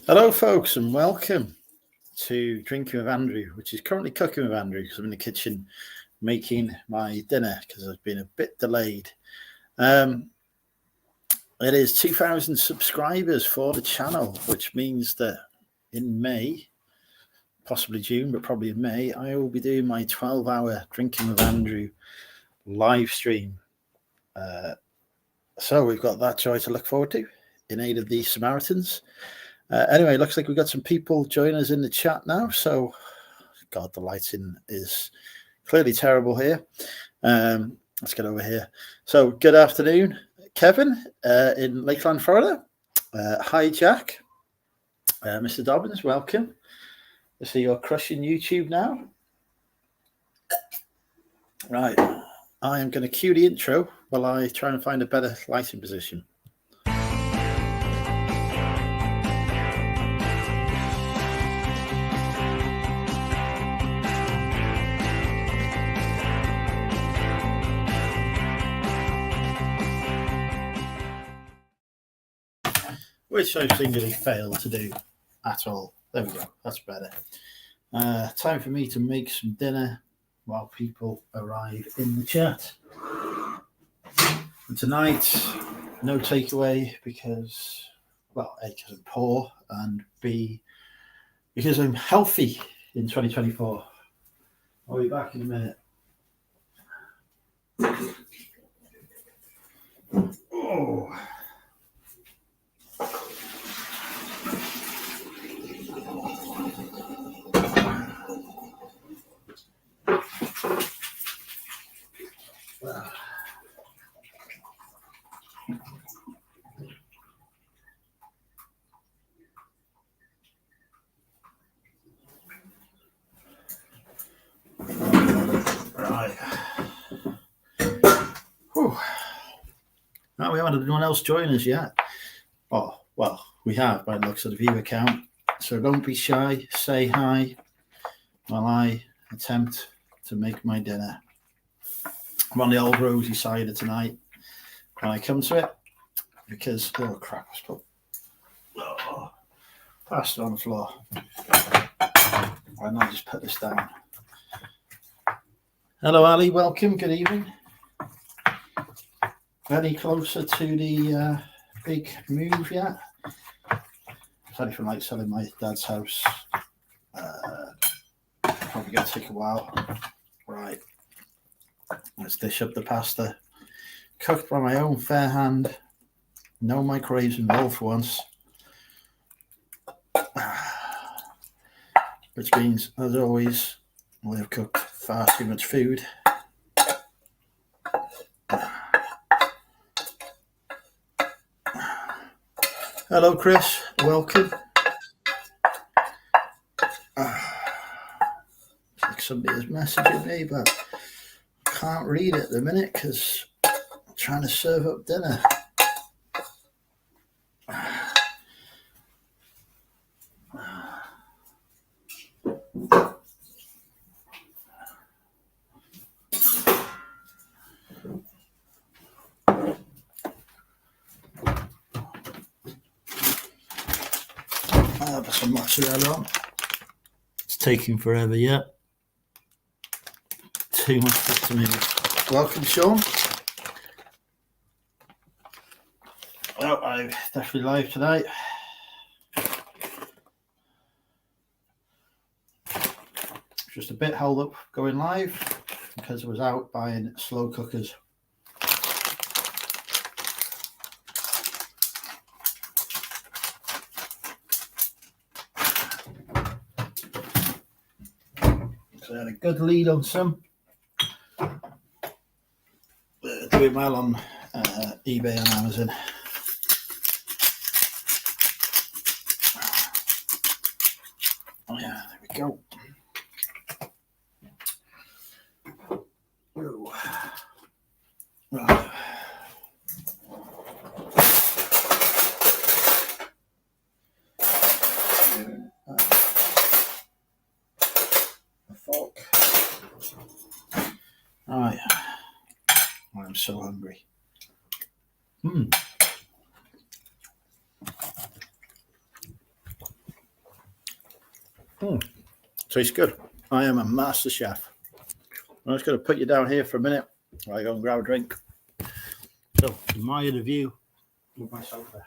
Hello, folks, and welcome to Drinking with Andrew, which is currently cooking with Andrew because I'm in the kitchen making my dinner because I've been a bit delayed. It is 2,000 subscribers for the channel, which means that in May, possibly June, but probably in May, I will be doing my 12-hour Drinking with Andrew live stream. So we've got that joy to look forward to in aid of the Samaritans. Anyway, looks like we've got some people joining us in the chat now. So, God, the lighting is clearly terrible here. Let's get over here. So, good afternoon, Kevin in Lakeland, Florida. Hi, Jack. Mr. Dobbins, welcome. I see you're crushing YouTube now. Right. I am going to cue the intro while I try and find a better lighting position. Which I've singularly failed to do at all. There we go. That's better. Time for me to make some dinner while people arrive in the chat. And tonight, no takeaway because, well, A, because I'm poor, and B, because I'm healthy in 2024. I'll be back in a minute. Oh. Right. Whew. No, we haven't had anyone else join us yet. Oh, well, we have by the looks of the viewer count. So don't be shy. Say hi while I attempt to make my dinner. I'm on the old rosy cider tonight when I come to it because, oh crap, I spilled pasta on the floor. Why not just put this down? Hello, Ali. Welcome. Good evening. Any closer to the big move yet? It's anything like selling my dad's house. Probably going to take a while. Right. Let's dish up the pasta. Cooked by my own fair hand. No microwaves involved for once. Which means, as always, we have cooked far too much food. Hello, Chris. Welcome. It's like somebody is messaging me, but I can't read it at the minute because I'm trying to serve up dinner. Put some mozzarella on. It's taking forever yet. Too much to me. Welcome, Sean. Well, I'm definitely live tonight. Just a bit held up going live because I was out buying slow cookers. So I had a good lead on some. Doing well on eBay and Amazon. Oh yeah, there we go. Ooh. Right. A fork. All right. I'm so hungry. Tastes good. I am a master chef. I'm just going to put you down here for a minute while I go and grab a drink. So, admire the view with myself there.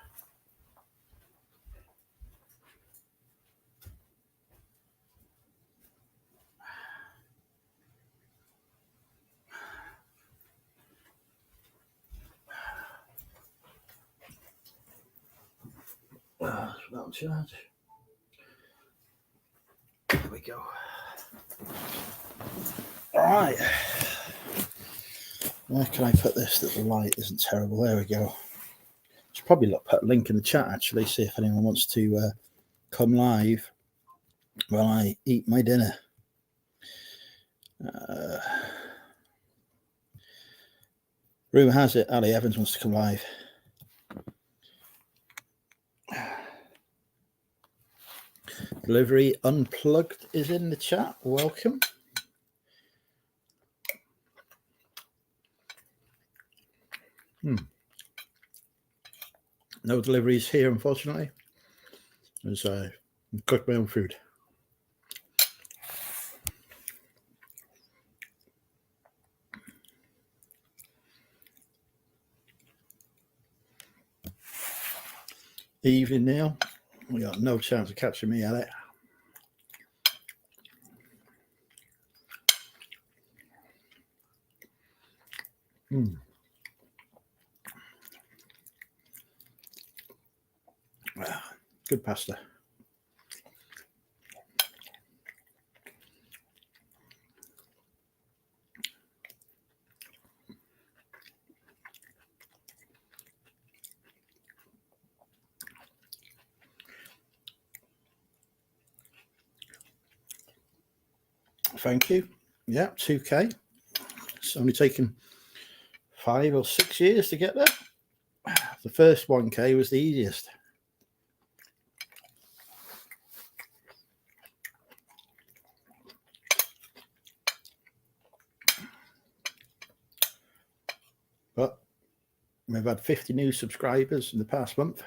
Without charge. There we go. All right. Where can I put this that the light isn't terrible? There we go. Should probably put a link in the chat actually, see if anyone wants to come live while I eat my dinner. Rumour has it Ali Evans wants to come live. Delivery Unplugged is in the chat. Welcome. No deliveries here, unfortunately, as I cook my own food. Evening, Neil. We got no chance of catching me at it. Good pasta. Thank you. Yeah, 2K. It's only taken 5 or 6 years to get there. The first 1K was the easiest. But we've had 50 new subscribers in the past month.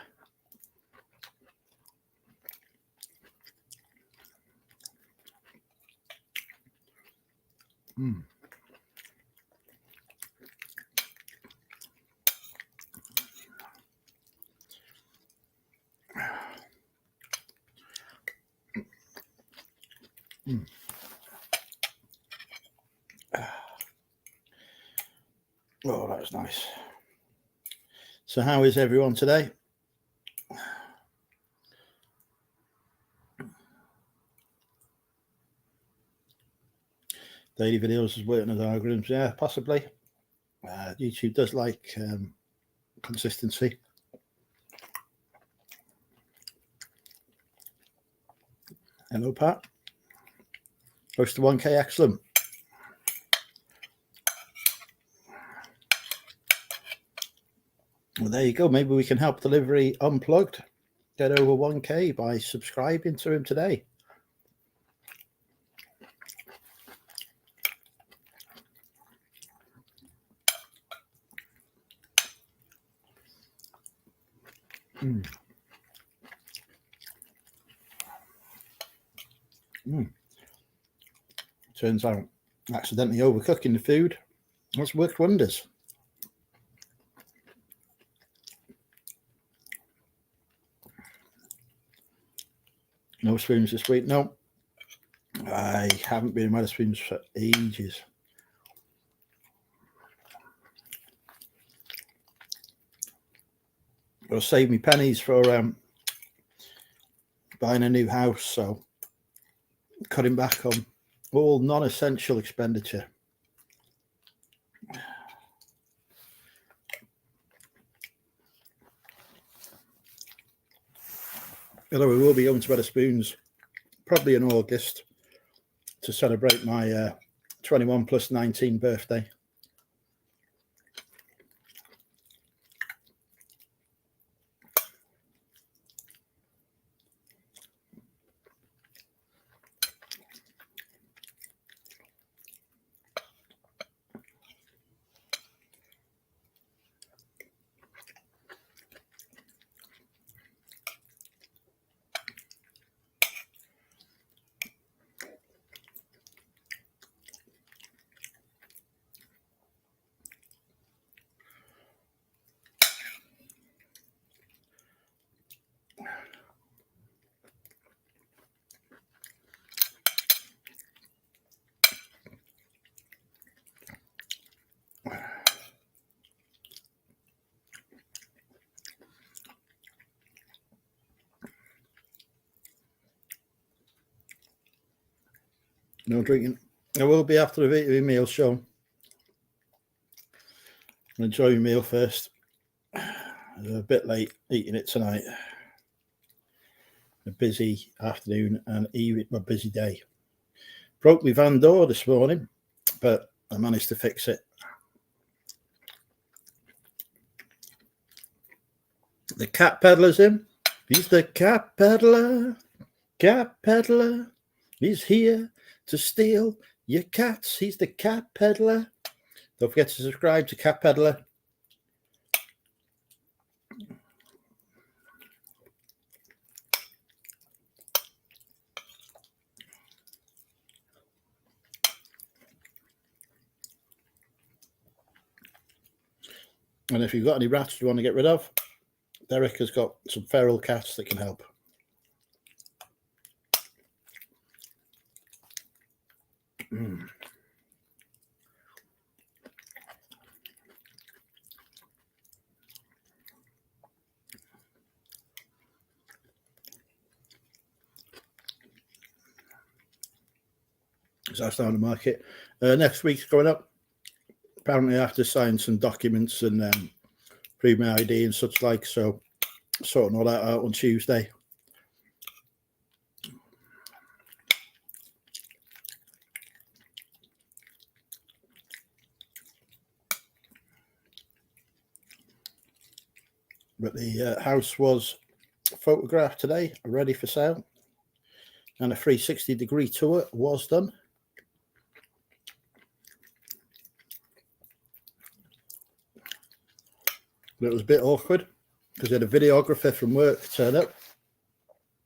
Oh, that was nice. So how is everyone today? Daily videos is working as algorithms. Yeah, possibly. YouTube does like consistency. Hello, Pat. Close to 1K, excellent. Well, there you go. Maybe we can help Delivery Unplugged get over 1K by subscribing to him today. Turns out accidentally overcooking the food has worked wonders. No spoons this week. No, I haven't been in Wetherspoons for ages. I'll save me pennies for buying a new house, so cutting back on all non-essential expenditure. Although we will be going to Wetherspoons probably in August to celebrate my 21 plus 19 birthday. No drinking. I will be after the VTV meal, so I'll enjoy my meal first. I'm a bit late eating it tonight. A busy afternoon and even a busy day. Broke my van door this morning, but I managed to fix it. The cat peddler's in. He's the cat peddler. Cat peddler. He's here to steal your cats. He's the cat peddler. Don't forget to subscribe to Cat Peddler. And if you've got any rats you want to get rid of, Derek has got some feral cats that can help. So that's down the market. Next week's going up. Apparently I have to sign some documents and prove my ID and such like, so sorting all that out on Tuesday. But the house was photographed today, ready for sale, and a 360-degree tour was done. But it was a bit awkward because I had a videographer from work turn up,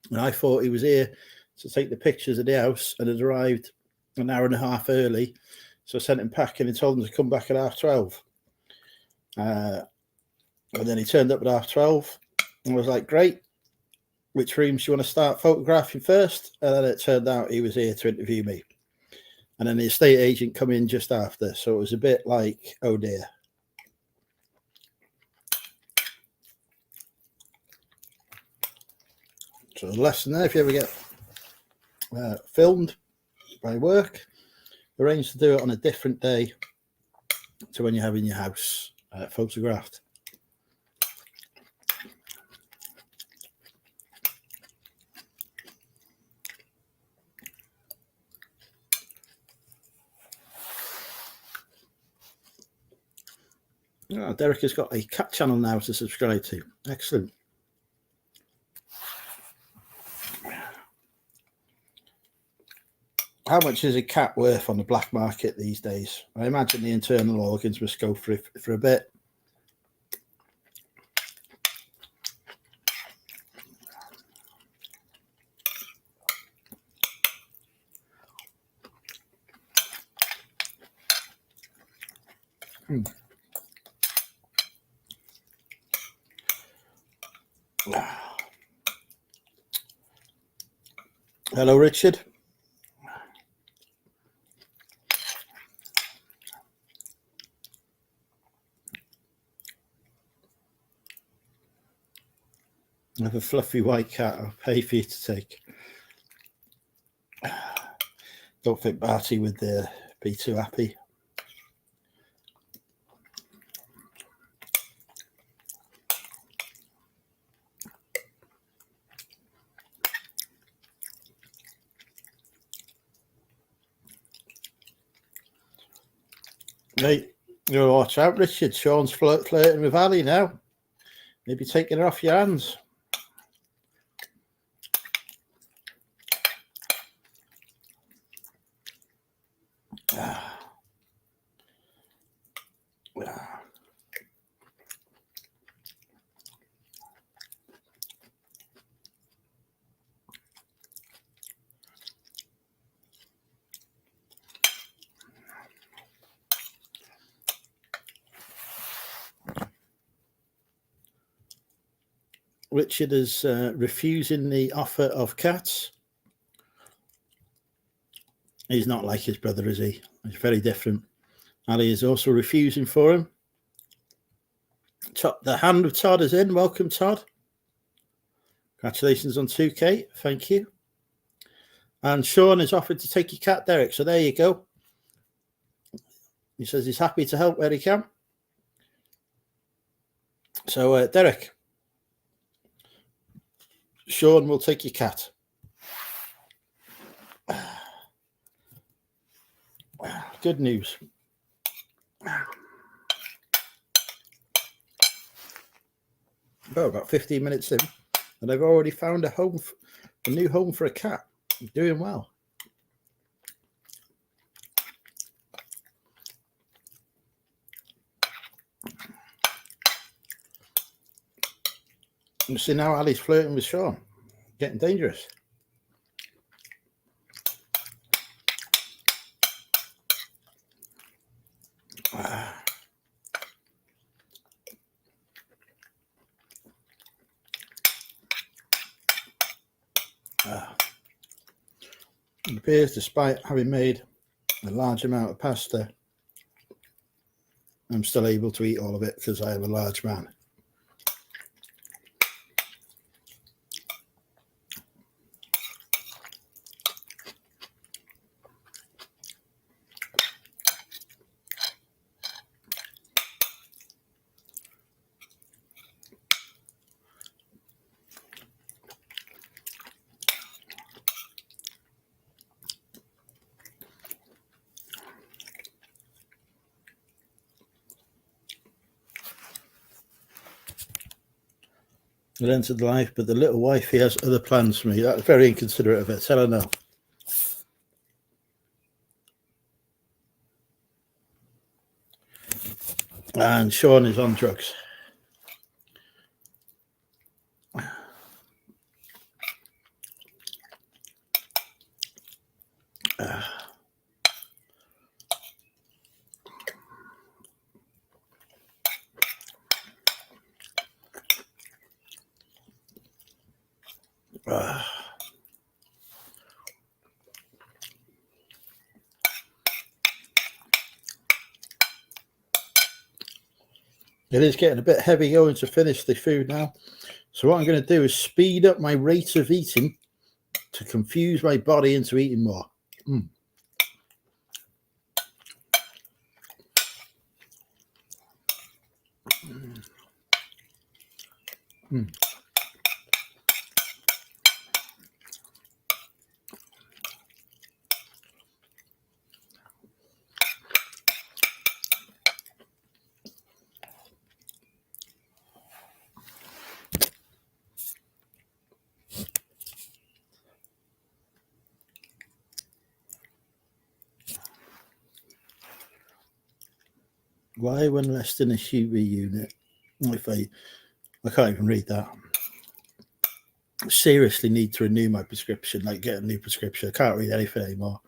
and I thought he was here to take the pictures of the house and had arrived an hour and a half early, so I sent him packing and told him to come back at 12:30. And then he turned up at 12:30 and I was like, great, which rooms do you want to start photographing first? And then it turned out he was here to interview me. And then the estate agent come in just after, so it was a bit like, oh dear. So a lesson there, if you ever get filmed by work, arrange to do it on a different day to when you're having your house photographed. Oh, Derek has got a cat channel now to subscribe to. Excellent. How much is a cat worth on the black market these days? I imagine the internal organs must go for a bit. Hello, Richard. I have a fluffy white cat. I'll pay for you to take. Don't think Barty would be too happy. Hey, you watch out, Richard. Sean's flirting with Ali now. Maybe taking her off your hands. Richard is refusing the offer of cats. He's not like his brother, is he? He's very different. Ali is also refusing for him. The hand of Todd is in. Welcome, Todd. Congratulations on 2K. Thank you. And Sean has offered to take your cat, Derek. So there you go. He says he's happy to help where he can. So, Derek, Sean will take your cat. Good news. Oh, about 15 minutes in, and I've already found a new home for a cat. I'm doing well. You see now Ali's flirting with Sean. Getting dangerous. It appears, despite having made a large amount of pasta, I'm still able to eat all of it because I am a large man. It entered life, but the little wifey has other plans for me. That's very inconsiderate of her. Tell her no. And Sean is on drugs. It is getting a bit heavy going to finish the food now. So what I'm going to do is speed up my rate of eating to confuse my body into eating more. Why, when less than a Huey unit, if I can't even read that. I seriously need to renew my prescription, like get a new prescription. I can't read anything anymore.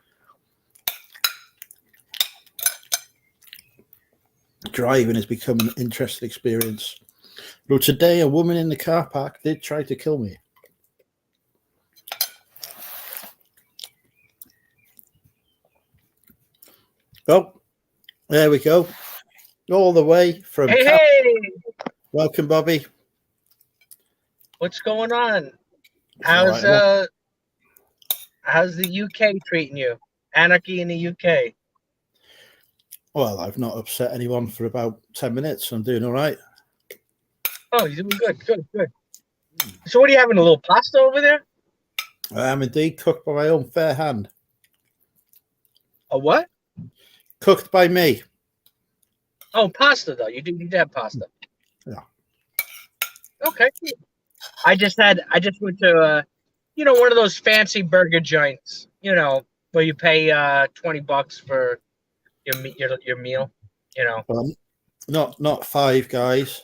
Driving has become an interesting experience. But today, a woman in the car park did try to kill me. Oh, there we go. All the way from... Hey! Welcome, Bobby. What's going on? How's the UK treating you? Anarchy in the UK. Well, I've not upset anyone for about 10 minutes. I'm doing all right. Oh, you're doing good. Good. So what are you having, a little pasta over there? I am indeed, cooked by my own fair hand. A what? Cooked by me. Oh, pasta, though. You do have pasta. Yeah. Okay. I just went to, one of those fancy burger joints, where you pay $20 for your meal, Not Five Guys.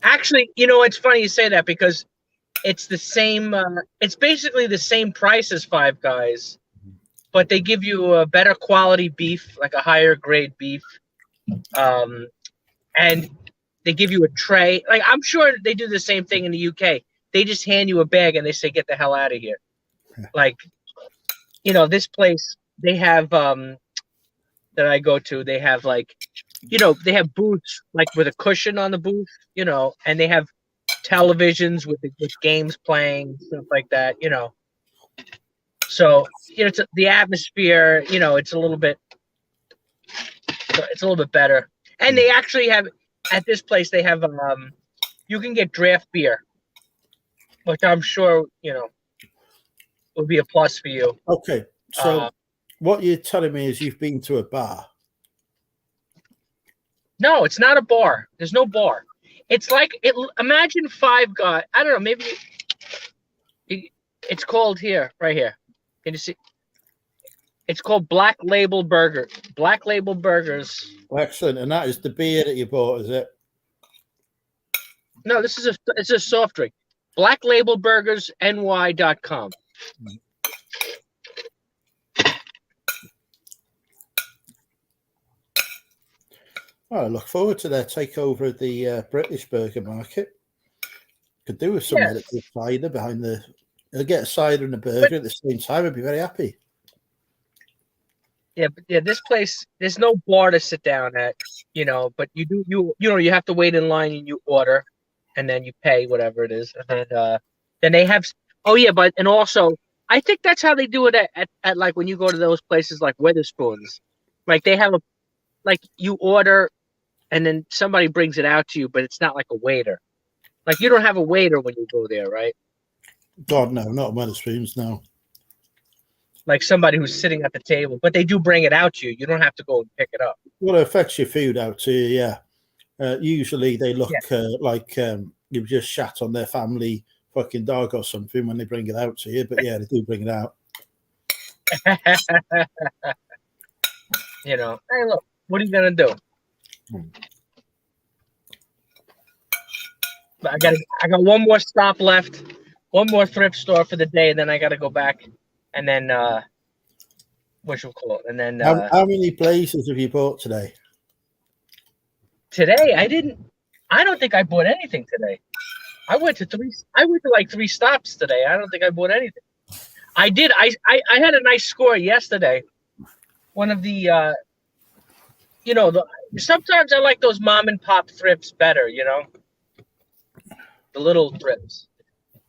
Actually, it's funny you say that because it's the same. It's basically the same price as Five Guys, but they give you a better quality beef, like a higher grade beef, and they give you a tray. Like, I'm sure they do the same thing in the UK. They just hand you a bag and they say, "Get the hell out of here." Like, this place they have that I go to. They have they have booths like with a cushion on the booth, and they have televisions with games playing, stuff like that, So the atmosphere. It's a little bit better. And they actually have at this place they have you can get draft beer, which I'm sure would be a plus for you. Okay, so what you're telling me is you've been to a bar. No, it's not a bar. There's no bar. It's like imagine Five Guys. I don't know. Maybe it's called right here. Can you see? It's called Black Label Burger. Black Label Burgers. Excellent. And that is the beer that you bought, is it? No, it's a soft drink. BlackLabelBurgersNY.com. I look forward to their takeover of the British burger market. Could do with some of the cider behind the. They'll get a cider and a burger at the same time. I'd be very happy. Yeah, this place, there's no bar to sit down at, but you have to wait in line and you order, and then you pay whatever it is, and then they have. Oh yeah, and also I think that's how they do it at like when you go to those places like Wetherspoons, like they have you order, and then somebody brings it out to you, but it's not like a waiter. Like you don't have a waiter when you go there, right? God, no, not Wetherspoons, no. Like somebody who's sitting at the table, but they do bring it out to you. You don't have to go and pick it up. Well, it affects your food out to you, yeah. Usually they look like you've just shat on their family fucking dog or something when they bring it out to you. But yeah, they do bring it out. Hey, look, what are you gonna do? But I got one more stop left, one more thrift store for the day, and then I gotta go back. And then, what you call it? And then, how many places have you bought today? Today, I don't think I bought anything today. I went to like 3 stops today. I don't think I bought anything. I did. I had a nice score yesterday. One of the, sometimes I like those mom and pop thrifts better. The little thrifts.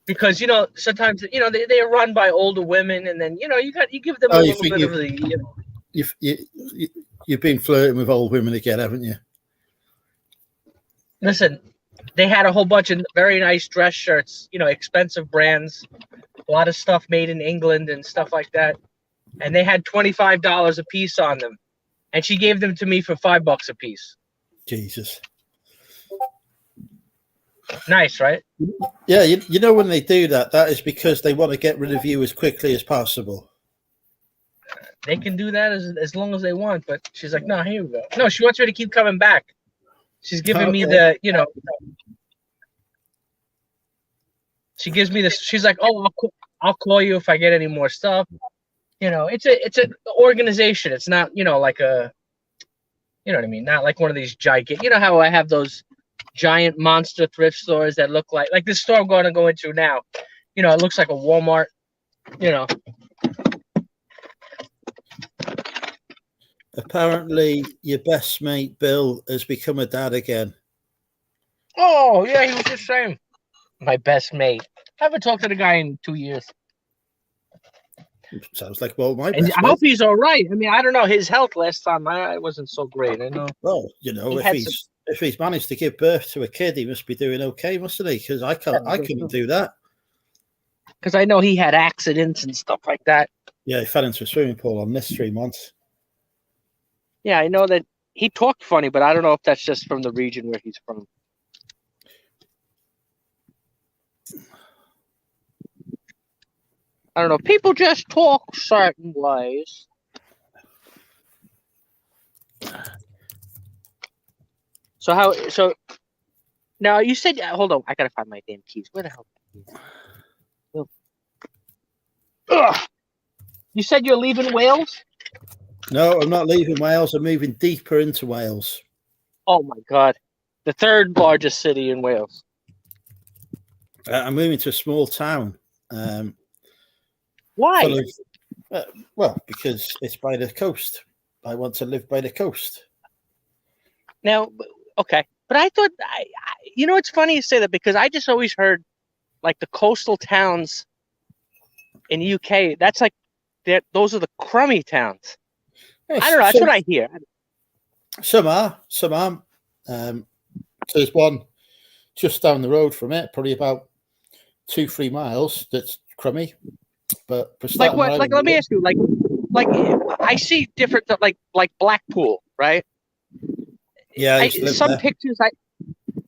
Because sometimes they are run by older women, and then you give them a little bit of the. You've been flirting with old women again, haven't you? Listen, they had a whole bunch of very nice dress shirts, expensive brands, a lot of stuff made in England and stuff like that, and they had $25 a piece on them, and she gave them to me for $5 a piece. Jesus. Nice, right? Yeah, when they do that is because they want to get rid of you as quickly as possible. They can do that as long as they want, but she's like, no, here we go. No, she wants me to keep coming back. She's giving me the, she gives me this. She's like, oh, I'll call you if I get any more stuff. It's an organization. It's not, like a, you know what I mean? Not like one of these gigantic. You know how I have those giant monster thrift stores that look like this store I'm going to go into now. It looks like a Walmart. Apparently, your best mate Bill has become a dad again. Oh yeah, he was the same. My best mate. I haven't talked to the guy in 2 years. Sounds like my best I hope he's all right. I mean, I don't know his health last time. I wasn't so great. I know. Well, if he's managed to give birth to a kid, he must be doing okay, mustn't he? Because I couldn't do that. Because I know he had accidents and stuff like that. Yeah, he fell into a swimming pool on this 3 months. Yeah, I know that he talked funny, but I don't know if that's just from the region where he's from. I don't know. People just talk certain ways. So now you said, hold on, I gotta find my damn keys. Where the hell? Ugh. You said you're leaving Wales? No, I'm not leaving Wales. I'm moving deeper into Wales. Oh my God. The 3rd largest city in Wales. I'm moving to a small town. Why? Well, because it's by the coast. I want to live by the coast. Now, okay. But I thought, it's funny you say that because I just always heard like the coastal towns in the UK, that's like those are the crummy towns. Yes, I don't know. That's what I hear. Some are, some aren't. There's one just down the road from it, probably about 2-3 miles. That's crummy, but for Like starting what? right Like in let me the- ask you. Like I see different like Blackpool, right? yeah, I used to live Some there. pictures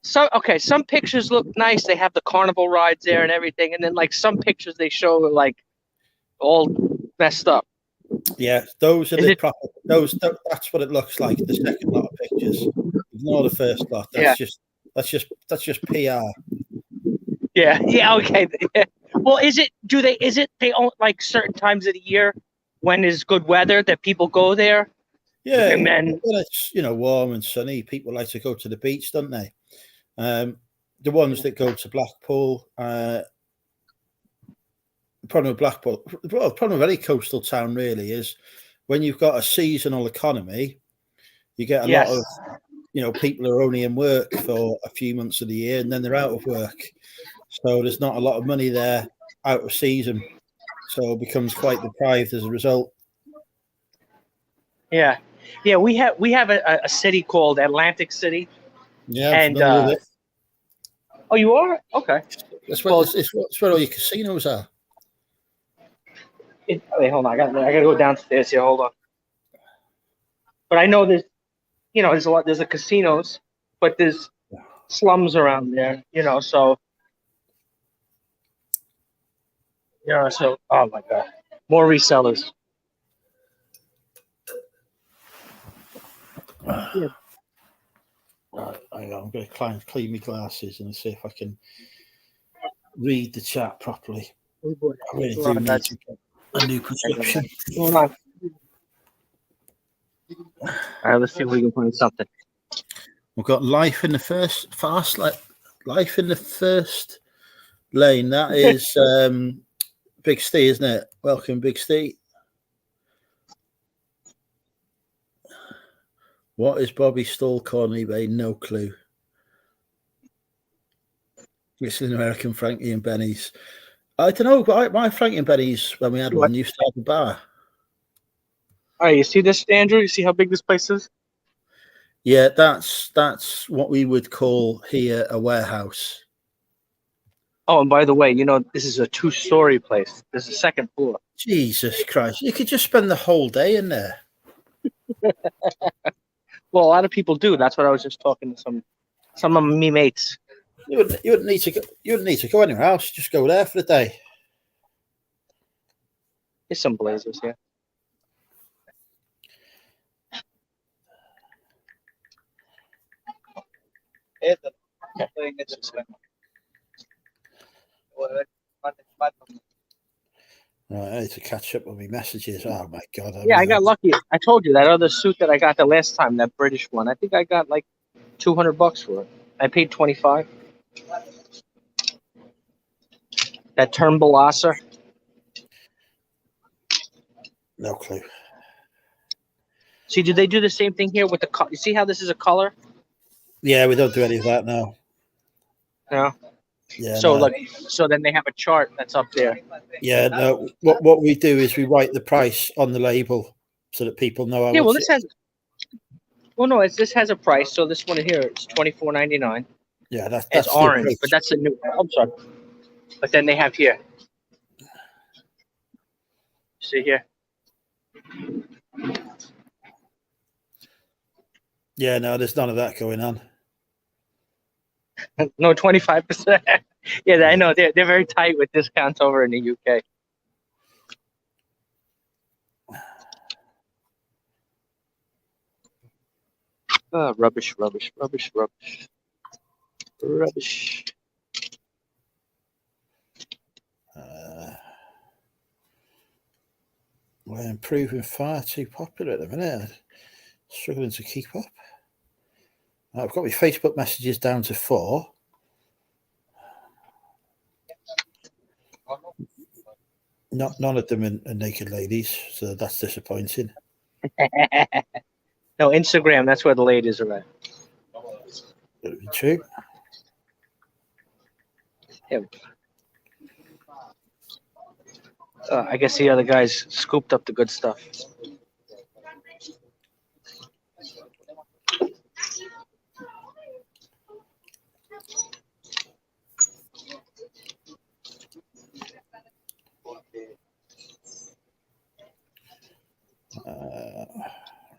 some pictures look nice. They have the carnival rides there and everything, and then like some pictures they show are like all messed up. Yeah, those are Is the it? proper. That's what it looks like. The second lot of pictures, ignore the first lot. Yeah. That's just PR. Yeah. Yeah. Okay. Yeah. Well, is it? Do they? Is it? They own like certain times of the year when is good weather that people go there, Yeah, and then when it's warm and sunny, people like to go to the beach, don't they? The ones that go to Blackpool, problem with Blackpool, well, the problem with any coastal town really is when you've got a seasonal economy, you get a lot yes. of people who are only in work for a few months of the year and then they're out of work. So there's not a lot of money there out of season. So it becomes quite deprived as a result. Yeah. Yeah. We have a city called Atlantic City, Yeah, I'm and familiar with it. oh, you are okay. That's where, Well, it's where all your casinos are. wait, hold on. I gotta go downstairs here. Hold on. But I know there's a lot. There's a casinos, but there's slums around there. So So oh my god, more resellers. Yeah. Right, hang on, I'm going to clean my glasses and see if I can read the chat properly. Oh boy. I really do need to get a new prescription. Hold on. All right, let's see if we can find something. We've got life in the first life in the first lane. That is Big Steve, isn't it? Welcome, Big Steve. What is Bobby Stallcorn on eBay? No clue. It's an American Frankie and Benny's. I don't know, but my Frankie and Benny's, when we had one, used to have a bar. All right, you see this, Andrew? You see how big this place is? Yeah, that's what we would call here a warehouse. Oh, and by the way, this is a 2-story place. There's a second floor. Jesus Christ. You could just spend the whole day in there. Well, a lot of people do. That's what I was just talking to some of me mates. You wouldn't need to go anywhere else. Just go there for the day. There's some blazers here. Right, I need to catch up with my messages. Oh my god! I got lucky. I told you that other suit that I got the last time, that British one. I think I got like $200 for it. I paid $25. That Turnbull-Lasser. No clue. See, do they do the same thing here with the color? You see how this is a color? Yeah, we don't do any of that now. No. Yeah. So no. so then they have a chart that's up there. Yeah, no. What we do is we write the price on the label so that people know how. Yeah, well, this has. Well, no, this has a price. So this one here is $24.99. Yeah, that's it's orange, but that's the new. I'm sorry. But then they have here. See here. Yeah, no, there's none of that going on. No, 25%. Yeah, I know they're very tight with discounts over in the UK. Rubbish. We're improving far too popular at the minute. Struggling to keep up. I've got my Facebook messages down to 4. None of them are naked ladies, so that's disappointing. No, Instagram, that's where the ladies are at. True. Yeah. I guess the other guys scooped up the good stuff.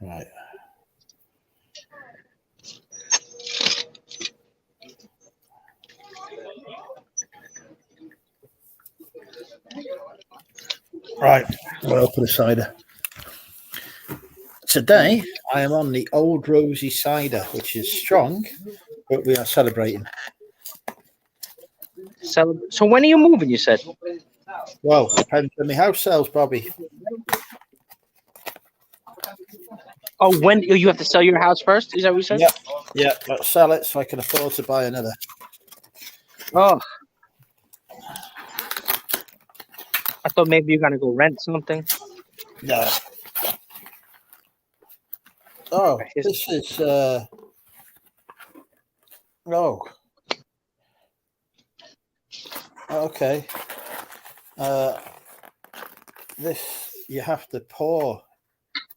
Right. Right, I'll open the cider. Today, I am on the Old Rosy cider, which is strong, but we are celebrating. So when are you moving? You said. Well, depends on the house sales, Bobby. Oh, when you have to sell your house first? Is that what you said? Yep, yep. Let's sell it so I can afford to buy another. Oh, I thought maybe you're gonna go rent something. No. Oh, Okay, this is. Oh. Okay. This you have to pour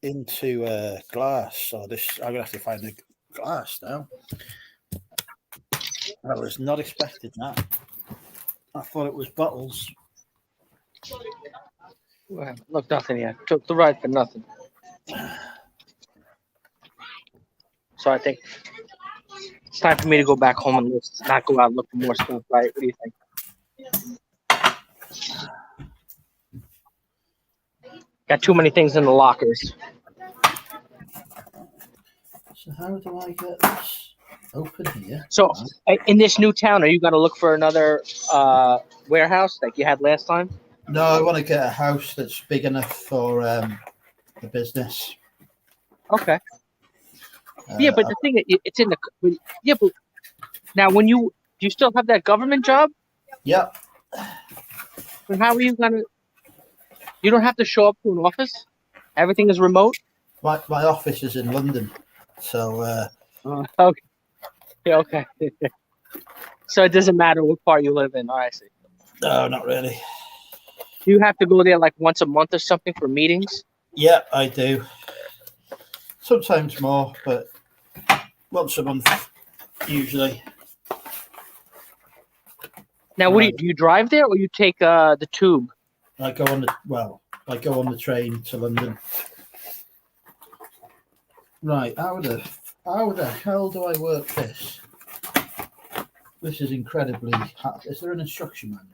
into a glass. So this, I'm gonna have to find a glass now. I was not expecting that. I thought it was bottles. Well, look, nothing yet. Took the ride for nothing. So I think it's time for me to go back home and not go out and look for more stuff, right? What do you think? Got too many things in the lockers. So how do I get this open here? So in this new town, are you gonna look for another warehouse like you had last time? No, I want to get a house that's big enough for the business. Okay. Yeah, but the thing is, it's in the but now when do you still have that government job? Yep. But how are you gonna? You don't have to show up to an office. Everything is remote. My office is in London, so Okay. Yeah, okay. So it doesn't matter what part you live in. Oh, I see. no, not really. You have to go there like once a month or something for meetings. Yeah, I do. Sometimes more, but once a month usually. Now, what do you drive there, or you take the tube? I go on the train to London. Right, how the hell do I work this? This is incredibly hard. Is there an instruction manual?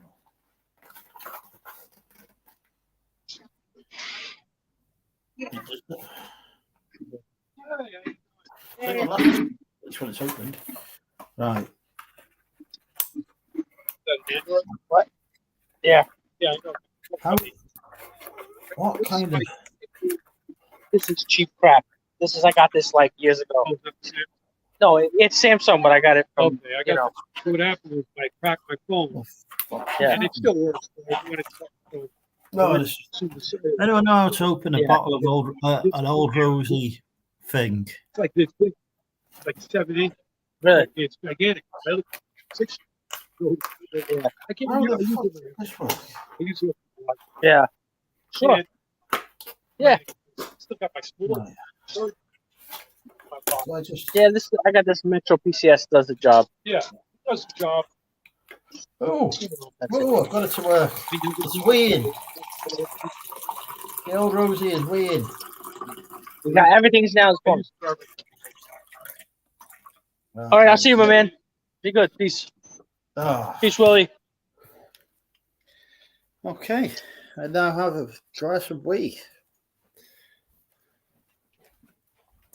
Which one it's opened? Right. What? Yeah. Yeah, I know. How? What kind of? This is cheap crap. I got this like years ago. Oh, that's it. No, it's Samsung, but I got it from Okay, I got what happened was I cracked my phone, Yeah. and it still works. But when it's so No, it's anyone know how to open a Yeah. bottle of an old rosy thing? like this big, it's like 70. Really? It's gigantic. I look 6. So, Yeah. I can't How use the fuck it. does this work? I use it. Yeah. Sure. Yeah. Still got my school. Right. So I just. Yeah. I got this Metro PCS does the job. Yeah, does the job. Oh, That's it. I've got it to work. It's weighing. The old rosy is weighing. We got everything's now is I phone. use garbage. All right, I'll see you, my man. Be good. Peace. Oh, Peace, Willie. okay. I now have a try some wee.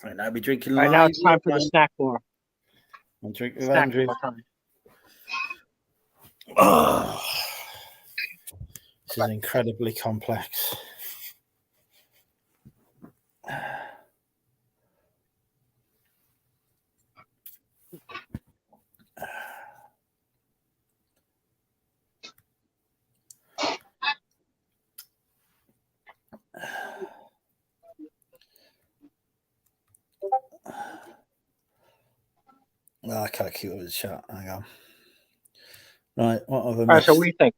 And I'll be drinking. All right, now it's time for the snack bar. I'm drinking with Snack Andrew. bar time. Oh, this is incredibly complex. Oh, I can't keep up with the chat. Hang on. Right, what have I missed? All right, so what do you think?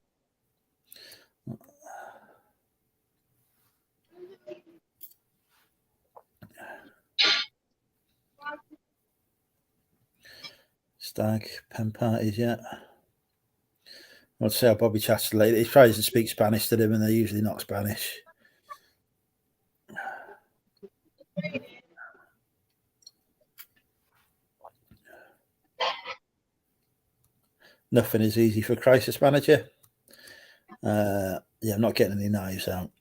Stag pen parties, yeah. I'd say how Bobby chats to the lady. He tries to speak Spanish to them, and they're usually not Spanish. Nothing is easy for crisis manager. Yeah, I'm not getting any knives out.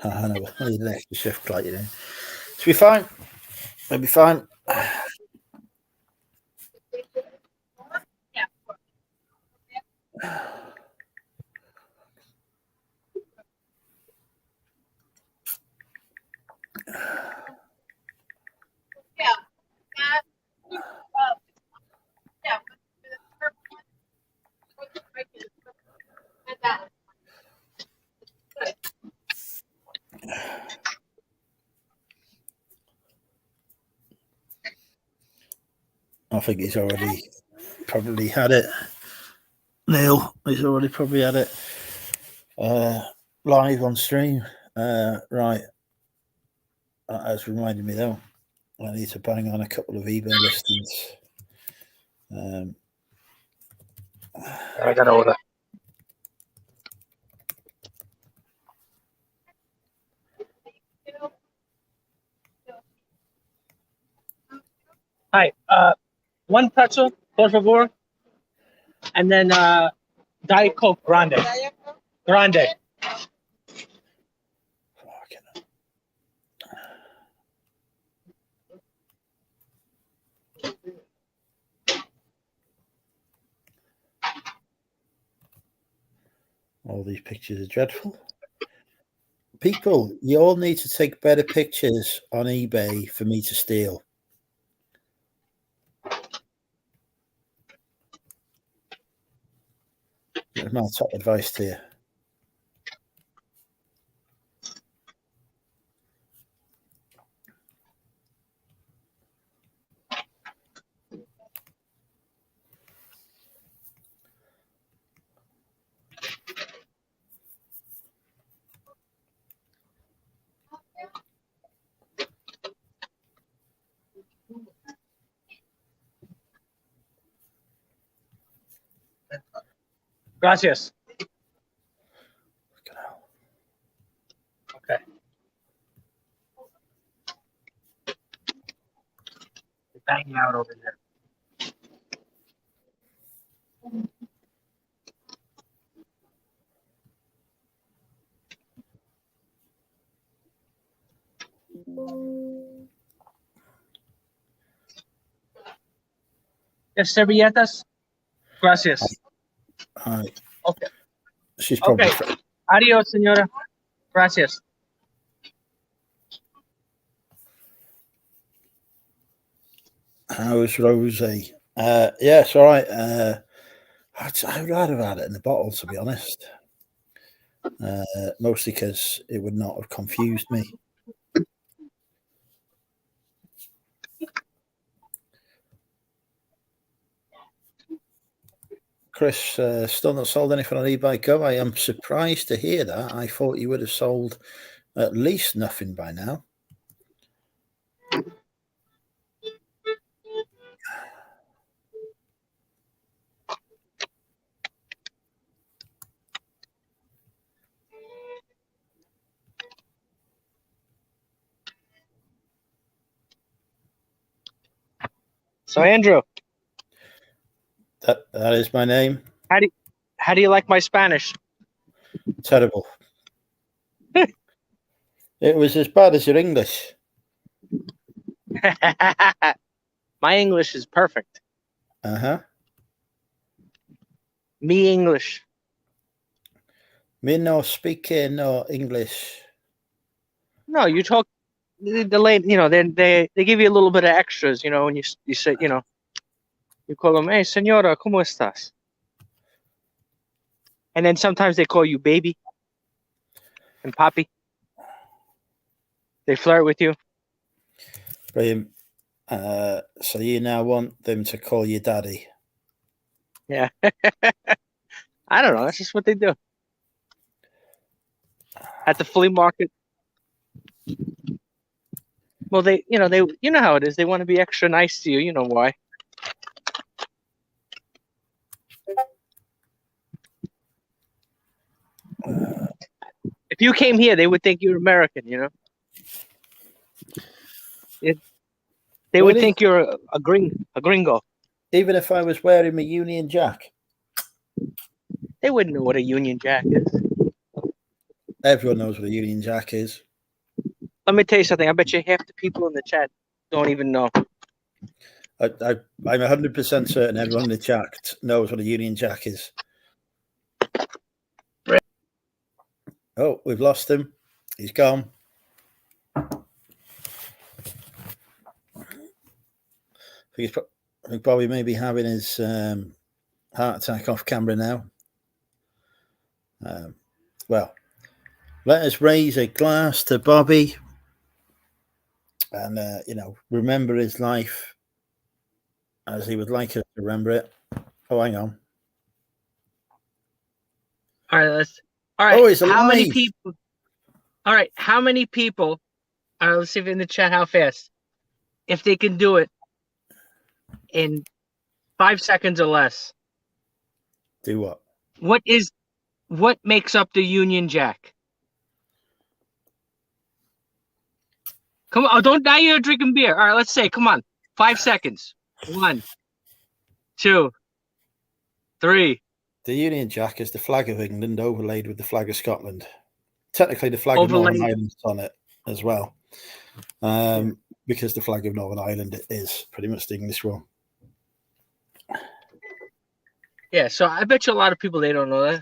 I know. I need an extra shift light, you know. It'll be fine. It'll be fine. I think he's already probably had it. Neil, he's already probably had it live on stream. Right. That has reminded me though. I need to bang on a couple of eBay listings. I got to order. Hi, one pretzel, por favor, and then Diet Coke Grande. Grande. Fucking all these pictures are dreadful. People, you all need to take better pictures on eBay for me to steal. That's my top advice to you. Gracias. Fucking hell. Okay. They're banging out over there. Yes, servilletas. Gracias. All right. Okay. She's probably Okay. Adios, señora. Gracias. How's Rosie? Yeah, it's all right. I'd rather have had it in the bottle, to be honest. Mostly because it would not have confused me. Chris, still not sold anything on eBay Go. I am surprised to hear that. I thought you would have sold at least nothing by now. So, Andrew, That is my name. how do you like my Spanish? Terrible. It was as bad as your English. My English is perfect. Uh-huh. Me English. Me no speak no English. No, you talk the late. You know, they give you a little bit of extras. You know, when you say, you know, you call them, "Hey, señora, cómo estás?" And then sometimes they call you baby and papi. They flirt with you. Brilliant. So you now want them to call you daddy? Yeah. I don't know. That's just what they do. At the flea market. Well, you know how it is. They want to be extra nice to you. You know why? If you came here, they would think you're American. They would Really? think you're a gringo. Even if I was wearing my Union Jack, They wouldn't know what a Union Jack is. everyone knows what a Union Jack is. Let me tell you something. I bet you half the people in the chat don't even know. I'm 100% certain everyone in the chat knows what a Union Jack is. Oh, we've lost him. He's gone. I think Bobby may be having his heart attack off camera now. Well, let us raise a glass to Bobby and, remember his life as he would like us to remember it. Oh, hang on. All right, all right. Oh, he's how many alive. people? All right, how many people? All right, let's see if in the chat how fast. If they can do it in 5 seconds or less. Do what? What makes up the Union Jack? Come on, don't now you're drinking beer. All right, let's say, come on. 5 seconds. 1, 2, 3. The Union Jack is the flag of England overlaid with the flag of Scotland. Technically, the flag of Northern Ireland is on it as well. Because the flag of Northern Ireland is pretty much the English one. Yeah, so I bet you a lot of people, they don't know that.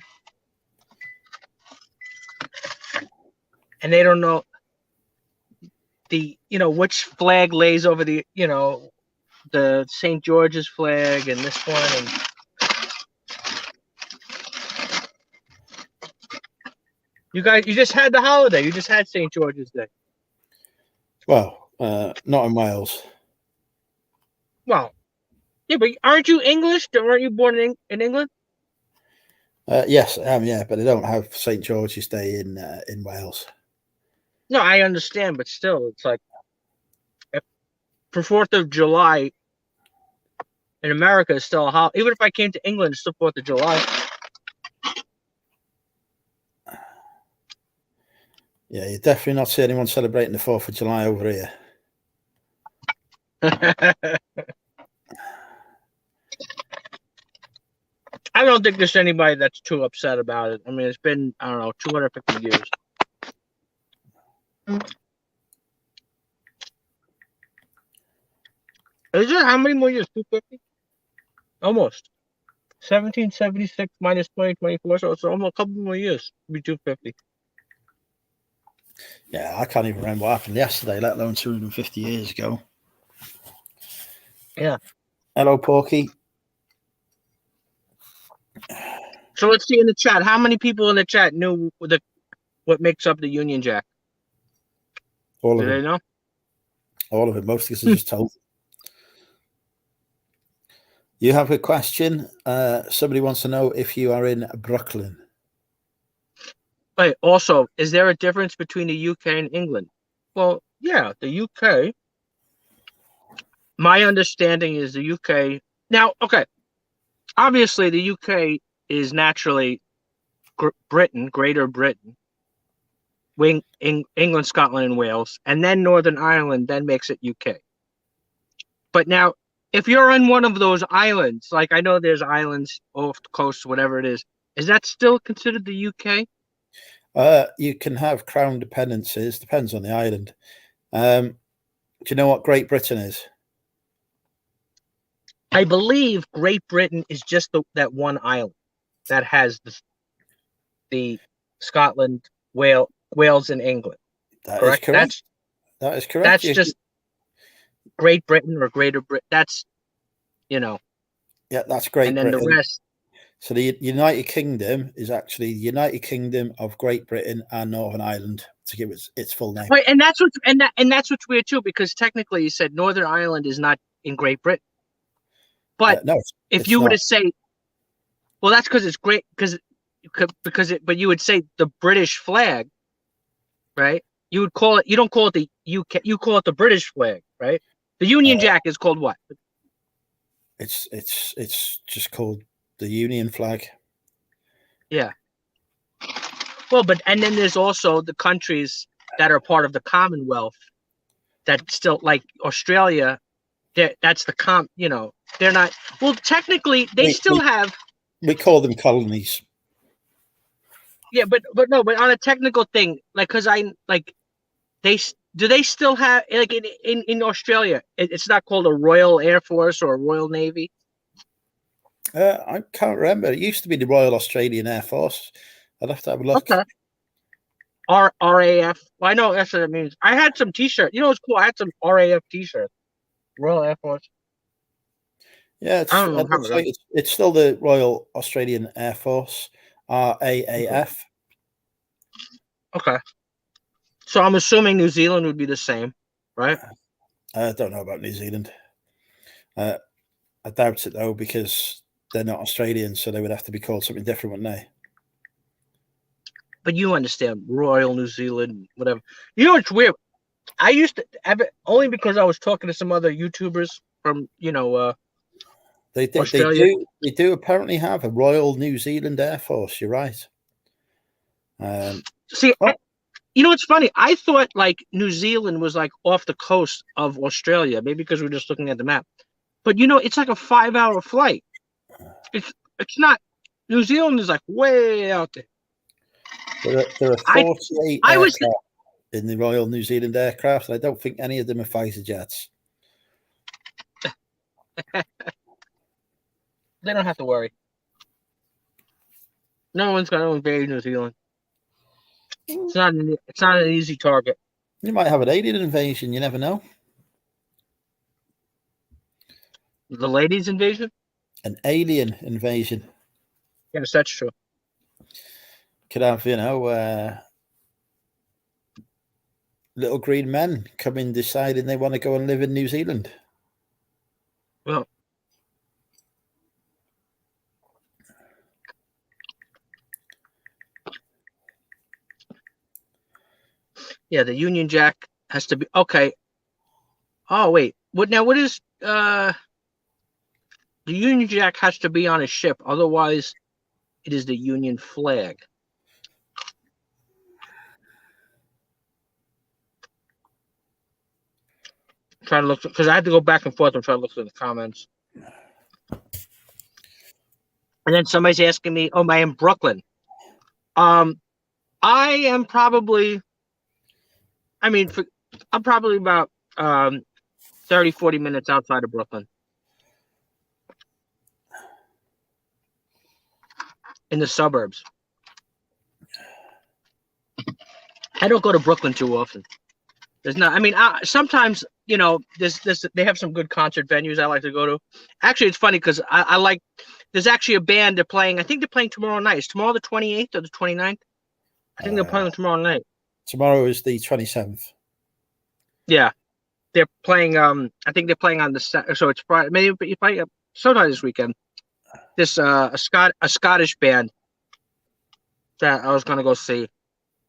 And they don't know which flag lays over the St. George's flag and this one. And you just had the holiday. You just had St. George's Day. Well, not in Wales. Well, yeah, but aren't you English? Aren't you born in England? Yes, I am. Yeah, but they don't have St. George's Day in Wales. No, I understand, but still, it's like for 4th of July in America is still a holiday. Even if I came to England, it's still 4th of July. Yeah, you definitely not see anyone celebrating the 4th of July over here. I don't think there's anybody that's too upset about it. I mean, it's been, 250 years. Is it how many more years? 250? Almost. 1776 minus 2024, so it's almost a couple more years. It'll be 250. Yeah, I can't even remember what happened yesterday, let alone 250 years ago. Yeah. Hello, Porky. So let's see in the chat. How many people in the chat knew what makes up the Union Jack? All of Do they them. know? All of it. Most of us are just told. You have a question. Somebody wants to know if you are in Brooklyn. Wait, also, is there a difference between the UK and England? Well, yeah, the UK. My understanding is the UK. Now, okay, obviously the UK is naturally Britain, Greater Britain, England, Scotland, and Wales, and then Northern Ireland then makes it UK. But now, if you're on one of those islands, like I know there's islands off the coast, whatever it is that still considered the UK? You can have crown dependencies, depends on the island. Do you know what Great Britain is? I believe Great Britain is just that one island that has the Scotland, Wales, and England. That correct? Is correct. That is correct. That's just Great Britain or Greater Britain. That's, Yeah, that's Great and then Britain. the rest. So the United Kingdom is actually the United Kingdom of Great Britain and Northern Ireland, to give its full name. Right, and that's what's weird too, because technically you said Northern Ireland is not in Great Britain. But no, if you were to say, well, that's because it's great, but you would say the British flag, right? You would call it. You don't call it the UK. You call it the British flag, right? The Union Jack is called what? It's just called the Union flag. Yeah. Well, but and then there's also the countries that are part of the Commonwealth that still like Australia. That's the they're not. Well, technically, they still have. We call them colonies. Yeah, but no, but on a technical thing, like, cause I like, do they still have like in Australia? It's not called a Royal Air Force or a Royal Navy. I can't remember. It used to be the Royal Australian Air Force. I'd have to have a look. Okay. RAF. Well, I know that's what it means. I had some T-shirts. You know what's cool? I had some RAF T-shirts. Royal Air Force. Yeah, it's still the Royal Australian Air Force, RAAF. Okay. So I'm assuming New Zealand would be the same, right? I don't know about New Zealand. I doubt it though, because they're not Australian, so they would have to be called something different, wouldn't they? But you understand, Royal New Zealand, whatever. You know what's weird? I used to have it only because I was talking to some other YouTubers from, Australia. They do apparently have a Royal New Zealand Air Force. You're right. See, you know what's funny? I thought like New Zealand was like off the coast of Australia, maybe because we're just looking at the map. But it's like a 5-hour flight. It's not. New Zealand is like way out there. There are 48 aircraft in the Royal New Zealand aircraft, and I don't think any of them are fighter jets. They don't have to worry. No one's going to invade New Zealand. It's not an easy target. You might have an alien invasion. You never know. The ladies' invasion? An alien invasion. Yes, that's true. Could have, little green men come in deciding they want to go and live in New Zealand. Well, yeah, the Union Jack has to be okay. Oh wait, what is the Union Jack has to be on a ship, otherwise it is the Union flag. Trying to look because I had to go back and forth and try to look through the comments. And then somebody's asking me, "Oh, am I in Brooklyn?" I am probably. I'm probably about 30, 40 minutes outside of Brooklyn. In the suburbs. I don't go to Brooklyn too often. There's not. Sometimes they have some good concert venues I like to go to. Actually, it's funny because I like. There's actually a band they're playing. I think they're playing tomorrow night. Is tomorrow the 28th or the 29th? I think they're playing tomorrow night. Tomorrow is the 27th. Yeah, they're playing. I think they're playing on the so it's Friday. Maybe probably sometime this weekend. This a Scottish band that I was gonna go see.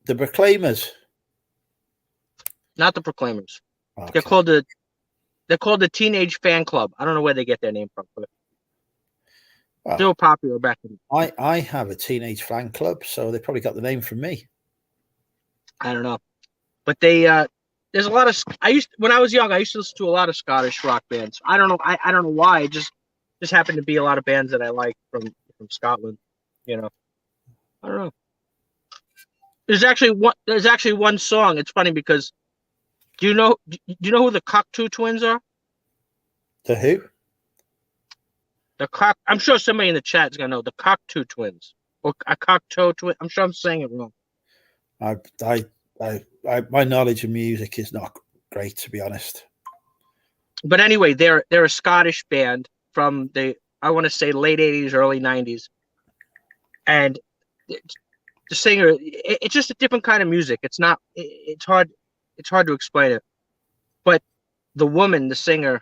The Proclaimers. Not the Proclaimers. Okay. They're called the Teenage Fan Club. I don't know where they get their name from, but they were popular back then. I have a teenage fan club, so they probably got the name from me. I don't know, but they there's a lot of when I was young, I used to listen to a lot of Scottish rock bands. I don't know why. It just happened to be a lot of bands that I like from Scotland. I don't know. There's actually one song. It's funny because do you know who the Cocteau Twins are? The who? I'm sure somebody in the chat is gonna know the Cocteau Twins or a Cocteau Twin. I'm sure I'm saying it wrong. My knowledge of music is not great, to be honest. But anyway, they're a Scottish band from I want to say late 80s, early 90s, and the singer, it's just a different kind of music. It's hard to explain it. But the woman, the singer,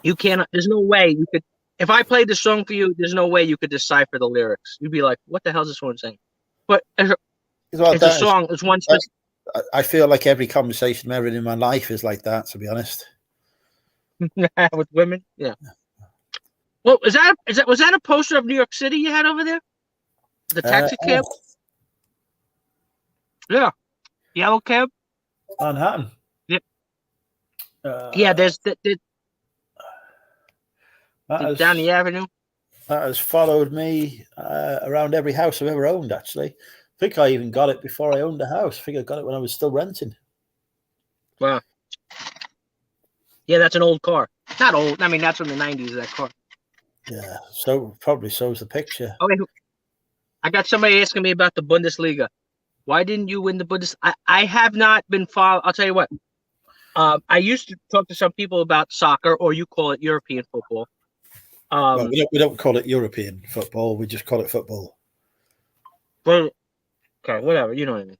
there's no way you could. If I played the song for you, there's no way you could decipher the lyrics. You'd be like, "What the hell is this one saying?" But it's a song. It's one. I feel like every conversation I'm having in my life is like that, to be honest. With women, yeah. Well, was that a poster of New York City you had over there? The taxi cab. Yeah. Yellow cab. Manhattan. Yep. Uh, Yeah, there's that down the has avenue. that has followed me around every house I've ever owned. Actually, I think I even got it before I owned a house. I think I got it when I was still renting. Wow. Yeah, that's an old car. Not old. I mean, that's from the 90s, that car. Yeah, so probably shows the picture. Okay, I got somebody asking me about the Bundesliga. Why didn't you win the Bundesliga? I have not been following. I'll tell you what. I used to talk to some people about soccer, or you call it European football. Well, we don't call it European football. We just call it football. Well, okay, whatever. You know what I mean.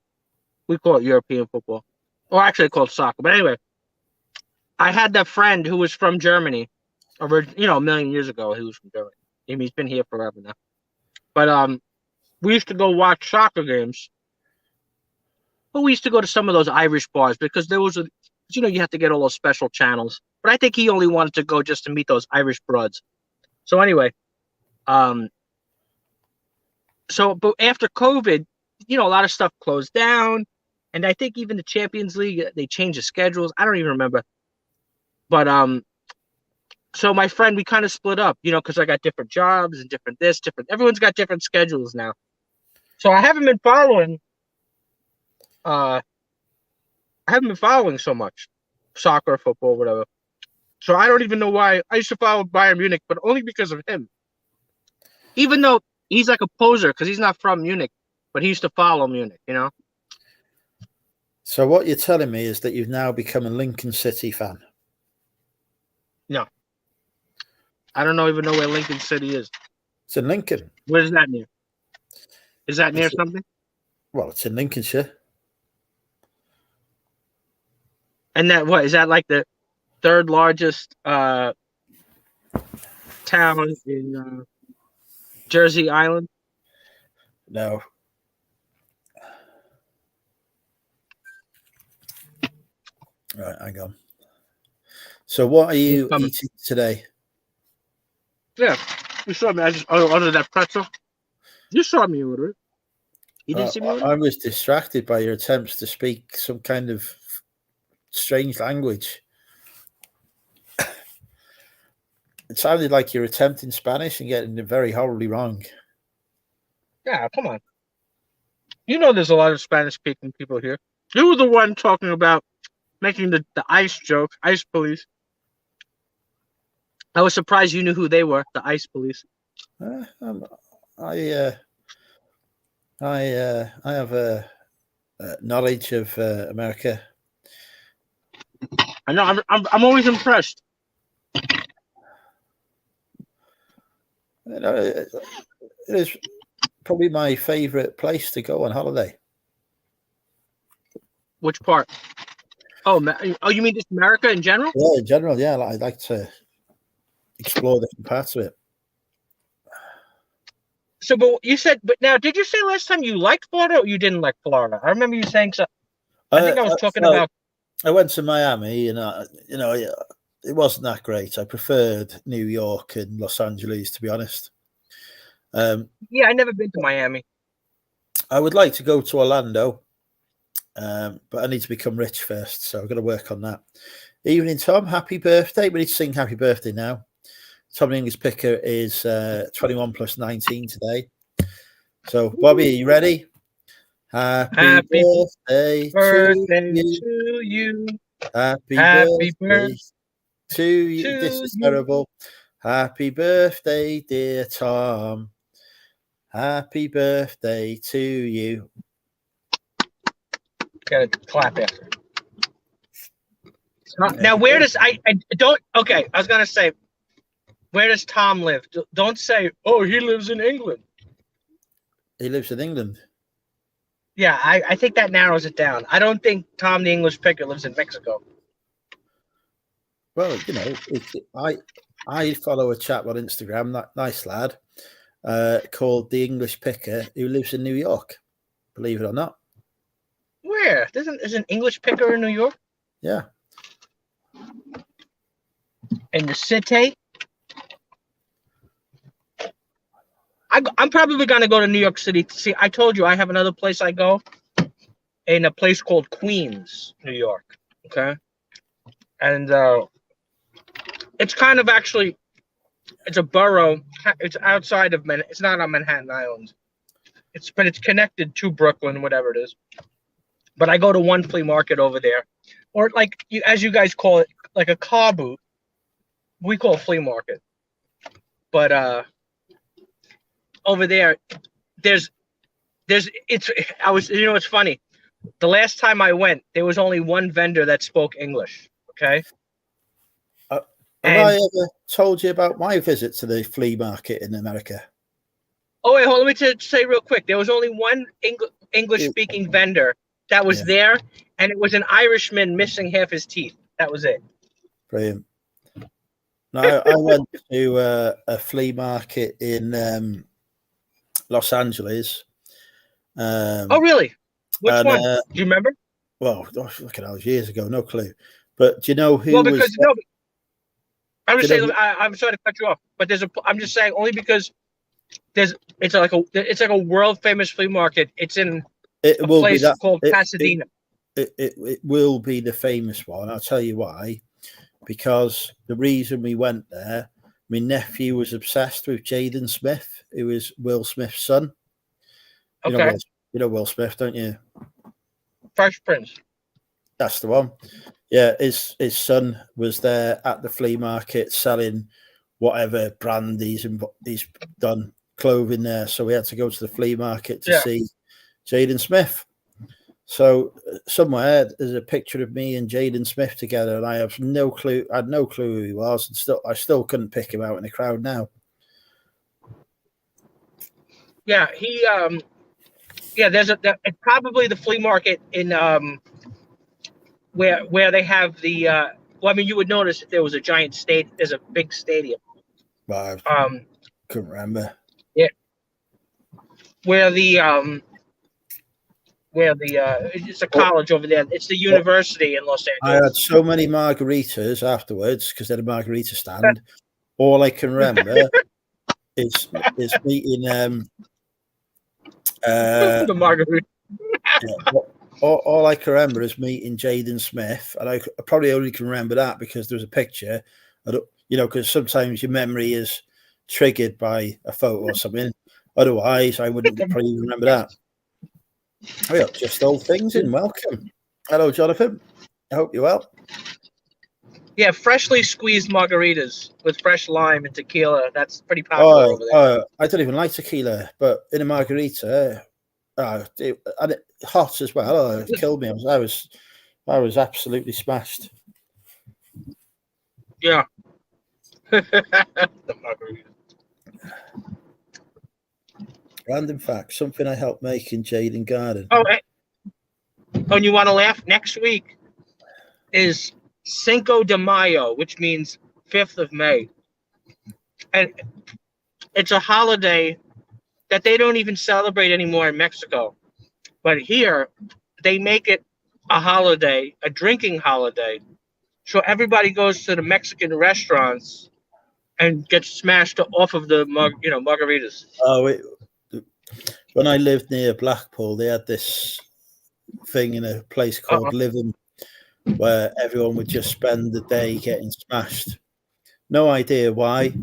We call it European football. Or actually called soccer. But anyway, I had that friend who was from Germany, a million years ago. He was from Germany. I mean, he's been here forever now. But we used to go watch soccer games. But we used to go to some of those Irish bars because there was you have to get all those special channels. But I think he only wanted to go just to meet those Irish broads. So anyway, but after COVID, a lot of stuff closed down. And I think even the Champions League, they changed the schedules. I don't even remember. But so my friend, we kind of split up, because I got different jobs and everyone's got different schedules now. So I haven't been following so much soccer, football, whatever. So I don't even know why. I used to follow Bayern Munich, but only because of him. Even though he's like a poser because he's not from Munich, but he used to follow Munich, So what you're telling me is that you've now become a Lincoln City fan? No. I don't even know where Lincoln City is. It's in Lincoln. Where is that near? Is that near something? Well, it's in Lincolnshire. And what is that, like the third largest town in Jersey Island? No. Right, hang on. So what are you eating today? Yeah, you saw me. I just ordered that pretzel. You saw me order it. You didn't see me order it? I was distracted by your attempts to speak some kind of strange language. It sounded like you're attempting Spanish and getting it very horribly wrong. Yeah, come on. There's a lot of Spanish-speaking people here. You were the one talking about making the ICE joke, ICE police. I was surprised you knew who they were, the ICE police. I have a knowledge of America. I know. I'm always impressed. It is probably my favorite place to go on holiday. Which part? Oh, you mean just America in general? Yeah, in general, yeah. I'd like to explore different parts of it. So, but now, did you say last time you liked Florida or you didn't like Florida? I remember you saying so. I think I was talking about. I went to Miami, and it wasn't that great. I preferred New York and Los Angeles, to be honest. Yeah, I've never been to Miami. I would like to go to Orlando, but I need to become rich first, so I've got to work on that. Evening, Tom. Happy birthday. We need to sing happy birthday now. Tom the English Picker is 21 plus 19 today. So, Bobby, are you ready? Happy birthday to you. Happy birthday to you. This is terrible. Happy birthday, dear Tom. Happy birthday to you. Gotta clap after. Now, where does I don't? Okay, I was gonna say, where does Tom live? Don't say, oh, he lives in England. He lives in England. Yeah, I think that narrows it down. I don't think Tom the English Picker lives in Mexico. Well, I follow a chap on Instagram, that nice lad, called the English Picker, who lives in New York. Believe it or not. Where? There's an English Picker in New York? Yeah. In the city? I'm probably going to go to New York City to see. I told you I have another place I go. in a place called Queens, New York. Okay, and it's kind of actually it's a borough. It's outside of Manhattan. It's not on Manhattan Island. But it's connected to Brooklyn, whatever it is. But I go to one flea market over there, or like as you guys call it, like a car boot. We call it flea market. But over there, there's it's I was it's funny. The last time I went, there was only one vendor that spoke English. Okay. Have I ever told you about my visit to the flea market in America? Oh wait, hold on, let me say real quick. There was only one English-speaking vendor that was there, and it was an Irishman missing half his teeth. That was it. Brilliant. No, I went to a flea market in Los Angeles. Oh really? Which one? Do you remember? Well, gosh, look at that, was years ago. No clue. But do you know who? Well, because was, no, I'm just saying. I'm sorry to cut you off, but I'm just saying only because it's like a world famous flea market. It's in a place called Pasadena. It will be the famous one. I'll tell you why. Because the reason we went there, my nephew was obsessed with Jaden Smith, who is Will Smith's son. Okay. You know Will Smith, don't you? Fresh Prince. That's the one. Yeah, his son was there at the flea market selling whatever brand he's done clothing there. So we had to go to the flea market to see Jaden Smith. So somewhere there's a picture of me and Jaden Smith together, and I have no clue. I had no clue who he was, and I still couldn't pick him out in the crowd now. Yeah, it's probably the flea market in where they have the well, I mean, you would notice if there was a giant there's a big stadium. Well, I couldn't remember. Yeah, where the it's a college over there. It's the university in Los Angeles. I had so many margaritas afterwards because they had a margarita stand. All I can remember is meeting the margarita. All I can remember is meeting Jaden Smith, and I probably only can remember that because there was a picture. Because sometimes your memory is triggered by a photo or something. Otherwise, I wouldn't probably remember that. Oh, yeah, just old things in. Welcome. Hello, Jonathan. I hope you're well. Yeah, freshly squeezed margaritas with fresh lime and tequila. That's pretty popular over there. I don't even like tequila, but in a margarita, and it hot as well. It killed me. I was absolutely smashed. Yeah. The margarita. Random fact: something I helped make in Jaden Garden. Oh, and you want to laugh? Next week is Cinco de Mayo, which means 5th of May. And it's a holiday that they don't even celebrate anymore in Mexico. But here, they make it a holiday, a drinking holiday. So everybody goes to the Mexican restaurants and gets smashed off of the margaritas. When I lived near Blackpool, they had this thing in a place called Living, where everyone would just spend the day getting smashed. No idea why,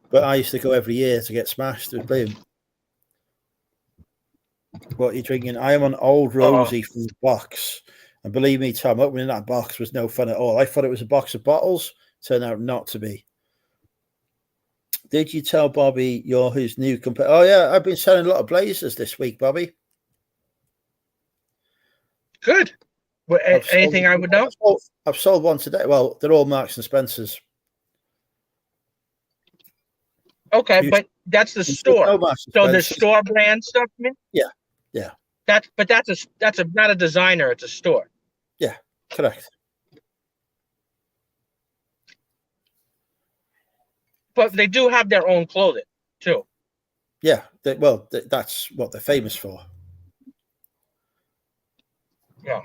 but I used to go every year to get smashed. It was brilliant. What are you drinking? I am on Old Rosie from the box. And believe me, Tom, opening that box was no fun at all. I thought it was a box of bottles. Turned out not to be. Did you tell Bobby you're his new competitor? Oh, yeah, I've been selling a lot of blazers this week, Bobby. Good. Anything I would know? I've sold one today. Well, they're all Marks and Spencer's. Okay, but that's the store. So the store brand stuff, you mean? Yeah. That's not a designer, it's a store. Yeah, correct. But they do have their own clothing too. Yeah, that's what they're famous for. Yeah.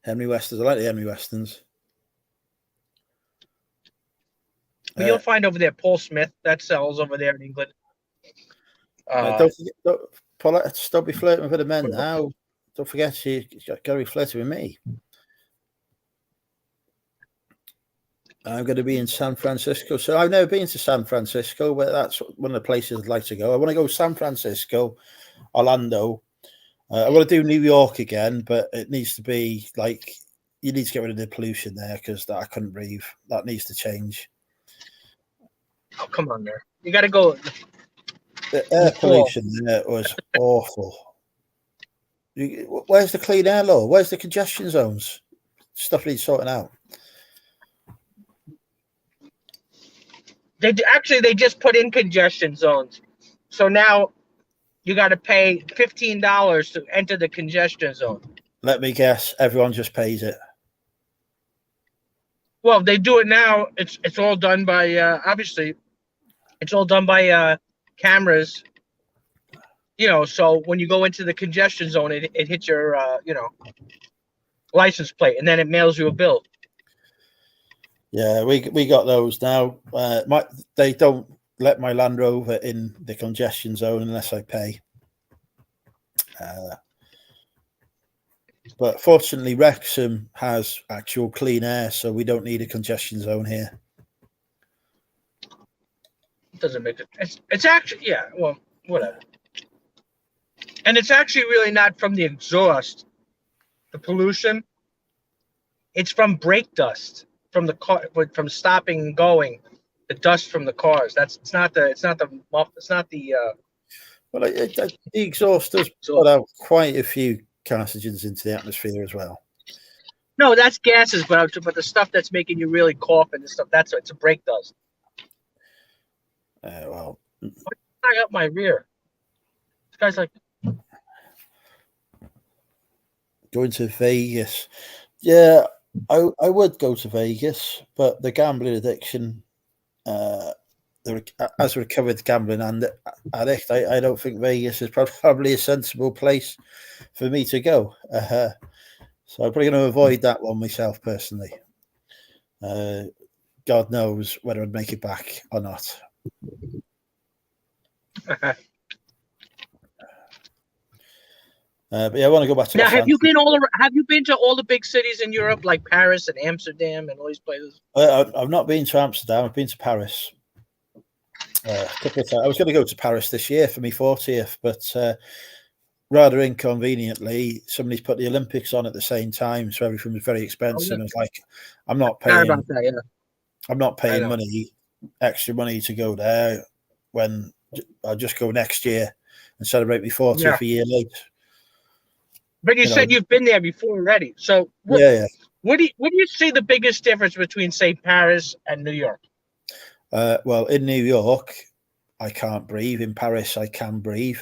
Henry Westerns. I like the Henry Westerns. But you'll find over there Paul Smith that sells over there in England. Don't forget, Paula, stop be flirting with the men now. Don't forget, she's got to be flirting with me. I'm going to be in San Francisco. So I've never been to San Francisco, but that's one of the places I'd like to go. I want to go San Francisco, Orlando. I want to do New York again, but it needs to be like, you need to get rid of the pollution there because I couldn't breathe. That needs to change. Oh, come on there. You got to go. The air pollution there was awful. Where's the clean air law? Where's the congestion zones? Stuff needs sorting out. They just put in congestion zones. So now you got to pay $15 to enter the congestion zone. Let me guess, everyone just pays it. Well, they do it now. It's all done by obviously. It's all done by cameras. You know, so when you go into the congestion zone, it hits your license plate, and then it mails you a bill. Yeah, we got those now. They don't let my Land Rover in the congestion zone unless I pay. But fortunately, Wrexham has actual clean air, so we don't need a congestion zone here. It doesn't make it. It's actually, yeah. Well, whatever. And it's actually really not from the exhaust, the pollution. It's from brake dust, from the car, from stopping and going, the dust from the cars. It's not the. Well, the exhaust does put out quite a few carcinogens into the atmosphere as well. No, that's gases, but the stuff that's making you really cough and stuff, it's a brake dust. Well, I up my rear. This guy's like going to Vegas. Yeah, I would go to Vegas, but the gambling addiction, as a recovered gambling addict, I don't think Vegas is probably a sensible place for me to go. So I'm probably going to avoid that one myself personally. God knows whether I'd make it back or not. But yeah, I want to go back to now. Have you been to all the big cities in Europe, like Paris and Amsterdam and all these places? I've not been to Amsterdam. I've been to Paris a couple of times. I was going to go to Paris this year for my 40th, but rather inconveniently, somebody's put the Olympics on at the same time, so everything was very expensive. Oh, yeah. I was like, I'm not paying. About that, yeah. I'm not paying extra money to go there when I'll just go next year and celebrate my 40th a year late. But you said you've been there before already. So what do you see the biggest difference between, say, Paris and New York? Well, in New York, I can't breathe. In Paris, I can breathe.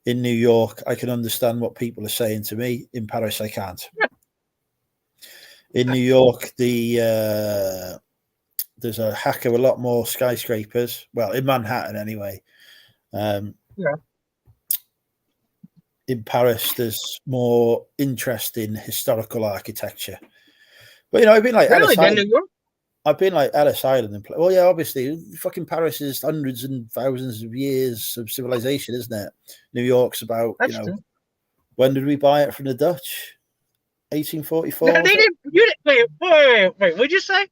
In New York, I can understand what people are saying to me. In Paris, I can't. In New York, there's a heck of a lot more skyscrapers. Well, in Manhattan anyway. In Paris, there's more interesting historical architecture. But I've been like Ellis Island. New York? I've been like Ellis Island and well, yeah, obviously, fucking Paris is hundreds and thousands of years of civilization, isn't it? New York's about true. When did we buy it from the Dutch? 1844. No, they didn't. You didn't. Wait. What'd you say?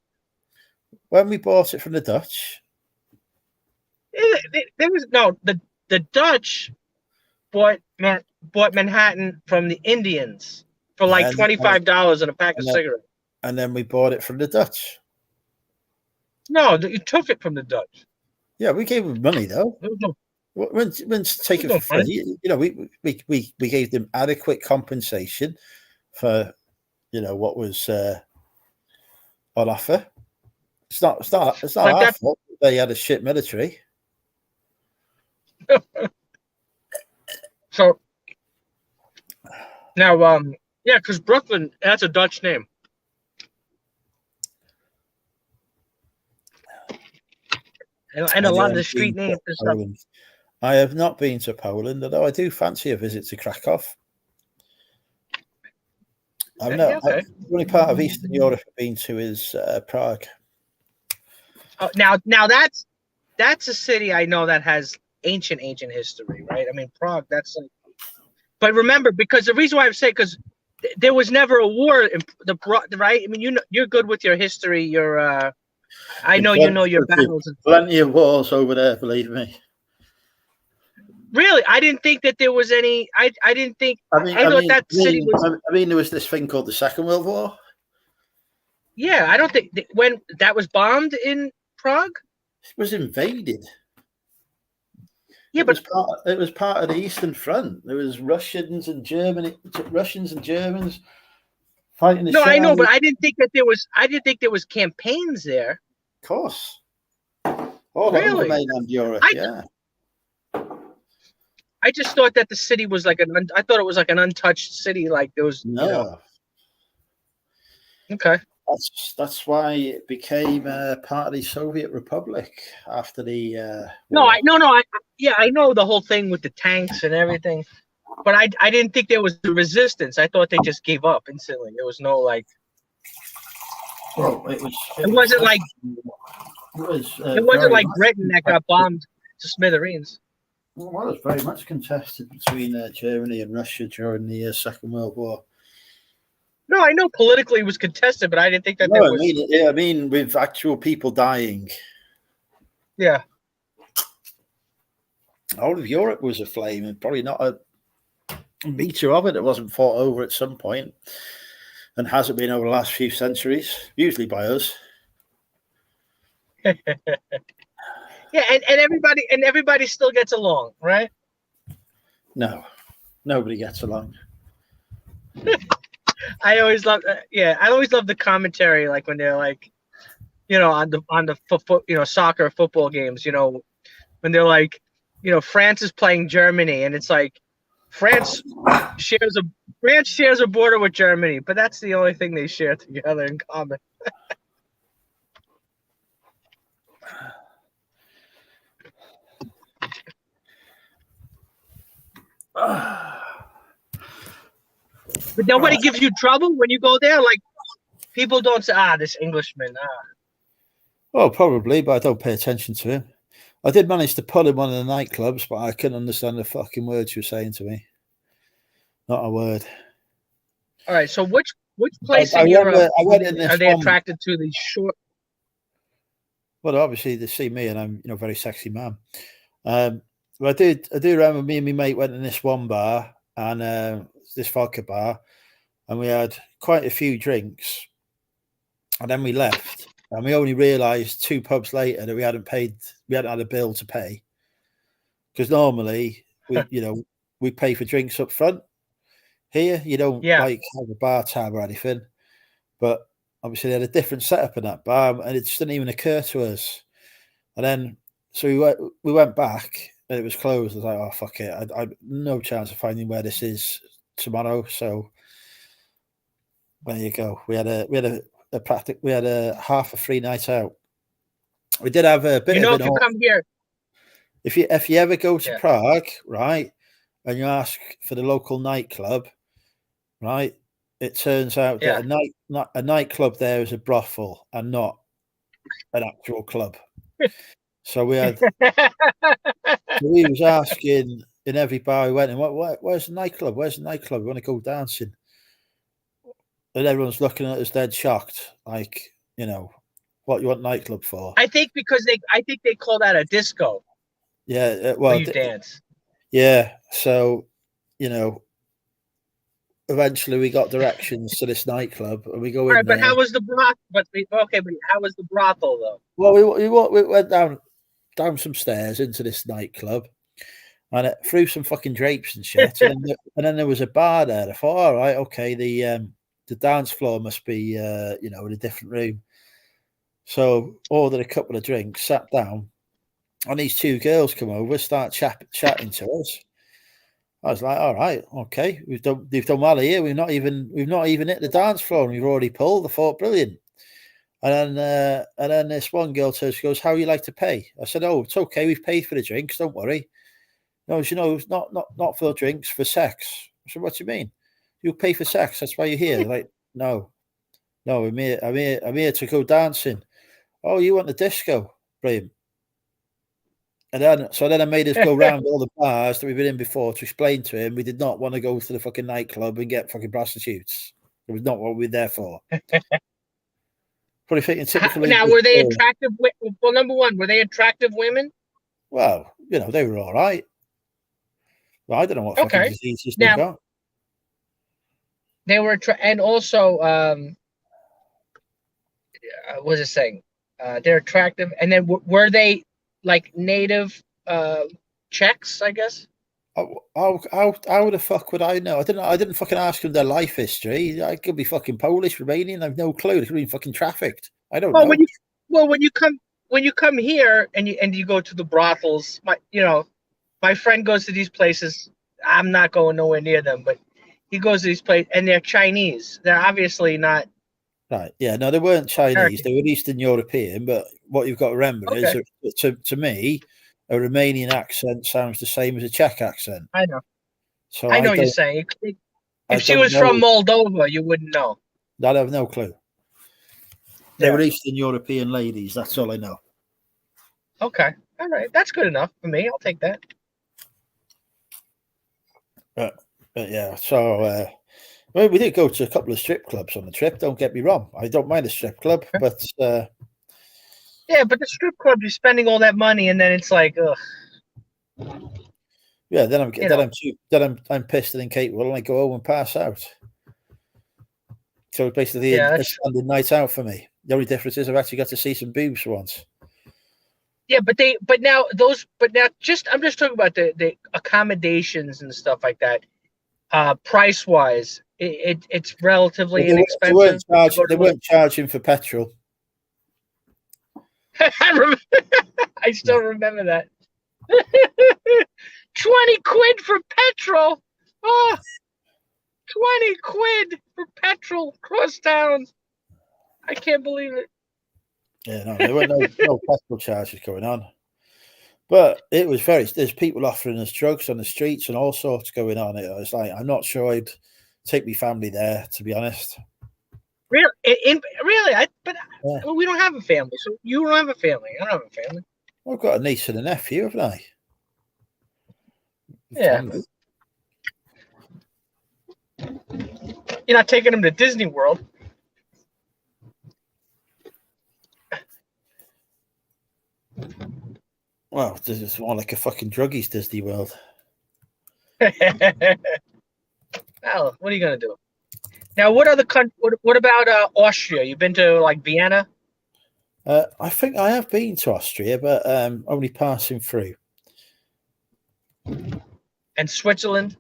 When we bought it from the Dutch, there was the Dutch bought Manhattan from the Indians for like $25 and a pack of cigarettes. And then we bought it from the Dutch. No, you took it from the Dutch. Yeah, we gave them money though. When take it for free, we gave them adequate compensation for what was on offer. It's not like our fault. They had a shit military. So now, because Brooklyn, that's a Dutch name. And a lot of the street names and stuff. I have not been to Poland, although I do fancy a visit to Krakow. The only part of Eastern Europe I've been to is Prague. Now that's a city I know that has ancient history, right? I mean, Prague. That's like. But remember, because the reason why I'm saying, because there was never a war in right. I mean, you're good with your history. I know you know your battles. Plenty of wars over there, believe me. Really, I didn't think that there was any. I didn't think. I thought that city was. I mean, there was this thing called the Second World War. Yeah, I don't think when that was bombed in Prague. It was invaded. Yeah, it was part of the Eastern Front. There was Russians and Germans fighting. No, I know, but I didn't think that there was. I didn't think there was campaigns there. Of course, all over mainland Europe. Yeah. I just thought that the city was like I thought it was like an untouched city. Like there was. No. You know. Okay. That's why it became part of the Soviet Republic after the. I know the whole thing with the tanks and everything, but I didn't think there was the resistance. I thought they just gave up instantly. There was no like. Well, it wasn't like. It wasn't like Britain that got bombed to smithereens. Well, it was very much contested between Germany and Russia during the Second World War. No, I know politically it was contested, but I didn't think that there was. I mean, with actual people dying. Yeah. All of Europe was aflame, and probably not a meter of it that wasn't fought over at some point, and hasn't been over the last few centuries, usually by us. Yeah, and everybody still gets along, right? No, nobody gets along. I always love the commentary, like when they're like, on the soccer football games, when they're like, France is playing Germany, and it's like France shares a border with Germany, but that's the only thing they share together in common. But nobody gives you trouble when you go there. Like people don't say, this Englishman. Well, probably, but I don't pay attention to him. I did manage to pull in one of the nightclubs, but I couldn't understand the fucking words you were saying to me. Not a word. All right. So which place in Europe are they attracted to? The short. Well, obviously they see me, and I'm a very sexy man. But I do remember me and my mate went in this one bar, and this vodka bar, and we had quite a few drinks, and then we left, and we only realised 2 pubs later that we hadn't had a bill to pay, because normally we pay for drinks up front. Here you don't like have a bar tab or anything, but obviously they had a different setup in that bar, and it just didn't even occur to us. And then so we went back, and it was closed. I was like, oh fuck it, I no chance of finding where this is tomorrow. So there you go. We had a half a free night out. We did have a bit. If you come here, if you ever go to Prague, right, and you ask for the local nightclub, right, it turns out that a nightclub there is a brothel and not an actual club. So we had. So we was asking in every bar we went in, where's the nightclub? Where's the nightclub? We want to go dancing. And everyone's looking at us dead shocked, like, what you want nightclub for? I think because they call that a disco. Yeah, well, you dance. Yeah, so eventually we got directions to this nightclub, and we go in. Right, but how was the brothel? But how was the brothel though? Well, we went down some stairs into this nightclub, and through some fucking drapes and shit, and then there was a bar there. I thought, all right, okay, the dance floor must be in a different room. So ordered a couple of drinks, sat down, and these 2 girls come over, start chatting to us. I was like, all right, okay, we've done well here. We've not even hit the dance floor, and we've already pulled. I thought, brilliant. And then this one girl turns, she goes, how you like to pay? I said, oh, it's okay, we've paid for the drinks, don't worry. No, it's not for drinks, for sex. I said, what do you mean? You pay for sex, that's why you're here. They're like, no, I'm here to go dancing. Oh, you want the disco? Brilliant. And then I made us go round all the bars that we've been in before to explain to him we did not want to go to the fucking nightclub and get fucking prostitutes. It was not what we were there for. Probably thinking typical Now, English were they girl. attractive? Well, number one, were they attractive women? Well, they were all right. Well, I don't know what fucking Okay. diseases Now- they've got. They were, and also, what was it saying? They're attractive, and then were they like native Czechs? I guess. How the fuck would I know? I didn't fucking ask them their life history. I could be fucking Polish, Romanian. I've no clue. They could be fucking trafficked. I don't know. When you come here and you go to the brothels, my friend goes to these places. I'm not going nowhere near them, but he goes to these places, and they're Chinese. They're obviously not. Right. Yeah. No, they weren't Chinese. American. They were Eastern European. But what you've got to remember is that to me, a Romanian accent sounds the same as a Czech accent. I know. So I know what you're saying. I If she don't was know. from Moldova, you wouldn't know. I have no clue. They Yeah. were Eastern European ladies. That's all I know. Okay. All right. That's good enough for me. I'll take that. But yeah, so we did go to a couple of strip clubs on the trip. Don't get me wrong. I don't mind a strip club, but Yeah, but the strip club, you're spending all that money, and then it's like, ugh. yeah, then I'm pissed and incapable, and I go home and pass out. So it's basically a standard night out for me. The only difference is I've actually got to see some boobs for once. Yeah, I'm just talking about the accommodations and stuff like that. Price wise, it's relatively inexpensive. They weren't charging for petrol. I still remember that. 20 quid for petrol. Oh, 20 quid for petrol across town. I can't believe it. Yeah, no, there were no petrol charges going on. But it was there's people offering us drugs on the streets and all sorts going on. It was like, I'm not sure I'd take my family there, to be honest. Really? We don't have a family. So you don't have a family. I don't have a family. I've got a niece and a nephew, haven't I? Yeah. You're not taking them to Disney World. Well, this is more like a fucking druggies Disney World. Well, what are you gonna do? Now, what other country? What about Austria? You've been to like Vienna? I think I have been to Austria, but only passing through. And Switzerland?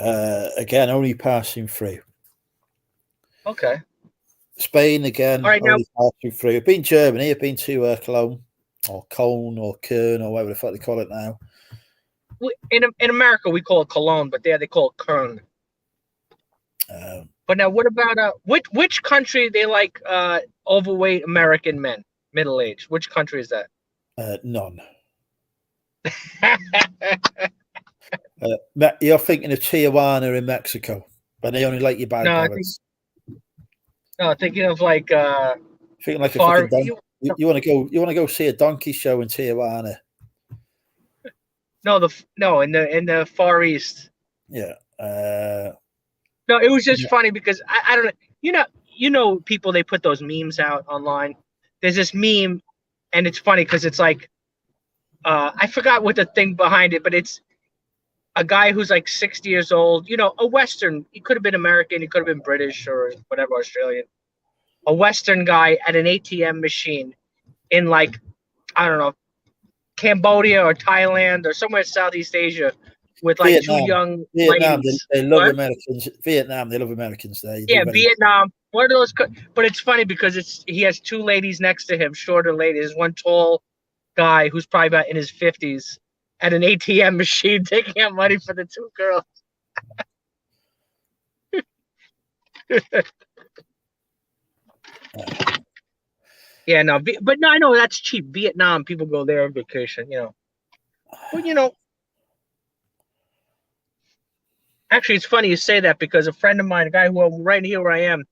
Again, only passing through. Okay. Spain again, all right, only passing through. I've been to Germany. I've been to Cologne or Cologne or Köln or whatever the fuck they call it now. In America, we call it Cologne, but there they call it Köln. But now, what about which country they like overweight American men, middle age? Which country is that? None. You're thinking of Tijuana in Mexico, but they only like you by parents. Thinking of like thinking like a fucking donkey. You want to go see a donkey show in Tijuana? No, in the Far East. Yeah. No, it was just funny because I don't know. You know, people, they put those memes out online. There's this meme, and it's funny because it's like, I forgot what the thing behind it, but it's a guy who's like 60 years old. You know, a Western. He could have been American. He could have been British or whatever, Australian. A Western guy at an ATM machine in like, I don't know, Cambodia or Thailand or somewhere in Southeast Asia. With like Vietnam. 2 young Vietnam, ladies. they love Americans. Vietnam, they love Americans there. Yeah, Vietnam. One of those, but it's funny because he has 2 ladies next to him, shorter ladies. There's one tall guy who's probably about in his 50s at an ATM machine taking out money for the 2 girls. Yeah, no, but no, I know that's cheap. Vietnam, people go there on vacation, you know. But you know. Actually, it's funny you say that because a friend of mine, a guy who right here where I am,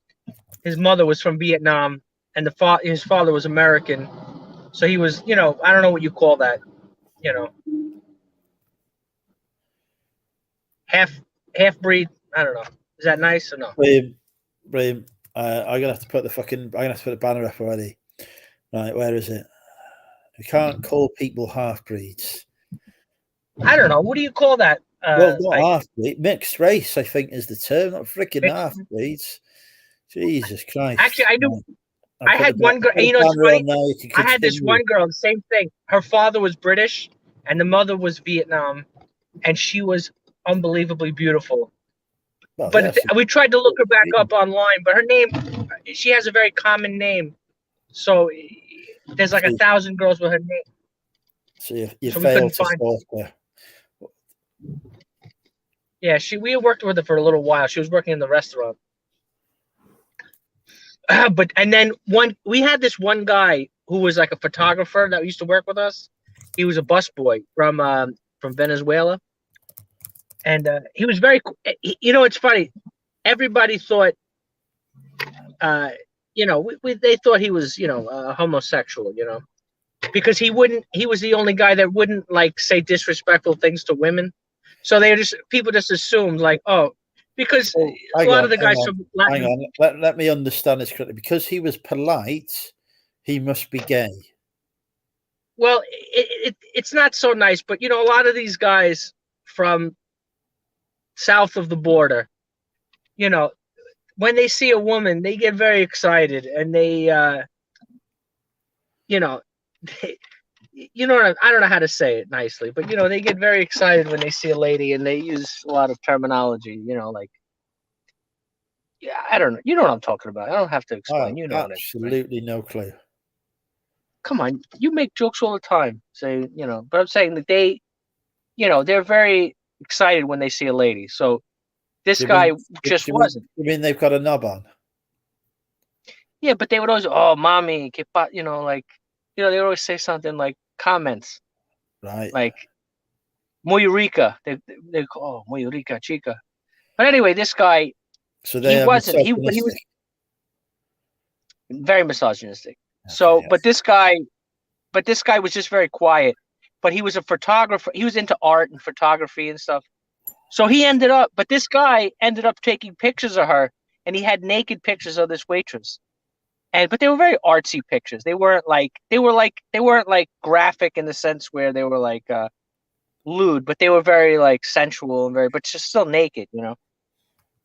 his mother was from Vietnam, and his father was American. So he was, you know, I don't know what you call that. you know, half breed. I don't know. Is that nice or no? Brilliant. I'm gonna have to put the banner up already. Right, where is it? We can't call people half breeds. I don't know. What do you call that? Well, not Like, half breed, mixed race, I think is the term, not freaking mixed- half breeds. Jesus Christ. actually, I knew. I'll I put had the one girl. put the You know, it's banner funny. on now, you can I had this continue. one girl. Same thing. Her father was British, and the mother was Vietnam, and she was unbelievably beautiful. Well, But yes, we tried to look her back up online, but her name, she has a very common name. So there's like 1,000 girls with her name. so you So we failed couldn't to find. stalk her. Yeah, we had worked with her for a little while. She was working in the restaurant. But and then we had this one guy who was like a photographer that used to work with us. He was a busboy from Venezuela, and he was very. You know, it's funny. Everybody thought, you know, they thought he was, you know, homosexual. You know, because he wouldn't. He was the only guy that wouldn't like say disrespectful things to women. So people just assumed like, oh, because a lot of the guys from Latin. Hang on, let me understand this correctly. Because he was polite, he must be gay. Well, it's not so nice, but you know, a lot of these guys from south of the border, you know, when they see a woman, they get very excited, and they, you know, you know, I don't know how to say it nicely, but you know, they get very excited when they see a lady, and they use a lot of terminology, you know, like, yeah, I don't know, you know what I'm talking about. I don't have to explain. You know what I mean, absolutely no clue. Come on, you make jokes all the time, so you know. But I'm saying that they, you know, they're very excited when they see a lady. So this guy just wasn't. You mean they've got a knob on? Yeah, but they would always, oh, mommy, you know, like, you know, they would always say something like comments, Right? like muy rica. They call, oh, muy rica chica. But anyway, this guy, So he wasn't. He was very misogynistic. Okay, so, yes. But this guy was just very quiet. But he was a photographer. He was into art and photography and stuff. So but this guy ended up taking pictures of her, and he had naked pictures of this waitress. But they were very artsy pictures. They weren't like graphic in the sense where they were like lewd, but they were very like sensual and but just still naked, you know.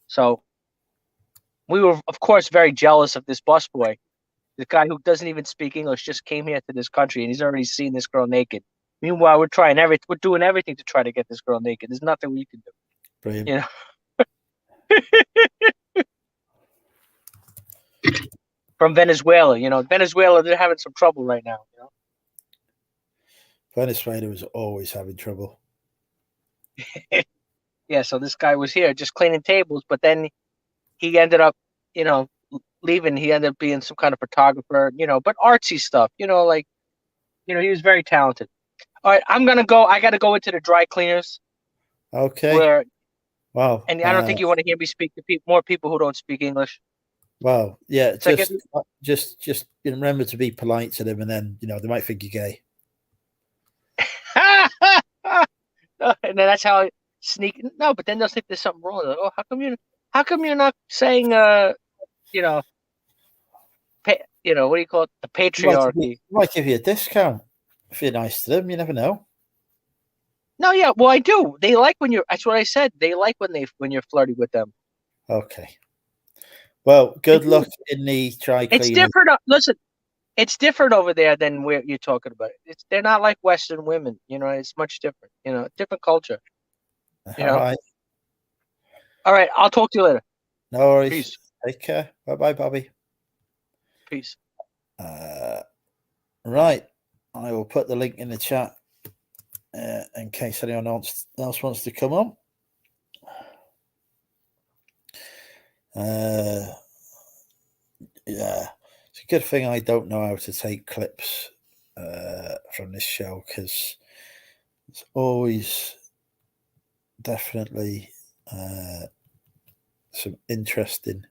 So we were, of course, very jealous of this busboy. The guy who doesn't even speak English just came here to this country, and he's already seen this girl naked. Meanwhile, we're doing everything to try to get this girl naked. There's nothing we can do. Brilliant. You know. From Venezuela, you know, they're having some trouble right now. You know, Venezuela was always having trouble. Yeah, so this guy was here just cleaning tables, but then he ended up, you know, leaving. He ended up being some kind of photographer, you know, but artsy stuff, you know, like, you know, he was very talented. All right, I'm gonna go. I got to go into the dry cleaners. Okay. Wow. And I don't think you want to hear me speak to more people who don't speak English. Well, yeah, just remember to be polite to them, and then, you know, they might think you're gay. And then that's how I sneak. No, but then they'll think there's something wrong. Like, oh, how come you're not saying, you know, what do you call it? The patriarchy. Might give you a discount if you're nice to them. You never know. No, yeah, well, I do. They like when you're. That's what I said. They like when you're flirty with them. Okay. Well, good luck in the dry cleaning. It's different. Listen, it's different over there than where you're talking about. They're not like Western women. You know, it's much different. You know, different culture. You know? All right. I'll talk to you later. No worries. Peace. Take care. Bye, Bobby. Peace. Right. I will put the link in the chat in case anyone else wants to come on. Yeah, it's a good thing I don't know how to take clips from this show, because it's always definitely some interesting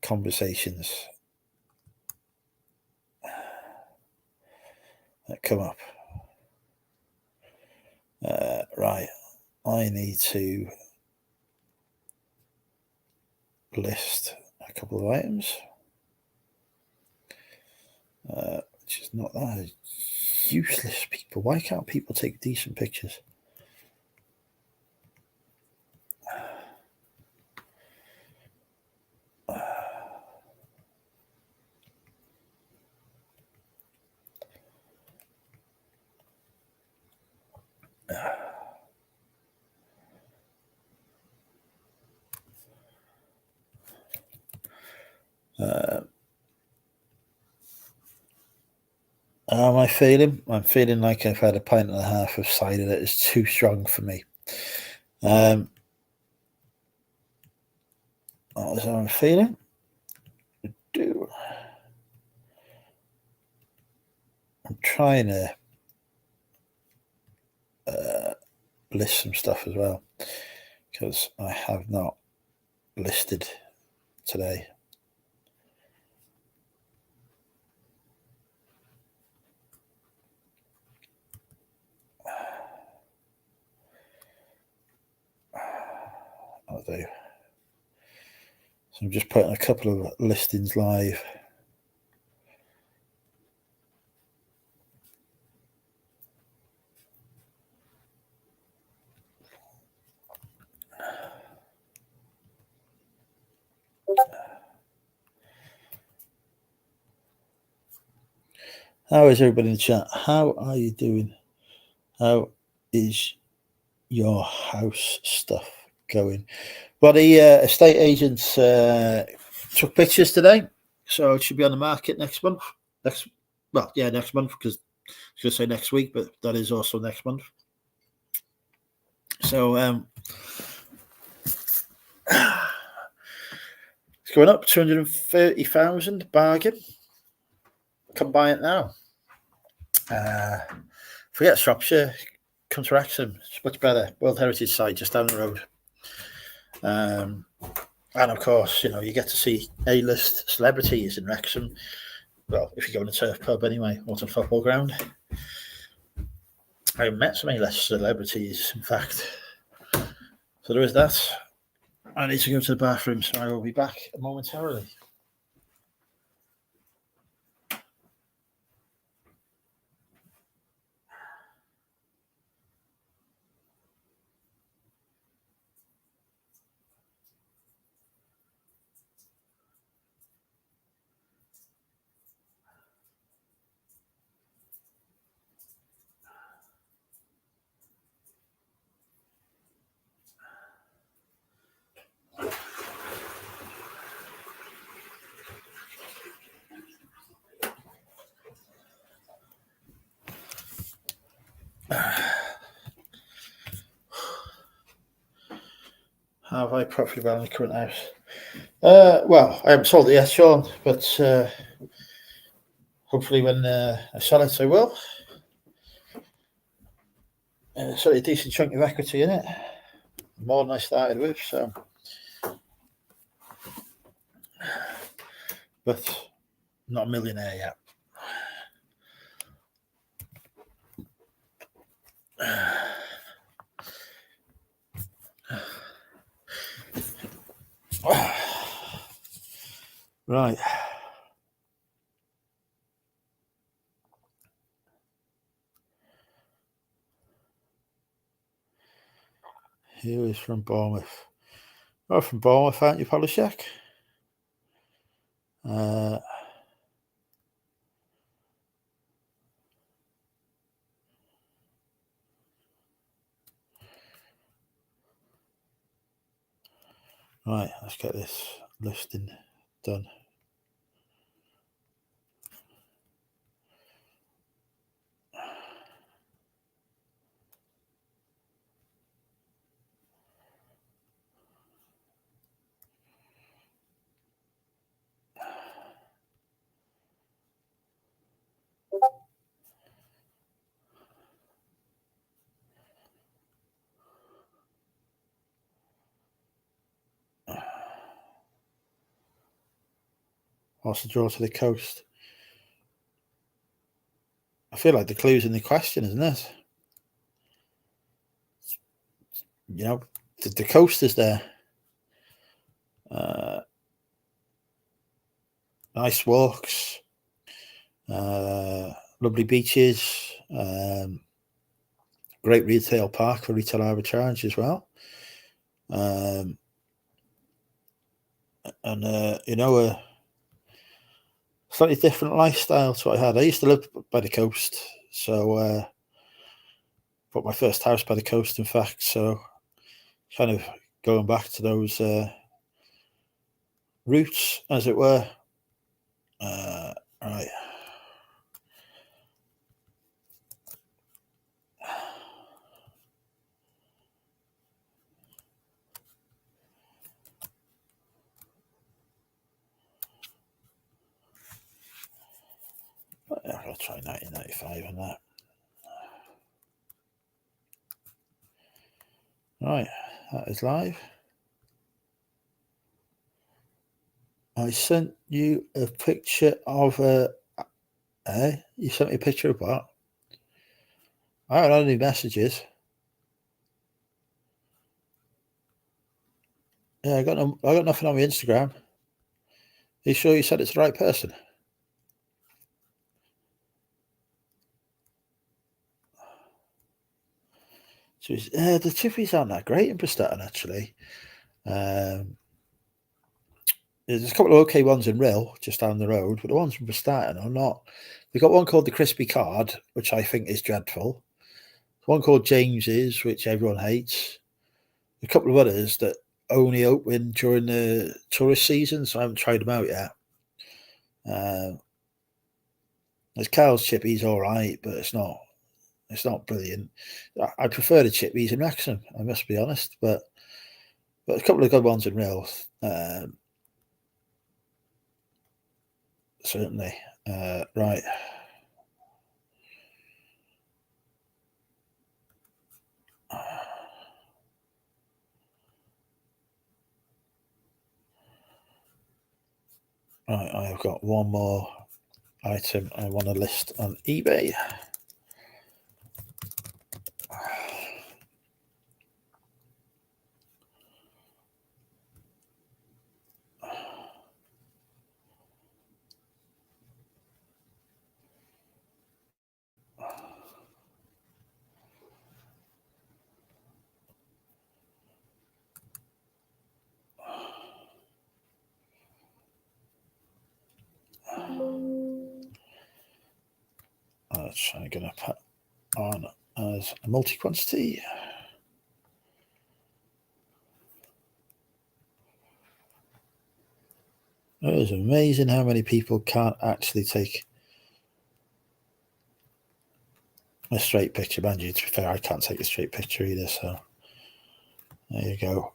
conversations that come up. Right, I need to list a couple of items, which is not that useless. People, why can't people take decent pictures? How am I feeling? I'm feeling like I've had a pint and a half of cider that is too strong for me. That's how I'm feeling. I'm trying to list some stuff as well, because I have not listed today. I'll do. So I'm just putting a couple of listings live. How is everybody in the chat? How are you doing? How is your house stuff going? Well, the estate agents took pictures today, so it should be on the market next month. Next month, because I was going to say next week, but that is also next month. So it's going up 230,000 bargain. Come buy it now. Forget Shropshire, come to Wrexham. It's much better. World Heritage Site just down the road. And of course, you know, you get to see A-list celebrities in Wrexham. Well, if you go in the Turf Pub anyway, Alton Football Ground. I met some A-list celebrities, in fact. So there is that. I need to go to the bathroom, so I will be back momentarily. Have I properly run the current house? Well, I haven't sold it yet, Sean, but hopefully when I sell it, I will. It's a decent chunk of equity in it, more than I started with, so. But not a millionaire yet. Right. Here is from Bournemouth. Oh, from Bournemouth, aren't you, Polishek? Right, let's get this listing done. What's the draw to the coast? I feel like the clue's in the question, isn't it? you know, the coast is there. Nice walks, lovely beaches, great retail park for retail arbitrage as well. And you know, a slightly different lifestyle to what I had. I used to live by the coast, so bought my first house by the coast, in fact. So kind of going back to those roots, as it were. Right. I'll try 1995 on that. Right, that is live. I sent you a picture of you sent me a picture of what? I haven't had any messages. Yeah, I got nothing on my Instagram. Are you sure you said it's the right person? So the chippies aren't that great in Prestatyn, actually. There's a couple of okay ones in Rill, just down the road, but the ones from Prestatyn are not. We've got one called the Crispy Card, which I think is dreadful. One called James's, which everyone hates. A couple of others that only open during the tourist season, so I haven't tried them out yet. There's Carl's Chippies, all right, but it's not brilliant. I prefer the Chippies in Wrexham, I must be honest, but a couple of good ones in Rill, certainly. Right. Right, I've got one more item I want to list on eBay. I'm going to put on as a multi-quantity. It is amazing how many people can't actually take a straight picture. Mind you, to be fair, I can't take a straight picture either, so there you go.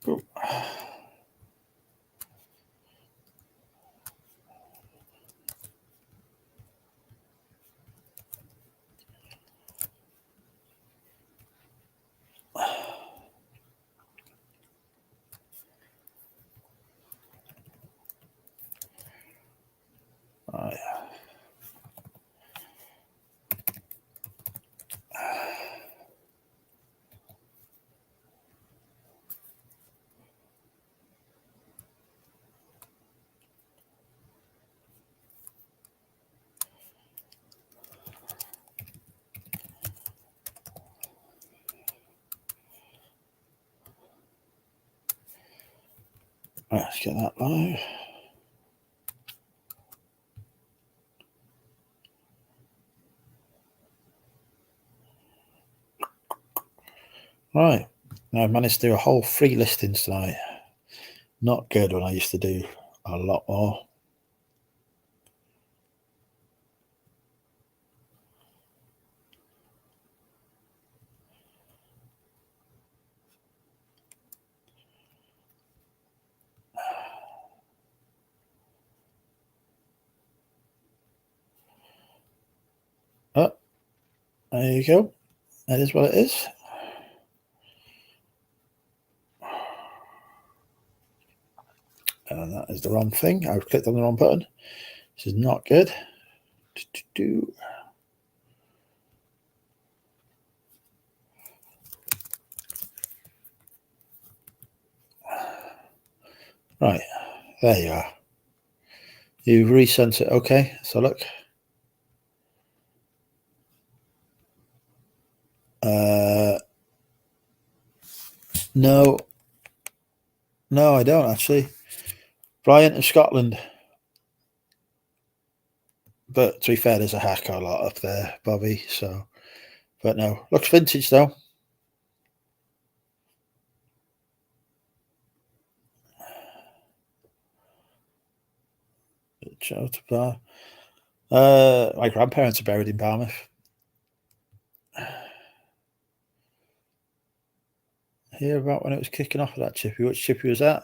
Cool. Right. Let's get that live. Right. Now I've managed to do a whole 3 listings tonight. Not good when I used to do a lot more. There you go. That is what it is. And that is the wrong thing. I've clicked on the wrong button. This is not good. Right, there you are. You've resent it. Okay, so look. No, I don't actually. Bryant in Scotland. But to be fair, there's a heck of a lot up there, Bobby. So, but no, looks vintage though. My grandparents are buried in Barmouth. Hear about when it was kicking off at that chippy? Which chippy was that?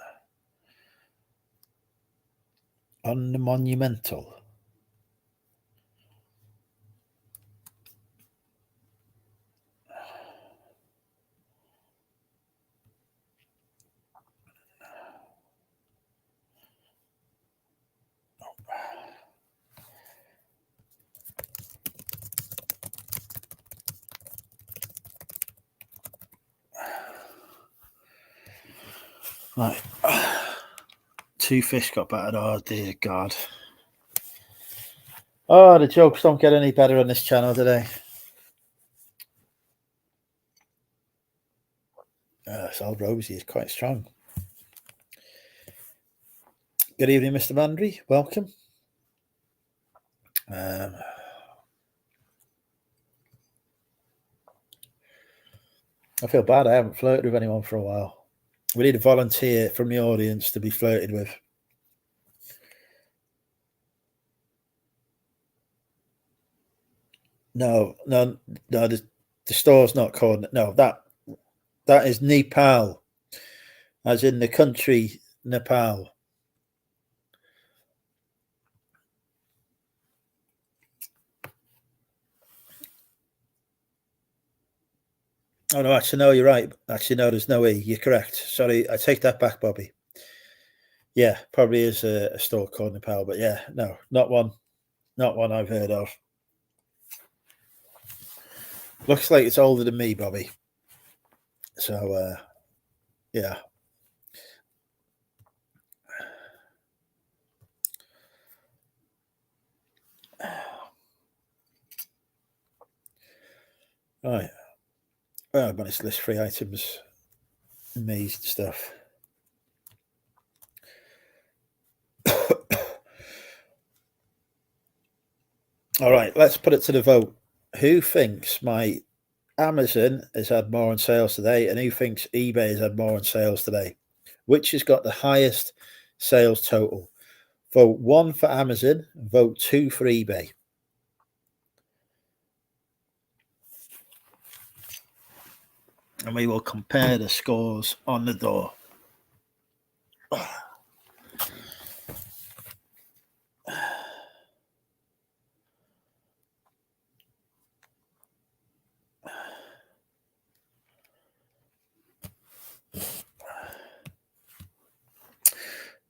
On the Monumental. Right. 2 fish got battered. Oh, dear God. Oh, the jokes don't get any better on this channel today. Sal Rosie is quite strong. Good evening, Mr. Mandry. Welcome. I feel bad. I haven't flirted with anyone for a while. We need a volunteer from the audience to be flirted with. No. The store's not called. No, that is Nepal, as in the country Nepal. Oh no, actually no, you're right. Actually no, there's no E. You're correct. Sorry, I take that back, Bobby. Yeah, probably is a store called Nepal, but yeah, no, not one I've heard of. Looks like it's older than me, Bobby. So, yeah. Right. Well, I managed to list 3 items. Amazing stuff. All right, let's put it to the vote. Who thinks my Amazon has had more on sales today, and who thinks eBay has had more on sales today? Which has got the highest sales total? Vote 1 for Amazon, vote 2 for eBay. And we will compare the scores on the door.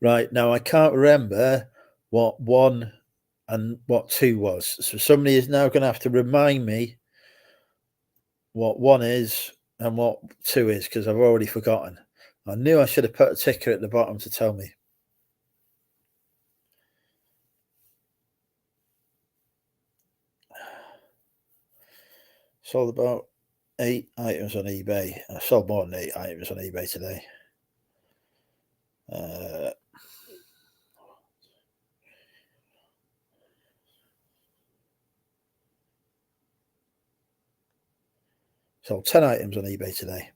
Right, now I can't remember what 1 and what 2 was. So somebody is now going to have to remind me what 1 is and what 2 is, because I've already forgotten. I knew I should have put a ticker at the bottom to tell me. Sold about 8 items on eBay. I sold more than 8 items on eBay today. Sold 10 items on eBay today.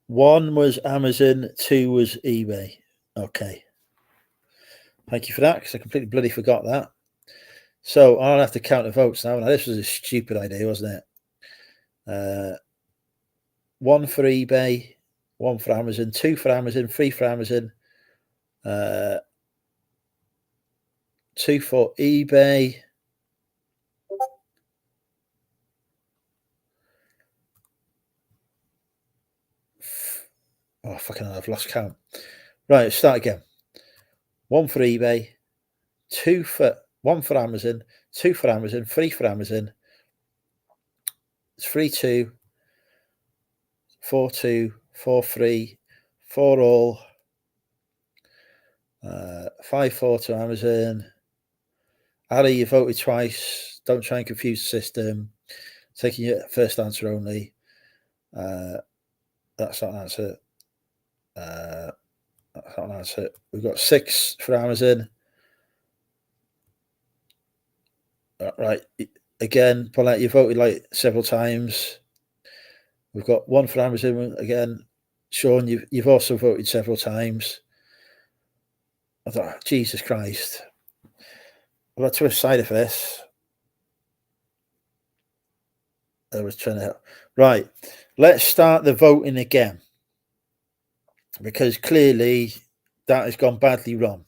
1 was Amazon, 2 was eBay. Okay. Thank you for that, because I completely bloody forgot that. So I'll have to count the votes now. Now, this was a stupid idea, wasn't it? 1 for eBay, 1 for Amazon, 2 for Amazon, 3 for Amazon, 2 for eBay, Oh, fucking hell, I've lost count. Right, let's start again. 1 for eBay, 1 for Amazon, 2 for Amazon, 3 for Amazon. It's 3, 2, 4, 2, 4, 3, 4 all, 5, 4 to Amazon. Ali, you voted twice. Don't try and confuse the system. Taking your first answer only. That's not an answer. That's not an answer. We've got 6 for Amazon. Right. Again, Paulette, you voted like several times. We've got 1 for Amazon again. Sean, you've also voted several times. I thought, Jesus Christ. I've had to side of this. I was trying to help. Right. Let's start the voting again. Because clearly that has gone badly wrong.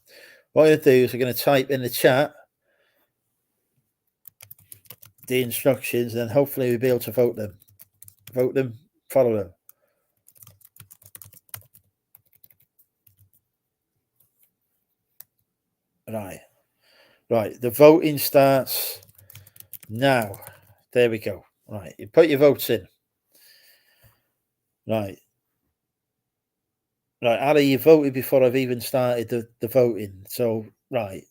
What I'm going to do is I'm going to type in the chat the instructions, and then hopefully we'll be able to vote them. Vote them, follow them. Right. Right. The voting starts now. There we go. Right. You put your votes in. Right. Right. Ali, you voted before I've even started the voting. So, right.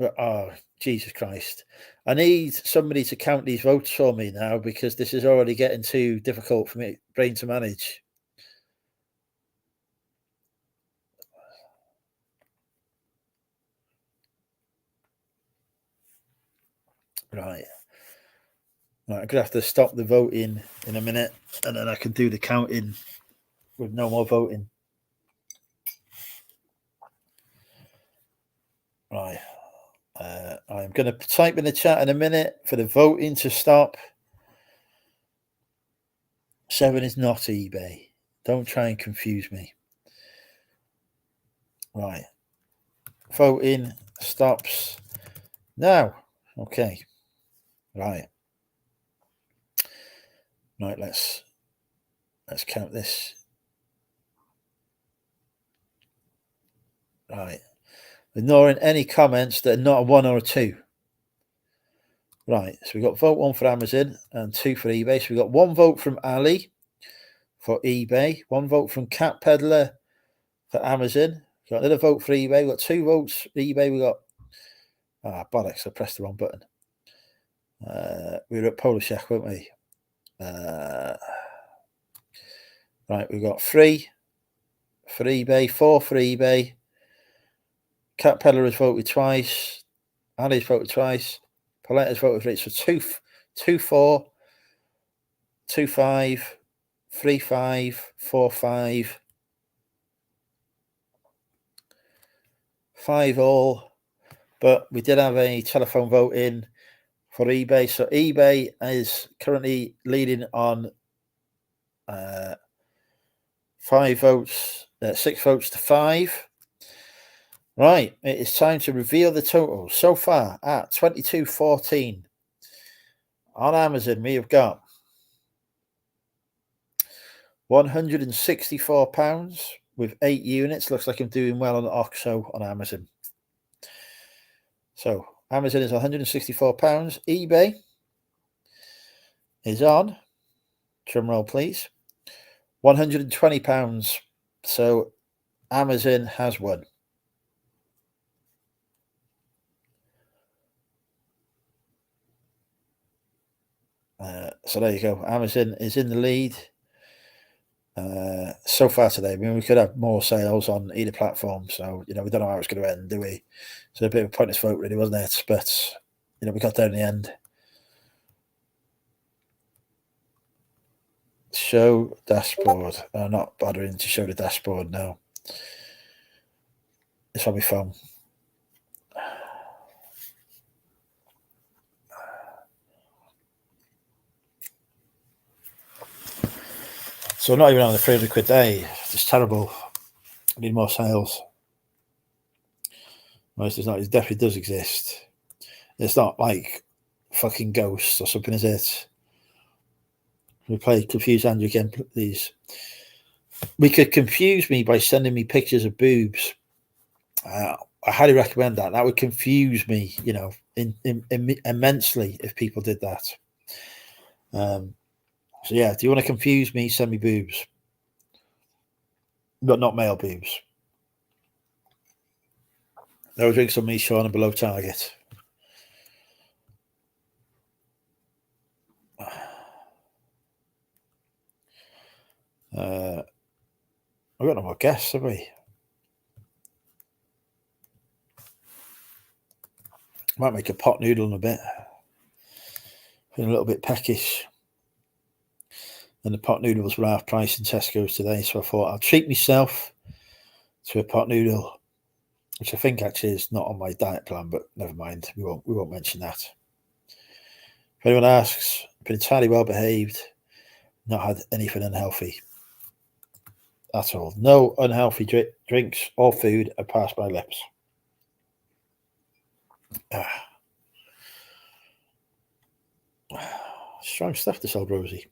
Oh, Jesus Christ. I need somebody to count these votes for me now, because this is already getting too difficult for me brain to manage. Right. Right, I'm going to have to stop the voting in a minute, and then I can do the counting with no more voting. Right. I'm going to type in the chat in a minute for the voting to stop. 7 is not eBay. Don't try and confuse me. Right. Voting stops now. Okay. Right. Right, let's count this. Right. Ignoring any comments that are not a 1 or a 2. Right, so we've got vote 1 for Amazon and 2 for eBay. So we've got 1 vote from Ali for eBay, 1 vote from Cat Peddler for Amazon. We've got another vote for eBay. We've got 2 votes for eBay. We've got, bollocks, I pressed the wrong button. We were at Polishek, weren't we? Right, we've got 3 for eBay, 4 for eBay. Cat Peddler has voted twice. Ali's voted twice. Paulette has voted for it. So 2, 4, 2, 5, 3, 5, 4, 5, 5 all. But we did have a telephone vote in for eBay. So eBay is currently leading on 5 votes, 6 votes to 5. Right, it is time to reveal the total. So far at 22.14 on Amazon, we have got £164 with 8 units. Looks like I'm doing well on OXO on Amazon. So Amazon is £164. eBay is on, drum roll please, £120. So Amazon has won. So there you go. Amazon is in the lead so far today. I mean, we could have more sales on either platform. So, we don't know how it's going to end, do we? So a bit of a pointless vote, really, wasn't it? But, we got there in the end. Show dashboard. I'm not bothering to show the dashboard now. It's on my phone. So not even on the £300 day. It's terrible. I need more sales. Most it's not. It definitely does exist. It's not like fucking ghosts or something, is it? We play Confuse Andrew again, please. we could confuse me by sending me pictures of boobs. I highly recommend that. That would confuse me, you know, immensely if people did that. So yeah, do you want to confuse me? Send me boobs, but not male boobs. No drinks on me, Sean, and below target. We've got no more guests, have we? Might make a pot noodle in a bit. Feeling a little bit peckish. And the pot noodles were half price in Tesco's today, so I thought I'll treat myself to a pot noodle, which I think actually is not on my diet plan, but never mind. We won't mention that. If anyone asks, I've been entirely well behaved, not had anything unhealthy at all. No unhealthy drinks or food have passed my lips. Strong stuff, this old Rosie.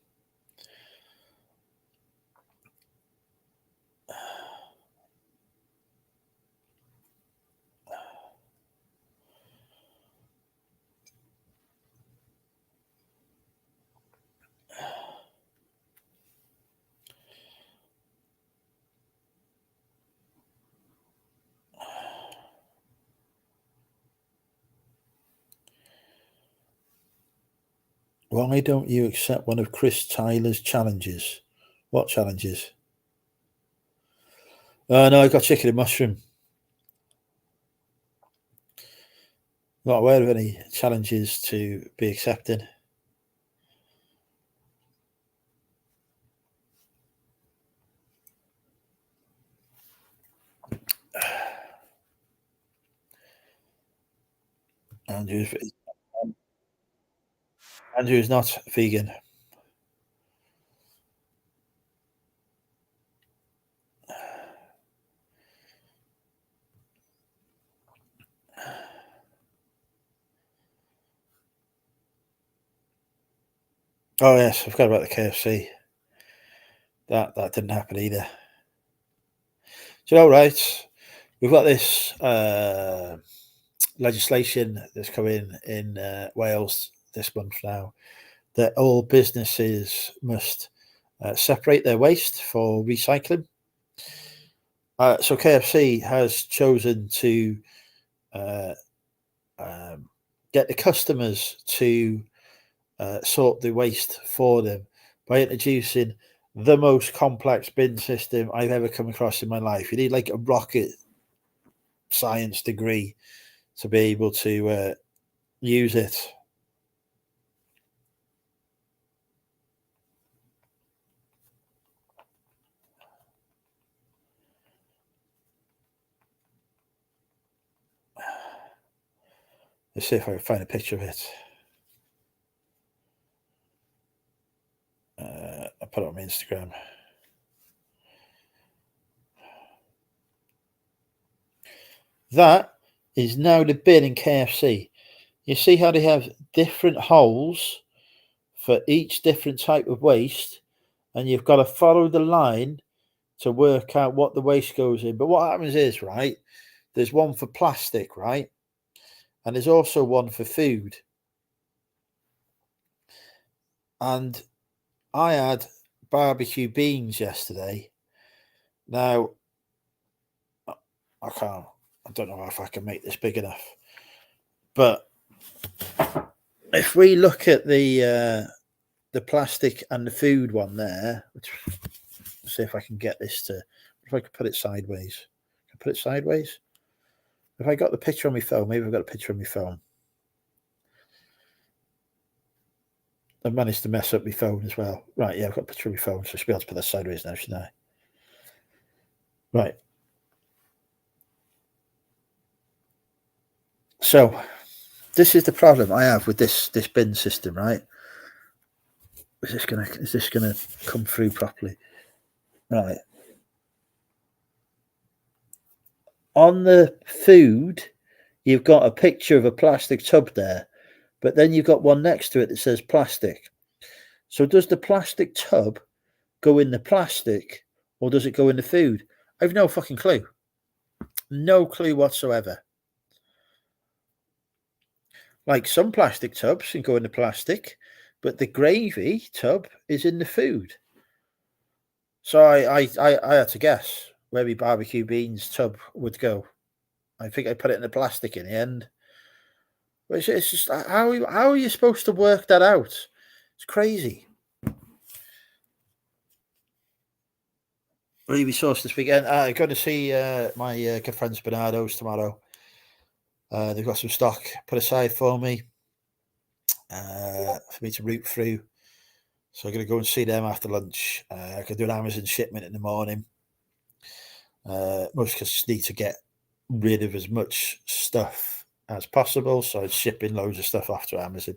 Why don't you accept one of Chris Tyler's challenges? What challenges? No, I got chicken and mushroom. Not aware of any challenges to be accepted. Andrew's not vegan. Oh yes, I forgot about the KFC. That didn't happen either. So all right, we've got this legislation that's coming in Wales this month now, that all businesses must separate their waste for recycling. So KFC has chosen to get the customers to sort the waste for them by introducing the most complex bin system I've ever come across in my life. You need like a rocket science degree to be able to use it. Let's see if I can find a picture of it. I'll put it on my Instagram. That is now the bin in KFC. You see how they have different holes for each different type of waste, and you've got to follow the line to work out what the waste goes in. But what happens is, right, there's one for plastic, right? And there's also one for food. And I had barbecue beans yesterday. Now, I don't know if I can make this big enough. But if we look at the plastic and the food one there, let's see if I can get this to, if I can put it sideways. Can I put it sideways? If I got the picture on my phone, maybe I've got a picture on my phone. I've managed to mess up my phone as well. Right, yeah, I've got a picture of my phone, so I should be able to put that sideways now, shouldn't I? Right. So this is the problem I have with this bin system, right? Is this gonna come through properly? Right. On the food, you've got a picture of a plastic tub there, but then you've got one next to it that says plastic. So does the plastic tub go in the plastic, or does it go in the food? I've no fucking clue. No clue whatsoever. Like some plastic tubs can go in the plastic, but the gravy tub is in the food. So I had to guess where my barbecue beans tub would go. I think I put it in the plastic in the end. But it's just how are you supposed to work that out? It's crazy. Really sauce this weekend. I'm going to see my good friends Bernardo's tomorrow. They've got some stock put aside for me to root through. So I'm going to go and see them after lunch. I can do an Amazon shipment in the morning. Most because I need to get rid of as much stuff as possible. So I'm shipping loads of stuff off to Amazon.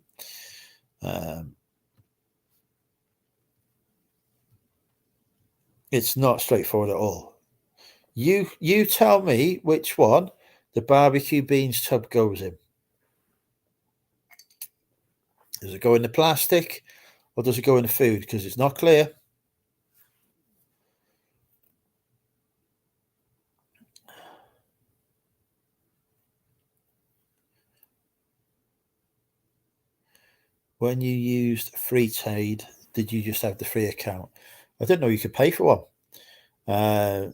It's not straightforward at all. You tell me which one the barbecue beans tub goes in. Does it go in the plastic or does it go in the food? Because it's not clear. When you used Free Trade, did you just have the free account? I didn't know you could pay for one.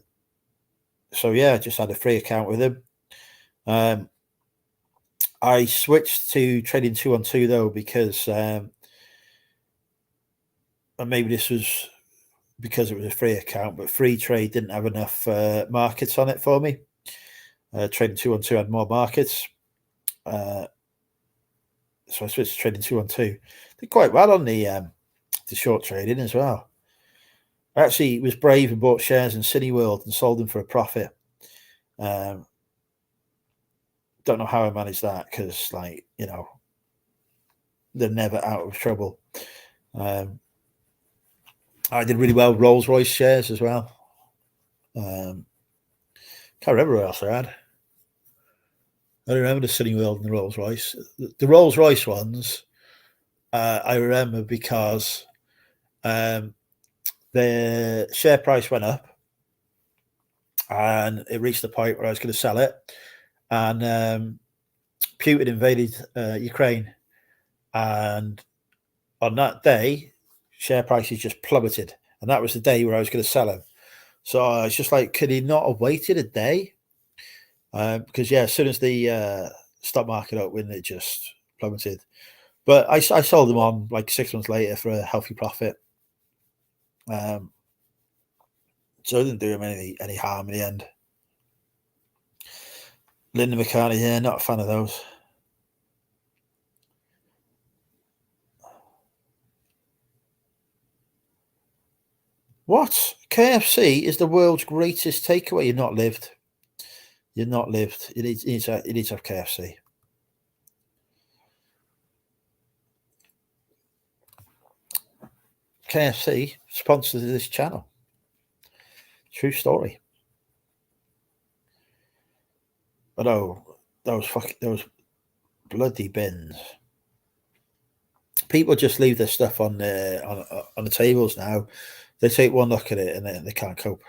So yeah, I just had a free account with him. I switched to trading 2-on-2 though because and maybe this was because it was a free account, but Free Trade didn't have enough markets on it for me. Trading 2-on-2 had more markets. So I switched to trading 2-on-2. Did quite well on the short trading as well. I actually was brave and bought shares in Cineworld and sold them for a profit. Don't know how I managed that because, like, you know, they're never out of trouble. I did really well Rolls Royce shares as well. Can't remember what else I had. I remember the Cineworld and the Rolls Royce. The Rolls Royce ones, I remember because the share price went up and it reached the point where I was going to sell it. And Putin invaded Ukraine. And on that day, share prices just plummeted. And that was the day where I was going to sell them. So I was just like, could he not have waited a day? Because, yeah, as soon as the stock market opened, it just plummeted. But I sold them on like 6 months later for a healthy profit. So it didn't do him any harm in the end. Linda McCartney, yeah, not a fan of those. What? KFC is the world's greatest takeaway. You've not lived. You've not lived. You need to have KFC. KFC sponsors this channel. True story. But oh, those bloody bins. People just leave their stuff on the tables now. They take one look at it and they can't cope.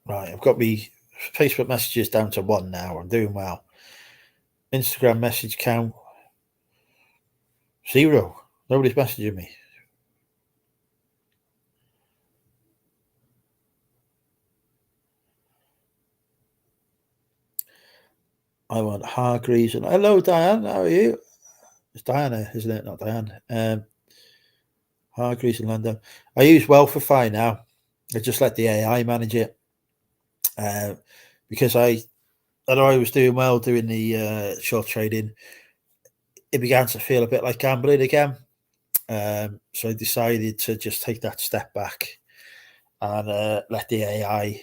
Right, I've got my Facebook messages down to 1 now. I'm doing well. Instagram message count 0. Nobody's messaging me. I want Hargreaves and hello Diane, how are you? It's Diana, isn't it? Not Diane. Hargreaves and Lando. I use Wealthify now. I just let the AI manage it. Because I know I was doing well doing the short trading. It began to feel a bit like gambling again. So I decided to just take that step back and let the AI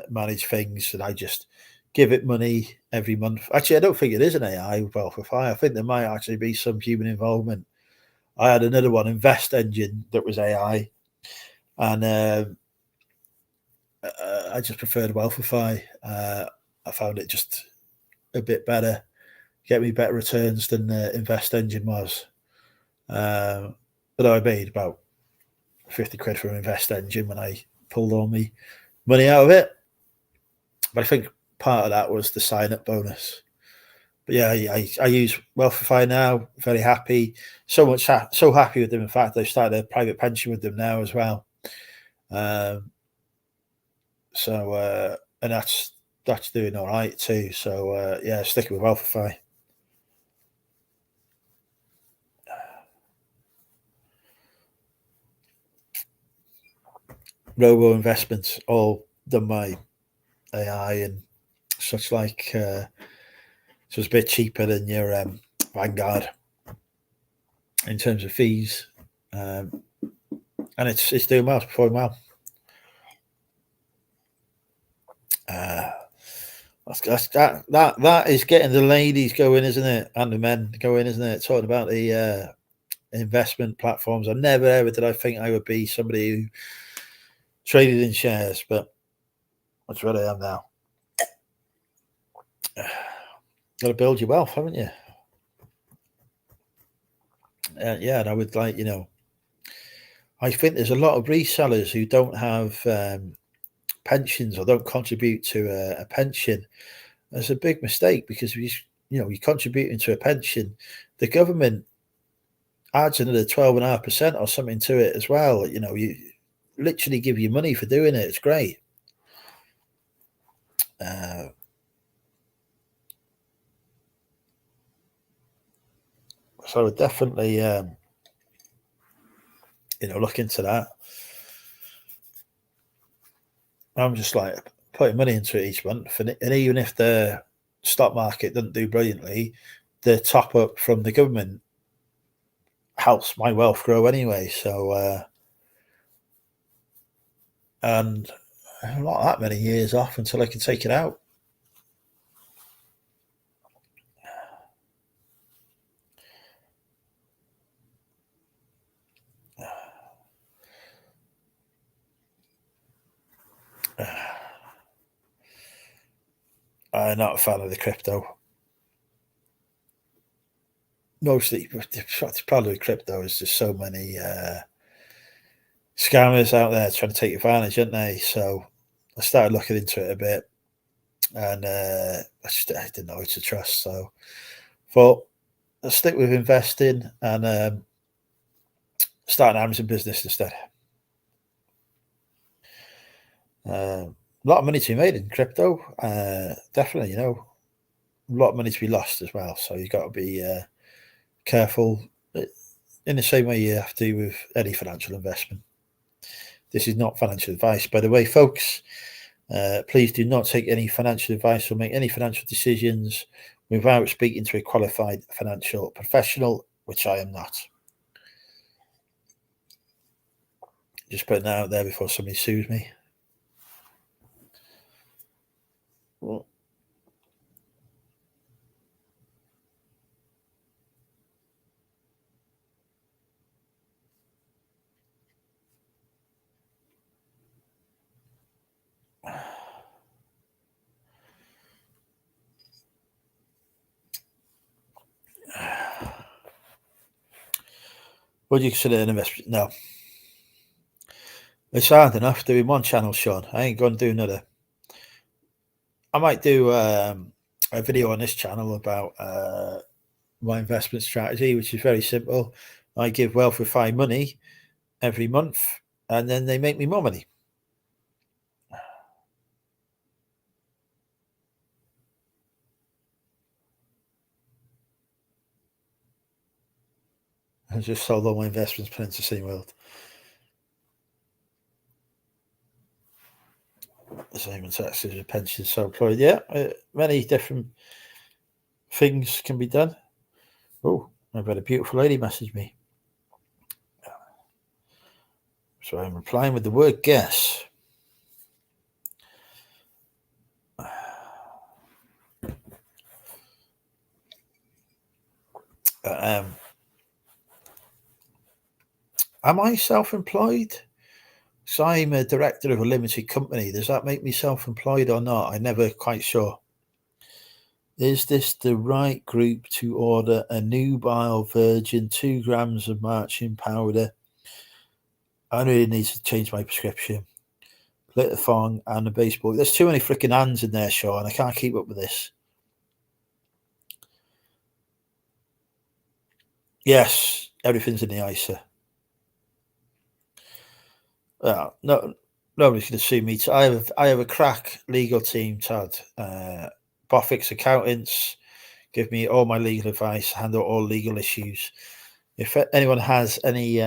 manage things, and I just give it money every month. Actually, I don't think it is an AI with Wealthify. I think there might actually be some human involvement. I had another one, Invest Engine, that was AI, and I just preferred Wealthify. I found it just a bit better. get me better returns than Invest Engine was. But I made about 50 quid from Invest Engine when I pulled all my money out of it. But I think part of that was the sign-up bonus. But yeah, I use Wealthify now. Very happy. So happy with them. In fact, I've started a private pension with them now as well. And that's doing all right too. So yeah, sticking with Wealthify. Robo investments all done by AI and such like. So it's a bit cheaper than your Vanguard in terms of fees, and it's doing well, it's performing well. That is getting the ladies going, isn't it? And the men going, isn't it? Talking about the investment platforms. I never ever did I think I would be somebody who traded in shares, but that's what I am now. Got to build your wealth, haven't you? Yeah, and I would like, I think there's a lot of resellers who don't have pensions or don't contribute to a pension. That's a big mistake, because you're contributing to a pension, the government adds another 12.5% or something to it as well. You literally give you money for doing it. It's great. So I would definitely, look into that. I'm just like putting money into it each month, and even if the stock market doesn't do brilliantly, the top up from the government helps my wealth grow anyway. So, and not that many years off until I can take it out. I'm not a fan of the crypto. Mostly, the problem with crypto is just so many scammers out there trying to take advantage, aren't they? So I started looking into it a bit, and I didn't know who to trust. So thought I'll stick with investing and start an Amazon business instead. A lot of money to be made in crypto, definitely. A lot of money to be lost as well. So you've got to be careful in the same way you have to with any financial investment. This is not financial advice, by the way, folks. Please do not take any financial advice or make any financial decisions without speaking to a qualified financial professional, which I am not. Just putting that out there before somebody sues me. Well, would you consider an investment? No. It's hard enough doing one channel, Sean. I ain't going to do another. I might do a video on this channel about my investment strategy, which is very simple. I give Wealthify money every month, and then they make me more money. I just sold all my investments, put into SeaWorld. Same taxes, a pension, self-employed. Yeah, many different things can be done. Oh, I've had a beautiful lady message me. So I'm replying with the word guess. Am I self-employed? So I'm a director of a limited company. Does that make me self-employed or not? I'm never quite sure. Is this the right group to order a nubile virgin 2 grams of marching powder? I really need to change my prescription. Glitter thong and a baseball. There's too many freaking hands in there, Sean. I can't keep up with this. Yes, everything's in the ISA. No, nobody's going to sue me. I have a crack legal team, Todd. Bofix accountants give me all my legal advice, handle all legal issues. If anyone has any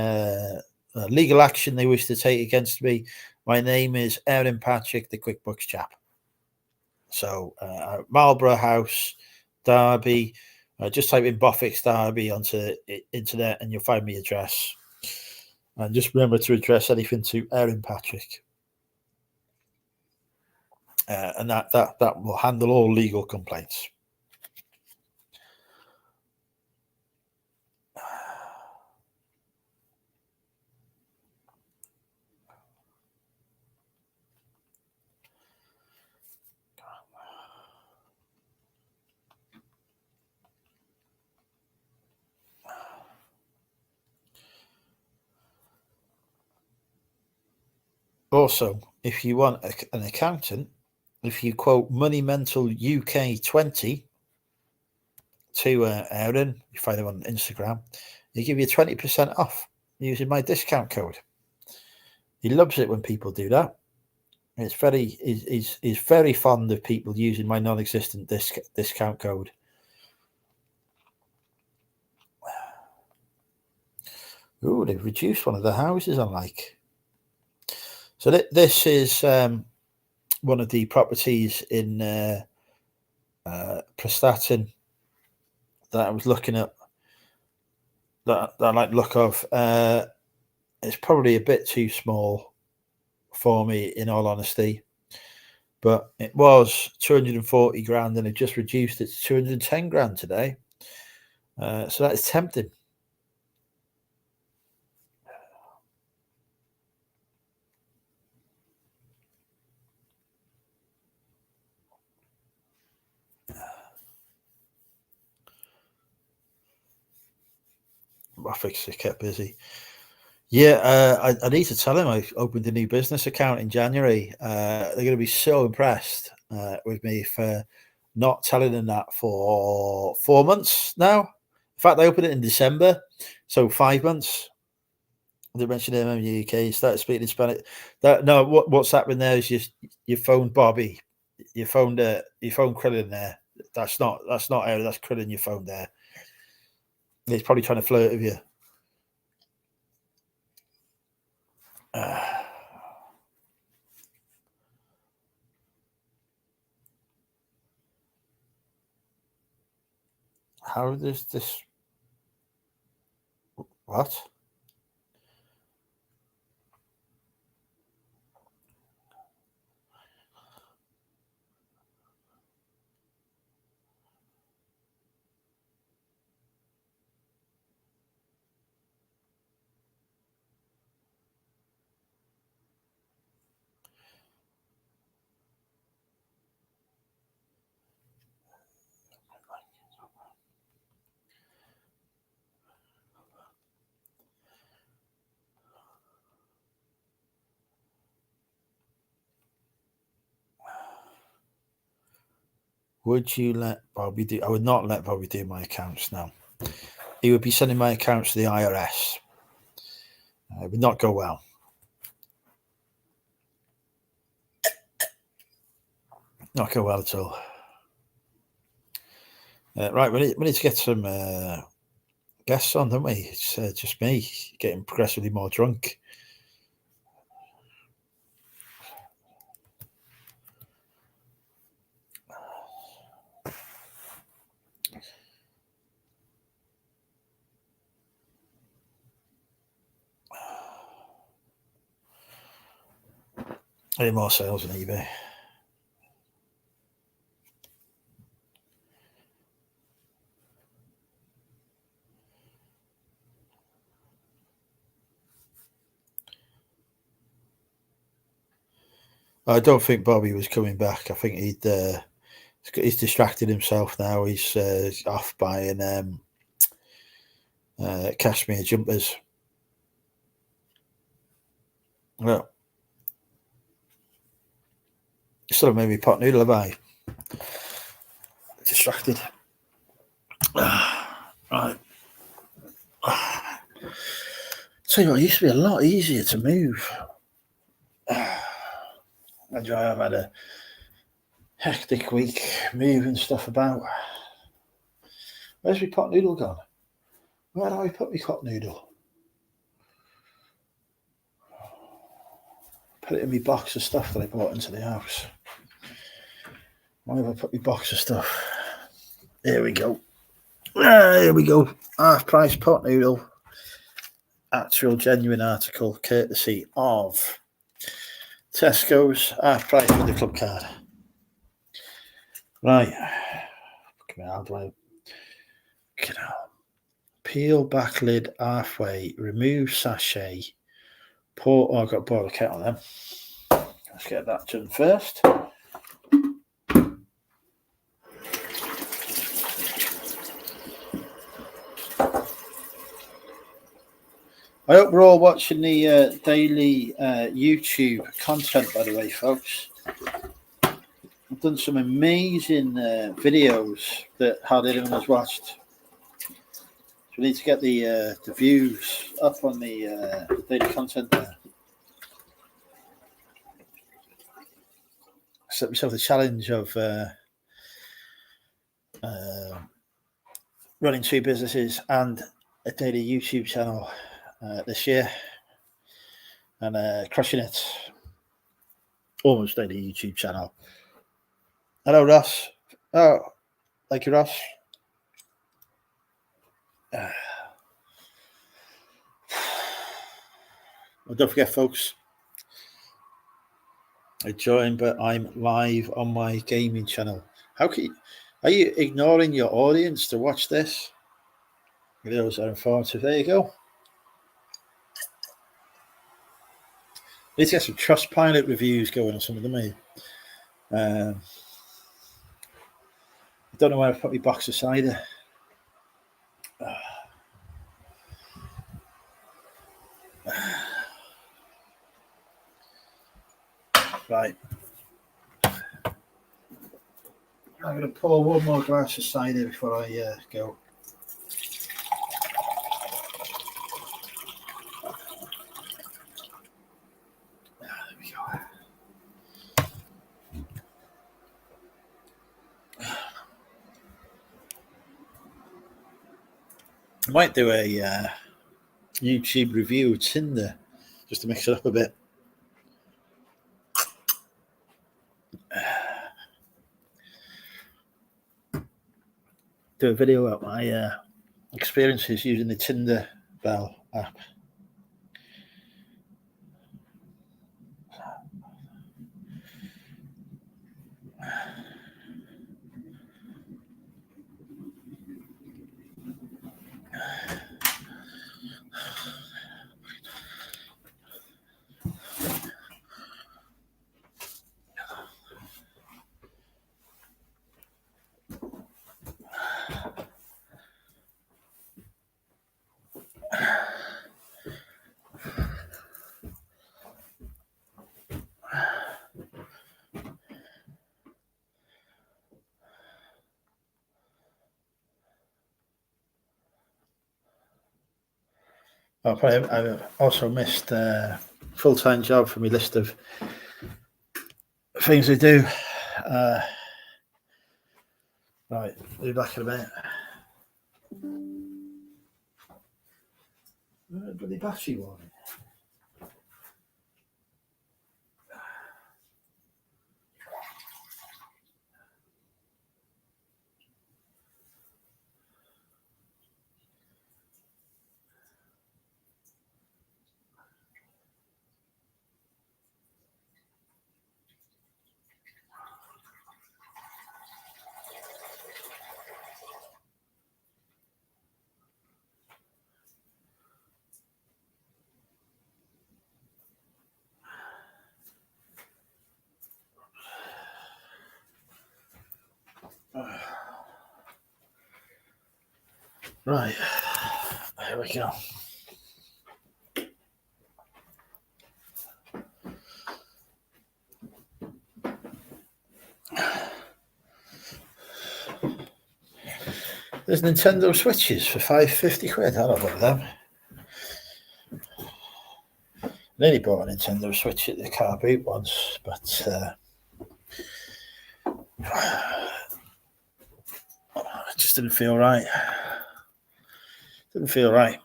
legal action they wish to take against me, my name is Aaron Patrick, the QuickBooks chap. So Marlborough House, Derby. Just type in Bofix Derby onto the internet and you'll find my address. And just remember to address anything to Aaron Patrick. And that will handle all legal complaints. Also, if you want an accountant, if you quote Money Mental UK 20 to Aaron, you find him on Instagram, he give you 20% off using my discount code. He loves it when people do that. It's he's very fond of people using my non-existent discount code. Ooh, they've reduced one of the houses I like. So this is one of the properties in Prestatyn that I was looking at, that I like the look of. It's probably a bit too small for me, in all honesty, but it was 240 grand and it just reduced it to 210 grand today. So that is tempting. Graphics are kept busy. Yeah, I need to tell him I opened a new business account in January. They're going to be so impressed with me for not telling them that for 4 months now. In fact, I opened it in December, so 5 months. They mentioned him in the UK. Started speaking in Spanish. What's happening there is you phoned Bobby, you phoned Krillin there. That's not Aaron. That's Krillin. You phoned there. He's probably trying to flirt with you. How does this? What? Would you let Bobby do? I would not let Bobby do my accounts now. He would be sending my accounts to the IRS. It would not go well. Not go well at all. Right, we need to get some guests on, don't we? It's just me getting progressively more drunk. Any more sales on eBay? I don't think Bobby was coming back. I think he'd He's distracted himself now. He's off buying cashmere jumpers. Well, still have made me pot noodle, have I? Distracted. Right. Tell you what, it used to be a lot easier to move. I've had a hectic week moving stuff about. Where's my pot noodle gone? Where do I put my pot noodle? Put it in my box of stuff that I brought into the house. Why have I put my box of stuff? Here we go. Here we go. Half price pot noodle. Actual genuine article courtesy of Tesco's. Half price with the club card. Right. How do I peel back lid halfway, remove sachet, pour. Oh, I've got to boil the kettle then. Let's get that done first. I hope we're all watching the daily YouTube content, by the way, folks. I've done some amazing videos that hardly anyone has watched. So we need to get the views up on the daily content there. Set myself the challenge of running 2 businesses and a daily YouTube channel this year, and crushing it. Almost daily YouTube channel. Hello, Ross. Oh, thank you, Ross. Well, don't forget, folks, I joined, but I'm live on my gaming channel. How can you, are you ignoring your audience to watch this? Videos are informative. There you go. Need to get some Trustpilot reviews going on some of them, eh? I don't know where I put my box of cider. Right. I'm going to pour one more glass of cider before I go. There we go. I might do a YouTube review of Tinder just to mix it up a bit. Do a video about my experiences using the Tinder Bell app. I also missed a full-time job from my list of things to do. Right, I'll be back in a minute. Bloody battery warning. Right. Here we go. There's Nintendo Switches for £550. I don't know them. Nearly bought a Nintendo Switch at the car boot once, but it just didn't feel right. Didn't feel right.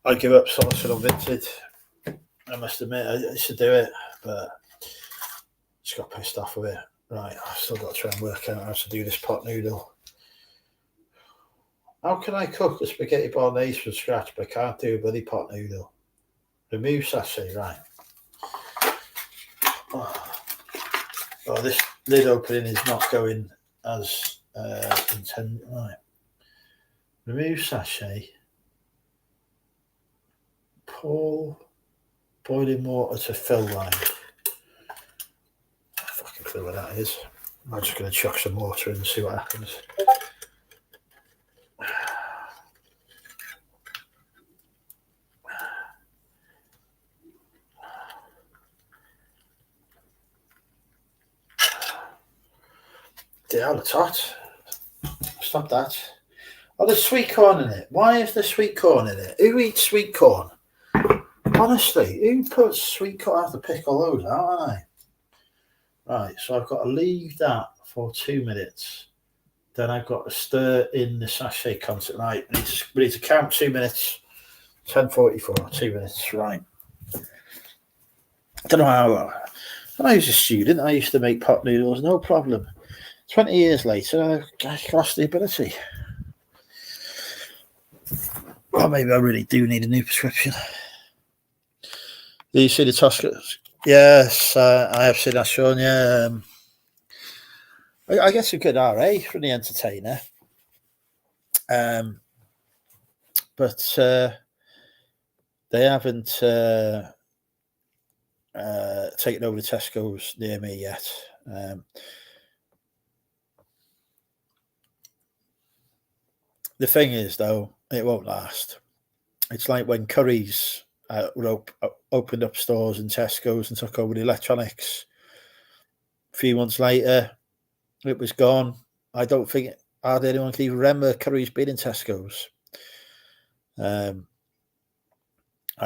I give up Solitaire Unlimited. I must admit, I used to do it, but just got pissed off with it. Right, I've still got to try and work out how to do this pot noodle. How can I cook a spaghetti bolognese from scratch, but I can't do a bloody pot noodle? Remove sachet, right. Oh, this lid opening is not going as intended. Right. Remove sachet. Pour boiling water to fill line. I fucking clue what that is. I'm just going to chuck some water in and see what happens. Damn, it's hot. Stop that. Oh, there's sweet corn in it. Why is there sweet corn in it? Who eats sweet corn? Honestly, who puts sweet corn? I have to pick all those out, aren't I? Right, so I've got to leave that for 2 minutes. Then I've got to stir in the sachet content. Right, we need to count 2 minutes. 10:44, 2 minutes, right. I don't know how. When I was a student, I used to make pot noodles, no problem. 20 years later, I lost the ability. Well, maybe I really do need a new prescription. Do you see the Toscas? Yes, I have seen that shown, yeah. I guess a good RA from the Entertainer. But they haven't taken over the Tesco's near me yet. The thing is, though, it won't last. It's like when Curry's opened up stores in Tesco's and took over the electronics. A few months later, it was gone. I don't think hardly anyone can even remember Curry's being in Tesco's. I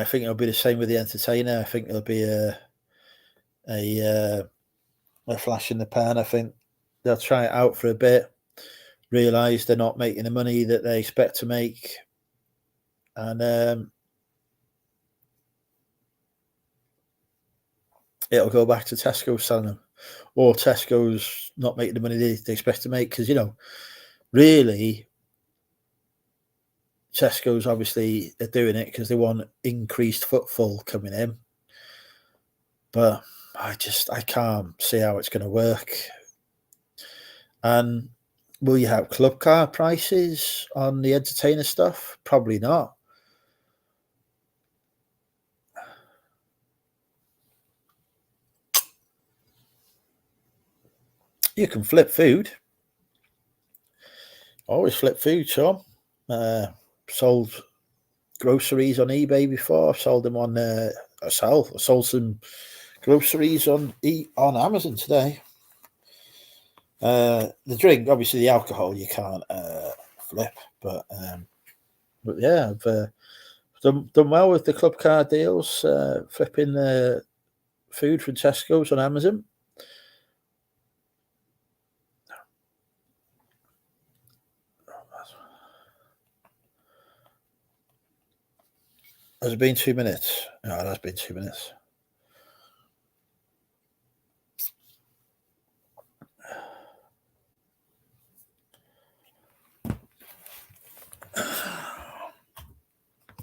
think it'll be the same with the Entertainer. I think there'll be a flash in the pan. I think they'll try it out for a bit, realise they're not making the money that they expect to make, and it'll go back to Tesco's selling them, or Tesco's not making the money they expect to make. Because, really, Tesco's obviously they're doing it because they want increased footfall coming in. But I can't see how it's going to work. And will you have club car prices on the Entertainer stuff? Probably not. You can flip food. Always flip food, Tom. Sold groceries on eBay before. I've sold them on I sold some groceries on Amazon today. The drink, obviously the alcohol you can't flip, but yeah, I've done well with the club car deals, flipping food from Tesco's on Amazon. Has it been 2 minutes? No, it has been 2 minutes.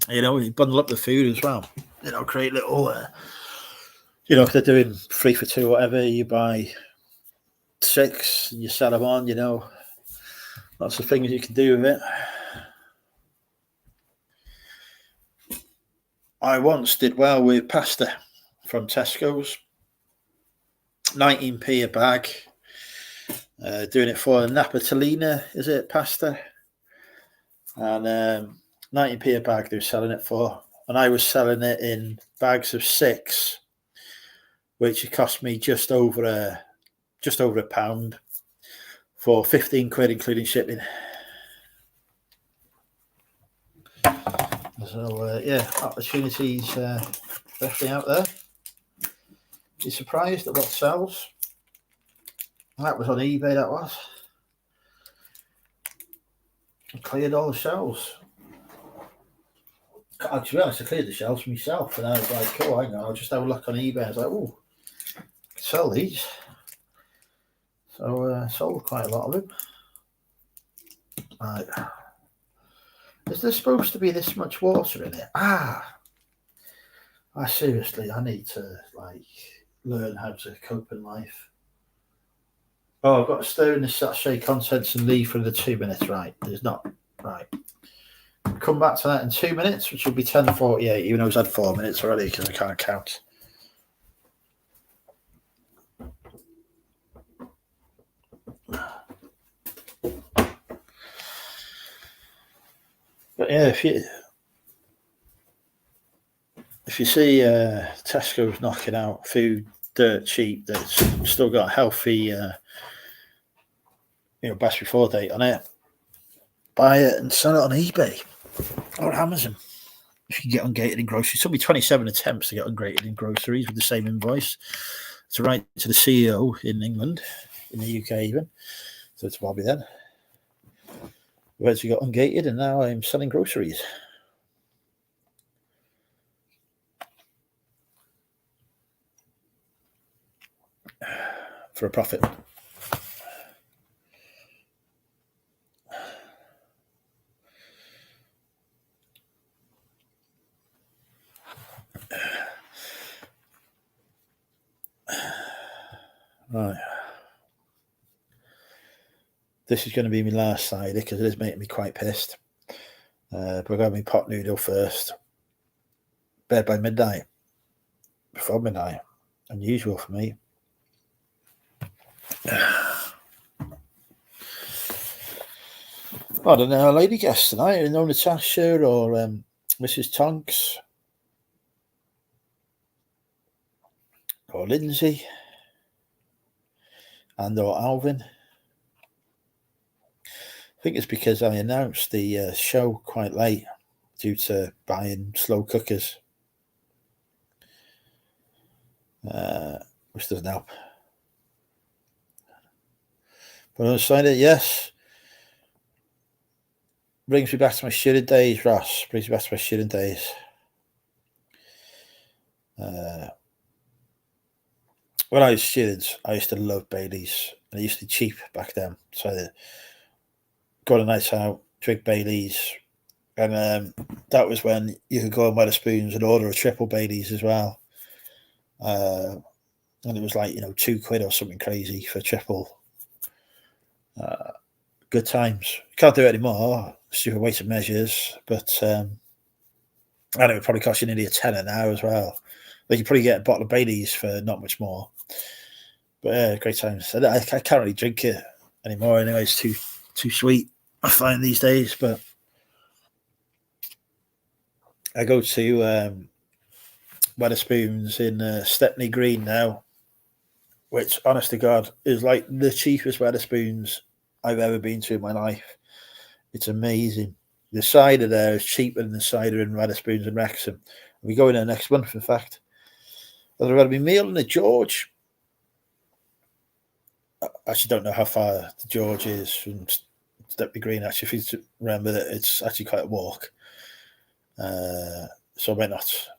You bundle up the food as well. Create little, if they're doing 3 for 2 or whatever, you buy 6 and you sell them on, lots of things you can do with it. I once did well with pasta from Tesco's, 19p a bag. Doing it for Napolitana, is it pasta? And 19p a bag they were selling it for, and I was selling it in bags of 6, which cost me just over a pound for 15 quid including shipping. So yeah, opportunities definitely out there. You're surprised at what sells. That was on eBay, that was. I cleared all the shelves. To be honest, I cleared the shelves myself, and I was like, oh, hang on, I'll just have a look on eBay. I was like, oh, sell these. So sold quite a lot of them. Right. Is there supposed to be this much water in it? Seriously, I need to learn how to cope in life. Oh, I've got to stir in the sachet contents and leave for the 2 minutes. Right, there's not. Right. Come back to that in 2 minutes, which will be 10:48, even though it's had 4 minutes already because I can't count. But yeah, if you see Tesco's knocking out food dirt cheap that's still got a healthy best before date on it, buy it and sell it on eBay or Amazon. If you get ungated in groceries, it took me 27 attempts to get ungated in groceries with the same invoice. To write to the CEO in England, in the UK even, so it's Bobby then. We actually got ungated, and now I'm selling groceries for a profit. Right. This is going to be my last cider because it is making me quite pissed. But we're going to have my pot noodle first. Bed by midnight. Before midnight. Unusual for me. I don't know, a lady guest tonight. No Natasha or Mrs. Tonks. Or Lindsay. And or Alvin. I think it's because I announced the show quite late due to buying slow cookers, which doesn't help. But on side it, yes, brings me back to my student days, Ross. Brings me back to my student days. When I was a student, I used to love Baileys, and it used to be cheap back then. So I'd go on a night out, drink Baileys, and that was when you could go on Wetherspoons and order a triple Baileys as well. And it was like, £2 or something crazy for triple. Good times. Can't do it anymore. Stupid weighted measures, but and it would probably cost you nearly a tenner now as well. Like you probably get a bottle of Baileys for not much more. But yeah, great times. I can't really drink it anymore anyway. It's too sweet, I find these days. But I go to Wetherspoons in Stepney Green now, which, honest to God, is like the cheapest Wetherspoons I've ever been to in my life. It's amazing. The cider there is cheaper than the cider in Wetherspoons and Wrexham. We go in there next month, in fact. I've got to be meal in the George. I actually don't know how far the George is from Stepney Green. Actually, if you remember that it's actually quite a walk. So I might not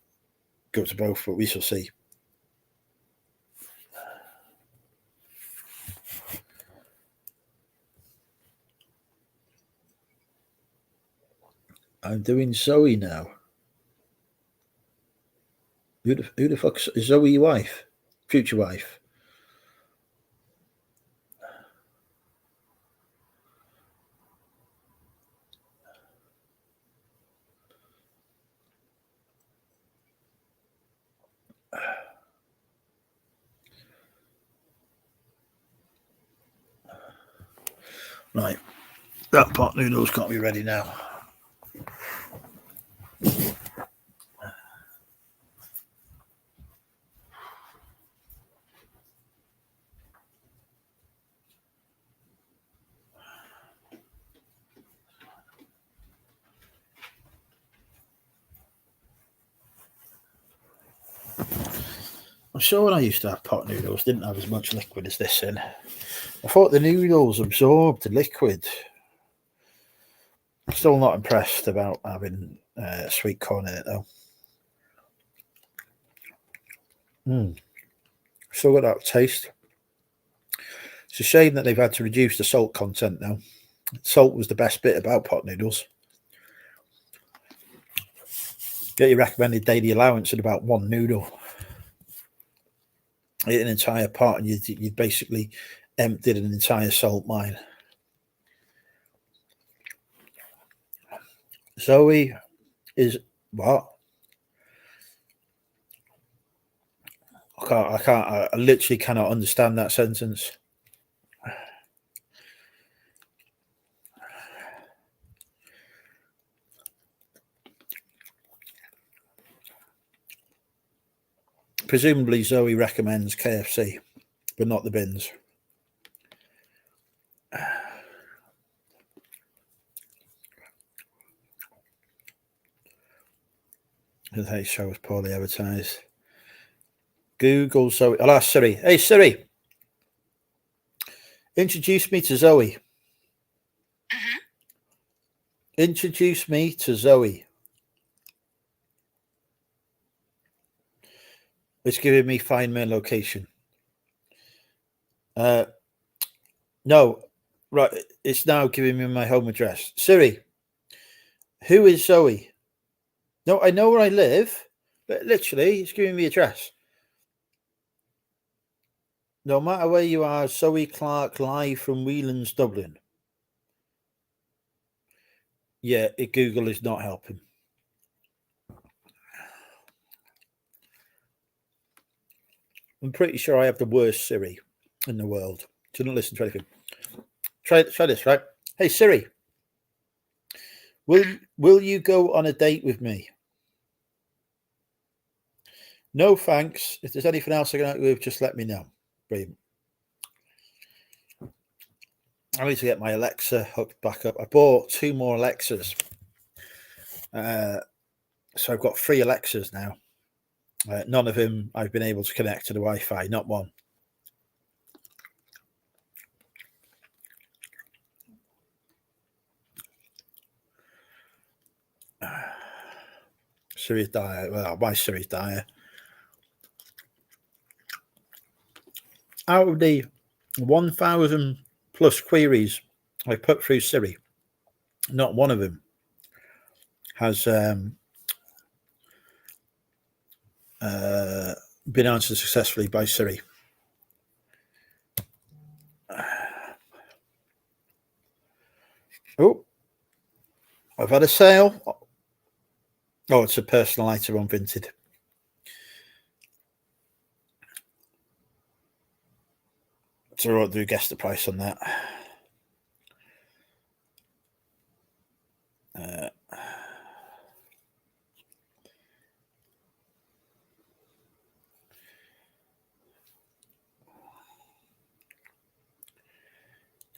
go to both, but we shall see. I'm doing Zoe now. Who the fuck is Zoe your wife? Future wife? Right, that pot noodle's got to be ready now. I'm sure when I used to have pot noodles, didn't have as much liquid as this in. I thought the noodles absorbed the liquid. Still not impressed about having sweet corn in it though. Still got that taste. It's a shame that they've had to reduce the salt content now. Salt was the best bit about pot noodles. Get your recommended daily allowance at about one noodle. Eat an entire pot and you basically emptied an entire salt mine. Zoe is what? I literally cannot understand that sentence. Presumably Zoe recommends KFC, but not the bins. The show was poorly advertised. Google Zoe. I'll ask Siri. Hey Siri, introduce me to Zoe. Introduce me to Zoe. It's giving me find my location. No, right. It's now giving me my home address. Siri, who is Zoe? No, I know where I live, but literally, it's giving me address. No matter where you are, Zoe Clark live from Whelan's, Dublin. Yeah, Google is not helping. I'm pretty sure I have the worst Siri in the world. Shouldn't listen to anything. Try this, right? Hey Siri, will you go on a date with me? No thanks. If there's anything else I can help you with, just let me know. Brilliant. I need to get my Alexa hooked back up. I bought 2 more Alexas. So I've got 3 Alexas now. None of them I've been able to connect to the Wi-Fi, not one. Siri's dire. Well, my Siri's dire. Out of the 1,000 plus queries I put through Siri, not one of them has been answered successfully by Siri. Oh, I've had a sale. Oh, it's a personal item on Vinted. So I'll do guess the price on that.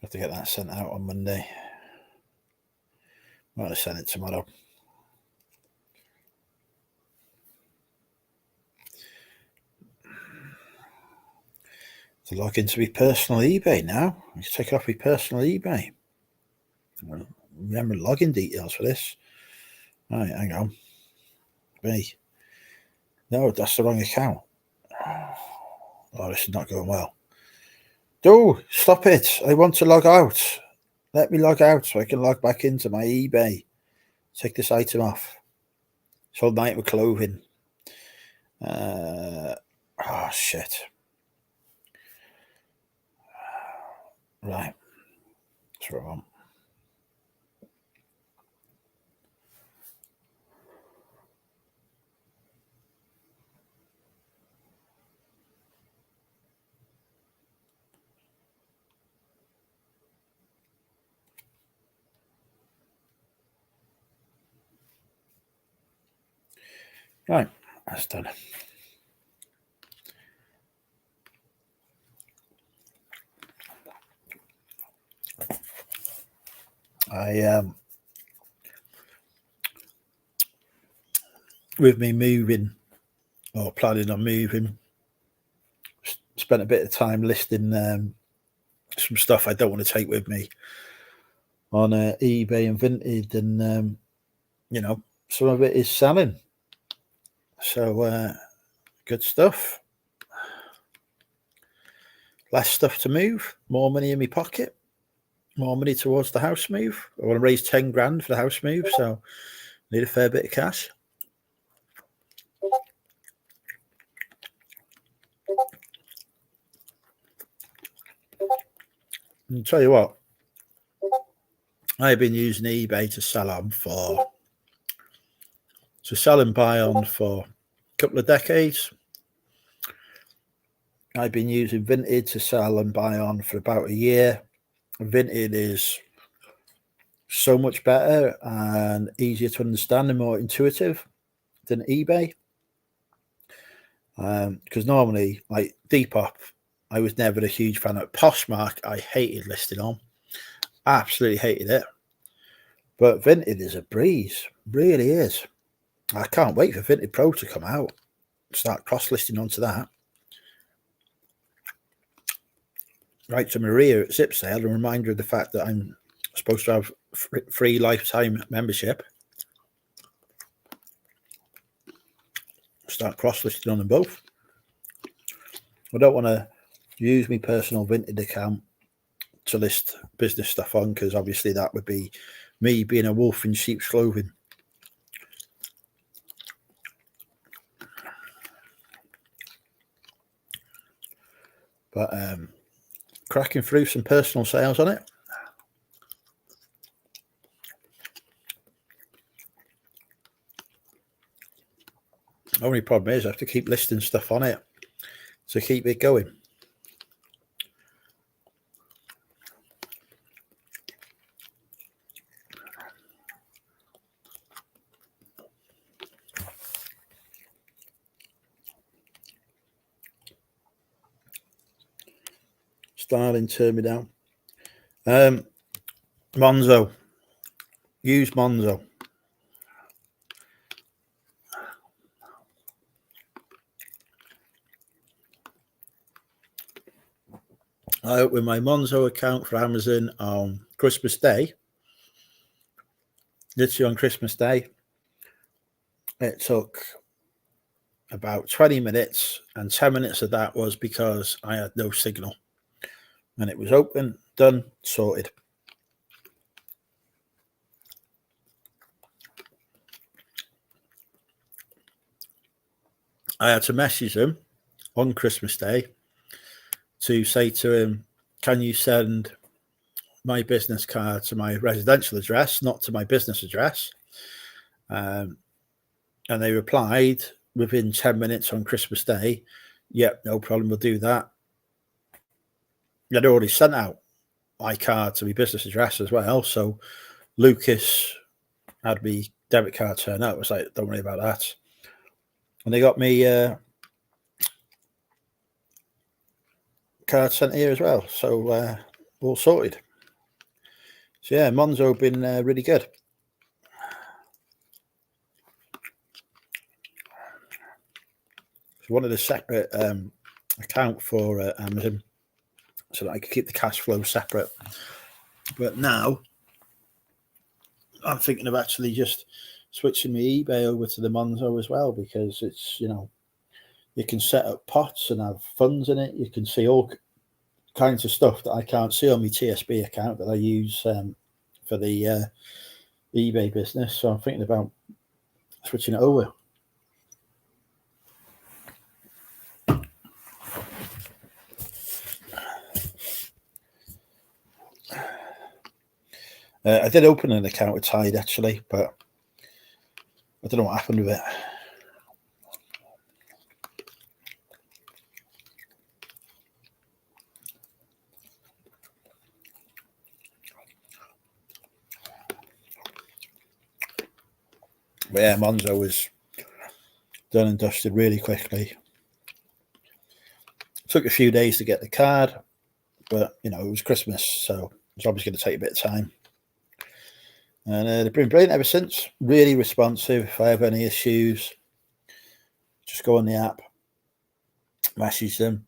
Have to get that sent out on Monday. I'm going to send it tomorrow. To log into my personal eBay now. I can take off my personal eBay. Remember login details for this. All right, hang on. Me. No, that's the wrong account. Oh, this is not going well. Oh, stop it. I want to log out. Let me log out so I can log back into my eBay. Take this item off. It's all night with clothing. Oh, shit. Right. That's what I want. Right, that's done. With me moving or planning on moving, spent a bit of time listing some stuff I don't want to take with me on eBay and Vinted, and some of it is selling. So good stuff. Less stuff to move, more money in my pocket, more money towards the house move. I want to raise 10 grand for the house move, so need a fair bit of cash. And tell you what, I've been using eBay to sell and buy on for a couple of decades. I've been using Vinted to sell and buy on for about a year. Vinted is so much better and easier to understand and more intuitive than eBay. Because normally, like Depop, I was never a huge fan of. Poshmark, I hated listing on. Absolutely hated it. But Vinted is a breeze. Really is. I can't wait for Vinted Pro to come out. Start cross-listing onto that. Right to Maria at Zip Sale, a reminder of the fact that I'm supposed to have free lifetime membership. Start cross-listing on them both. I don't want to use my personal Vinted account to list business stuff on, because obviously that would be me being a wolf in sheep's clothing. But cracking through some personal sales on it. Only problem is I have to keep listing stuff on it to keep it going. Starling turned me down. Monzo. Use Monzo. I opened my Monzo account for Amazon on Christmas Day. Literally on Christmas Day. It took about 20 minutes, and 10 minutes of that was because I had no signal. And it was open, done, sorted. I had to message him on Christmas Day to say to him, can you send my business card to my residential address, not to my business address? And they replied within 10 minutes on Christmas Day, yep, no problem, we'll do that. I'd already sent out my card to my business address as well. So Lucas had me debit card turn out. I was like, don't worry about that. And they got me card sent here as well. So all sorted. So yeah, Monzo been really good. So wanted a separate account for Amazon so that I could keep the cash flow separate. But now I'm thinking of actually just switching my eBay over to the Monzo as well, because it's, you can set up pots and have funds in it. You can see all kinds of stuff that I can't see on my TSB account that I use for the eBay business. So I'm thinking about switching it over. I did open an account with Tide actually, but I don't know what happened with it. But yeah, Monzo was done and dusted really quickly. Took a few days to get the card, but it was Christmas, so it's obviously going to take a bit of time. And they've been brilliant ever since. Really responsive. If I have any issues, just go on the app, message them.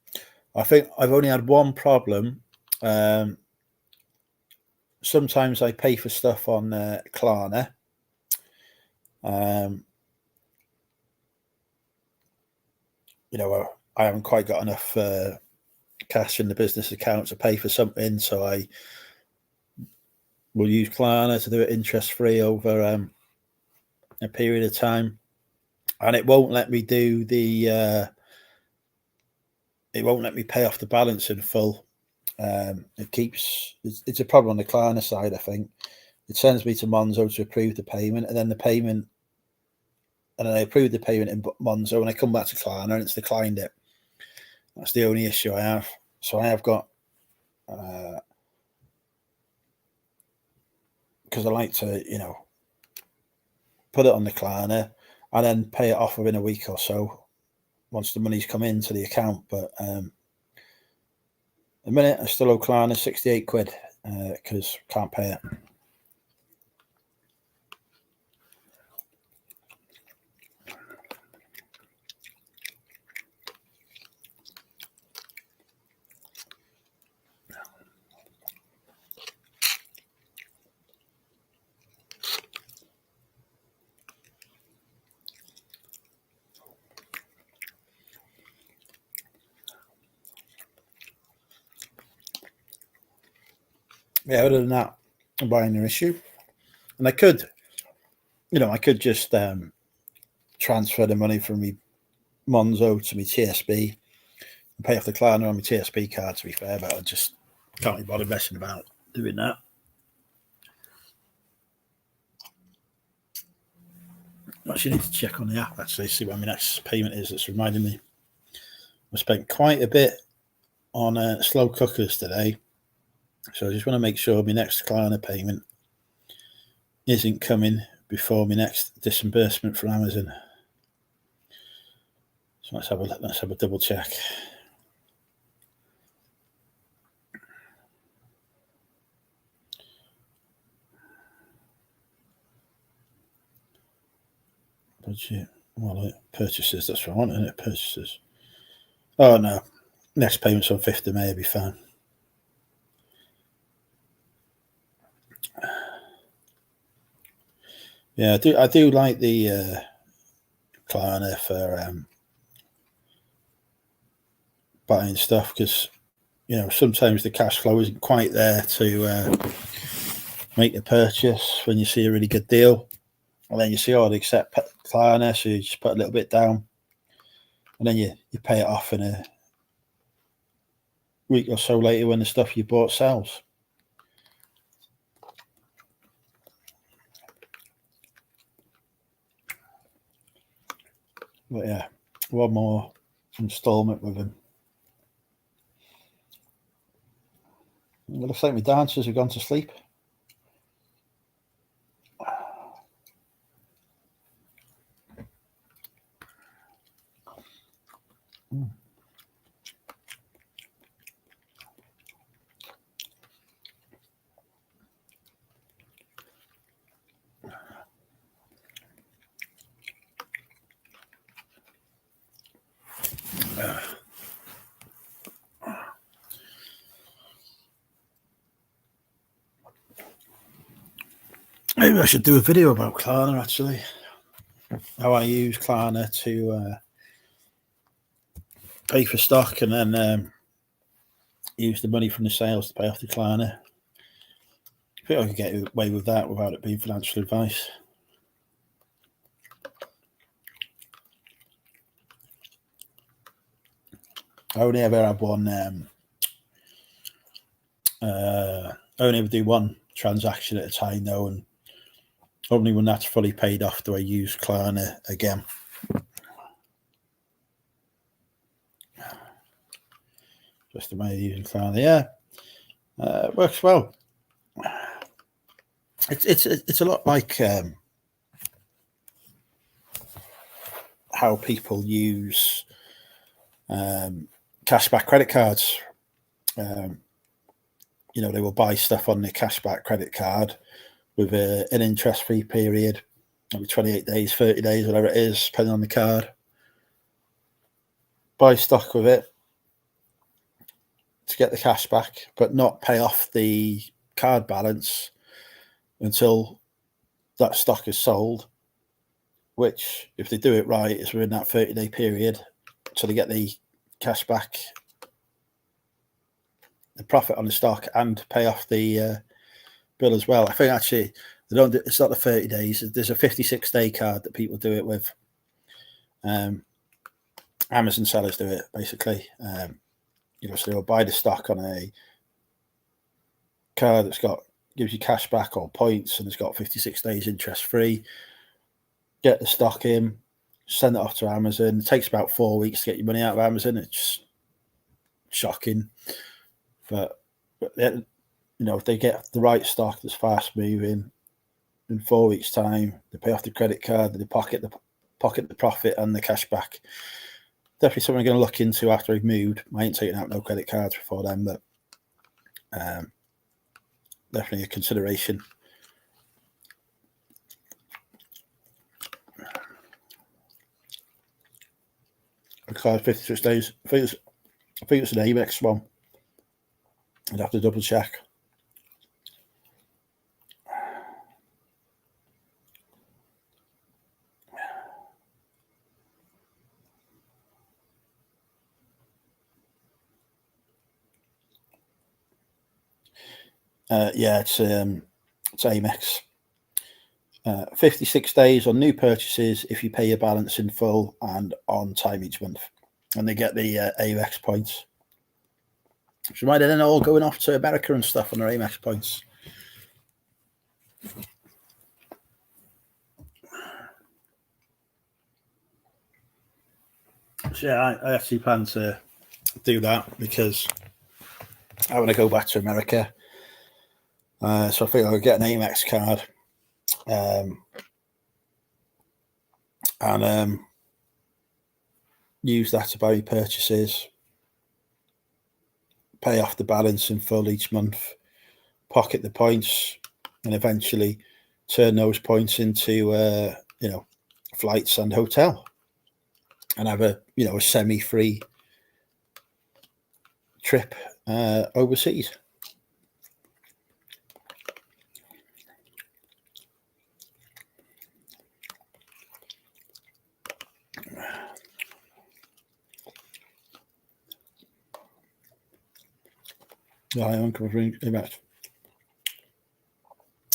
I think I've only had one problem. Sometimes I pay for stuff on Klarna. I haven't quite got enough cash in the business account to pay for something, so I will use Klarna to do it interest-free over a period of time. And it won't let me do it won't let me pay off the balance in full. It's a problem on the Klarna side, I think. It sends me to Monzo to approve the payment, and then I approve the payment in Monzo, and I come back to Klarna and it's declined it. That's the only issue I have. So I have got, because I like to, put it on the Klarna and then pay it off within a week or so once the money's come into the account. But a minute, I still owe Klarna 68 quid because can't pay it. Yeah, other than that, I'm buying an issue. And I could just transfer the money from me Monzo to my TSB and pay off the Klarna on my TSB card, to be fair, but I just can't be bothered messing about doing that. I actually need to check on the app, actually, see what my next payment is. It's reminding me. I spent quite a bit on slow cookers today. So I just want to make sure my next Klarna payment isn't coming before my next disbursement from Amazon. So let's have a double check. Budget, wallet, purchases. That's what I want, isn't it? Purchases. Oh no, next payment's on 5th of May. It'll be fine. Yeah, I do like the Klarna for buying stuff because sometimes the cash flow isn't quite there to make a purchase when you see a really good deal, and then you see they accept Klarna, so you just put a little bit down, and then you pay it off in a week or so later when the stuff you bought sells. But yeah, one more installment with him. It looks like my dancers have gone to sleep. Maybe I should do a video about Klarna, actually. How I use Klarna to pay for stock and then use the money from the sales to pay off the Klarna. I think I could get away with that without it being financial advice. I only ever have one. I only ever do one transaction at a time, though, and only when that's fully paid off do I use Klarna again. Just the way of using Klarna, yeah, works well. It's a lot like how people use cashback credit cards. You know, they will buy stuff on their cashback credit card with an interest-free period, maybe 28 days, 30 days, whatever it is, depending on the card. Buy stock with it to get the cash back, but not pay off the card balance until that stock is sold, which, if they do it right, is within that 30-day period, so they get the cash back, the profit on the stock, and pay off the bill as well. I think actually they don't. It's not the 30 days. There's a 56-day card that people do it with. Amazon sellers do it basically. You know, so they'll buy the stock on a card that's gives you cash back or points, and it's got 56 days interest free. Get the stock in, send it off to Amazon. It takes about 4 weeks to get your money out of Amazon. It's shocking, but you know, if they get the right stock that's fast moving, in 4 weeks' time, they pay off the credit card, they pocket the profit and the cash back. Definitely something I'm going to look into after I've moved. I ain't taking out no credit cards before then, but definitely a consideration. Because 56 days. I think it's an Amex one. I'd have to double check. Yeah, it's Amex. 56 days on new purchases if you pay your balance in full and on time each month, and they get the Amex points. So why they're all going off to America and stuff on their Amex points. So yeah, I actually plan to do that because I want to go back to America. So I think I'll get an Amex card and use that to buy purchases, pay off the balance in full each month, pocket the points, and eventually turn those points into you know, flights and hotel, and have a semi-free trip overseas.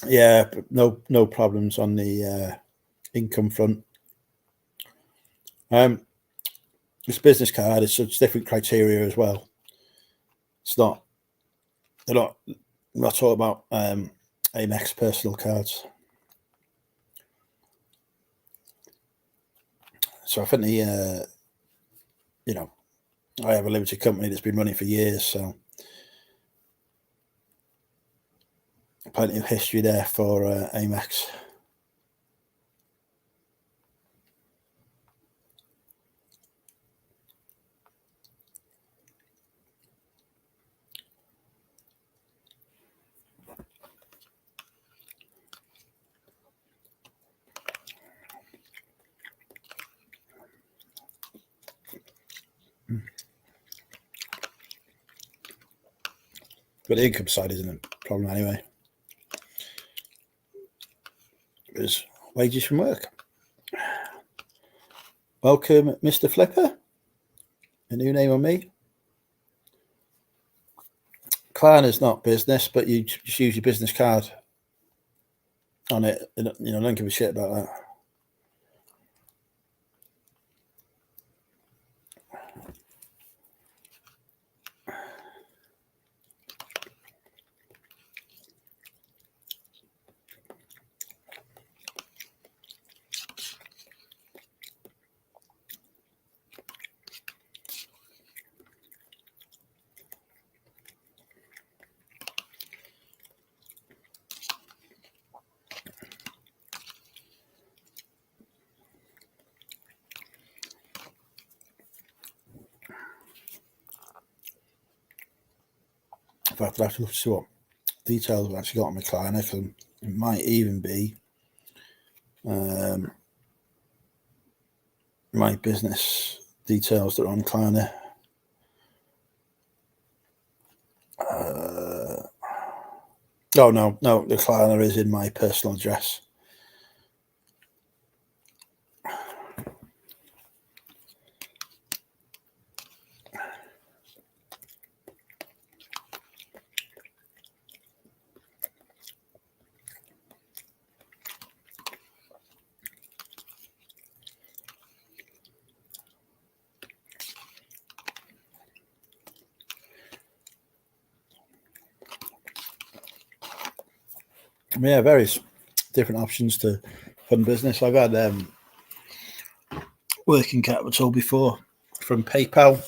Yeah, no problems on the income front. This business card is such different criteria as well. It's not. They're not. I'm not talking about Amex personal cards. So I think the you know, I have a limited company that's been running for years, so plenty of history there for Amex. But the income side isn't a problem anyway. There's wages from work. Welcome, Mr. Flipper. A new name on me. Klarna's not business, but you just use your business card on it. You know, don't give a shit about that. fact, I have to look to see what details I've actually got on my Klarna, because it might even be my business details that are on Klarna. No, the Klarna is in my personal address. Yeah, various different options to fund business. I've had working capital before from PayPal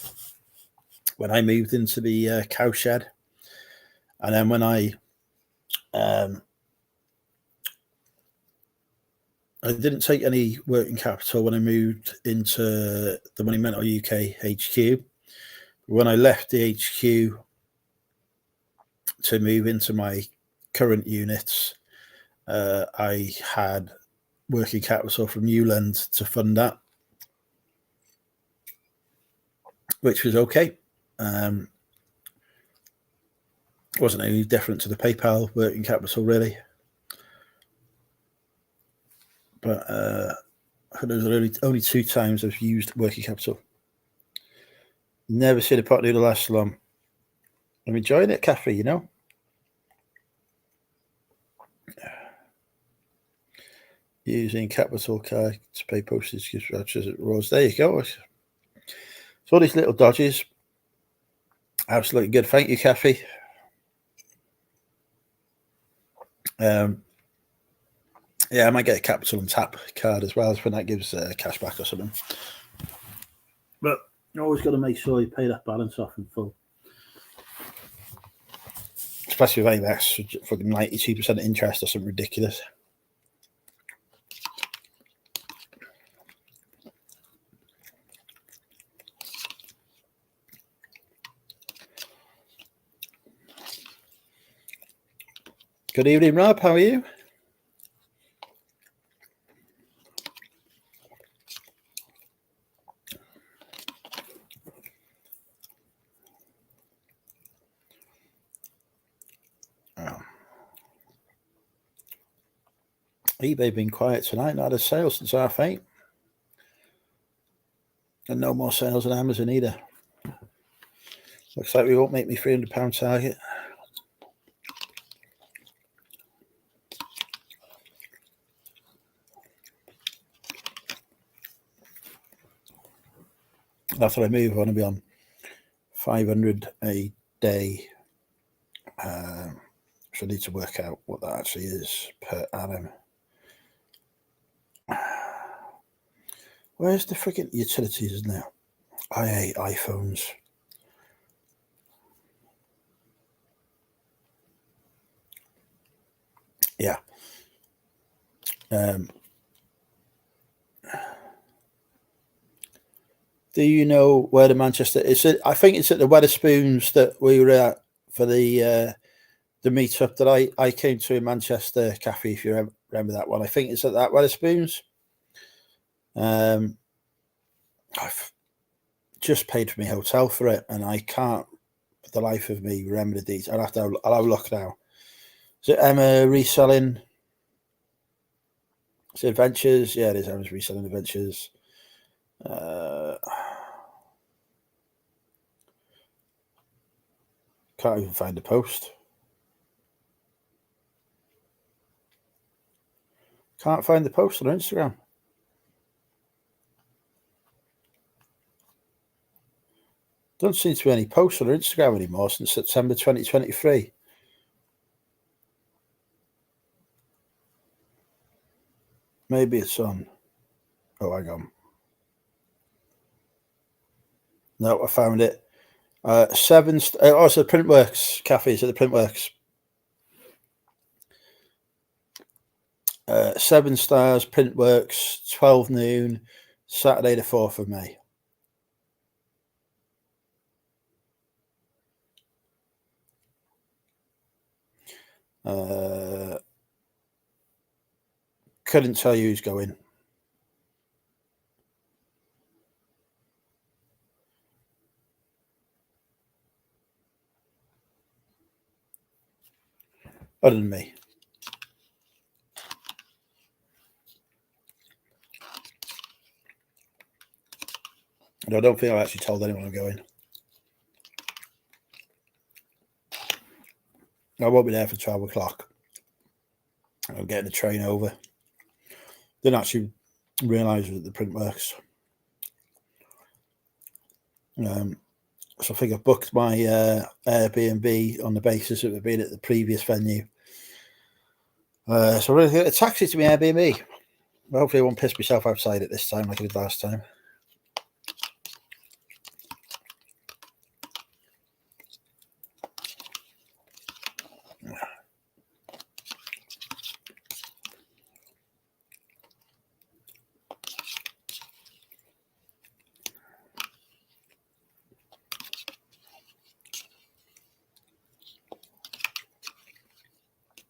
when I moved into the cow shed, and then when I didn't take any working capital when I moved into the Money Mentor UK HQ. When I left the HQ to move into my current units, I had working capital from Newland to fund that, which was okay. Wasn't any different to the PayPal working capital, really. But those are only 2 times I've used working capital. Never seen a pot noodle last long. I'm enjoying it, Cathy, you know. Using capital card to pay postage gift vouchers at Rose. There you go. So all these little dodges. Absolutely good. Thank you, Cathy. Yeah, I might get a Capital and Tap card as well, when that gives cash back or something. But you always got to make sure you pay that balance off in full. Especially with AMEX, fucking 92% interest or something ridiculous. Good evening, Rob. How are you? eBay been quiet tonight. Not a sale since R8. And no more sales on Amazon either. Looks like we won't make me £300 target. After I move, I want to be on 500 a day. So I need to work out what that actually is per annum. Where's the friggin' utilities now? I hate iPhones. Yeah. Do you know where the Manchester is? I think it's at the Wetherspoons that we were at for the meetup that I came to in Manchester, Cathy, if you remember that one. I think it's at that Wetherspoons. I've just paid for my hotel for it, and I can't, for the life of me, remember the details. I'll have a look now. Is it Emma Reselling? Is it Adventures? Yeah, it is Emma's Reselling Adventures. Can't even find the post. Can't find the post on Instagram. Don't seem to be any posts on Instagram anymore since September 2023. Maybe it's on. Oh, hang on. No, I found it. 7. It's the Printworks Cafe. It's at the Printworks. 7 stars, Printworks, 12 noon, Saturday the 4th of May. Couldn't tell you who's going. Other than me. And I don't think I've actually told anyone I'm going. I won't be there for 12 o'clock. I'm getting the train over. Didn't actually realise that the print works. So I think I've booked my Airbnb on the basis of it being at the previous venue. So I'm going to get a taxi to my Airbnb. Hopefully I won't piss myself outside at this time like I did last time.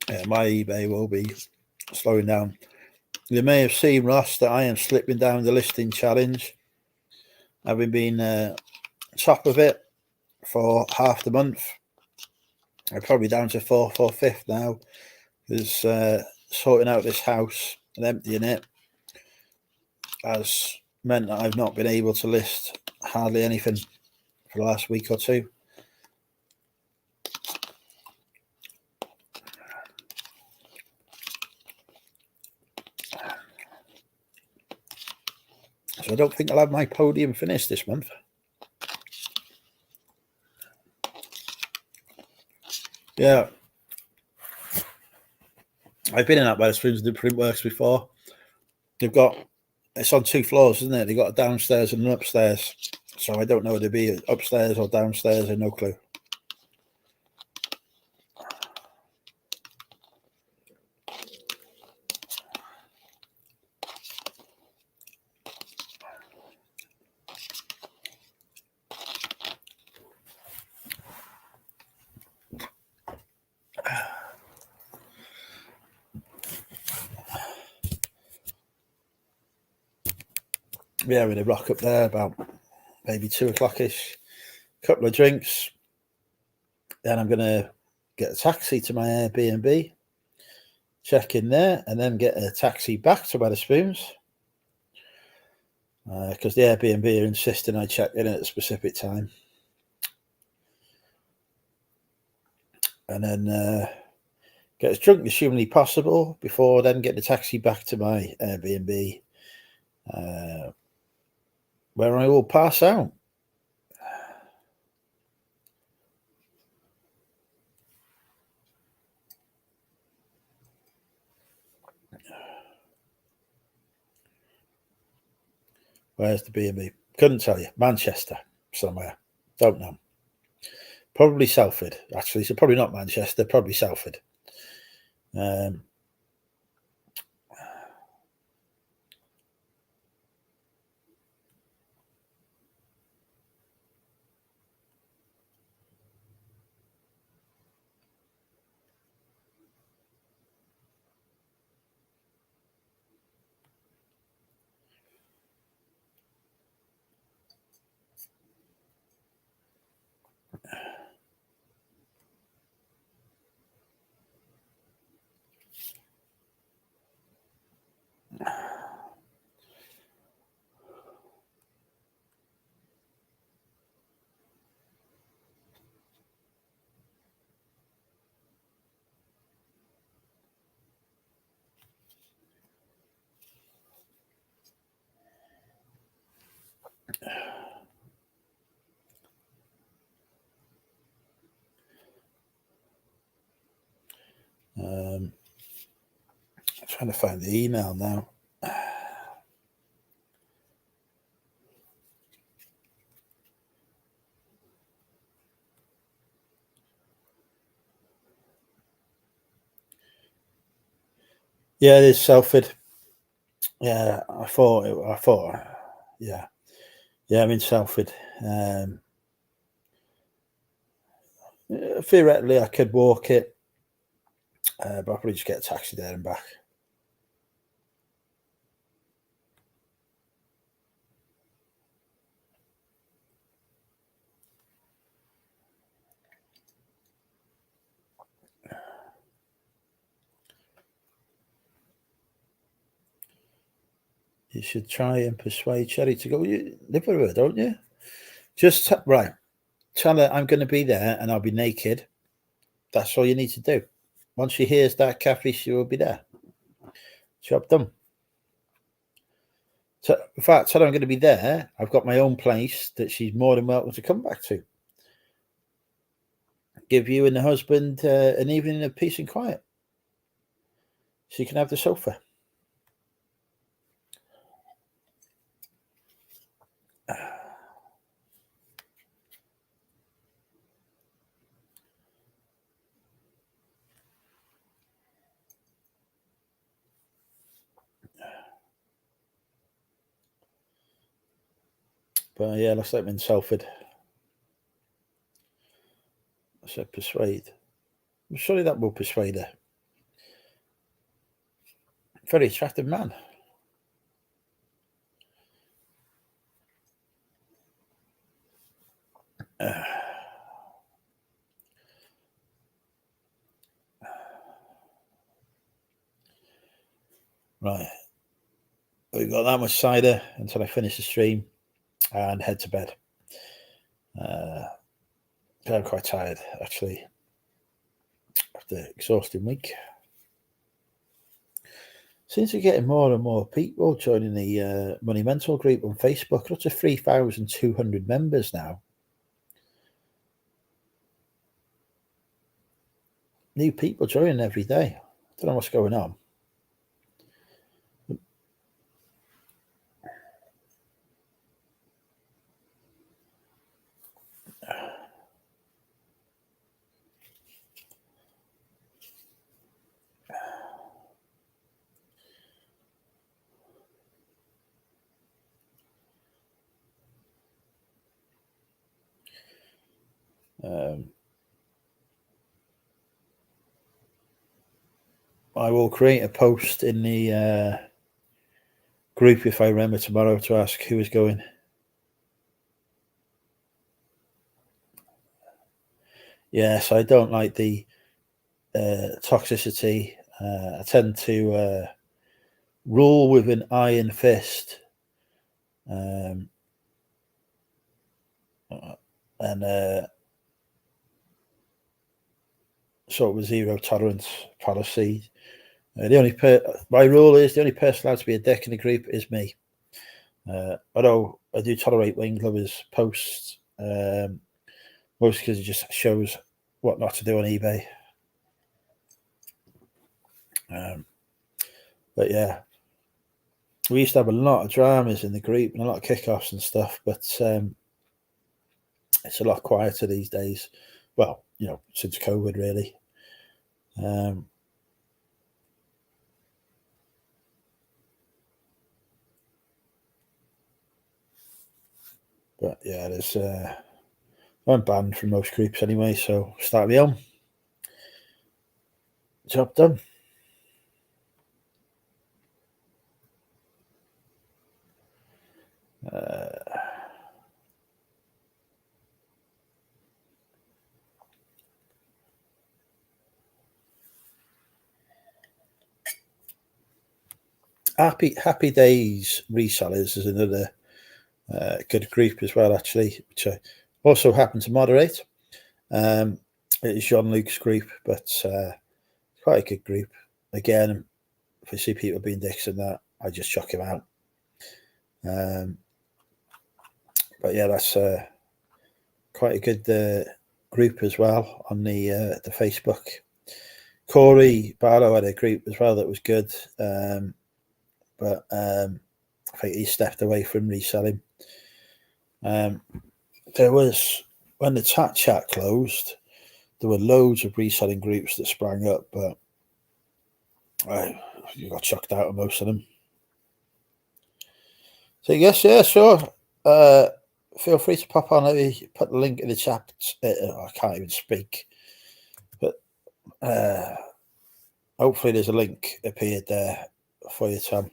Yeah, my eBay will be slowing down. You may have seen, Ross, that I am slipping down the listing challenge. Having been top of it for half the month. I'm probably down to fourth or fifth now. Because sorting out this house and emptying it has meant that I've not been able to list hardly anything for the last week or two. So I don't think I'll have my podium finished this month. Yeah. I've been in that by the Spoons and Printworks before. It's on 2 floors, isn't it? They've got a downstairs and an upstairs. So I don't know whether it'd be upstairs or downstairs. I have no clue. Yeah, we're going to rock up there about maybe 2 o'clock-ish. Couple of drinks. Then I'm going to get a taxi to my Airbnb. Check in there and then get a taxi back to Wetherspoons. Because the Airbnb are insisting I check in at a specific time. And then get as drunk as humanly possible before then getting a taxi back to my Airbnb. Where I will pass out. Where's the B&B? Couldn't tell you. Manchester, somewhere. Don't know. Probably Salford, actually. So probably not Manchester, probably Salford. I'm trying to find the email now. Yeah, it is Salford. Yeah, I thought, yeah, I'm in Salford. Theoretically, I could walk it. But I'll probably just get a taxi there and back. You should try and persuade Cherry to go. You live with her, don't you? Just right. Tell her I'm going to be there and I'll be naked. That's all you need to do. Once she hears that, Kathy, she will be there. Job done. So, in fact, tell her I'm going to be there. I've got my own place that she's more than welcome to come back to. Give you and the husband an evening of peace and quiet. She can have the sofa. But yeah, looks like I'm in Salford. I said persuade. I'm sorry that will persuade her. Very attractive man. Right. We've got that much cider until I finish the stream and head to bed. I'm quite tired, actually, after an exhausting week. Seems to be getting more and more people joining the Money Mental group on Facebook. Up to 3,200 members now. New people joining every day. Don't know what's going on. I will create a post in the group if I remember tomorrow to ask who is going. Yes, I don't like the toxicity. I tend to rule with an iron fist. And sort of a zero tolerance policy. My rule is the only person allowed to be a dick in the group is me. Although I do tolerate Wayne Glover's posts, mostly because it just shows what not to do on eBay. But yeah, we used to have a lot of dramas in the group and a lot of kickoffs and stuff, but it's a lot quieter these days. Well, since COVID, really. But yeah, I'm banned from most groups anyway, so start me on. Job done. Happy Days Resellers is another good group as well, actually, which I also happen to moderate. It is Jean-Luc's group, but quite a good group. Again, if I see people being dicks in that, I just chuck him out. But yeah, that's quite a good group as well on the Facebook. Corey Barlow had a group as well that was good, but I think he stepped away from reselling. There was, when the chat closed, there were loads of reselling groups that sprang up, but you got chucked out of most of them. So yes, yeah, sure. Feel free to pop on. Maybe put the link in the chat. I can't even speak, but hopefully there's a link appeared there for you, Tom.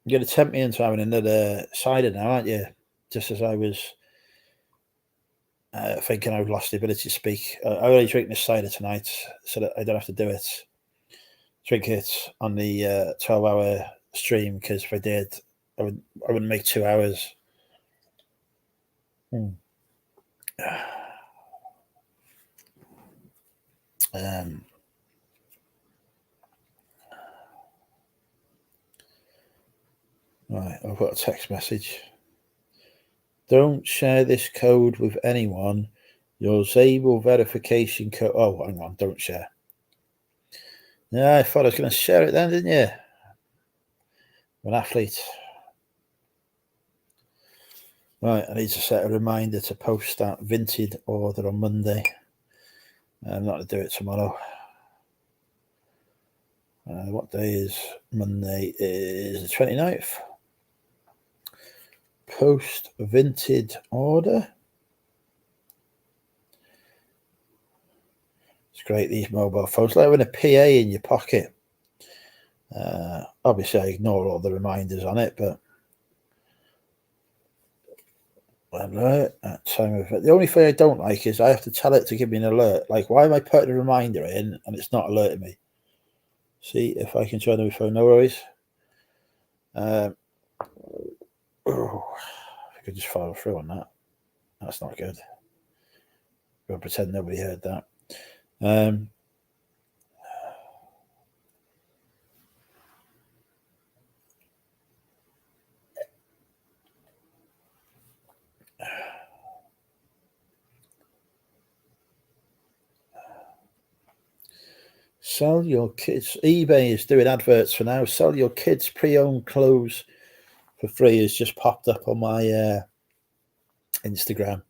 You're going to tempt me into having another cider now, aren't you? Just as I was thinking I've lost the ability to speak. I only drink this cider tonight so that I don't have to do it. Drink it on the 12-hour stream, because if I did, I wouldn't make 2 hours. Right, I've got a text message. Don't share this code with anyone. Your Zabel verification code. Oh, hang on, don't share. Yeah, I thought I was going to share it then, didn't you? I'm an athlete. Right, I need to set a reminder to post that Vinted order on Monday. I'm not going to do it tomorrow. What day is Monday? Is the 29th. Post Vinted order. It's great, these mobile phones. Like having a PA in your pocket. Obviously, I ignore all the reminders on it, but alert at time of it. The only thing I don't like is I have to tell it to give me an alert. Like, why am I putting a reminder in and it's not alerting me? See if I can join the phone. No worries. I could just follow through on that. That's not good. We'll pretend nobody heard that. Sell your kids. eBay is doing adverts for now. Sell your kids' pre-owned clothes for free has just popped up on my Instagram.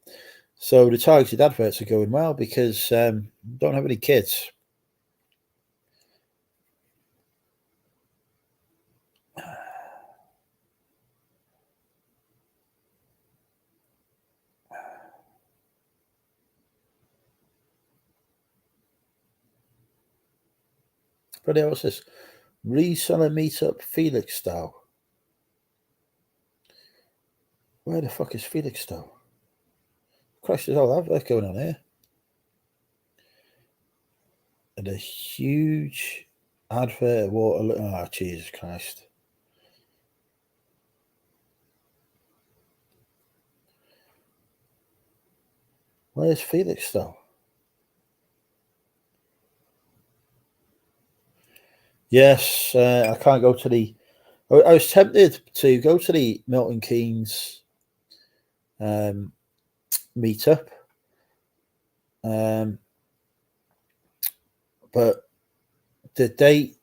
So the targeted adverts are going well because don't have any kids. But what's this? Reseller meetup Felixstowe. Where the fuck is Felixstowe? Christ, there's all that going on here. And a huge advert water. Oh, Jesus Christ. Where's Felixstowe? Yes, I can't go to the. I was tempted to go to the Milton Keynes meetup, but the date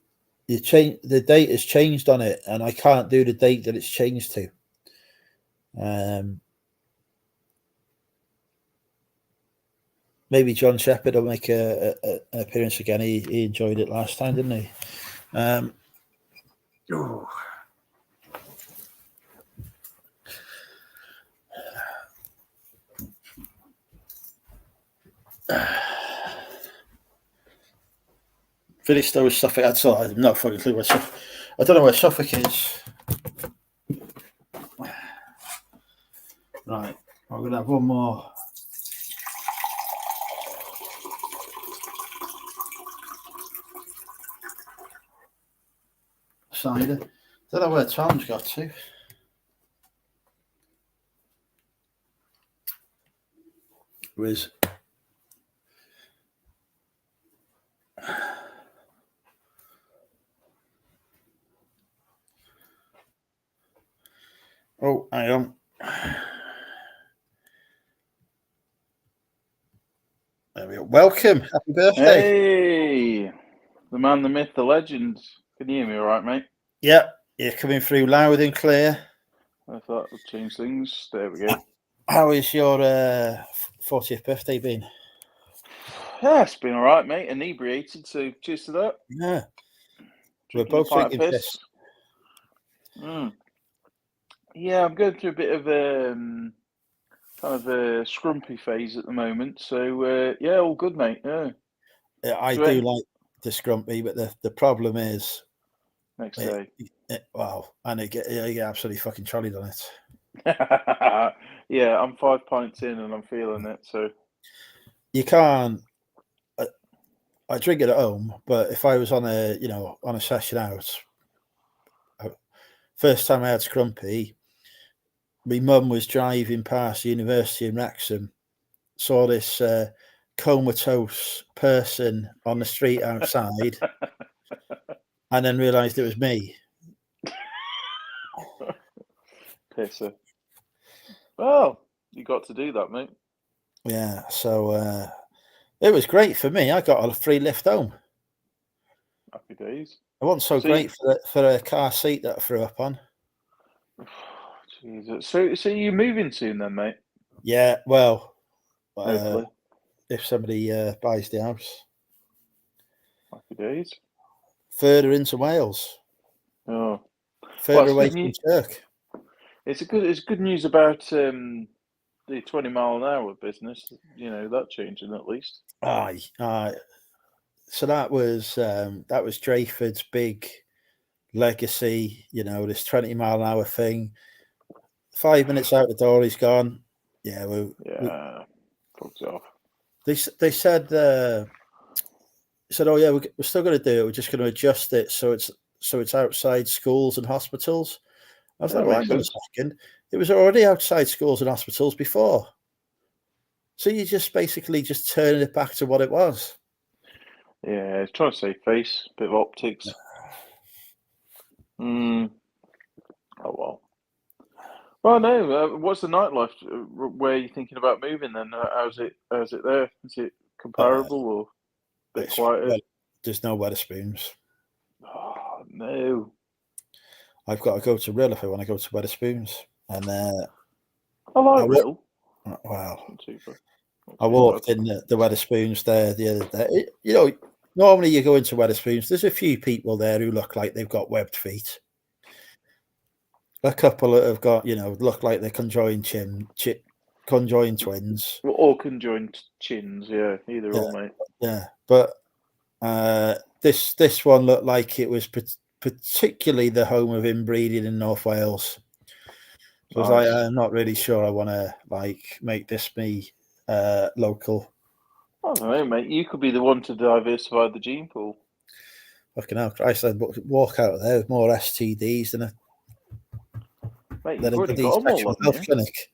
the date has changed on it, and I can't do the date that it's changed to. Maybe John Shepherd will make an appearance again. He enjoyed it last time, didn't he? Felixstowe is Suffolk. That's all. I'm not fucking clue where Suffolk. I don't know where Suffolk is. Right, I'm gonna have one more. Cider. Don't know where Tom's got to. Riz. Oh, hang on. There we go. Welcome. Happy birthday. Hey, the man, the myth, the legend. Can you hear me all right, mate? Yeah, you're coming through loud and clear. I thought I'd change things. There we go. How is your 40th birthday been? Yeah, it's been all right, mate. Inebriated, so cheers to that. Yeah. Drinking We're both a pint drinking of piss. Yeah, I'm going through a bit of kind of a scrumpy phase at the moment. So yeah, all good, mate. Yeah. I do like to Scrumpy, but the problem is, Next day. wow, and you get absolutely fucking trolleyed on it. Yeah, I'm 5 pints in and I'm feeling it. So You can't. I drink it at home, but if I was on a session out, first time I had Scrumpy, my mum was driving past the university in Wrexham, saw this comatose person on the street outside, and then realised it was me. pisser. Well, you got to do that, mate. Yeah, so it was great for me. I got a free lift home. Happy days. It wasn't so great for a car seat that I threw up on. Jesus. So you're moving soon then, mate? Yeah, well, Hopefully. if somebody buys the house. Happy days. Further into Wales. Oh. Further Well, away it's from good Turk. It's good news about the 20 mile an hour business. You know, that changing at least. Aye. So that was Drayford's big legacy, this 20 mile an hour thing. 5 minutes out the door, he's gone. Yeah, Fucked off. They said, oh yeah, we're still going to do it. We're just going to adjust it so it's outside schools and hospitals. I was like, well, hang on a second. It was already outside schools and hospitals before. So you just basically just turning it back to what it was. Yeah, it's trying to save face, bit of optics. Oh well. Well, no. What's the nightlife? Where are you thinking about moving then? How's it there? Is it comparable or a bit quieter? Well, there's no Wetherspoons. Oh no. I've got to go to Rill if I want to go to Wetherspoons. And I like Rill. Wow. Not I walked in the Wetherspoons there the other day. Normally you go into Wetherspoons, there's a few people there who look like they've got webbed feet. A couple that have got, look like they're conjoined twins. Or conjoined chins, yeah. Either or, mate. Yeah, but this one looked like it was particularly the home of inbreeding in North Wales. So I was like, I'm not really sure I want to make this me local. I don't know, mate. You could be the one to diversify the gene pool. Fucking hell, Christ, I'd walk out of there with more STDs than a mate, you've already got them all, haven't you? Clinic.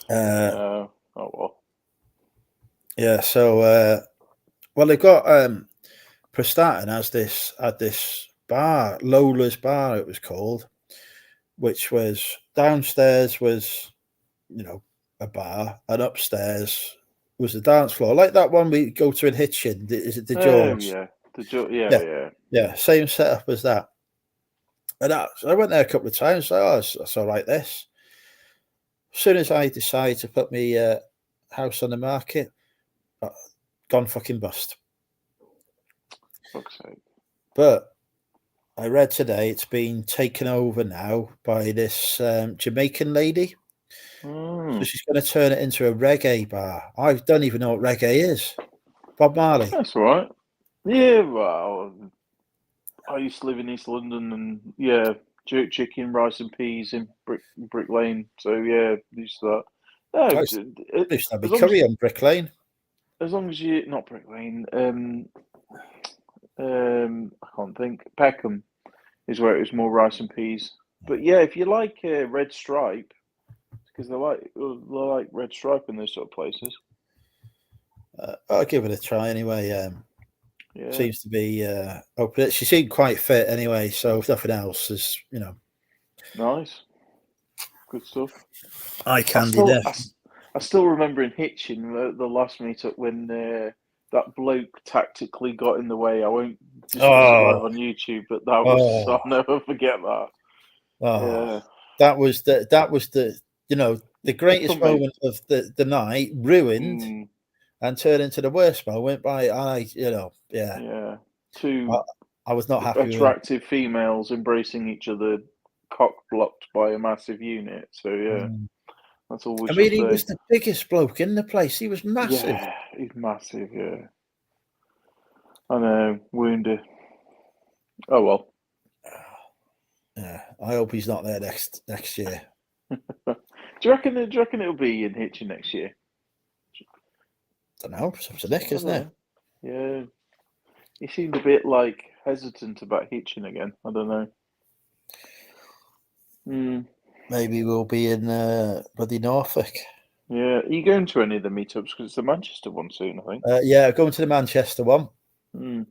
Oh well. Yeah, so they've got Prestatyn had this bar, Lola's Bar it was called, which was downstairs was a bar, and upstairs was the dance floor, like that one we go to in Hitchin. Is it the George? Yeah, yeah. Same setup as that. And I went there a couple of times. That's all right. This. As soon as I decide to put my house on the market, gone fucking bust. Fuck's sake. But I read today it's been taken over now by this Jamaican lady. So she's going to turn it into a reggae bar. I don't even know what reggae is. Bob Marley. That's all right. Yeah, well, I used to live in East London, and yeah, jerk chicken, rice and peas in Brick Lane. So yeah, used to that. No, it used to be curry on Brick Lane. As long as you not Brick Lane, I can't think. Peckham is where it was more rice and peas. But yeah, if you like Red Stripe, because they like Red Stripe in those sort of places. I'll give it a try anyway. Yeah. Seems to be open. She seemed quite fit anyway, so if nothing else, is nice, good stuff. Eye candy there. I still remember in Hitchin the last meetup when that bloke tactically got in the way. I won't discuss it live on YouTube, but that was I'll never forget that. Yeah. That was the the greatest moment of the night, ruined and turned into the worst moment by two I was not happy attractive with females embracing each other, cock blocked by a massive unit. So yeah, That's all we I shall mean, he say. was the biggest bloke in the place. He was massive. Yeah, he's massive. Yeah, I know. Wounded. Oh well. Yeah, I hope he's not there next year. Do you reckon it'll be in Hitchin next year? Don't know. It's up to Nick, I isn't it? don't know. Yeah, he seemed a bit like hesitant about Hitchin again. I don't know. Maybe we'll be in bloody Norfolk. Yeah, are you going to any of the meetups? Because it's the Manchester one soon, I think. Yeah, going to the Manchester one. Mm.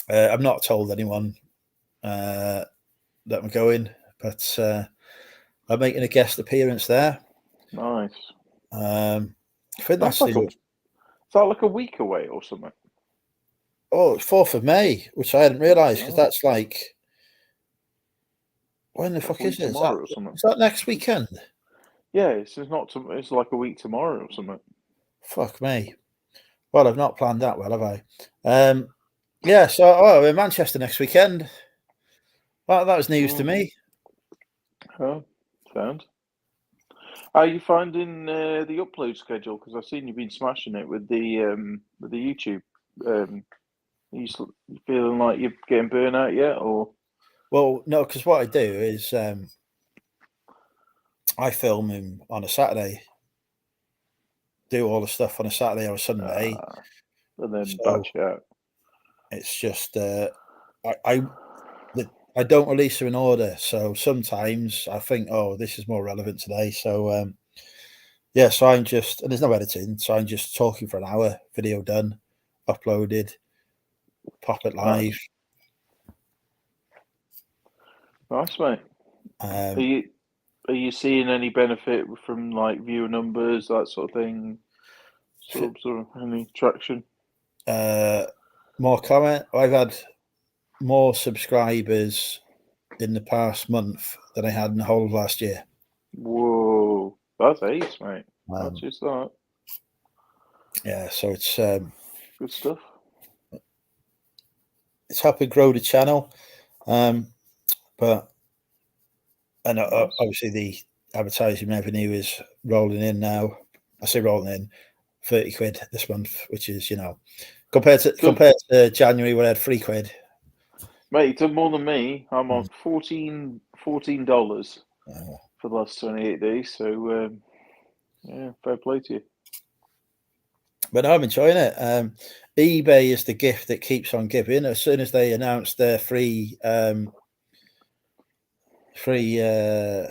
I've not told anyone that I'm going, but I'm making a guest appearance there. Nice. I think That's like is that like a week away or something? Oh, it's 4th of May, which I hadn't realised because that's like when the fuck is it? Tomorrow or something? Is that next weekend? Yeah, it's not. It's like a week tomorrow or something. Fuck me. Well, I've not planned that well, have I? Yeah, so we're in Manchester next weekend. That was news to me. Oh, sound. How are you finding the upload schedule? Because I've seen you've been smashing it with the YouTube. Are you feeling like you're getting burnt out yet, or? Well, no, because what I do is I film him on a Saturday, do all the stuff on a Saturday or a Sunday, and then batch it out. It's just I don't release them in order, so sometimes I think, oh, this is more relevant today. So yeah, so I'm just, and there's no editing, so I'm just talking for an hour, video done, uploaded, pop it live. Nice, mate. Are you seeing any benefit from like viewer numbers, that sort of thing? Sort of any traction? More comment. I've had more subscribers in the past month than I had in the whole of last year. Whoa, that's ace, mate. That's just that. Yeah, so it's good stuff. It's helping grow the channel, but obviously the advertising revenue is rolling in now. I say rolling in, 30 quid this month, which is, you know, compared to January when I had £3. Mate, you done more than me. I'm on $14 for the last 28 days. So yeah, fair play to you. But I'm enjoying it. eBay is the gift that keeps on giving. As soon as they announced their free clothing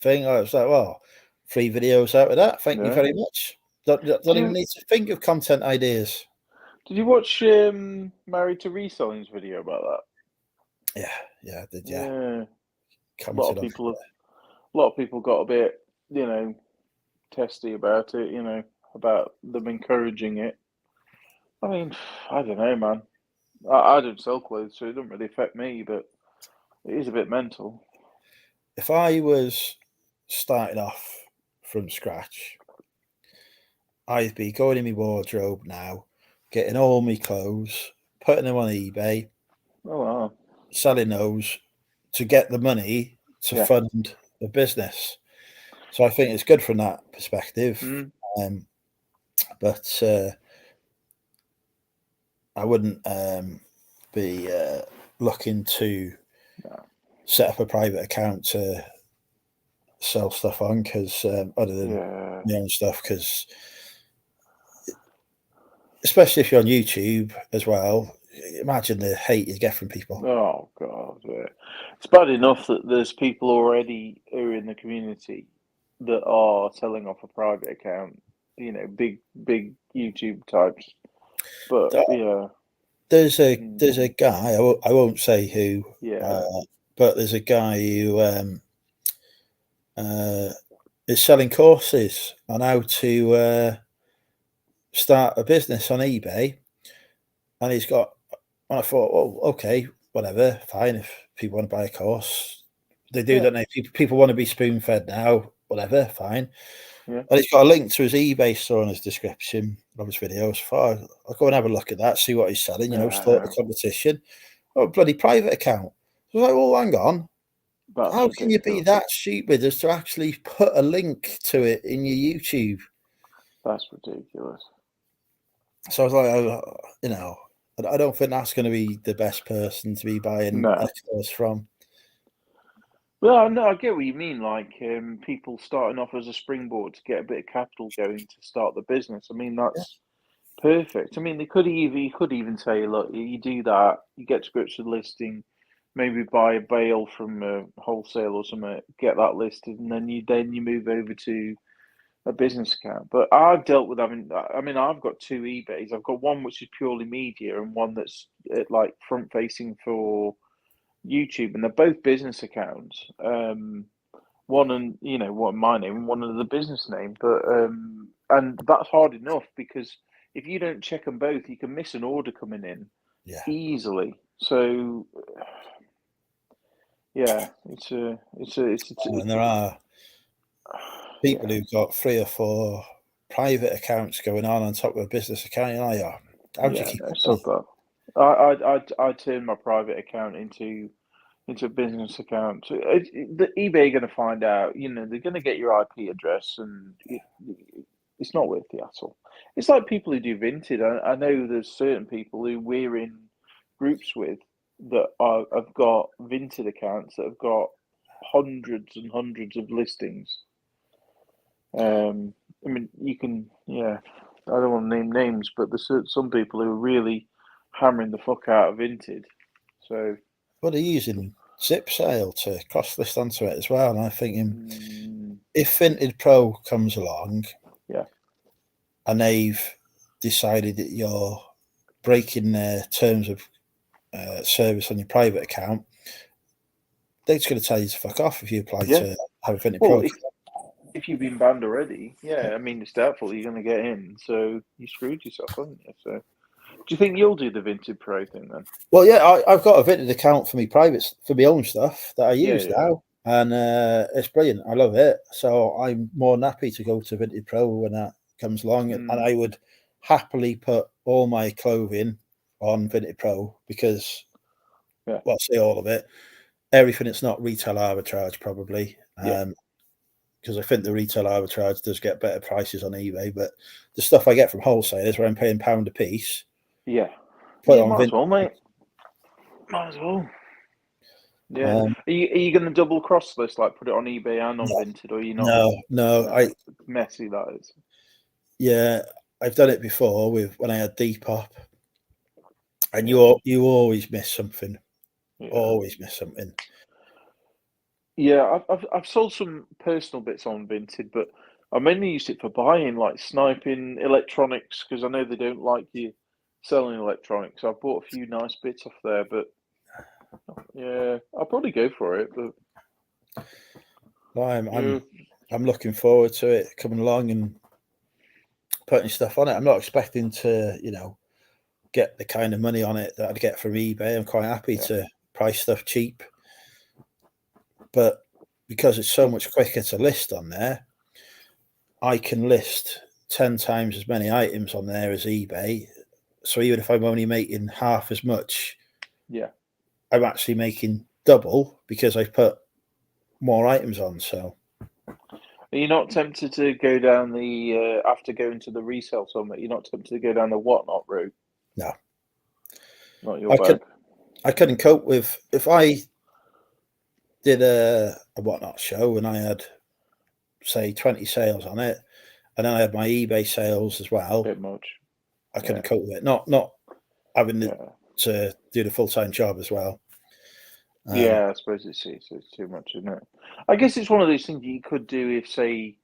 thing, I was like, well, free videos out of that. Thank you very much. Don't even need to think of content ideas. Did you watch Married to Reselling's video about that? Yeah, I did. Yeah. A lot of people got a bit, you know, testy about it, you know, about them encouraging it. I mean, I don't know, man. I don't sell clothes, so it doesn't really affect me, but it is a bit mental. If I was starting off from scratch, I'd be going in my wardrobe now, getting all my clothes, putting them on eBay, selling those to get the money to fund the business. So I think it's good from that perspective. But I wouldn't be looking to set up a private account to sell stuff on, because other than my own stuff, because especially if you're on YouTube as well, imagine the hate you get from people. Oh God, yeah. It's bad enough that there's people already who are in the community that are selling off a private account, you know, big YouTube types. But there's a guy, I won't say who, but there's a guy who is selling courses on how to start a business on eBay, and he's got. And I thought, well, okay, whatever, fine. If people want to buy a course, they do, don't they? People want to be spoon fed now, whatever, fine. And he's got a link to his eBay store in his description of his videos. So I'll go and have a look at that, see what he's selling, you know, start the competition. Oh, bloody private account. So I was like, well, hang on. How can you be that stupid as to actually put a link to it in your YouTube? That's ridiculous. So I was like, I don't think that's going to be the best person to be buying a course from. Well, no, I get what you mean. Like people starting off as a springboard to get a bit of capital going to start the business. I mean, that's perfect. I mean, you could even say, look, you do that, you get to grips with listing, maybe buy a bale from a wholesale or something, get that listed, and then you move over to a business account. But I've dealt with I've got two eBays. I've got one which is purely media and one that's like front facing for YouTube, and they're both business accounts. One and one my name and one under the business name. But and that's hard enough because if you don't check them both, you can miss an order coming in easily. So yeah, it's and there are people who've got 3 or 4 private accounts going on top of a business account. How do you keep up? I turn my private account into a business account. The eBay are going to find out. They're going to get your IP address, and it's not worth the hassle. It's like people who do Vinted. I know there's certain people who we're in groups with that have got Vinted accounts that have got hundreds and hundreds of listings. I mean, you can, I don't want to name names, but there's some people who are really hammering the fuck out of Vinted. So, well, they're using Zip Sale to cross list onto it as well. And I'm thinking, if Vinted Pro comes along, and they've decided that you're breaking their terms of service on your private account, they're just going to tell you to fuck off if you apply to have a Vinted Pro. If you've been banned already, I mean, it's doubtful you're going to get in, so you screwed yourself, haven't you? So, do you think you'll do the Vinted Pro thing then? Well, yeah, I've got a Vinted account for my own stuff that I use now, and it's brilliant. I love it. So I'm more than happy to go to Vinted Pro when that comes along, and I would happily put all my clothing on Vinted Pro because, well, say all of it, everything that's not retail arbitrage probably. Because I think the retail arbitrage does get better prices on eBay, but the stuff I get from wholesalers where I'm paying £1 a piece. Yeah. Might as well, mate. Might as well. Yeah. Are you going to double cross this, like put it on eBay and on Vinted, or are you not? No. Messy that is. Yeah, I've done it before when I had Depop, and you always miss something. Always miss something. Yeah, I've sold some personal bits on Vinted, but I mainly used it for buying, like sniping electronics, because I know they don't like you selling electronics. I bought a few nice bits off there, but yeah, I'll probably go for it. But well, I'm looking forward to it coming along and putting stuff on it. I'm not expecting to, get the kind of money on it that I'd get from eBay. I'm quite happy to price stuff cheap. But because it's so much quicker to list on there, I can list 10 times as many items on there as eBay. So even if I'm only making half as much, I'm actually making double because I've put more items on. So, are you not tempted to go down the after going to the resale summit? You're not tempted to go down the whatnot route? No, not your bag. I couldn't cope with if I did a whatnot show and I had, say, 20 sales on it, and then I had my eBay sales as well. A bit much. I couldn't cope with it. Not having to do the full-time job as well. I suppose it's too much, isn't it? I guess it's one of those things you could do if, say,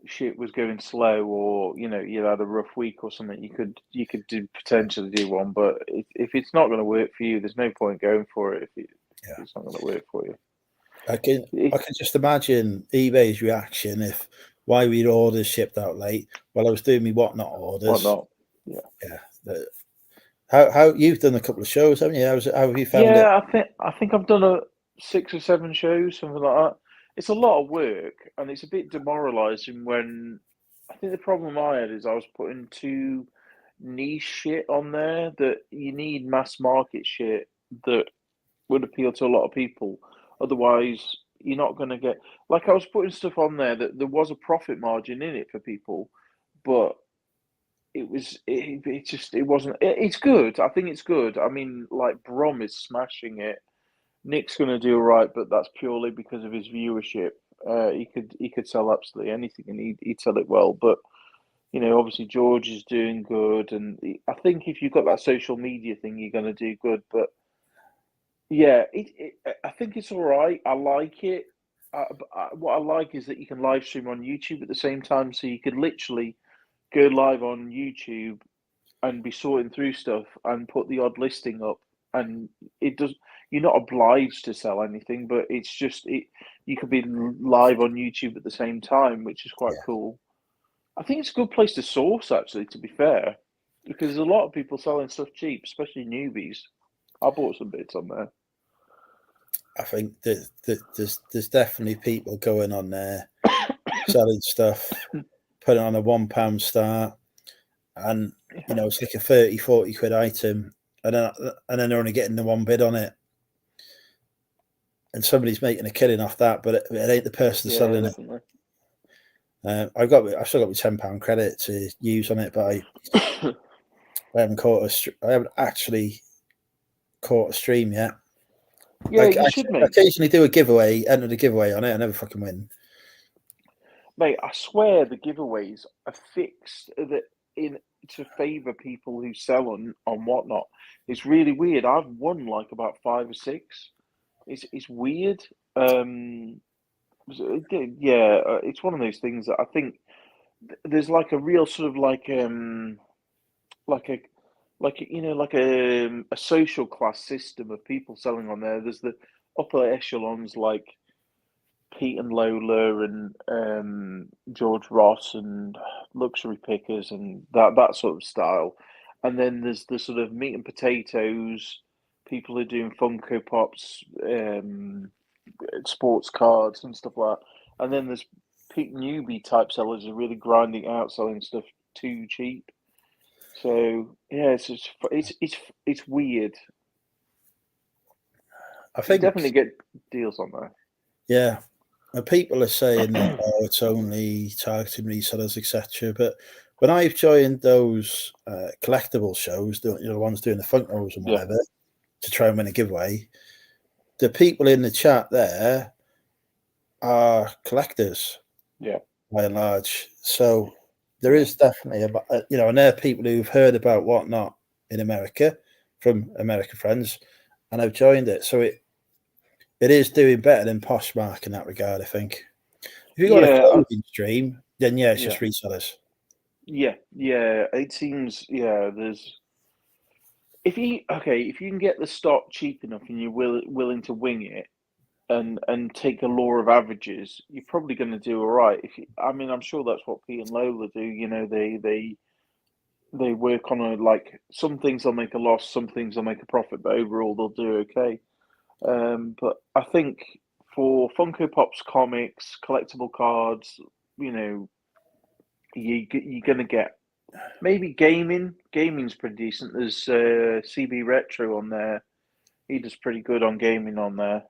shit was going slow, or you had a rough week or something. You could potentially do one, but if it's not going to work for you, there's no point going for it if it's not going to work for you. I can just imagine eBay's reaction if why we'd orders shipped out late while I was doing me whatnot orders. How you've done a couple of shows, haven't you? How have you found it? Yeah, I think I've done 6 or 7 shows, something like that. It's a lot of work, and it's a bit demoralising when I think the problem I had is I was putting too niche shit on there that you need mass market shit that would appeal to a lot of people. Otherwise, you're not going to get. Like I was putting stuff on there that there was a profit margin in it for people, but it wasn't. It's good. I think it's good. I mean, like Brom is smashing it. Nick's going to do all right, but that's purely because of his viewership. He could sell absolutely anything, and he'd sell it well. But obviously George is doing good, and I think if you've got that social media thing, you're going to do good. But yeah, I think it's all right. I like it. What I like is that you can live stream on YouTube at the same time, so you could literally go live on YouTube and be sorting through stuff and put the odd listing up, and it does. You're not obliged to sell anything, but it's just you could be live on YouTube at the same time, which is quite cool. I think it's a good place to source, actually, to be fair, because there's a lot of people selling stuff cheap, especially newbies. I bought some bits on there. I think that there's definitely people going on there selling stuff, putting on a £1 start, and it's like a 30-40 quid item, and then they're only getting the one bid on it, and somebody's making a killing off that, but it ain't the person selling definitely. it. I've still got my £10 credit to use on it, but I haven't actually caught a stream yet. Yeah, you should, mate. Occasionally do a giveaway, enter the giveaway on it. I never fucking win. Mate, I swear the giveaways are fixed to favour people who sell on whatnot. It's really weird. I've won like about 5 or 6. It's weird. It's one of those things that I think there's like a real sort of like a social class system of people selling on there. There's the upper echelons like Pete and Lola and George Ross and luxury pickers and that sort of style, and then there's the sort of meat and potatoes people who are doing Funko Pops, sports cards and stuff like that, and then there's Pete newbie type sellers who are really grinding out selling stuff too cheap. So yeah, it's weird. I think you definitely get deals on there. Yeah, and people are saying that it's only targeting resellers, etc. But when I've joined those collectible shows, the ones doing the Funkos and whatever, to try and win a giveaway, the people in the chat there are collectors, by and large. So there is definitely and there are people who've heard about Whatnot in America from American friends, and have joined it. So it is doing better than Poshmark in that regard, I think. If you've got a clothing stream, then it's just resellers. Yeah, it seems there's if you can get the stock cheap enough and you're willing to wing it and take a law of averages, you're probably going to do all right. I'm sure that's what Pete and Lola do. They work on some things they'll make a loss, some things they'll make a profit, but overall they'll do okay. But I think for Funko Pops, comics, collectible cards, you're going to get maybe gaming. Gaming's pretty decent. There's CB Retro on there. He does pretty good on gaming on there.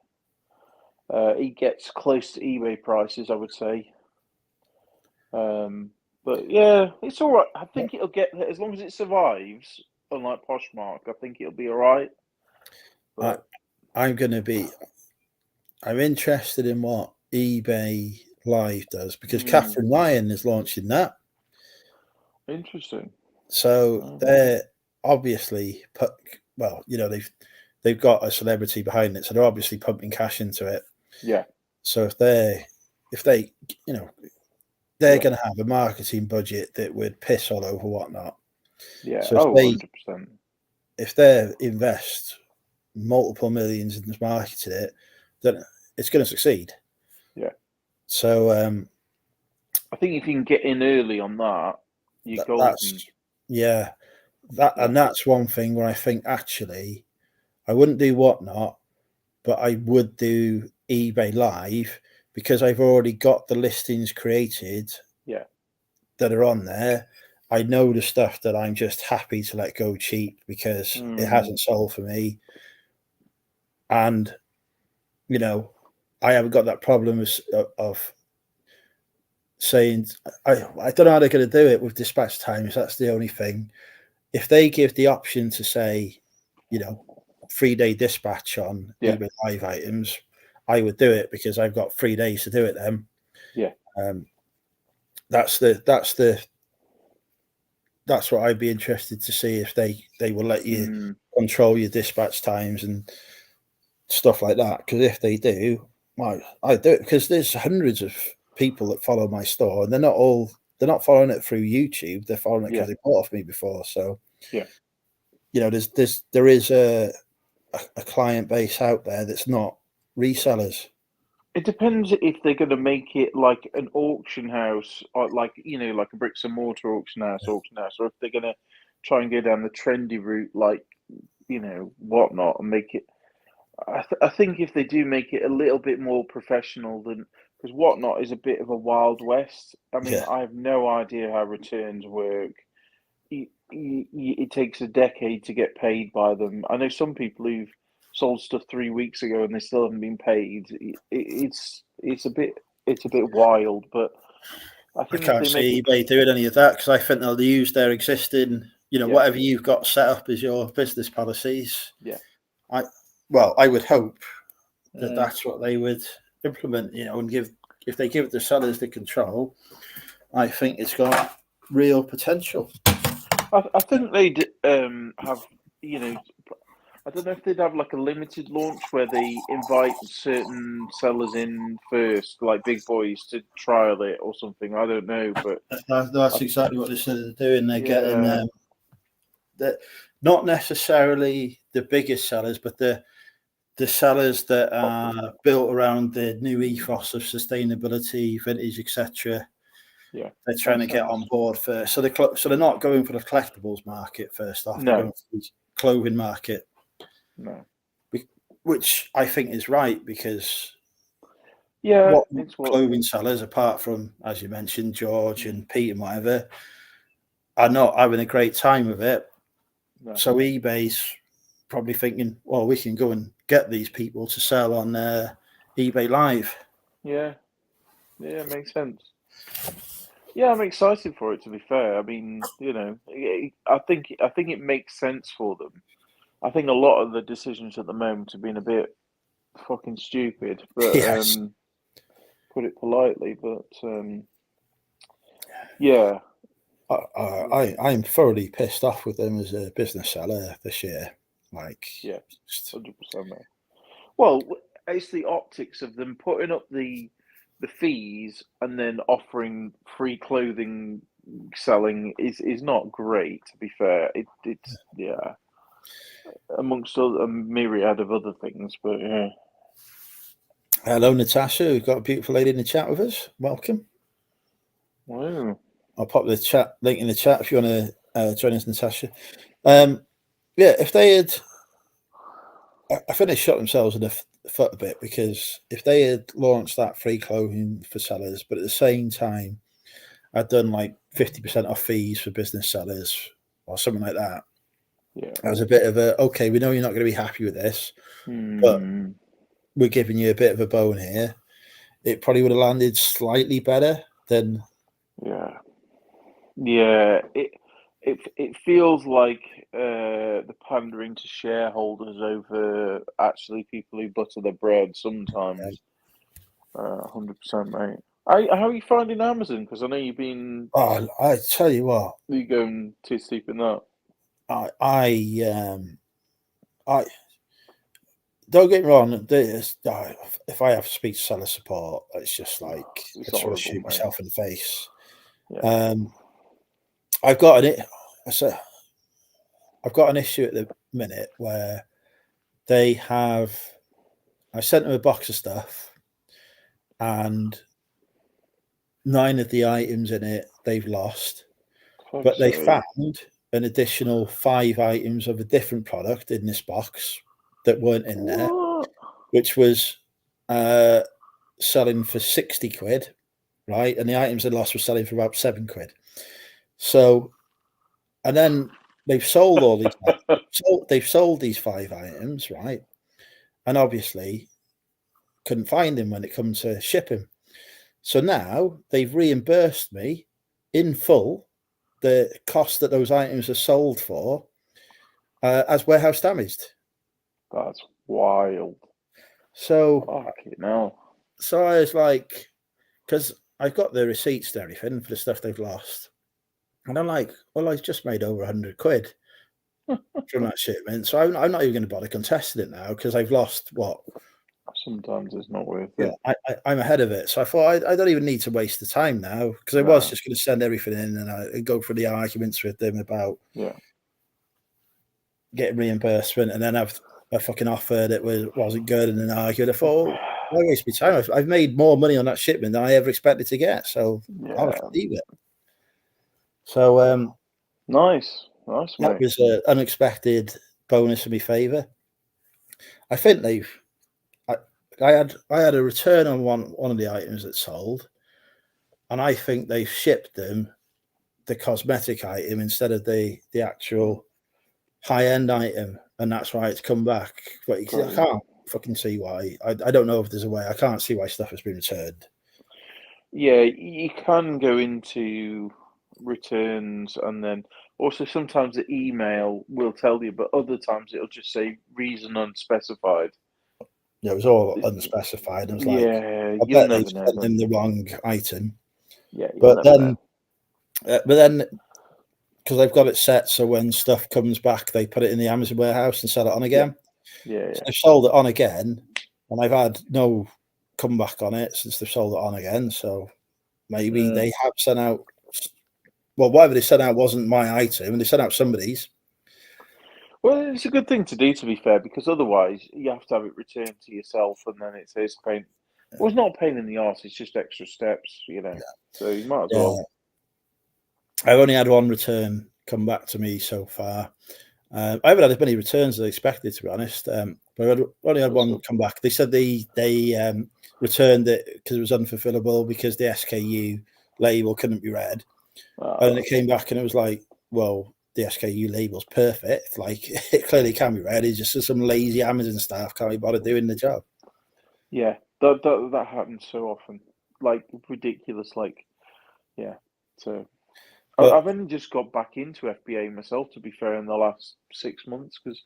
He gets close to eBay prices, I would say. But yeah, it's all right. I think it'll get there as long as it survives. Unlike Poshmark, I think it'll be all right. But I'm interested in what eBay Live does because Catherine Ryan is launching that. Interesting. So they're obviously they've got a celebrity behind it, so they're obviously pumping cash into it. Yeah. So if they they're going to have a marketing budget that would piss all over Whatnot. Yeah. So 100%. If they invest multiple millions in marketing it, then it's going to succeed. Yeah. So I think if you can get in early on that, you're golden. And that's one thing where I think actually I wouldn't do Whatnot, but I would do eBay Live because I've already got the listings created that are on there. I know the stuff that I'm just happy to let go cheap because it hasn't sold for me. And, I haven't got that problem of saying I don't know how they're going to do it with dispatch times. That's the only thing. If they give the option to say, 3-day dispatch on eBay Live items, I would do it because I've got 3 days to do it then. Yeah. That's what I'd be interested to see, if they will let you control your dispatch times and stuff like that. Because if they do, well, I do it, because there's hundreds of people that follow my store, and they're not following it through YouTube. They're following it because they bought off me before. So there is a client base out there that's not resellers. It depends if they're going to make it like an auction house, or like a bricks and mortar auction house, or if they're going to try and go down the trendy route, like Whatnot, and make it. I think if they do make it a little bit more professional than, because Whatnot is a bit of a wild west. I mean, I have no idea how returns work. It takes a decade to get paid by them. I know some people who've sold stuff 3 weeks ago and they still haven't been paid. It's a bit wild, but I think I can't see eBay doing any of that, because I think they'll use their existing, whatever you've got set up as your business policies. Yeah. I would hope that that's what they would implement, and if they give the sellers the control, I think it's got real potential. I think they'd have, I don't know if they'd have like a limited launch where they invite certain sellers in first, like big boys, to trial it or something. I don't know, but that's exactly what they said they're doing. They're getting not necessarily the biggest sellers, but the sellers that are built around the new ethos of sustainability, vintage, etc. Yeah, they're trying to get on board first. So they're not going for the collectibles market first off. They're going for the clothing market. No, which I think is right, because what clothing sellers, apart from, as you mentioned, George and Pete and whatever, are not having a great time with it. No. So eBay's probably thinking, well, we can go and get these people to sell on eBay Live. Yeah, makes sense. Yeah, I'm excited for it, to be fair. I mean, I think it makes sense for them. I think a lot of the decisions at the moment have been a bit fucking stupid, but yes. Put it politely. But yeah, I'm thoroughly pissed off with them as a business seller this year. 100%. Well, it's the optics of them putting up the fees and then offering free clothing selling is not great, to be fair. It's amongst a myriad of other things, but yeah. Hello, Natasha. We've got a beautiful lady in the chat with us. Welcome. Wow. I'll pop the chat link in the chat if you want to join us, Natasha. If they had, I think they shot themselves in the foot a bit, because if they had launched that free clothing for sellers, but at the same time I'd done like 50% off fees for business sellers or something like that. Yeah, that was a bit of okay, we know you're not going to be happy with this, but we're giving you a bit of a bone here. It probably would have landed slightly better than. It feels like the pandering to shareholders over actually people who butter their bread sometimes. 100%, mate. How are you finding Amazon? Because I know you've been. Oh, I tell you what. You going too deep in that? I don't get me wrong. If I have to speak to seller support, it's just like I just want to shoot myself in the face. Yeah. I've got an issue at the minute where they have. I sent them a box of stuff, and 9 of the items in it they've lost, but they found an additional 5 items of a different product in this box that weren't in there, which was selling for 60 quid, right? And the items they lost were selling for about 7 quid. So, and then they've sold all these. They've sold these 5 items, right? And obviously, couldn't find him when it comes to shipping. So now they've reimbursed me in full the cost that those items are sold for as warehouse damaged. That's wild. So, fucking hell. So I was like, because I've got the receipts and everything for the stuff they've lost. And I'm like, well, I just made over 100 quid from that shipment. So I'm not even going to bother contesting it now because I've lost what? Sometimes it's not worth it. I'm ahead of it. So I thought I don't even need to waste the time now because I was just going to send everything in and I'd go through the arguments with them about getting reimbursement and then have a fucking offer that wasn't good and then argued. I thought, why waste my time? I've made more money on that shipment than I ever expected to get. So I'll have to leave it. So nice, mate. That was an unexpected bonus in my favour. I think I had a return on one of the items that sold, and I think they've shipped them the cosmetic item instead of the actual high end item, and that's why it's come back. But I can't fucking see why. I don't know if there's a way. I can't see why stuff has been returned. Yeah, you can go into returns, and then also sometimes the email will tell you, but other times it'll just say reason unspecified. Yeah, it was all unspecified. I was like, I bet they sent them the wrong item. Yeah, but then, because I've got it set so when stuff comes back, they put it in the Amazon warehouse and sell it on again. Yeah. So they've sold it on again, and I've had no comeback on it since they've sold it on again. So maybe they have sent out. Well, whatever they sent out wasn't my item, and they sent out somebody's. Well, it's a good thing to do, to be fair, because otherwise you have to have it returned to yourself, and then it says pain. Well, it's not a pain in the arse; it's just extra steps, you know. So you might as well. I've only had one return come back to me so far. I haven't had as many returns as I expected, to be honest. But I've only had one come back. They said they returned it because it was unfulfillable because the SKU label couldn't be read. And it came back and it was like, well, the SKU label's perfect. Like, it clearly can be read. It's just some lazy Amazon staff can't be bothered doing the job. Yeah, that happens so often. Like, ridiculous. Like, yeah. So I've only just got back into FBA myself, to be fair, in the last 6 months, because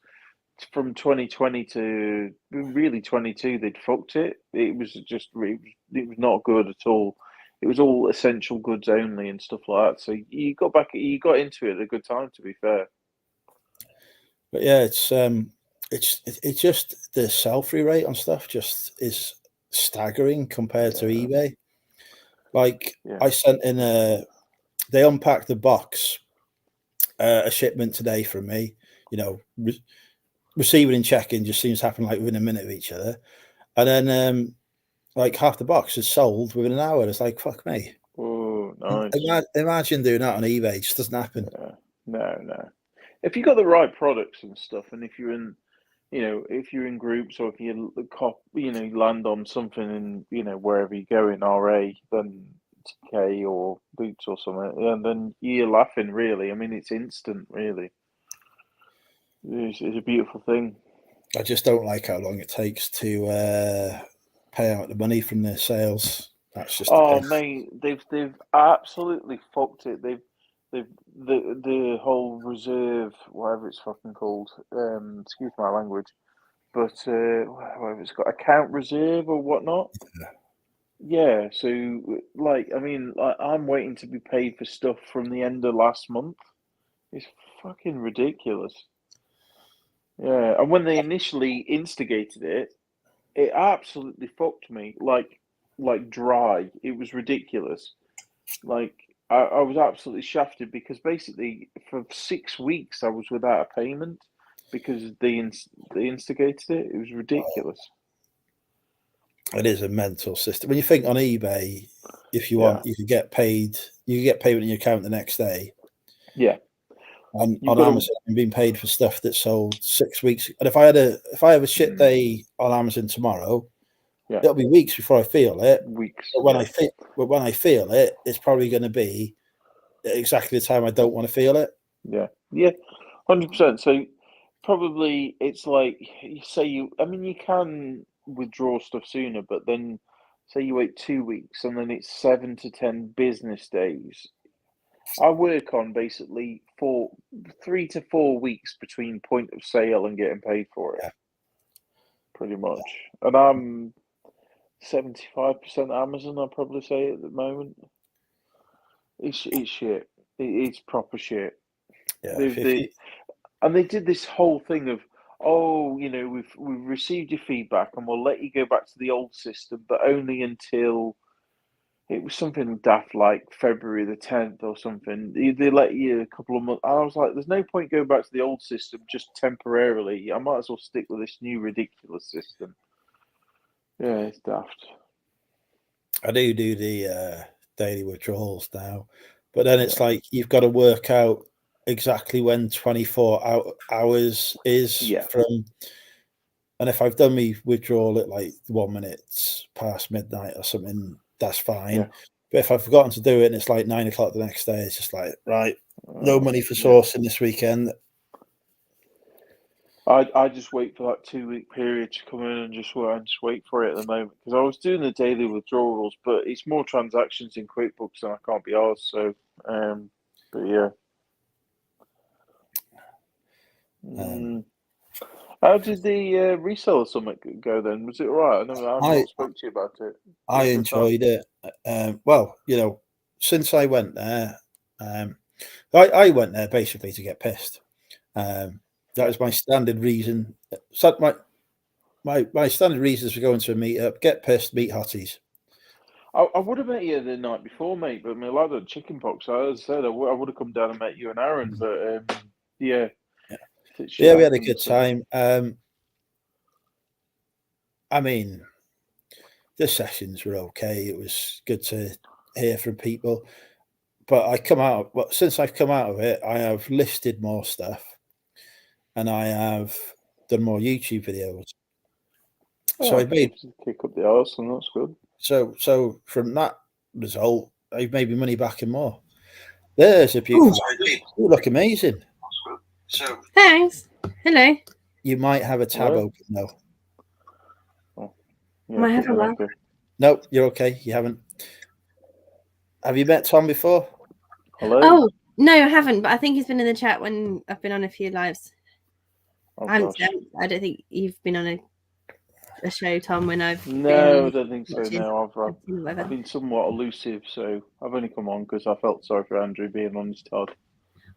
from 2020 to really 22, they'd fucked it. It was just, it was not good at all. It was all essential goods only and stuff like that. So you got into it at a good time, to be fair. But yeah, it's just the sell-through rate on stuff just is staggering compared to eBay. Like I sent in they unpacked the box, a shipment today from me. You know, receiving and checking just seems to happen like within a minute of each other, and then like half the box is sold within an hour. It's like, fuck me. Oh, nice. Imagine doing that on eBay. It just doesn't happen. No. If you got the right products and stuff, and if you're in, if you're in groups, or if you land on something in, wherever you go in RA, then TK or Boots or something, and then you're laughing, really. I mean, it's instant, really. It's a beautiful thing. I just don't like how long it takes to pay out the money from the sales. That's just mate, they've absolutely fucked it. They've the whole reserve, whatever it's fucking called. Excuse my language, but whatever it's got, account reserve or whatnot. Yeah. So I'm waiting to be paid for stuff from the end of last month. It's fucking ridiculous. Yeah, and when they initially instigated it, it absolutely fucked me, like dry. It was ridiculous. Like, I was absolutely shafted because basically for 6 weeks I was without a payment because they instigated it. It was ridiculous. It is a mental system. When you think on eBay, if you want, you can get paid. You can get payment in your account the next day. Yeah. On Amazon, I'm being paid for stuff that sold 6 weeks. And if I have a shit day on Amazon tomorrow, it'll be weeks before I feel it. Weeks. But when I feel it, it's probably going to be exactly the time I don't want to feel it. Yeah, 100%. So probably it's like you say. You can withdraw stuff sooner, but then say you wait 2 weeks and then it's 7 to 10 business days. I work on basically 3 to 4 weeks between point of sale and getting paid for it, pretty much. And I'm 75% Amazon, I'd probably say at the moment. It's shit. It's proper shit. Yeah, and they did this whole thing of, oh, you know, we've received your feedback and we'll let you go back to the old system, but only until it was something daft like February the 10th or something. They let you a couple of months. I was like, there's no point going back to the old system just temporarily. I might as well stick with this new ridiculous system. Yeah, it's daft. I do the daily withdrawals now, but then it's like you've got to work out exactly when 24 hours is from. And if I've done me withdrawal at like 1 minute past midnight or something, that's fine. Yeah. But if I've forgotten to do it and it's like 9 o'clock the next day, it's just like, right, no money for sourcing this weekend. I just wait for that 2 week period to come in and just wait for it at the moment, because I was doing the daily withdrawals, but it's more transactions in QuickBooks and I can't be arsed. So, but yeah. How did the reseller summit go then? Was it all right? I've not spoke to you about it. I enjoyed it. Well, you know, since I went there, I went there basically to get pissed. That was my standard reason. So my standard reasons for going to a meetup: get pissed, meet hotties. I would have met you the night before, mate, but my lad had chicken pox. As I said, I would have come down and met you and Aaron, but yeah. Yeah, we had a good time. I mean, the sessions were okay. It was good to hear from people. But since I've come out of it, I have listed more stuff and I have done more YouTube videos. So I made kick up the arse, and that's good. So from that result, I've made my money back and more. There's a beautiful. You look amazing. So thanks. Hello. You might have a tab open though. Oh, yeah, might have a what? No, you're okay. You haven't. Have you met Tom before? Hello. Oh no, I haven't. But I think he's been in the chat when I've been on a few lives. I don't think you've been on a show, Tom. When I've I don't think so. No, I've been somewhat elusive, so I've only come on because I felt sorry for Andrew being on his Todd.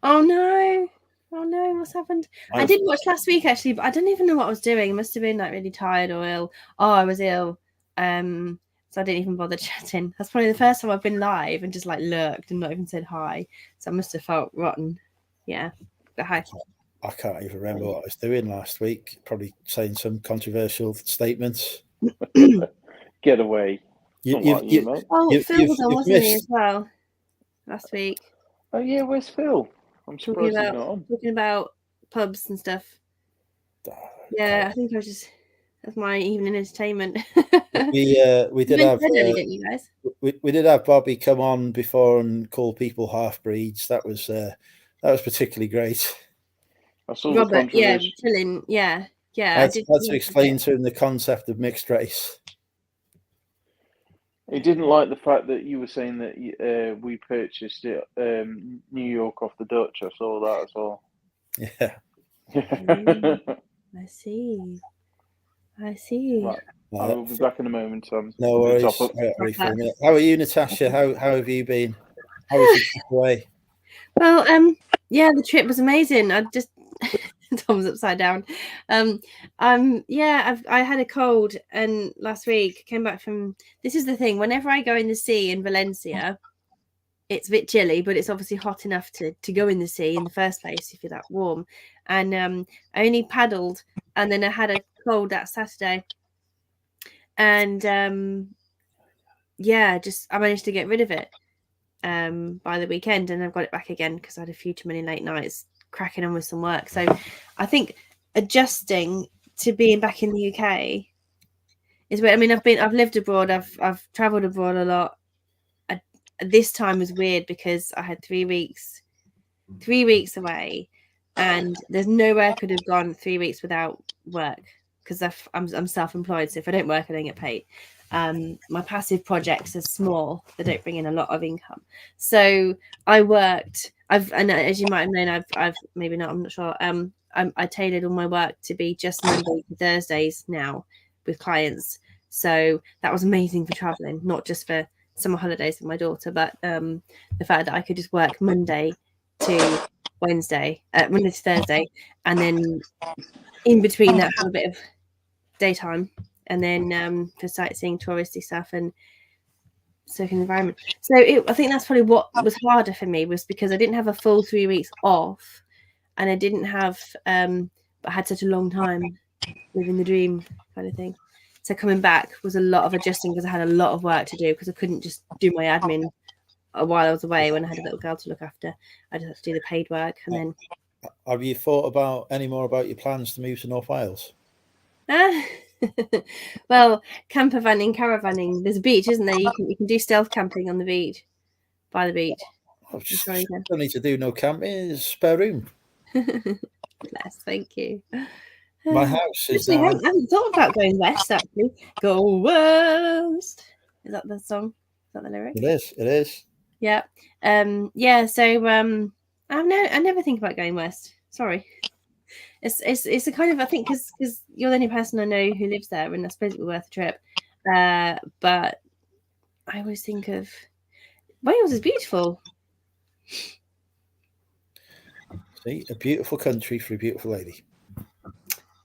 Oh no, what's happened? I did watch last week actually, but I don't even know what I was doing. I must have been like really tired or ill. Oh, I was ill. So I didn't even bother chatting. That's probably the first time I've been live and just like lurked and not even said hi. So I must have felt rotten. Yeah. But hi. I can't even remember what I was doing last week. Probably saying some controversial statements. Get away. Phil was on, wasn't he, as well last week? Oh yeah, where's Phil? I'm surprised he's not on. Talking about pubs and stuff. Yeah, I think that's my evening entertainment. we did have you guys? We did have Bobby come on before and call people half breeds. That was particularly great. I saw Robert, chilling, yeah. I had to explain to him the concept of mixed race. He didn't like the fact that you were saying that we purchased it New York off the Dutch. I saw that as well. Yeah. I see. Right. I will be back in a moment, Tom. No worries. How are you, Natasha? How have you been? How was your trip away? Well, the trip was amazing. I just Tom's upside down. I had a cold, and last week came back from. This is the thing. Whenever I go in the sea in Valencia, it's a bit chilly, but it's obviously hot enough to go in the sea in the first place if you're that warm. And I only paddled, and then I had a cold that Saturday, and I managed to get rid of it by the weekend, and I've got it back again because I had a few too many late nights cracking on with some work. So I think adjusting to being back in the UK is where, I mean, I've lived abroad, I've traveled abroad a lot. This time was weird because I had 3 weeks away, and there's nowhere I could have gone 3 weeks without work because I'm self-employed, so if I don't work, I don't get paid. My passive projects are small; they don't bring in a lot of income. So I worked. And as you might have known, I've maybe not. I'm not sure. I tailored all my work to be just Monday to Thursdays now with clients. So that was amazing for traveling, not just for summer holidays with my daughter, but the fact that I could just work Monday to Thursday, and then in between that have a bit of daytime, and then for sightseeing, touristy stuff, and circular environment. So I think that's probably what was harder for me, was because I didn't have a full 3 weeks off, and I didn't have but I had such a long time living the dream kind of thing. So coming back was a lot of adjusting, because I had a lot of work to do, because I couldn't just do my admin while I was away when I had a little girl to look after. I just had to do the paid work. And then have you thought about any more about your plans to move to North Wales? Well, camper vanning, caravanning. There's a beach, isn't there? You can do stealth camping on the beach, by the beach. Don't need to do no camping. There's spare room. Bless, thank you. My house is. I haven't thought about going west, actually. Go west. Is that the song? Is that the lyric? It is. It is. Yeah. Yeah. So I never think about going west. Sorry. It's a kind of, I think, because you're the only person I know who lives there, and I suppose it would be worth a trip. But I always think of Wales is beautiful. See, a beautiful country for a beautiful lady.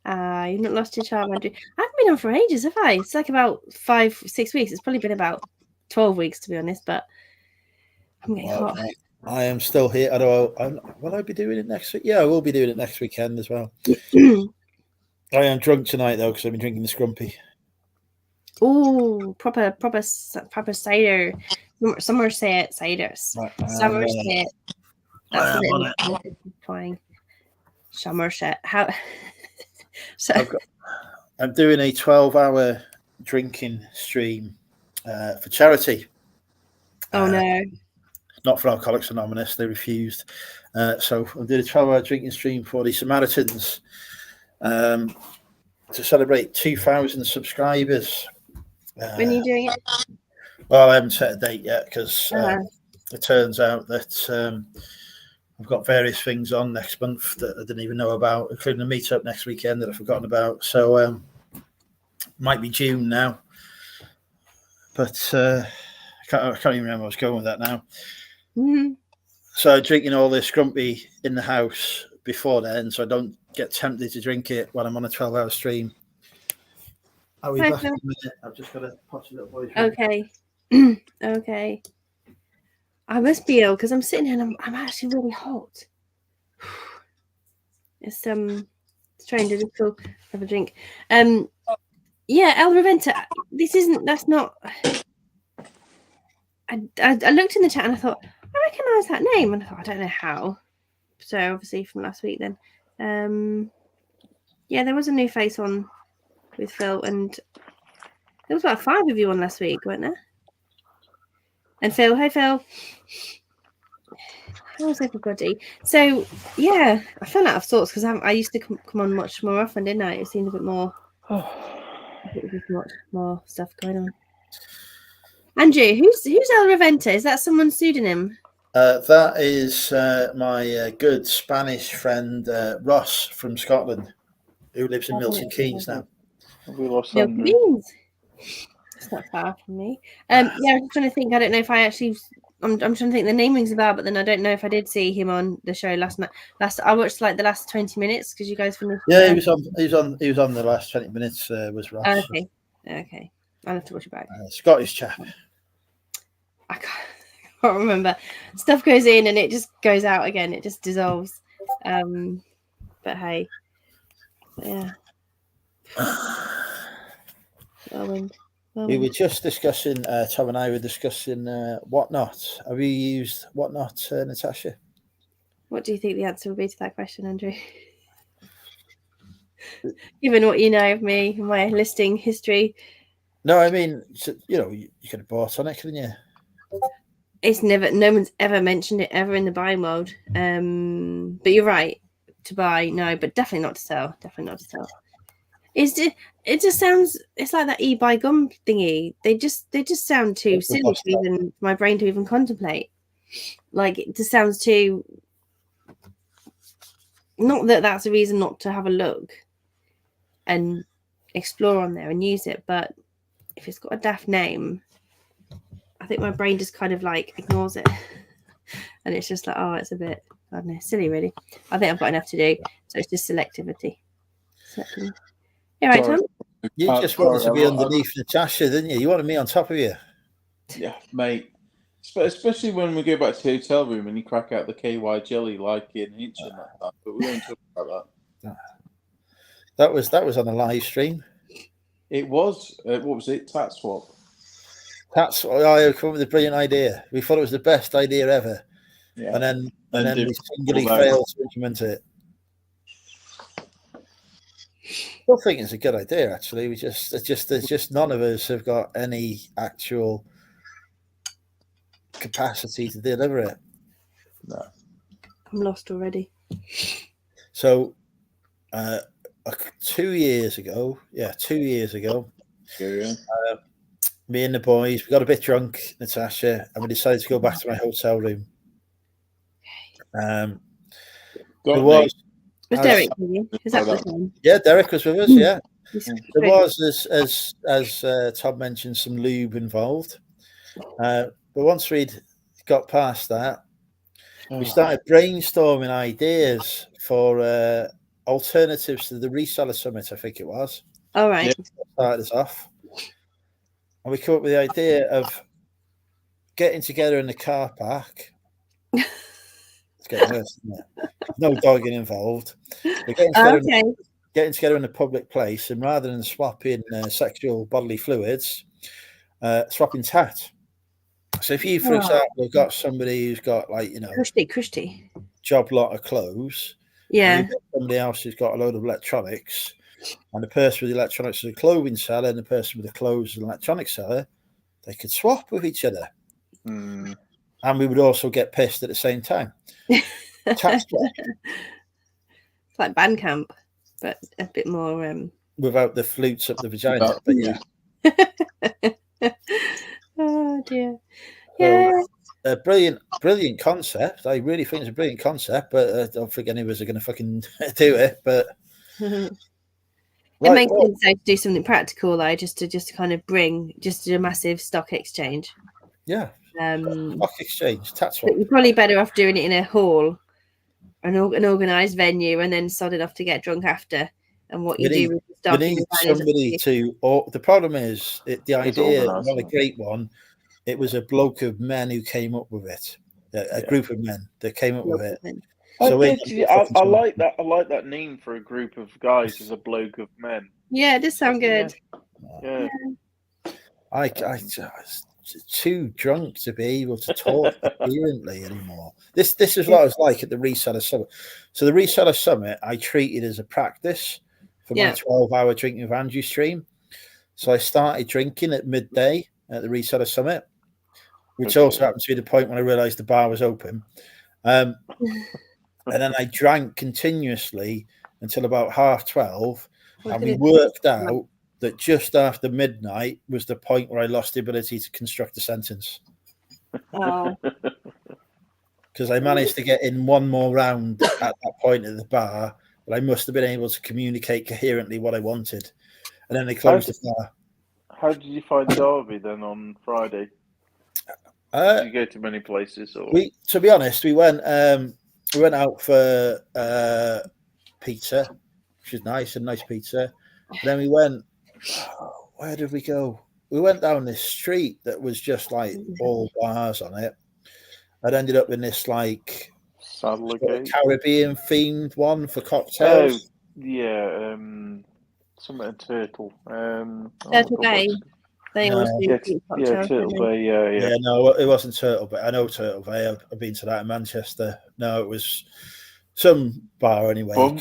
You've not lost your charm, Andrew. I haven't been on for ages, have I? It's like about 5-6 weeks. It's probably been about 12 weeks, to be honest, but I'm getting hot. I am still here. Will I be doing it next week? Yeah, I will be doing it next weekend as well. I am drunk tonight, though, because I've been drinking the Scrumpy. Oh, proper cider. Somerset ciders. Somerset. That's what it is. Flying. Somerset. How? So I'm doing a 12-hour drinking stream for charity. Oh no! Not for Alcoholics Anonymous. They refused. So I'm doing a 12-hour drinking stream for the Samaritans to celebrate 2,000 subscribers. When are you doing it? Well, I haven't set a date yet, because it turns out that I've got various things on next month that I didn't even know about, including a meetup next weekend that I've forgotten about. So might be June now, but I can't even remember where I was going with that now. Mm-hmm. So drinking all this Scrumpy in the house before then, so I don't get tempted to drink it when I'm on a 12-hour stream. I'll be back in a minute. I've just got to put a little voice. Okay. Okay. I must be ill, because I'm sitting here and I'm actually really hot. It's strange. I just feel have a drink. Yeah, El Reventa. That's not. I looked in the chat and I thought, I recognise that name, and I thought, I don't know how. So obviously from last week then. Yeah, there was a new face on with Phil, and there was about 5 of you on last week, weren't there? And Phil, hi Phil. How's everybody? So yeah, I fell out of sorts, because I used to come on much more often, didn't I? It seemed a bit more. I think there's much more stuff going on. Andrew, who's El Reventa? Is that someone's pseudonym? That is my good Spanish friend Ross from Scotland, who lives in Milton Keynes now. We lost Milton Keynes. It's not far from me. Yeah, I'm trying to think. I don't know if I actually. I'm trying to think. The name rings a bell, but then I don't know if I did see him on the show last night. I watched like the last 20 minutes, because you guys finished. Yeah, he was on the last 20 minutes. Was Ross? Okay. I'll have to watch it back. Scottish chap. I can't remember. Stuff goes in and it just goes out again. It just dissolves. But hey, yeah. We were just discussing, Tom and I were discussing Whatnot. Have you used Whatnot, Natasha? What do you think the answer would be to that question, Andrew? Given what you know of me, my listing history. No, I mean, you could have bought on it, couldn't you? It's no one's ever mentioned it ever in the buying world. But you're right, to buy, no, but definitely not to sell. It just sounds. It's like that e-buy gum thingy. They just sound too It's silly lost to even for my brain to even contemplate. Like it just sounds too. Not that that's a reason not to have a look and explore on there and use it, but if it's got a daft name, I think my brain just kind of like ignores it, and it's just like, oh, it's a bit, I don't know, silly, really. I think I've got enough to do, so it's just selectivity. Yeah, right, Tom. You just wanted to be underneath Natasha, didn't you? You wanted me on top of you. Yeah, mate. Especially when we go back to the hotel room and you crack out the KY jelly like in Hitchin that time. But we won't talk about that. That was on a live stream. It was. What was it? Tat swap. That's what I come up with a brilliant idea. We thought it was the best idea ever. Yeah. And then we singly failed to implement it. I don't think it's a good idea, actually. There's just none of us have got any actual capacity to deliver it. No. I'm lost already. So 2 years ago, me and the boys, we got a bit drunk, Natasha, and we decided to go back to my hotel room. Was Derek with you? Is that the time? Yeah, Derek was with us, yeah. There was, as Tom mentioned, some lube involved. But once we'd got past that, we started brainstorming ideas for alternatives to the reseller summit, I think it was. All right. Started us off. And we came up with the idea of getting together in the car park. It's getting worse, isn't it? No dogging involved. We're getting together in a public place, and rather than swapping sexual bodily fluids, swapping tat. So if you, for example, have got somebody who's got Christy. job lot of clothes, yeah, somebody else who's got a load of electronics, and the person with the electronics is a clothing seller, and the person with the clothes is an electronics seller, they could swap with each other. And we would also get pissed at the same time. It's like Bandcamp, but a bit more without the flutes up the vagina. But yeah. Oh dear. Yeah. A brilliant concept. I really think it's a brilliant concept, but I don't think any of us are going to fucking do it. But it makes sense to do something practical, though, just to kind of bring a massive stock exchange. Yeah. Stock exchange. That's what. But you're probably better off doing it in a hall, an organised venue, and then sodding off to get drunk after. And what you do with the stock. You need somebody to. Or the problem is, the idea, not a great one. It was a bloke of men who came up with it. A group of men that came up with it. So I like that. I like that name for a group of guys as a bloke of men. Yeah, it does sound good. Yeah. I too drunk to be able to talk coherently anymore. This is what I was like at the Reseller Summit. So the Reseller Summit, I treated as a practice for my 12-hour Drinking with Andrew stream. So I started drinking at midday at the Reseller Summit, which also happened to be the point when I realised the bar was open. And then I drank continuously until about 12:30, and we worked out that just after midnight was the point where I lost the ability to construct a sentence. Because I managed to get in one more round at that point at the bar, but I must have been able to communicate coherently what I wanted. And then they closed the bar. How did you find Derby then on Friday? Did you go to many places? Or? To be honest, we went out for pizza, which is nice, and nice pizza. And then we went. Where did we go? We went down this street that was just like all bars on it. I'd ended up in this like Caribbean themed one for cocktails. Yeah, something Turtle. Turtle Bay. They always do Turtle Bay. Yeah. No, it wasn't Turtle Bay. I know Turtle Bay. I've been to that in Manchester. No, it was some bar anyway.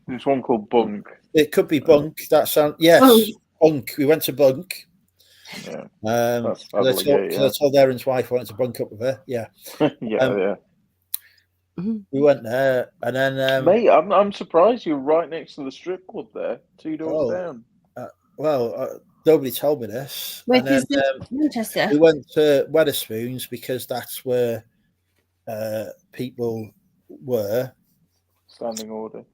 There's one called Bunk. It could be Bunk. That sound Bunk. We went to Bunk. Yeah. I told Aaron's wife I wanted to bunk up with her. Yeah. Yeah. We went there, and then Mate, I'm surprised you're right next to the strip club there, 2 doors down. Nobody told me this. Which And then is this Manchester? we went to Wetherspoons because that's where people were. Standing order.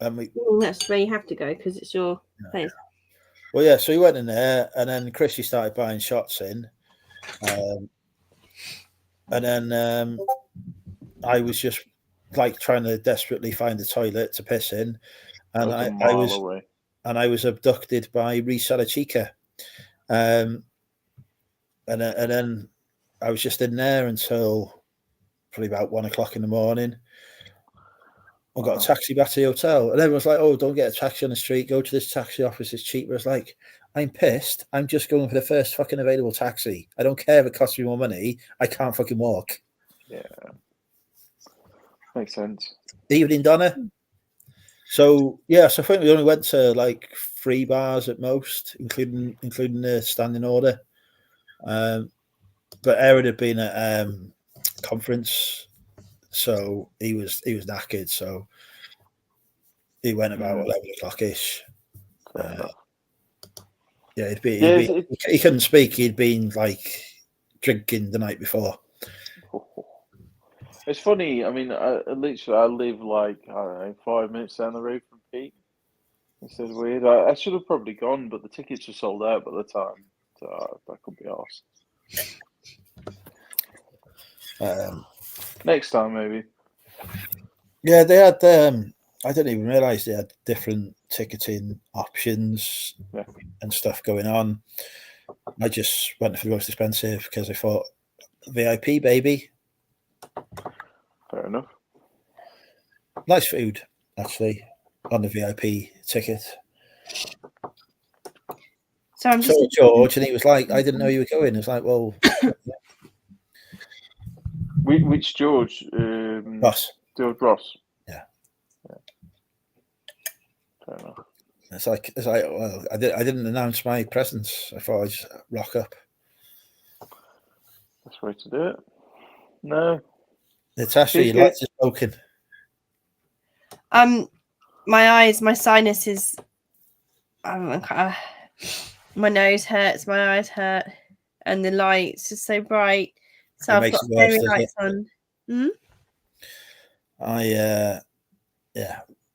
And we, That's where you have to go because it's your place. well, yeah, so we went in there, and then Chrissy started buying shots in. And then I was just like trying to desperately find a toilet to piss in. And I was abducted by reseller Chica. And then I was just in there until probably about 1 o'clock in the morning. I got a taxi back to the hotel, and everyone's like, "Oh, don't get a taxi on the street. Go to this taxi office. It's cheaper." It's like, I'm pissed. I'm just going for the first fucking available taxi. I don't care if it costs me more money. I can't fucking walk. Yeah, makes sense. Evening, Donna. So I think we only went to like 3 bars at most, including the standing order. But Aaron had been at conference, so he was knackered. So he went about 11 o'clock ish. He couldn't speak. He'd been like drinking the night before. It's funny. I mean, I live like, I don't know, 5 minutes down the road from Pete. It's so weird. I should have probably gone, but the tickets were sold out by the time, so I couldn't be arsed. Next time, maybe. Yeah, they had. I didn't even realise they had different ticketing options and stuff going on. I just went for the most expensive because I thought VIP, baby. Fair enough. Nice food, actually, on the VIP ticket. So I'm just George, and he was like, "I didn't know you were going." It's like, well, which George? Ross. George Ross. Yeah. Fair enough. It's like, well, I didn't announce my presence. I thought I'd just rock up. That's the way to do it. No. Natasha, you like to smoking? My sinuses. My nose hurts. My eyes hurt, and the lights are so bright. So I've got fairy lights on.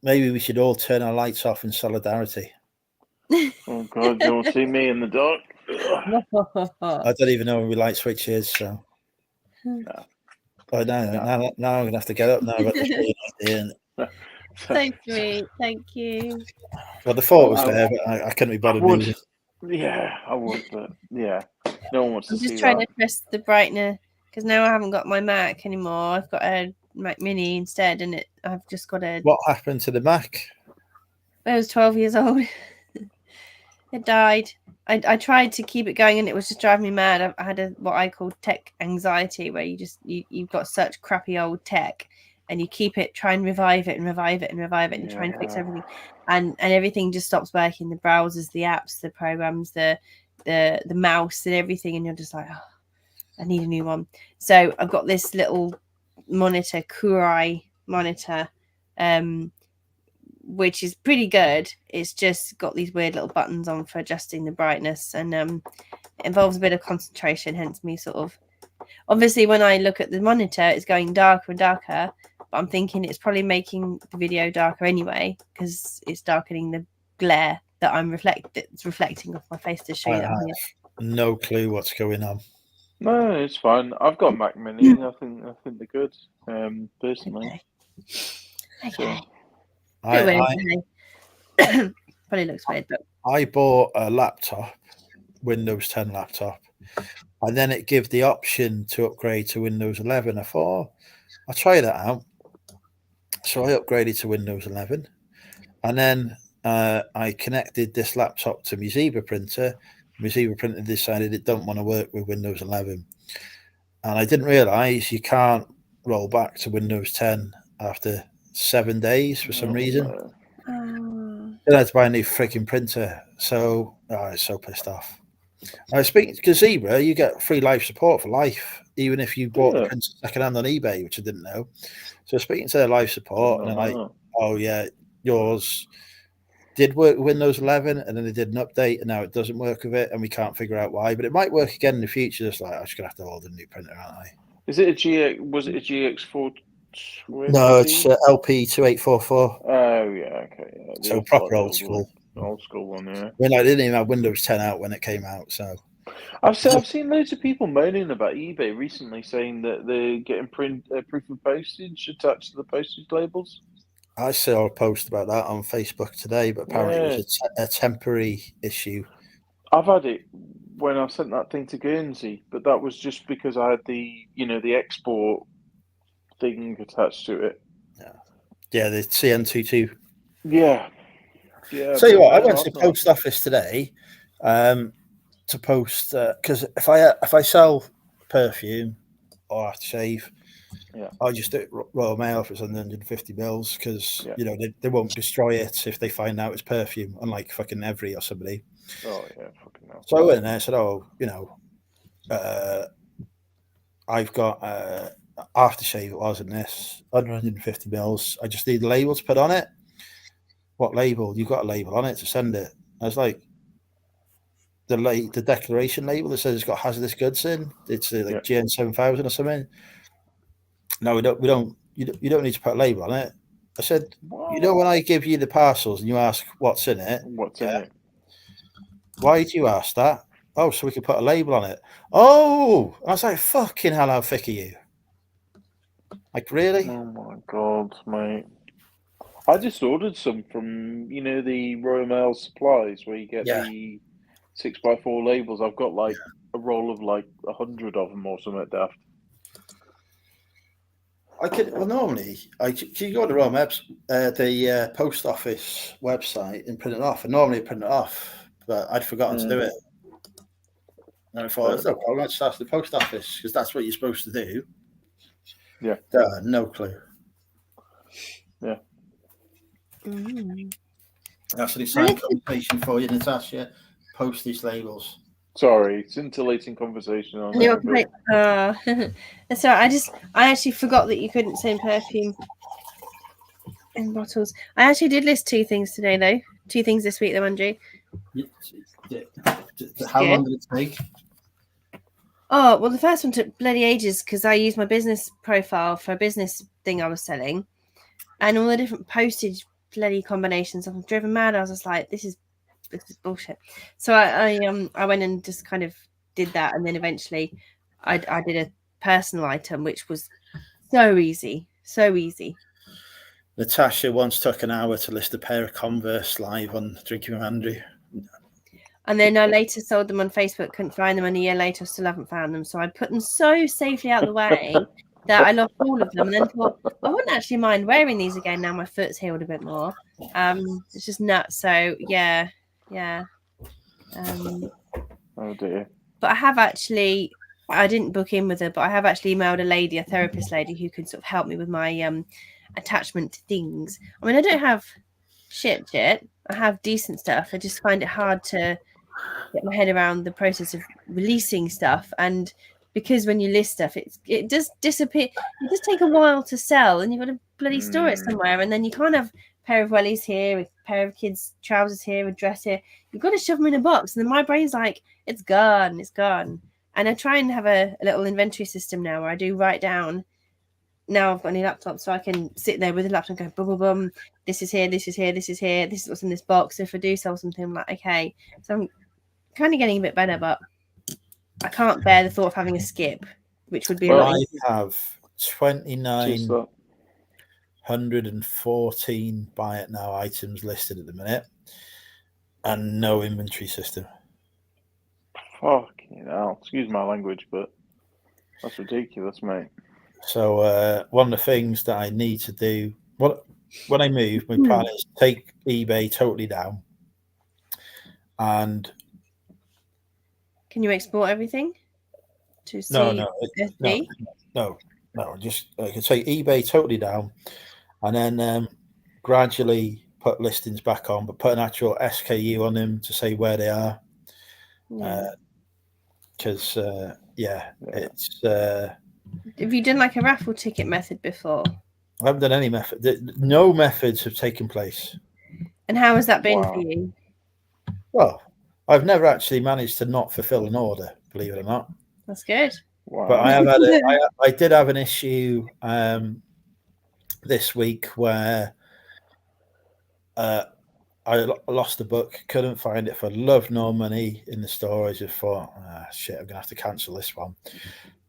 Maybe we should all turn our lights off in solidarity. Oh God, you won't see me in the dark. I don't even know where my light switch is. So. Oh no! Now I'm gonna have to get up now. So sweet, thank you. Well, the thought was there, but I couldn't be bothered moving. Yeah, I would, but yeah, no one wants to see that. I'm just trying to press the brightener because now I haven't got my Mac anymore. I've got a Mac Mini instead, and I've just got a. What happened to the Mac? I was 12 years old. It died. I tried to keep it going, and it was just driving me mad. I had what I call tech anxiety, where you've got such crappy old tech, and you keep it, try and revive it, and you try and fix everything, and everything just stops working. The browsers, the apps, the programs, the mouse, and everything, and you're just like, oh, I need a new one. So I've got this little monitor, Kurai monitor, which is pretty good. It's just got these weird little buttons on for adjusting the brightness, and it involves a bit of concentration, hence me sort of obviously when I look at the monitor it's going darker and darker, but I'm thinking it's probably making the video darker anyway because it's darkening the glare that it's reflecting off my face to show you that I'm here. No clue what's going on. No, it's fine. I've got Mac Mini. I think they're good. Personally. Okay. So, Probably looks weird, but I bought a laptop, Windows 10 laptop, and then it gave the option to upgrade to Windows 11. I thought, I'll try that out. So I upgraded to Windows 11, and then I connected this laptop to my Zebra printer. My Zebra printer decided it don't want to work with Windows 11, and I didn't realize you can't roll back to Windows 10 after 7 days for some reason. Then I had to buy a new freaking printer. So I was so pissed off. I was speaking to Zebra, you get free life support for life. even if you bought the Yeah. printer secondhand on eBay, which I didn't know. So speaking to their live support, and they're like, "Oh yeah, yours did work with Windows 11, and then they did an update, and now it doesn't work with it, and we can't figure out why. But it might work again in the future." Just like, I'm just gonna have to order a new printer, aren't I? Is it a GX? Was it a GX420? No, it's LP2844. Oh yeah, okay. Yeah. The So proper old one. school. Old school one, yeah. I mean, I didn't even have Windows 10 out when it came out, so I've seen loads of people moaning about eBay recently, saying that they're getting proof of postage attached to the postage labels. I saw a post about that on Facebook today, but apparently it was a temporary issue. I've had it when I sent that thing to Guernsey, but that was just because I had the export thing attached to it. Yeah, the CN22. Yeah. Tell you what, I went to the post office today to post because if I sell perfume or aftershave, I just do it Royal Mail if it's under 150 mils because they won't destroy it if they find out it's perfume, unlike fucking Every or somebody. Oh yeah, fucking hell. So I went there and said, I've got aftershave. It was in this under 150 mils. I just need a label to put on it. What label? You've got a label on it to send it. I was like, the declaration label that says it's got hazardous goods in. It's like GN 7000 or something. No, we don't. You don't need to put a label on it. I said, when I give you the parcels and you ask what's in it, what's in it? Why do you ask that? Oh, so we can put a label on it. Oh, I was like, fucking hell, how thick are you? Like, really? Oh my god, mate. I just ordered some from, the Royal Mail supplies where you get the 6x4 labels. I've got like a roll of like 100 of them or something daft. Normally, you go to the Royal Mail, the post office website and print it off. And normally I print it off, but I'd forgotten to do it. And I thought, no problem, let's ask the post office because that's what you're supposed to do. Yeah. No clue. Yeah. That's an exciting conversation for you, Natasha. Postage labels. Sorry, scintillating conversation on That's all right. I actually forgot that you couldn't send perfume in bottles. I actually did list 2 things today, though. 2 things this week, though, Andrew. How long did it take? Oh, well, the first one took bloody ages because I used my business profile for a business thing I was selling, and all the different postage bloody combinations. I'm driven mad. I was just like, this is bullshit. So I went and just kind of did that, and then eventually I did a personal item, which was so easy. Natasha once took an hour to list a pair of Converse live on Drinking with Andrew. And then I later sold them on Facebook, couldn't find them, and a year later still haven't found them. So I put them so safely out of the way that I lost all of them, and then thought, I wouldn't actually mind wearing these again now my foot's healed a bit more. It's just nuts. So yeah. Oh dear. But I didn't book in with her, but I have actually emailed a therapist lady who can sort of help me with my attachment to things. I mean, I don't have shit. I have decent stuff. I just find it hard to get my head around the process of releasing stuff. And because when you list stuff, it does disappear. It does take a while to sell, and you've got to bloody store it somewhere. And then you can't have a pair of wellies here, a pair of kids' trousers here, a dress here. You've got to shove them in a box. And then my brain's like, it's gone. And I try and have a little inventory system now where I do write down. Now I've got a new laptop, so I can sit there with the laptop and go, boom, boom, boom. This is here, this is here, this is here. This is what's in this box. So if I do sell something, I'm like, okay. So I'm kind of getting a bit better, but I can't bear the thought of having a skip, which would be. Well, I have 2,914 buy it now items listed at the minute, and no inventory system. Fucking hell! Excuse my language, but that's ridiculous, mate. So one of the things that I need to do when I move, my plan is take eBay totally down. And can you export everything to see? No. Just I can take eBay totally down, and then gradually put listings back on, but put an actual SKU on them to say where they are. Because yeah, it's. Have you done like a raffle ticket method before? I haven't done any method. No methods have taken place. And how has that been Wow. for you? Well, I've never actually managed to not fulfill an order, believe it or not. That's good. Wow. But I have had I did have an issue this week where I lost the book, couldn't find it for love nor money in the store. I just thought, shit, I'm gonna have to cancel this one.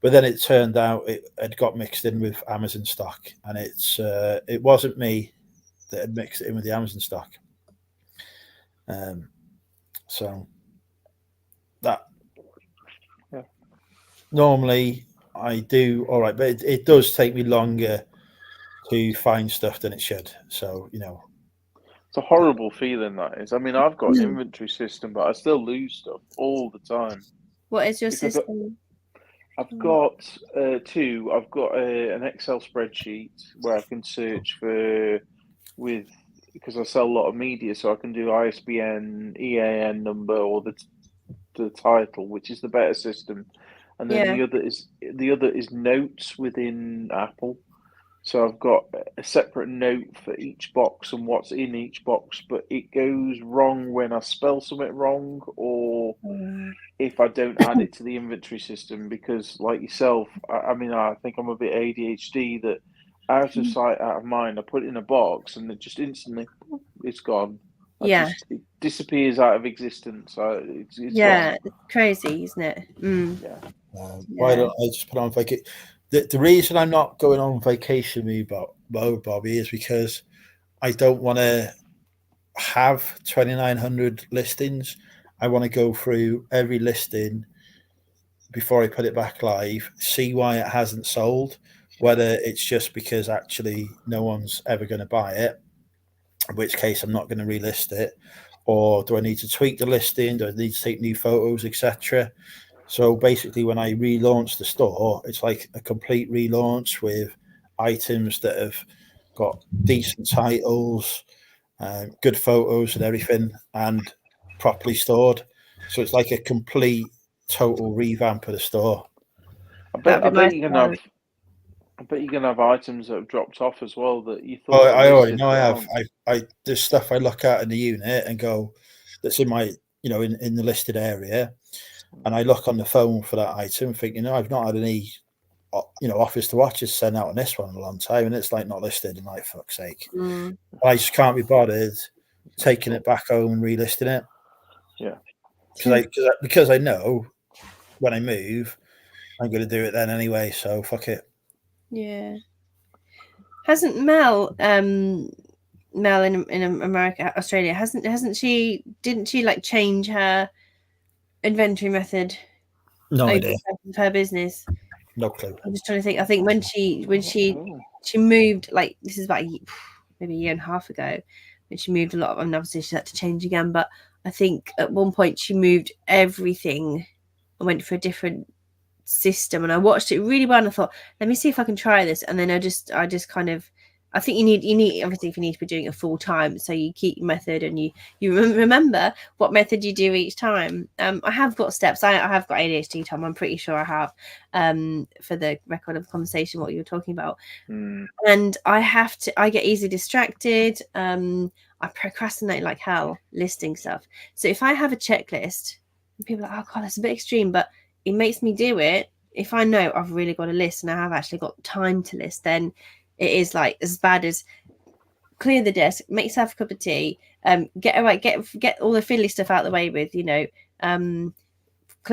But then it turned out it had got mixed in with Amazon stock, and it wasn't me that had mixed it in with the Amazon stock. So that normally I do all right, but it does take me longer to find stuff than it should. So, you know. It's a horrible feeling, that is. I mean, I've got an inventory system, but I still lose stuff all the time. What is your Because system? I've got two. I've got an Excel spreadsheet where I can search because I sell a lot of media, so I can do ISBN, EAN number, or the title, which is the better system. And then the other is notes within Apple. So I've got a separate note for each box and what's in each box, but it goes wrong when I spell something wrong, or if I don't add it to the inventory system, because like yourself, I mean, I think I'm a bit ADHD, that out of sight, out of mind, I put it in a box and it just instantly, it's gone. It disappears out of existence. It's yeah, gone. crazy, isn't it? Why don't I just put on vacation? The reason I'm not going on vacation mode, Bobby, is because I don't want to have 2,900 listings. I want to go through every listing before I put it back live, see why it hasn't sold, whether it's just because actually no one's ever going to buy it, in which case I'm not going to relist it, or do I need to tweak the listing, do I need to take new photos, etc. So basically, when I relaunch the store, it's like a complete relaunch with items that have got decent titles, good photos and everything, and properly stored. So it's like a complete, total revamp of the store. I bet you're gonna have items that have dropped off as well that you thought. I already know I have. There's stuff I look at in the unit and go, that's in my, in the listed area. And I look on the phone for that item, thinking, I've not had any, offers to watches sent out on this one in a long time, and it's like not listed. And like, fuck's sake, I just can't be bothered taking it back home and relisting it. Yeah, because I know when I move, I'm going to do it then anyway. So fuck it. Yeah. Hasn't Mel in America, Australia, hasn't she? Didn't she like change her inventory method? No idea. Her business. No clue. I'm just trying to think. I think when she moved, like this is about maybe a year and a half ago, when she moved a lot of, and obviously she had to change again. But I think at one point she moved everything and went for a different system. And I watched it really well, and I thought, let me see if I can try this. And then I just kind of. I think you need obviously if you need to be doing it full time, so you keep your method and you remember what method you do each time. I have got steps. I have got ADHD, Tom. I'm pretty sure I have. For the record of the conversation, what you were talking about, and I get easily distracted. I procrastinate like hell listing stuff. So if I have a checklist, people are like, oh god, that's a bit extreme, but it makes me do it. If I know I've really got a list and I have actually got time to list, then it is like as bad as clear the desk, make yourself a cup of tea, get all the fiddly stuff out of the way with, clear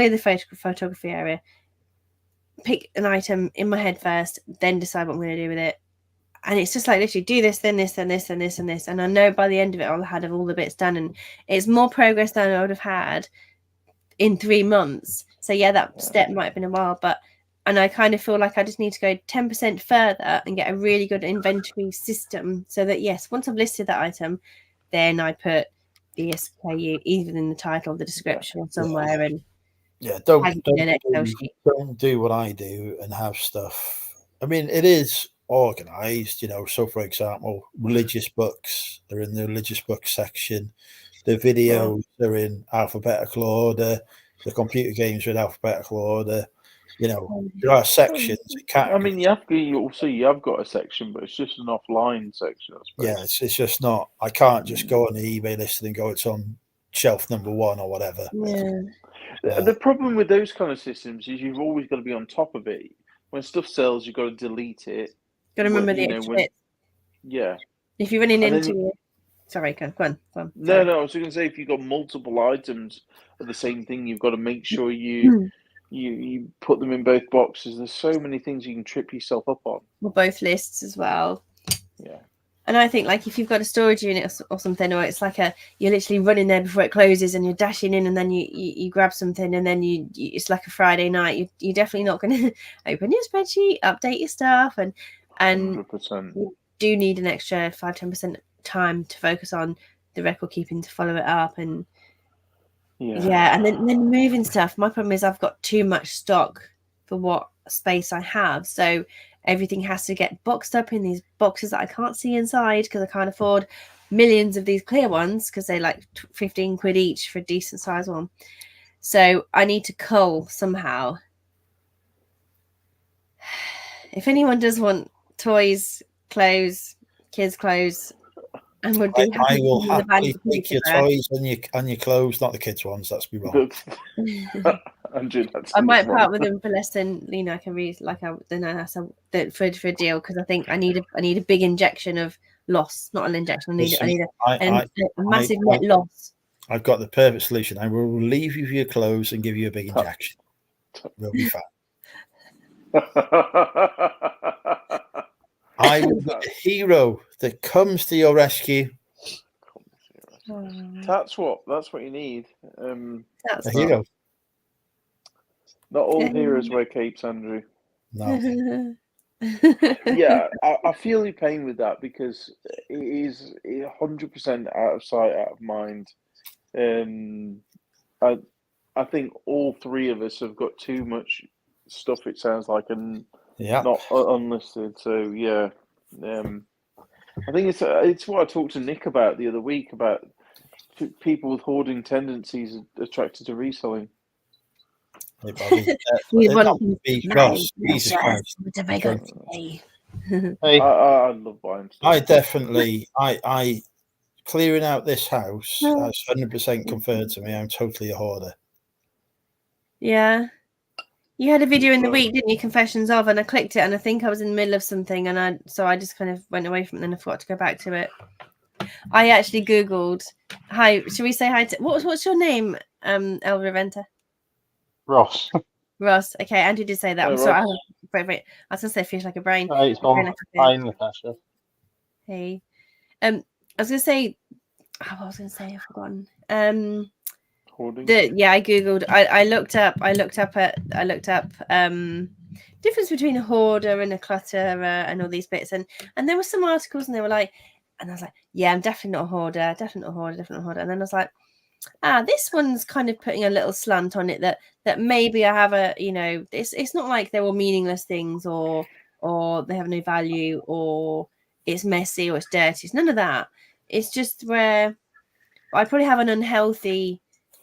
the photography area, pick an item in my head first, then decide what I'm going to do with it. And it's just like literally do this, then this, then this, and this, and this. And I know by the end of it, I'll have all the bits done. And it's more progress than I would have had in 3 months. So yeah, that step might have been a while, and I kind of feel like I just need to go 10% further and get a really good inventory system so that, yes, once I've listed that item, then I put the SKU even in the title of the description or somewhere. And don't do what I do and have stuff. I mean, it is organized, so for example, religious books, they're in the religious books section. The videos are in alphabetical order. The computer games are in alphabetical order. You know, there are sections. I mean, you have got a section, but it's just an offline section, I suppose. Yeah, it's just not. I can't just go on the eBay listing and go, it's on shelf number 1 or whatever. Yeah. The problem with those kind of systems is you've always got to be on top of it. When stuff sells, you've got to delete it. Got to remember the extra bits. Yeah. If you're running into sorry, go on. No, I was going to say, if you've got multiple items of the same thing, you've got to make sure you put them in both boxes. There's so many things you can trip yourself up on. Or both lists as well. Yeah. And I think, like, if you've got a storage unit or something, or it's like you're literally running there before it closes and you're dashing in and then you grab something and then it's like a Friday night, you're definitely not going to open your spreadsheet, update your stuff, and 100%. you do need an extra 5-10% time to focus on the record keeping to follow it up. And and then moving stuff. My problem is I've got too much stock for what space I have, so everything has to get boxed up in these boxes that I can't see inside because I can't afford millions of these clear ones because they're like 15 quid each for a decent size one. So I need to cull somehow. If anyone does want toys, clothes, kids' clothes, and would be I will happily take your toys and your clothes, not the kids' ones. That's be wrong. Andrew, I might part with them for less than I can read for a deal, because I think I need a big injection of loss, not an injection. I need a massive net loss. I've got the perfect solution. I will relieve you of your clothes and give you a big injection. We'll be fine. I will be the hero that comes to your rescue. That's what you need. A hero. Not all heroes wear capes, Andrew. No. Yeah, I feel your pain with that, because it is 100% out of sight, out of mind. I think all three of us have got too much stuff, it sounds like, and not unlisted. So yeah, I think it's what I talked to Nick about the other week, about people with hoarding tendencies attracted to reselling. Hey, Bobby. Jesus Christ. I love buying stuff. I definitely, I clearing out this house has 100% confirmed to me I'm totally a hoarder. Yeah. You had a video in the week, didn't you? Confessions of, and I clicked it, and I think I was in the middle of something, and I just kind of went away from it, and I forgot to go back to it. I actually Googled, hi, should we say hi to, what's your name, El Reventa? Ross. Ross. Okay, Andrew did say that. I'm sorry. I was going to say fish like a brain. It's fine, Natasha. Hey. I was going to say, what was I going to say? I've forgotten. I googled. I looked up difference between a hoarder and a clutterer and all these bits, and there were some articles, and they were like, and I was like, yeah, I'm definitely not a hoarder, definitely not a hoarder. And then I was like, this one's kind of putting a little slant on it that maybe I have it's not like they're all meaningless things or they have no value or it's messy or it's dirty. It's none of that. It's just where I probably have an unhealthy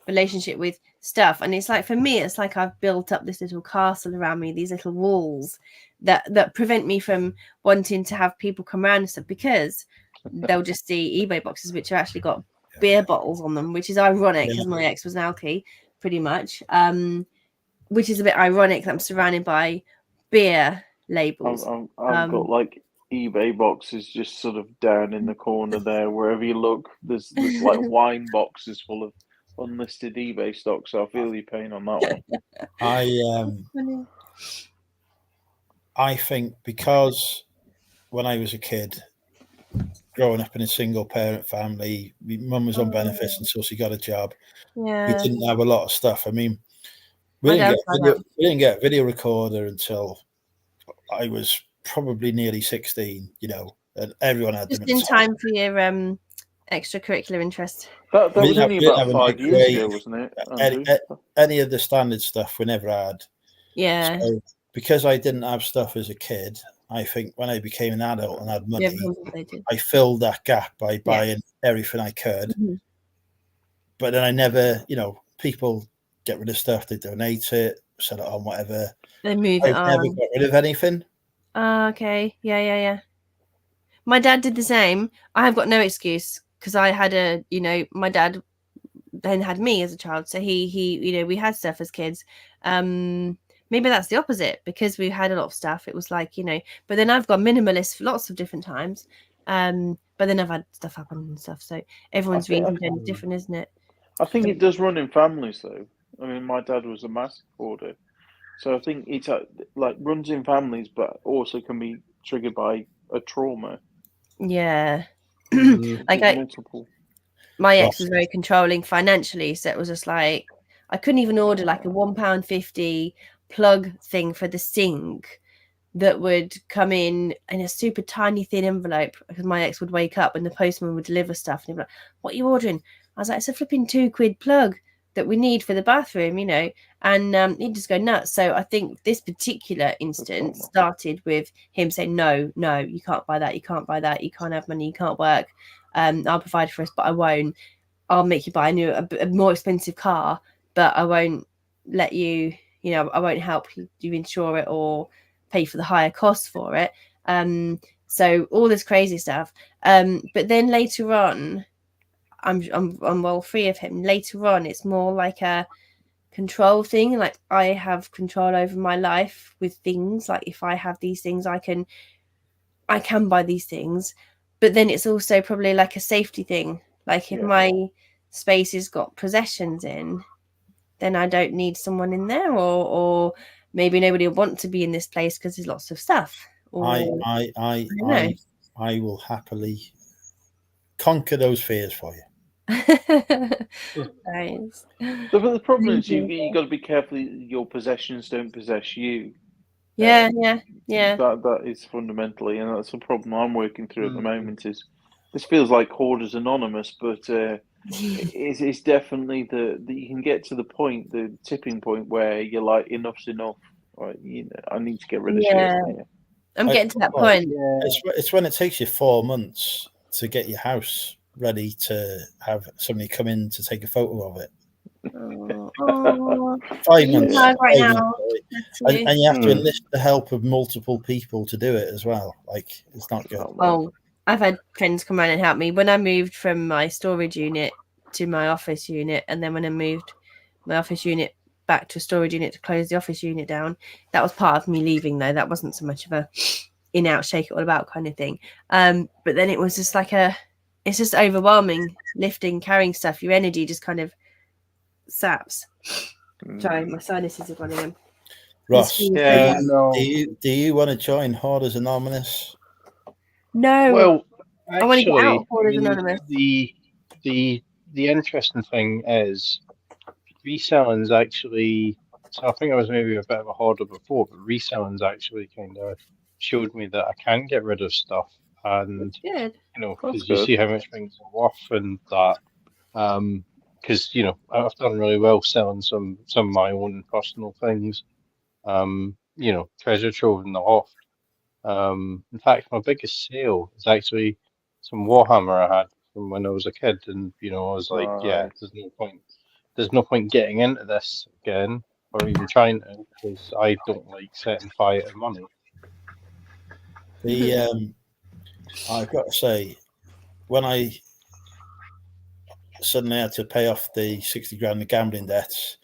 relationship with stuff, and it's like, for me, it's like I've built up this little castle around me, these little walls that prevent me from wanting to have people come around and stuff, because they'll just see eBay boxes which have actually got beer bottles on them, which is ironic because my ex was an alky, pretty much, which is a bit ironic that I'm surrounded by beer labels. I've got like eBay boxes just sort of down in the corner there. Wherever you look, there's like wine boxes full of unlisted eBay stock, so I feel your pain on that one. I think because when I was a kid, growing up in a single parent family, my mum was on benefits until she got a job. Yeah, we didn't have a lot of stuff. I mean, we didn't get a video recorder until I was probably nearly 16, and everyone had just them. in time for your extracurricular interest. That was only about 5 years ago, wasn't it? Any of the standard stuff we never had. Yeah. So because I didn't have stuff as a kid, I think when I became an adult and had money, I filled that gap by buying everything I could. Mm-hmm. But then I never, people get rid of stuff, they donate it. sell it on, whatever. They move it I've never on. got rid of anything. Okay. Yeah. My dad did the same. I have got no excuse because I had my dad then had me as a child. So he we had stuff as kids. Maybe that's the opposite because we had a lot of stuff. It was like, but then I've got minimalist for lots of different times. But then I've had stuff happen and stuff. So everyone's reason is different, isn't it? I think it does run in families, though. I mean, my dad was a massive hoarder. So I think it's like runs in families, but also can be triggered by a trauma. Yeah. Like multiple. My ex was very controlling financially. So it was just like, I couldn't even order like a £1.50 plug thing for the sink that would come in a super tiny thin envelope, because my ex would wake up and the postman would deliver stuff and he'd be like, what are you ordering? I was like, it's a flipping £2 plug that we need for the bathroom, and he'd just go nuts. So I think this particular instance started with him saying, no, you can't buy that, you can't have money, you can't work, I'll provide for us, but I won't. I'll make you buy a more expensive car, but I won't let you, I won't help you insure it or pay for the higher costs for it. So all this crazy stuff. But then later on, I'm well free of him. Later on, it's more like a control thing. Like I have control over my life with things. Like if I have these things, I can buy these things. But then it's also probably like a safety thing. Like if my space has got possessions in, then I don't need someone in there, or maybe nobody will want to be in this place because there's lots of stuff. Or, I will happily conquer those fears for you. Nice. The problem is you got to be careful your possessions don't possess you. Yeah. That is fundamentally, and that's the problem I'm working through at the moment. Is this feels like Hoarders Anonymous, but it's definitely the you can get to the tipping point where you're like, enough's enough. Right? I need to get rid of shit. Yeah. I'm getting to that point. It's when it takes you 4 months to get your house ready to have somebody come in to take a photo of it. 5 months. Right now. And you have to enlist the help of multiple people to do it as well. Like, it's not good. Well, I've had friends come around and help me. When I moved from my storage unit to my office unit, and then when I moved my office unit back to a storage unit to close the office unit down, that was part of me leaving, though. That wasn't so much of a in, out, shake it all about kind of thing. But then it was just like it's just overwhelming, lifting, carrying stuff. Your energy just kind of saps. Sorry, my sinuses are running in. Ross, do you want to join Hoarders Anonymous? No. Well, actually, I want to get out of Hoarders Anonymous. The interesting thing is reselling's actually. So I think I was maybe a bit of a hoarder before, but reselling's actually kind of showed me that I can get rid of stuff, and because you see how much things are worth, and that because I've done really well selling some of my own personal things. Treasure trove in the loft. In fact, my biggest sale is actually some Warhammer I had from when I was a kid, and I was like, there's no point getting into this again, or even trying to, because I don't like setting fire to money. I've got to say, when I suddenly had to pay off the 60 grand in gambling debts,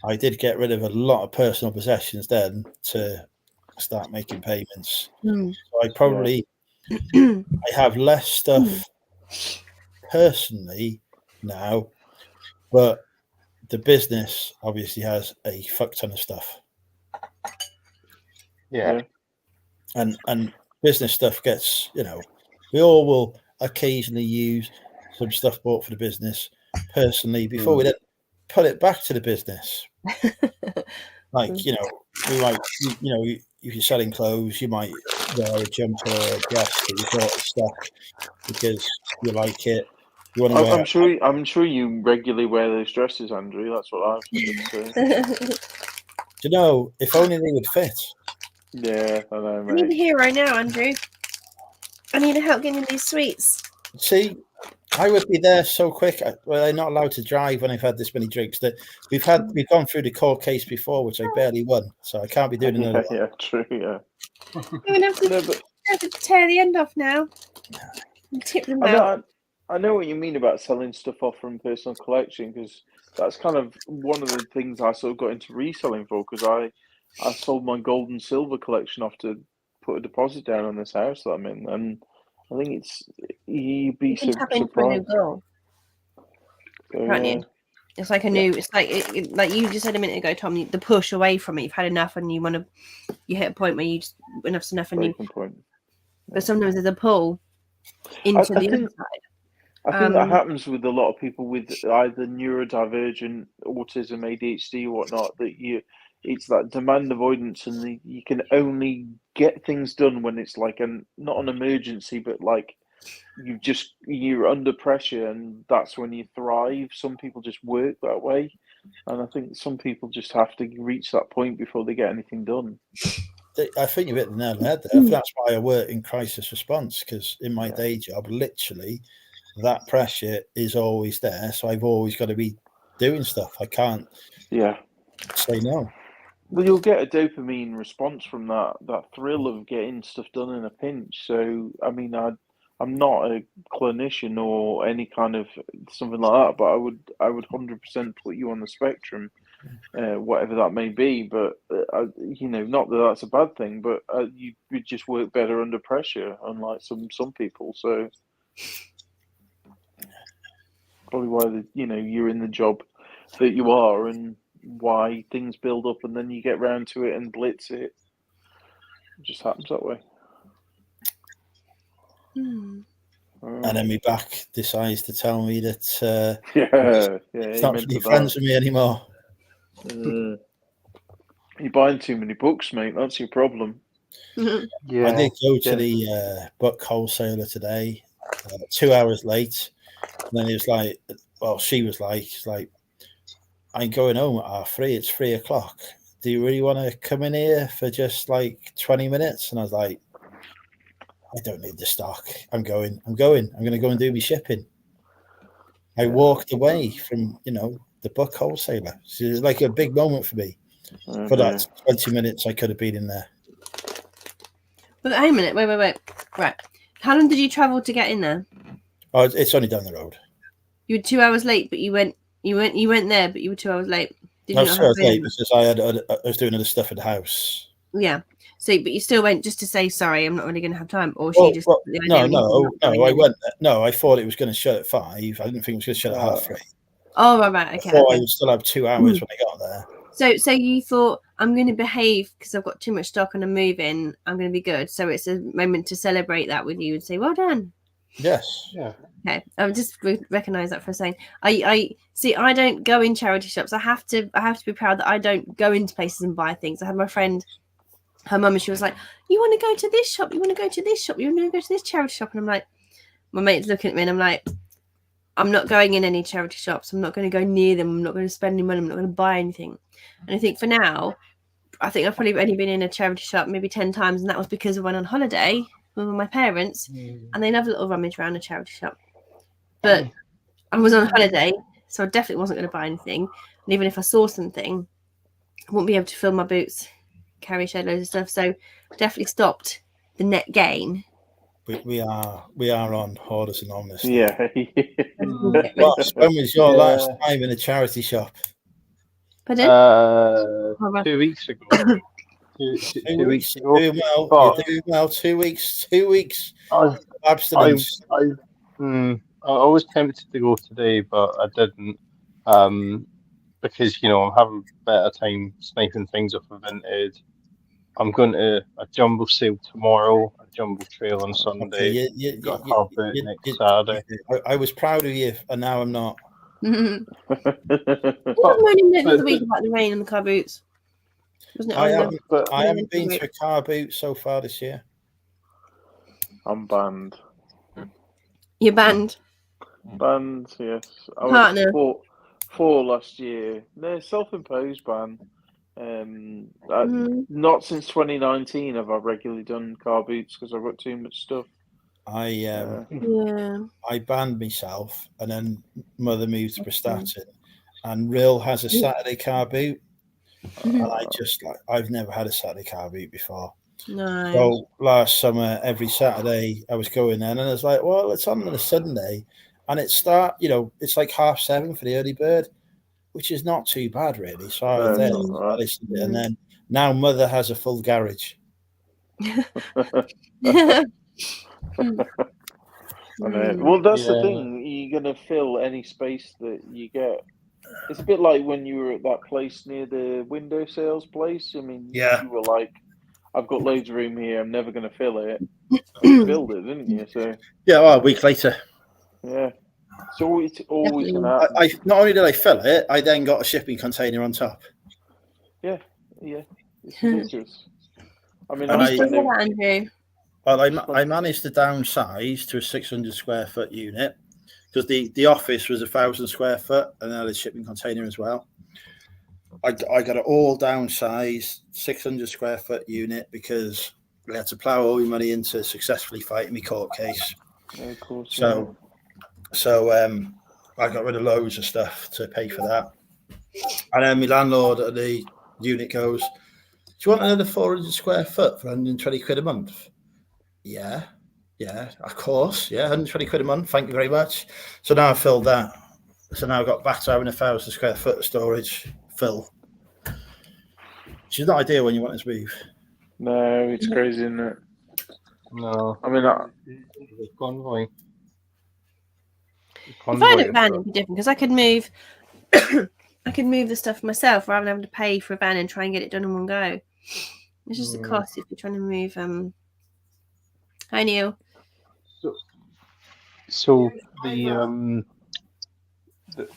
I did get rid of a lot of personal possessions then to start making payments. So I probably I have less stuff personally now, but the business obviously has a fuck ton of stuff. Yeah. And business stuff gets, we all will occasionally use some stuff bought for the business personally before we then put it back to the business. Like, we might, if you're selling clothes, you might wear a jumper or a dress that you bought stock because you like it. You want to wear I'm sure you regularly wear those dresses, Andrew. That's what I've heard. Do if only they would fit. Yeah, I know, mate. I need a hero now, Andrew. I need help getting these sweets. See, I would be there so quick. Well, they're not allowed to drive when I've had this many drinks. That we've gone through the court case before, which I barely won, so I can't be doing another one. Yeah, true. Yeah. You're gonna have to tear the end off now. And tip them out. I know what you mean about selling stuff off from personal collection, because that's kind of one of the things I sort of got into reselling for, because I sold my gold and silver collection off to put a deposit down on this house that I'm in, and I think you'd be You can tap into a new surprised. goal, can't you? It's like a new. It's like like you just said a minute ago, Tom. The push away from it. You've had enough, and you hit a point where you just enough's enough, and you. Point. But sometimes there's a pull into the other side. I think that happens with a lot of people with either neurodivergent, autism, ADHD, or whatnot. That it's that demand avoidance, and you can only get things done when it's like not an emergency, but like you're under pressure, and that's when you thrive. Some people just work that way, and I think some people just have to reach that point before they get anything done. I think you hit the nail on the head there. That's why I work in crisis response, because in my day job, literally, that pressure is always there. So I've always got to be doing stuff. I can't say no. Well, you'll get a dopamine response from that thrill of getting stuff done in a pinch. So, I mean, I'm not a clinician or any kind of something like that, but I would 100% put you on the spectrum, whatever that may be. But not that that's a bad thing, but you just work better under pressure, unlike some people. So probably why you're in the job that you are, and why things build up and then you get round to it and blitz it. It just happens that way. And then my back decides to tell me that it's not really friends with me anymore. You're buying too many books, mate. That's your problem. I did go to the book wholesaler today, 2 hours late. And then he was like, well, she was like, I'm going home at 3:30. It's 3:00. Do you really want to come in here for just like 20 minutes? And I was like, I don't need the stock. I'm going to go and do my shipping. I walked away from, the book wholesaler. So it was like a big moment for me. For that 20 minutes I could have been in there. But wait a minute. Wait. Right. How long did you travel to get in there? Oh, it's only down the road. You were 2 hours late, but you went there, but you were 2 hours late. I was late because I was doing other stuff at the house. Yeah. So, but you still went just to say sorry. I'm not really going to have time, or No. I went. No, I thought it was going to shut at 5. I didn't think it was going to shut at 3:30. Oh, right. Okay. I thought I would still have 2 hours when I got there. So you thought, I'm going to behave because I've got too much stock and I'm moving. I'm going to be good. So it's a moment to celebrate that with you and say, well done. Yes. Yeah. Okay. I'll just recognize that for a second. I see. I don't go in charity shops. I have to be proud that I don't go into places and buy things. I had my friend, her mum, and she was like, "You want to go to this shop? You want to go to this shop? You want to go to this charity shop?" And I'm like, my mate's looking at me, and I'm like, I'm not going in any charity shops. I'm not going to go near them. I'm not going to spend any money. I'm not going to buy anything. And I think for now, I've probably only been in a charity shop maybe 10 times, and that was because I went on holiday with my parents, and they love a little rummage around a charity shop. But I was on holiday, so I definitely wasn't going to buy anything. And even if I saw something, I wouldn't be able to fill my boots, carry shed loads of stuff. So I definitely stopped the net gain. We are on Hoarders Anonymous. Yeah. When was your last time in a charity shop? Pardon? 2 weeks ago. 2 weeks ago. You're doing well. 2 weeks. 2 weeks. Abstinence. I was tempted to go today, but I didn't. Because I'm having a better time sniping things off of Vinted. I'm going to a jumbo sale tomorrow, a jumbo trail on Sunday. Okay, got a car boot next Saturday. I was proud of you, and now I'm not. You were moaning the other week about the rain and the car boots. Wasn't it? I haven't been to a car boot so far this year. I'm banned. You're banned? Banned, yes. I Partner? was four last year. No, self-imposed ban. Not since 2019 have I regularly done car boots because I've got too much stuff. Yeah. I banned myself, and then mother moved to Prestatyn, and Rill has a Saturday car boot, and I've never had a Saturday car boot before. No. So last summer, every Saturday I was going in, and I was like, well, it's on a Sunday, and it's like 7:30 for the early bird, which is not too bad really. So I was there, and then now mother has a full garage. Well, that's the thing. You're gonna fill any space that you get. It's a bit like when you were at that place near the window sales place. I mean, you were like, "I've got loads of room here. I'm never gonna fill it." You filled it, didn't you? So well, a week later. Yeah, so it's always gonna happen. I not only did I fill it, I then got a shipping container on top. Yeah, it's ridiculous. I mean, Andrew. Well, I managed to downsize to a 600 square foot unit because the office was 1,000 square foot and I had a shipping container as well. I got it all downsized, 600 square foot unit because we had to plow all my money into successfully fighting my court case. Yeah, of course. So I got rid of loads of stuff to pay for that. And then my landlord at the unit goes, "Do you want another 400 square foot for 120 quid a month?" Yeah, of course. Yeah, 120 quid a month. Thank you very much. So now I filled that. So now I've got back to having 1,000 square foot of storage fill. Which is not ideal when you want to move. No, it's crazy, isn't it? No. I mean, the convoy. If I had a van, it'd be different because I could move. I could move the stuff myself rather than having to pay for a van and try and get it done in one go. It's just the cost if you're trying to move. Hi, Neil. So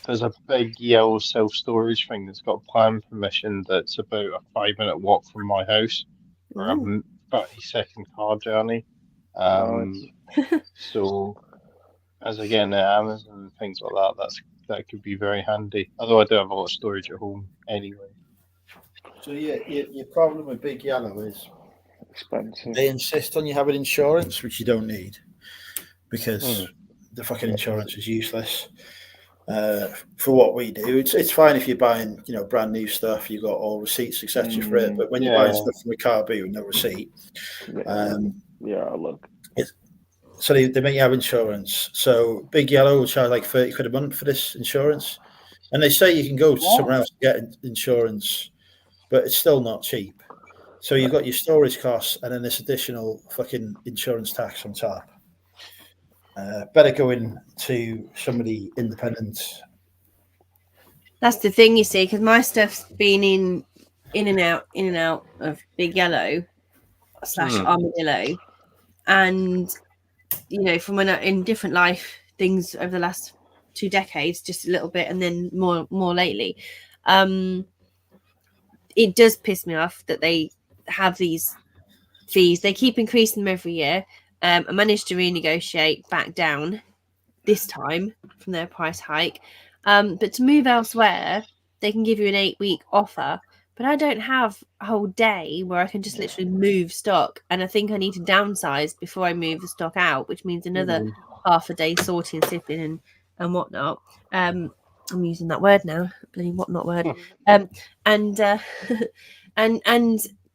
there's a big yellow self-storage thing that's got plan permission that's about a 5-minute walk from my house, or a 30-second car journey. So as again, Amazon and things like that could be very handy. Although I do have a lot of storage at home anyway. So your problem with Big Yellow is expensive. They insist on you having insurance, which you don't need because the fucking insurance is useless. For what we do, it's fine if you're buying, brand new stuff. You've got all receipts, etc. for it. But when you're buying stuff from a car boot with no receipt, look. So they make you have insurance. So Big Yellow will charge like 30 quid a month for this insurance, and they say you can go to somewhere else to get insurance, but it's still not cheap. So you've got your storage costs and then this additional fucking insurance tax on top. Better go in to somebody independent. That's the thing, you see, because my stuff's been in and out of Big Yellow / Armadillo, and from when in different life things over the last 2 decades, just a little bit, and then more lately. It does piss me off that they have these fees. They keep increasing them every year. I managed to renegotiate back down this time from their price hike. But to move elsewhere, they can give you an 8-week offer. But I don't have a whole day where I can just literally move stock. And I think I need to downsize before I move the stock out, which means another half a day sorting, sifting and whatnot. I'm using that word now, bloody whatnot word. And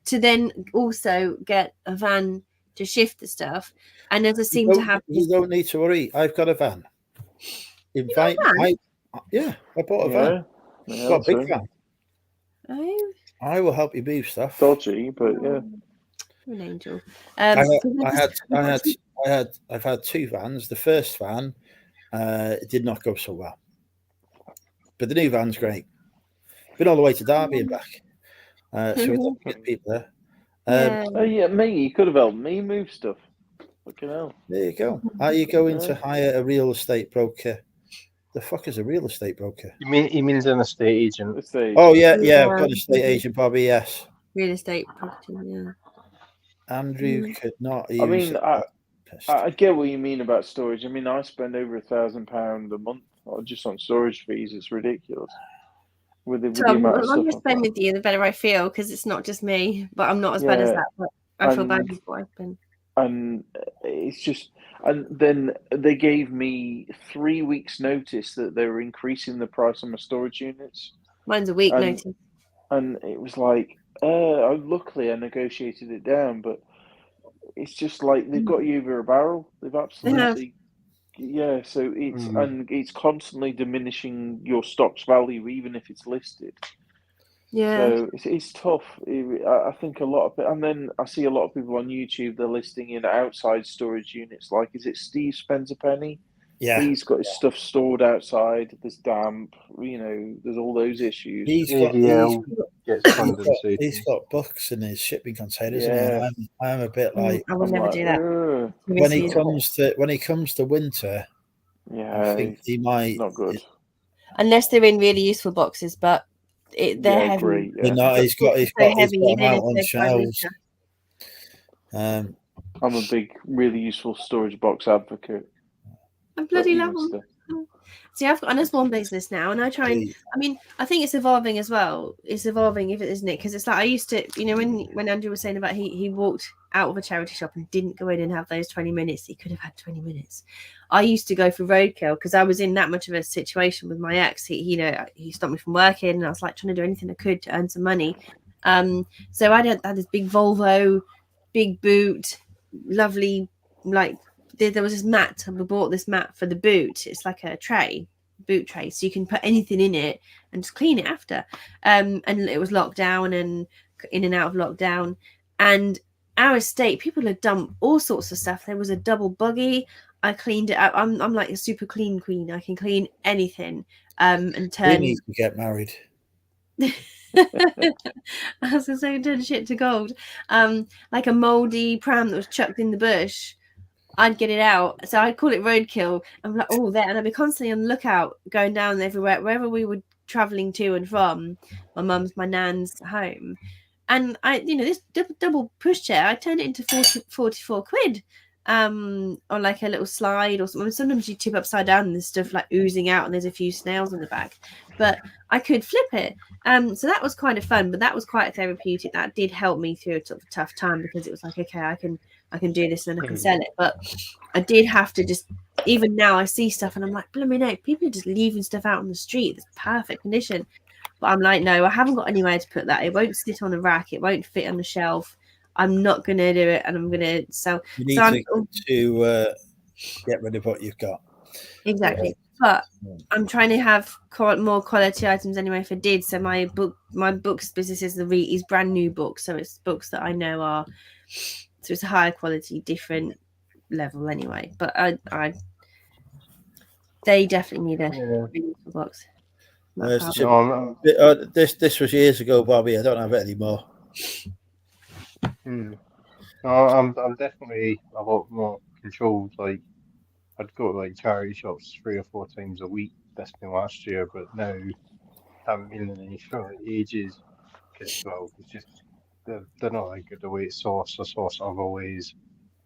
to then also get a van to shift the stuff. And as I seem to have, you don't need to worry. I've got a van. I bought a van. I've got a big van. Oh. I will help you move stuff. Dodgy, but yeah. An angel. I've had 2 vans. The first van did not go so well, but the new van's great. Been all the way to Derby and back. So we're looking at people there. Mate, you could have helped me move stuff. Fucking hell. There you go. Are you going to hire a real estate broker? The fuck is a real estate broker? He means an estate agent. Oh yeah, I've got an estate agent, Bobby. Yes. Real estate property. Yeah. Andrew could not. I mean, I get what you mean about storage. I mean, I spend over £1,000 a month just on storage fees. It's ridiculous. With the amount of the longer I spend with you, the better I feel, because it's not just me. But I'm not as bad as that. But I feel bad with what I've been. And it's just, And then they gave me 3 weeks' notice that they were increasing the price on my storage units. Mine's a week And- notice. And it was like, luckily I negotiated it down, but it's just like they've got you over a barrel. They've absolutely, yeah. So it's constantly diminishing your stock's value, even if it's listed. Yeah. So it's tough. I think a lot of it, and then I see a lot of people on YouTube. They're listing in outside storage units. Like, is it Steve Spencer Penny? Yeah, He's got his stuff stored outside. There's damp. There's all those issues. he's got books in his shipping containers, Yeah. and I'm a bit like, I would never do that. "Ugh." when he comes to winter, Yeah, I think he might. not good. Unless they're in really useful boxes, but they're heavy. Agree, You yeah. know, he's got heavy, them even out if on they're shelves. I'm a big, really useful storage box advocate. I bloody But love even them. still. See, I've got a small business now, and I try and. I mean, I think it's evolving as well. It's evolving, isn't it? Because it's like I used to, when Andrew was saying about he walked out of a charity shop and didn't go in and have those 20 minutes. He could have had 20 minutes. I used to go for roadkill because I was in that much of a situation with my ex. He stopped me from working, and I was like trying to do anything I could to earn some money. So I had this big Volvo, big boot, lovely, like. There was this mat. We bought this mat for the boot. It's like a boot tray, so you can put anything in it and just clean it after. And it was locked down and in and out of lockdown. And our estate, people had dumped all sorts of stuff. There was a double buggy. I cleaned it up. I'm like a super clean queen. I can clean anything. And turn. We need to get married. I was gonna say turn shit to gold. Like a mouldy pram that was chucked in the bush. I'd get it out, so I'd call it roadkill. I'm like, oh, there, and I'd be constantly on the lookout, going down everywhere, wherever we were traveling to and from. My mum's, my nan's home, and this double pushchair, I turned it into 44 quid, on like a little slide or something. Sometimes you tip upside down and there's stuff like oozing out, and there's a few snails on the back, but I could flip it. So that was kind of fun, but that was quite therapeutic. That did help me through a sort of tough time because it was like, okay, I can do this and I can sell it. But I did have to just, even now I see stuff and I'm like, blooming out, people are just leaving stuff out on the street. It's perfect condition. But I'm like, no, I haven't got anywhere to put that. It won't sit on a rack. It won't fit on the shelf. I'm not going to do it, and I'm going to sell. You need to get rid of what you've got. Exactly. But I'm trying to have more quality items anyway if I did. So my books business is brand new books. So it's books that I know are, so it's a higher quality, different level anyway. But they definitely need a useful box. This was years ago, Bobby. I don't have it anymore. I'm definitely a lot more controlled. Like, I'd go to like charity shops 3 or 4 times a week this time last year, but now I haven't been in any for ages because, well, it's just they're not like the way it's sourced other ways.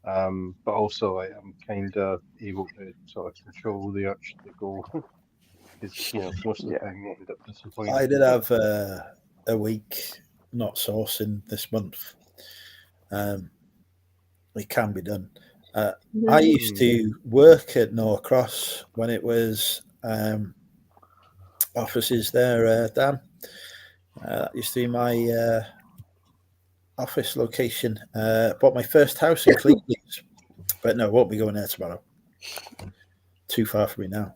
But also, like, I'm kind of able to sort of control the urge to go. Because most of the time you end up disappointed. I did have a week not sourcing this month. It can be done. I used to work at Norcross when it was offices there, Dan. That used to be my office location. Bought my first house in Cleveland, but no, won't be going there tomorrow. Too far for me now.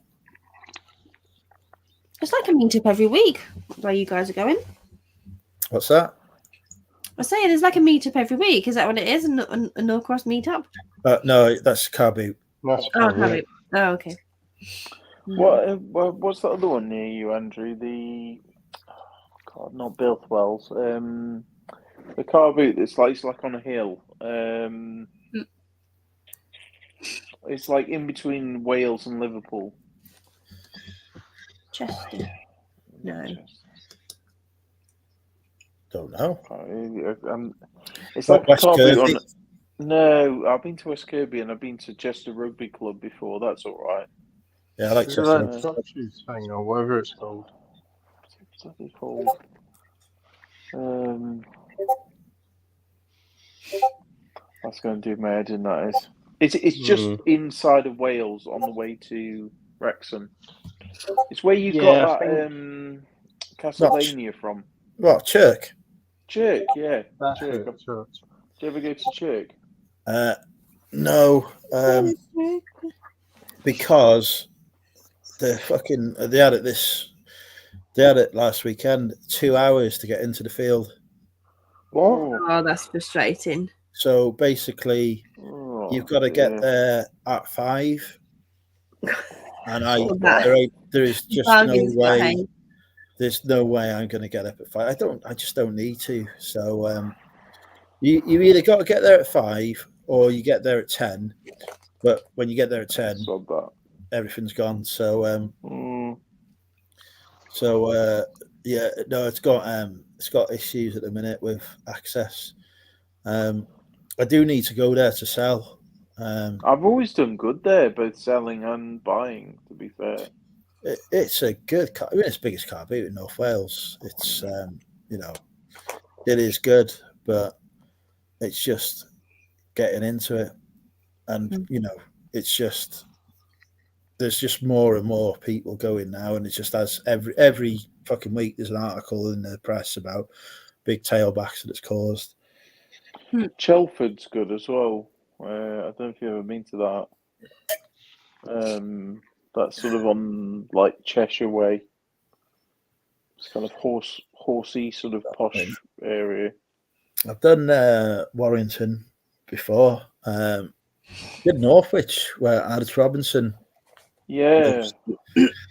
It's like a meetup every week where you guys are going. What's that? I say there's like a meetup every week. Is that what it is? A Norcross meetup? No, that's Car Boot. Car Boot. Oh, okay. What's that other one near you, Andrew? Not Bilthwells. The Car Boot that's like on a hill. It's like in between Wales and Liverpool. Chester. No. Don't know. It's like West Kirby. No, I've been to West Kirby and I've been to Chester Rugby Club before. That's all right. Yeah, I like Chester. Hang on, whatever it's called. What's it called? That's going to do my head in, that is. It's just inside of Wales on the way to Wrexham. It's where you got that Castlevania from. What, Chirk? Chirk, yeah. That's Chirk. it, sure. Do you ever go to Chirk? No, because they had it last weekend. 2 hours to get into the field. What? Oh, that's frustrating. So basically, you've got to get there at 5, and there is just no way. There's no way I'm going to get up at 5. I just don't need to. So you either got to get there at 5 or you get there at 10. But when you get there at 10, everything's gone. So yeah, no, it's got issues at the minute with access. I do need to go there to sell. I've always done good there, both selling and buying, to be fair. It's a good car. I mean, it's the biggest car boot in North Wales. It's it is good, but it's just getting into it, and it's just there's just more and more people going now, and it just has every fucking week there's an article in the press about big tailbacks that it's caused. Chelford's good as well. I don't know if you've ever been to that. That's sort of on like Cheshire way. It's kind of horsey sort of posh area. I've done Warrington before. Did Northwich where Alex Robinson. Yeah.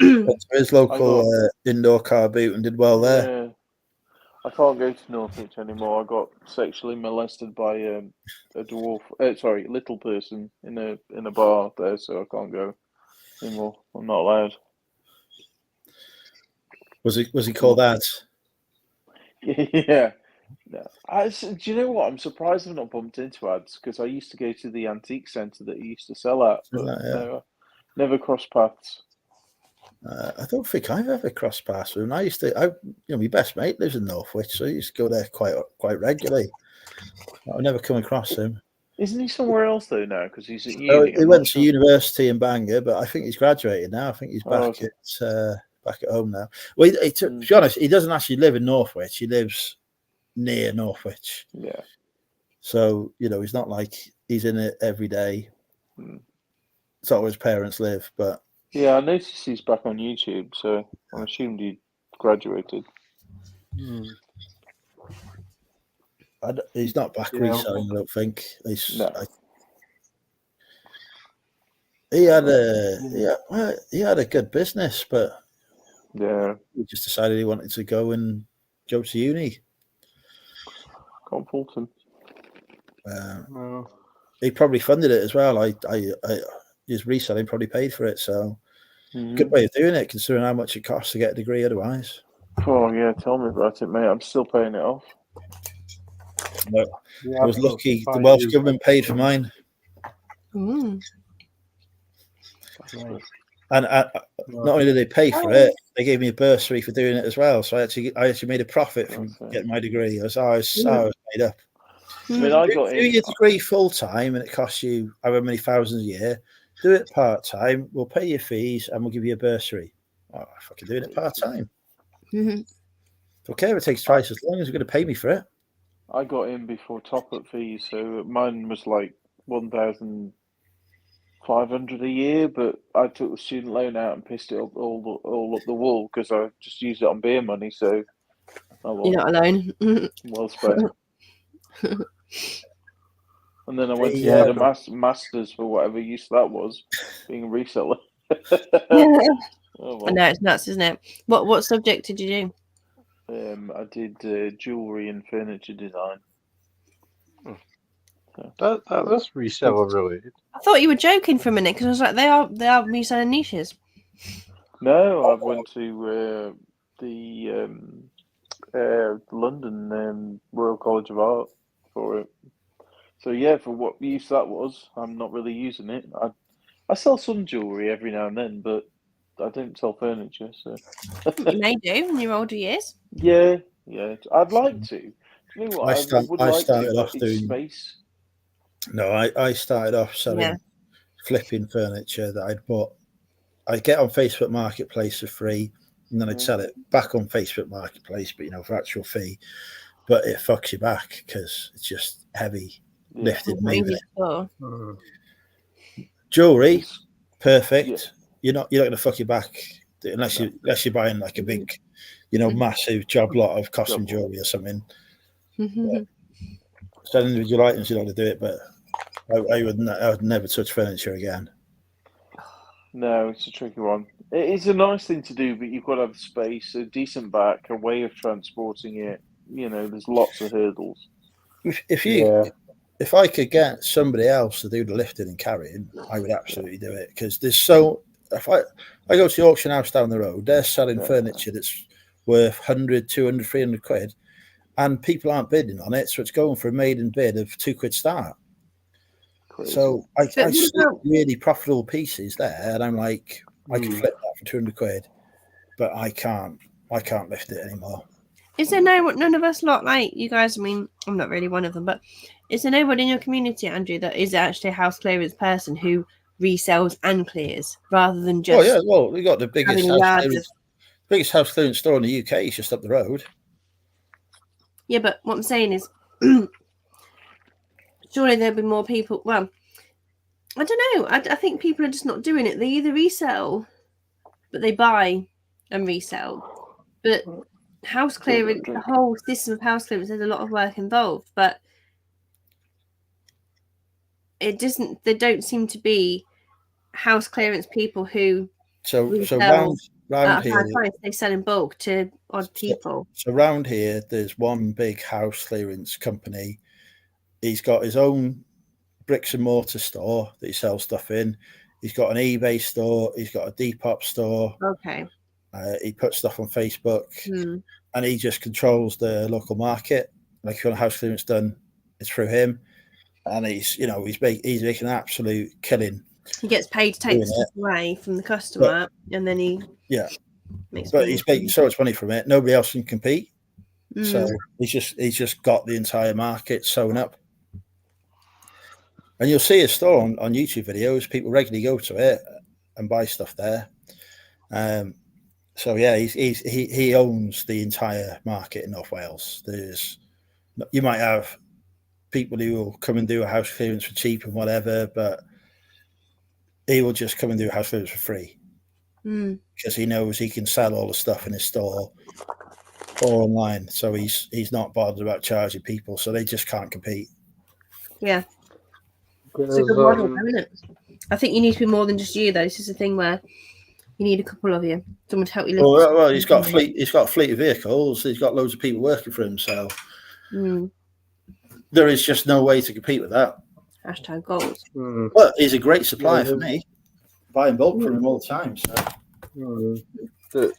His local indoor car boot and did well there. Yeah. I can't go to Northwich anymore. I got sexually molested by a little person in a bar there, so I can't go anymore. I'm not allowed. Was he called that? Yeah. No. Do you know what? I'm surprised I've not bumped into ads because I used to go to the antique centre that he used to sell at, but never crossed paths. I don't think I've ever crossed paths with him. My best mate lives in Northwich, so I used to go there quite regularly. I've never come across him. Isn't he somewhere else though now? Because he's at uni. He went to university in Bangor, but I think he's graduated now. I think he's back at home now. Well, to be honest, he doesn't actually live in Northwich. He lives near Northwich. Yeah. So he's not like he's in it every day. It's not where his parents live, but. Yeah, I noticed he's back on YouTube, so I assumed he graduated. He's not back reselling, I don't think. He had a good business, but he just decided he wanted to go to uni. Can't fault him. He probably funded it as well. His reselling probably paid for it, so good way of doing it, considering how much it costs to get a degree otherwise. Oh yeah, tell me about it, mate. I'm still paying it off. I was lucky. The Welsh government paid for mine. Mm. And not only did they pay for it, they gave me a bursary for doing it as well. So I actually made a profit from getting my degree. I was made up. I mean, I got do your degree full time, and it costs you however many thousands a year. Do it part time. We'll pay your fees, and we'll give you a bursary. Oh, I'm fucking doing it part time. Okay, it takes twice as long as you're going to pay me for it. I got in before top up fees, so mine was like 1,500 a year. But I took the student loan out and pissed it up all up the wall because I just used it on beer money. So you're not alone. Well spent. And then I went to get a master's for whatever use that was, being a reseller. I know, it's nuts, isn't it? What subject did you do? I did jewellery and furniture design. That's reseller related. I thought you were joking for a minute because I was like, they are reselling niches. No, I went to the London Royal College of Art for it. So yeah, for what use that was, I'm not really using it. I sell some jewellery every now and then, but I don't sell furniture. So you may do in your older years. Yeah. I'd like to. You know what? I started off doing space. No, I started off selling Yeah. flipping furniture that I'd bought. I'd get on Facebook Marketplace for free, and then I'd sell it back on Facebook Marketplace, but for actual fee. But it fucks you back because it's just heavy lifting, It's not moving. easy at all. Jewelry, perfect. You're not going to fuck you back unless you're buying like a big, massive job lot of costume jewelry or something. Selling individual items, you're not going to do it, but I would never touch furniture again. No, it's a tricky one. It's a nice thing to do, but you've got to have space, a decent back, a way of transporting it. There's lots of hurdles. If I could get somebody else to do the lifting and carrying, I would absolutely do it, because if I go to the auction house down the road, they're selling furniture that's worth 100, 200, 300 quid, and people aren't bidding on it, so it's going for a maiden bid of £2 start. Crazy. So I see really profitable pieces there, and I'm like, I can flip that for 200 quid, but I can't lift it anymore. Is there none of us lot like you guys? I mean, I'm not really one of them, but is there nobody in your community, Andrew, that is actually a house clearance person who resells and clears rather than just? Oh yeah, well, we got the biggest house clearance store in the UK. It's just up the road. Yeah, but what I'm saying is, surely there'll be more people. Well, I don't know. I think people are just not doing it. They either resell, but they buy and resell. But house clearance, the whole system of house clearance, there's a lot of work involved, but it doesn't. There don't seem to be house clearance people who so round here they sell in bulk to odd people. So round here, there's one big house clearance company. He's got his own bricks and mortar store that he sells stuff in. He's got an eBay store. He's got a Depop store. Okay. He puts stuff on Facebook, and he just controls the local market. Like if you want a house clearance done, it's through him, and he's making an absolute killing. He gets paid to take the stuff away from the customer, and then he makes. But he's making so much money from it. Nobody else can compete. So he's just got the entire market sewn up. And you'll see his store on YouTube videos. People regularly go to it and buy stuff there. So yeah, he owns the entire market in North Wales. You might have people who will come and do a house clearance for cheap and whatever, but he will just come and do a house clearance for free because he knows he can sell all the stuff in his store or online. So he's not bothered about charging people, so they just can't compete. Yeah. It's a good model, isn't it? I think you need to be more than just you, though. This is a thing where you need a couple of you, someone to help you live. Well, he's got a fleet. He's got a fleet of vehicles. He's got loads of people working for him. So there is just no way to compete with that. Hashtag goals. But he's a great supplier for me. Buying bulk from him all the time. So there's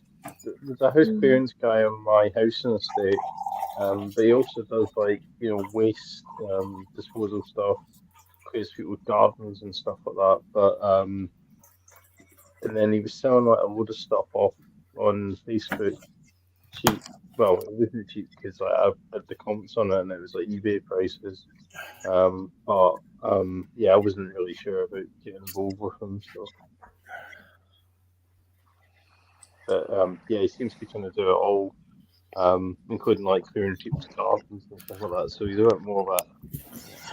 a house clearance guy on my housing estate, but he also does waste disposal stuff. Clears people's gardens and stuff like that, but and then he was selling like a load of stuff off on Facebook cheap. Well, it wasn't cheap because I had the comments on it and it was like eBay prices. But I wasn't really sure about getting involved with him. So, but he seems to be trying to do it all, including like clearing people's gardens and stuff like that. So he's a bit more of a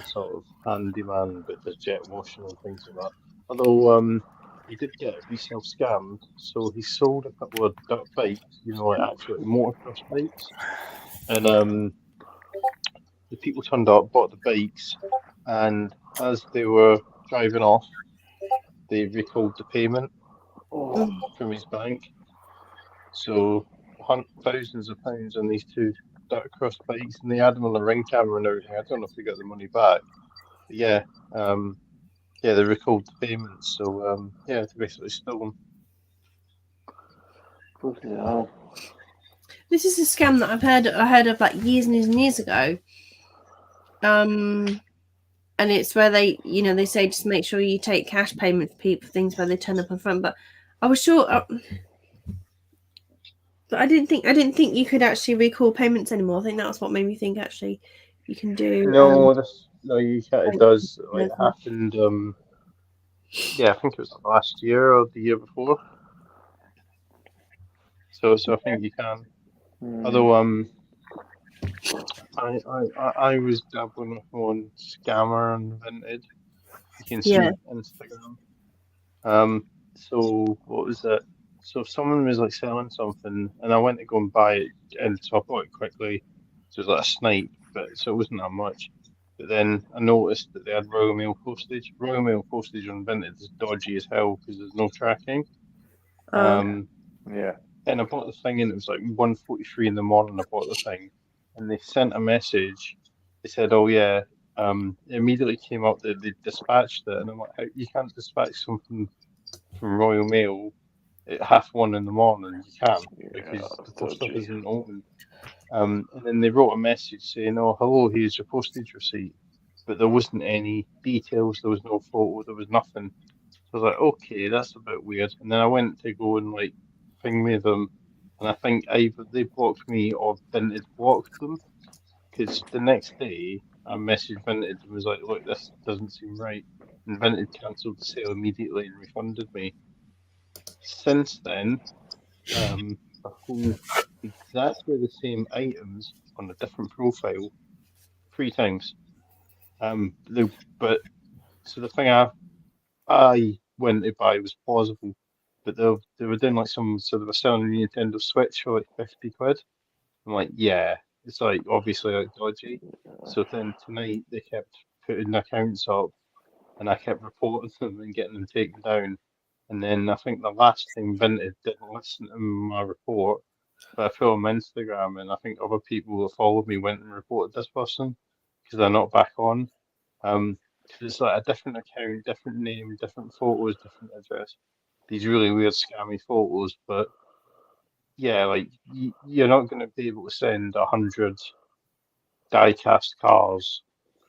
sort of handyman, but the jet washing and things like that. Although he did get resale scammed, so he sold a couple of dirt bikes, like actual motocross bikes, and the people turned up, bought the bikes, and as they were driving off, they recalled the payment from his bank. So thousands of pounds on these two dirt cross bikes, and they had them on the ring camera and everything. I don't know if they got the money back. But they recalled the payments, so it's basically stolen. This is a scam that I heard of like years and years and years ago. And it's where they say just make sure you take cash payment for people, things where they turn up in front. But I was sure, but I didn't think you could actually recall payments anymore. I think that was what made me think actually you can do. No, no, you can't. It does. Like, it happened. Yeah, I think it was last year or the year before. So I think you can. Although I was dabbling with one Scammer and Vinted. You can see Instagram. So what was it? So if someone was like selling something, and I went to go and buy it, and so I bought it quickly. So it was like a snipe, but so it wasn't that much. But then I noticed that they had Royal Mail postage. Royal Mail postage on Vinted is dodgy as hell because there's no tracking. Yeah. And I bought the thing, and it was like 1:43 in the morning. I bought the thing, and they sent a message. They said, "Oh yeah." It immediately came up that they dispatched it, and I'm like, "How, you can't dispatch something from Royal Mail at 1:30 in the morning? You can't because the post office isn't open." And then they wrote a message saying, "Oh, hello, here's your postage receipt," but there wasn't any details. There was no photo. There was nothing. So I was like, "Okay, that's a bit weird." And then I went to go and like ping me them, and I think either they blocked me or Vinted blocked them, because the next day I messaged Vinted and was like, "Look, this doesn't seem right," and Vinted cancelled the sale immediately and refunded me. Since then, I've owned exactly the same items on a different profile 3 times. But so the thing I went to buy was plausible, but they were doing like so they were selling a Nintendo Switch for like 50 quid. I'm like, yeah, it's like obviously like dodgy. So then tonight they kept putting accounts up, and I kept reporting them and getting them taken down. And then I think the last thing Vinted didn't listen to my report, but I put on Instagram, and I think other people who followed me went and reported this person because they're not back on. Because it's like a different account, different name, different photos, different address. These really weird scammy photos, but yeah, like you're not going to be able to send 100 die-cast cars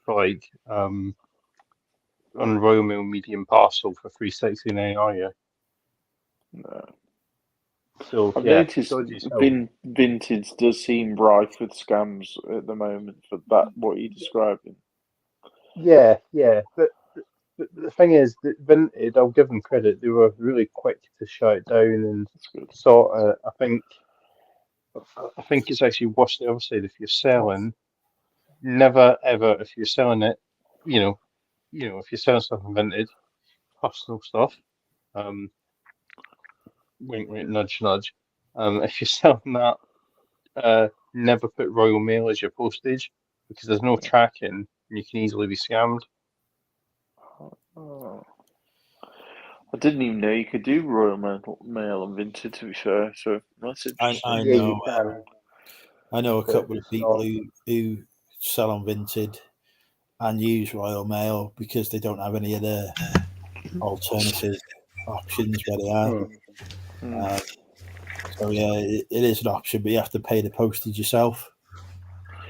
for like on Royal Mail medium parcel for $3.69, are you? No. So I've yeah, noticed Vintage does seem rife with scams at the moment for that what you're describing. Yeah, but the thing is that Vinted, I'll give them credit, they were really quick to shut it down and sort of, I think it's actually worse the other side. If you're selling, never ever, if you're selling it, if you're selling stuff on Vinted, personal stuff, wink, wink, nudge, nudge. If you're selling that, never put Royal Mail as your postage because there's no tracking and you can easily be scammed. Oh. I didn't even know you could do Royal Mail and Vinted, to be fair. So that's interesting. I Yeah, know. you can. I know a But couple of it's people not- who sell on Vinted and use Royal Mail because they don't have any other alternative options where they are. So yeah, it is an option, but you have to pay the postage yourself.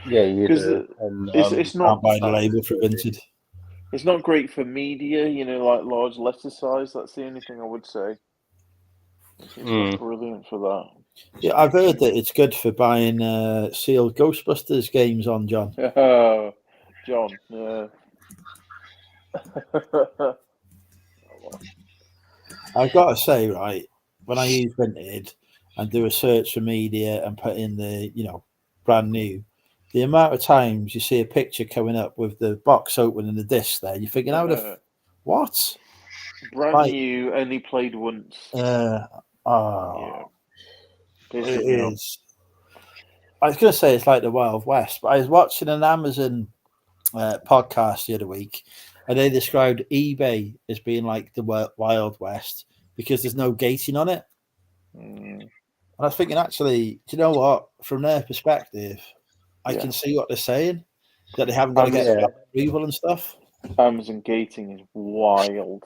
Yeah, you 'Cause do. And it's not Can't buy the label for Vinted. It's not great for media, like large letter size. That's the only thing I would say. It's not brilliant for that. Yeah, I've heard that it's good for buying sealed Ghostbusters games on, John. Oh, John. I've got to say, right, when I use Vinted and do a search for media and put in the, brand new, the amount of times you see a picture coming up with the box open and the disc there, you're thinking, what? Brand new, only played once. Yeah. It It is. I was going to say it's like the Wild West, but I was watching an Amazon podcast the other week, and they described eBay as being like the Wild West because there's no gating on it. And I was thinking, actually, do you know what? From their perspective, I can see what they're saying, that they haven't got to get approval and stuff. Amazon gating is wild.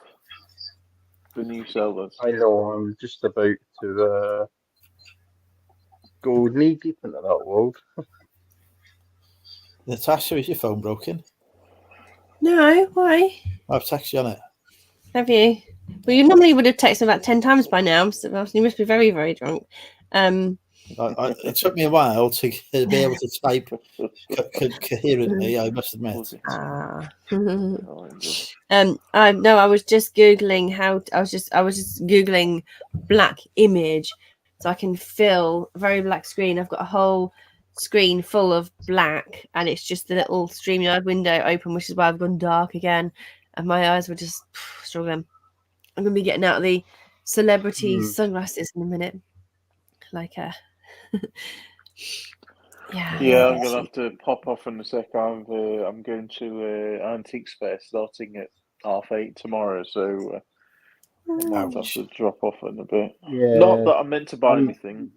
The new sellers. I know, I'm just about to go knee deep into that world. Natasha, is your phone broken? No, why? I've texted you on it. Have you? Well, you normally would have texted about 10 times by now, so you must be very, very drunk. It took me a while to be able to type coherently, I must admit. I was just googling I was just googling black image, so I can fill a very black screen. I've got a whole screen full of black, and it's just the little StreamYard window open, which is why I've gone dark again, and my eyes were just struggling. I'm gonna be getting out the celebrity sunglasses in a minute, like Yeah, I'm gonna have to pop off in a sec. I'm going to Antiques Fair starting at 8:30 tomorrow, so I might have to drop off in a bit. Yeah. Not that I meant to buy anything.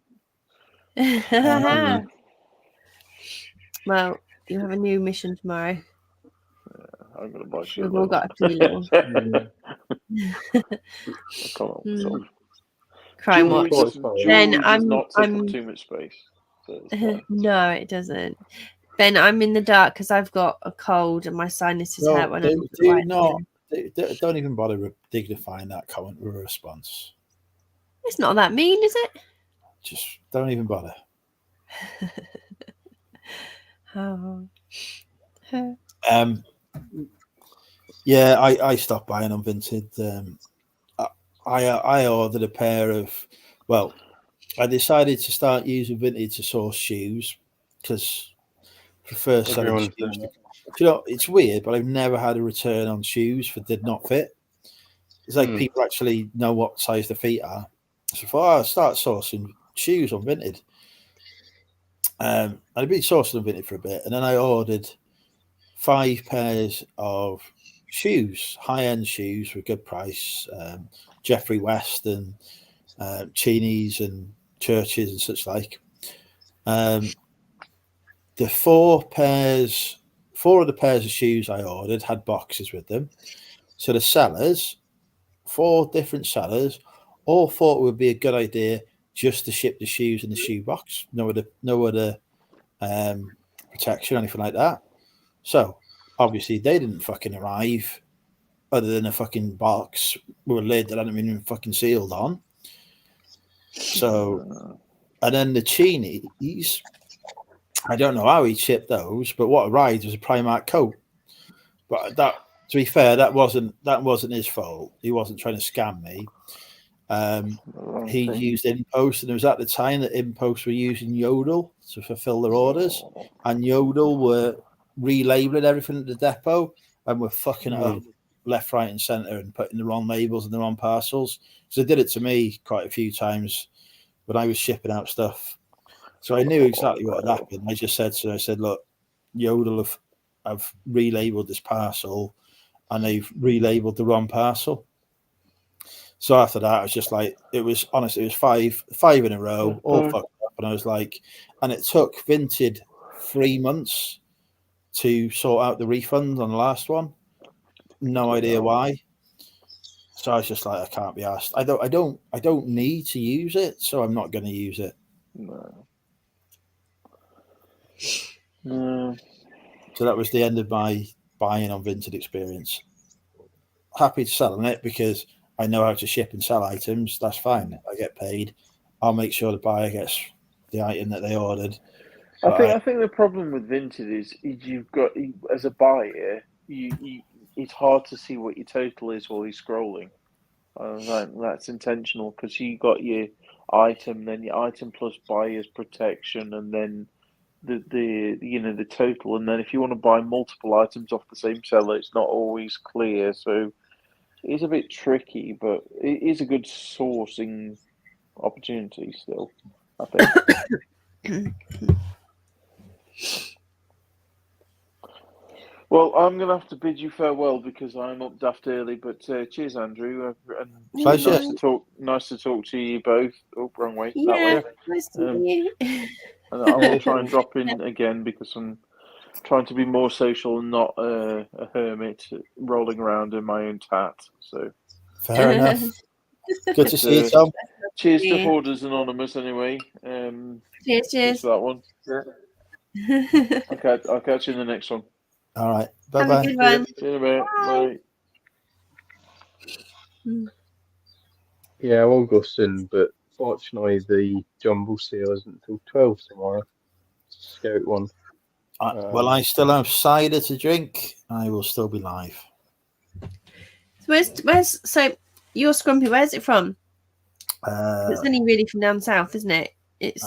Well, you have a new mission tomorrow. I'm gonna buy shit. We've all got a feeling. I can't help myself. Crime watch. Then does not take up too much space. So no, it doesn't. Ben, I'm in the dark because I've got a cold and my sinuses hurt when don't even bother dignifying that comment with a response. It's not that mean, is it? Just don't even bother. Yeah, I stopped buying on Vinted. I ordered a pair of, well, I decided to start using Vinted to source shoes because for first selling shoes, you know, it's weird, but I've never had a return on shoes that did not fit. It's like people actually know what size their feet are. So I thought I'll start sourcing shoes on Vinted. I'd been sourcing on Vinted for a bit, and then I ordered 5 pairs of shoes, high-end shoes with good price, Jeffrey West and Cheney's and Churches and such like. The 4 of the pairs of shoes I ordered had boxes with them. So the sellers, 4 different sellers, all thought it would be a good idea just to ship the shoes in the shoe box. No other protection or anything like that. So obviously they didn't fucking arrive other than a fucking box with a lid that hadn't been fucking sealed on. So, and then the Cheney's, I don't know how he shipped those, but what arrived was a Primark coat. But that, to be fair, that wasn't his fault. He wasn't trying to scam me. He used InPost, and it was at the time that InPost were using Yodel to fulfill their orders, and Yodel were relabeling everything at the depot and were fucking it up left, right, and centre and putting the wrong labels and the wrong parcels. So they did it to me quite a few times when I was shipping out stuff. So I knew exactly what had happened. I just said to her, I said, look, Yodel have relabeled this parcel and they've relabeled the wrong parcel. So after that, I was just like, it was 5 in a row, all fucked up. And I was like, and it took Vinted 3 months to sort out the refund on the last one. No idea why. So I was just like, I can't be asked. I don't need to use it, so I'm not going to use it. No. So that was the end of my buying on Vinted experience. Happy to selling it because I know how to ship and sell items. That's fine. I get paid. I'll make sure the buyer gets the item that they ordered. I think the problem with Vinted is you've got, as a buyer, it's hard to see what your total is while you're scrolling. That's intentional because you got your item, then your item plus buyer's protection, and then the total. And then if you want to buy multiple items off the same seller, it's not always clear. So it's a bit tricky, but it is a good sourcing opportunity still, I think. Well, I'm going to have to bid you farewell because I'm up daft early. But cheers, Andrew. And pleasure. Nice to talk to you both. Oh, wrong way. Yeah, that way. nice to meet you. And I will try and drop in again because I'm trying to be more social and not a hermit rolling around in my own tat. So fair enough. Good to see you, Tom. Cheers to Hoarders Anonymous, anyway. Cheers. For that one. Okay, I'll catch you in the next one. All right. Bye-bye. Have a good one. See you in a bit. Bye. Yeah, I won't go soon, but unfortunately, the jumbo sale isn't until 12 tomorrow. Scout one. Well, I still have cider to drink. I will still be live. So your Scrumpy, where's it from? It's only really from down south, isn't it? It's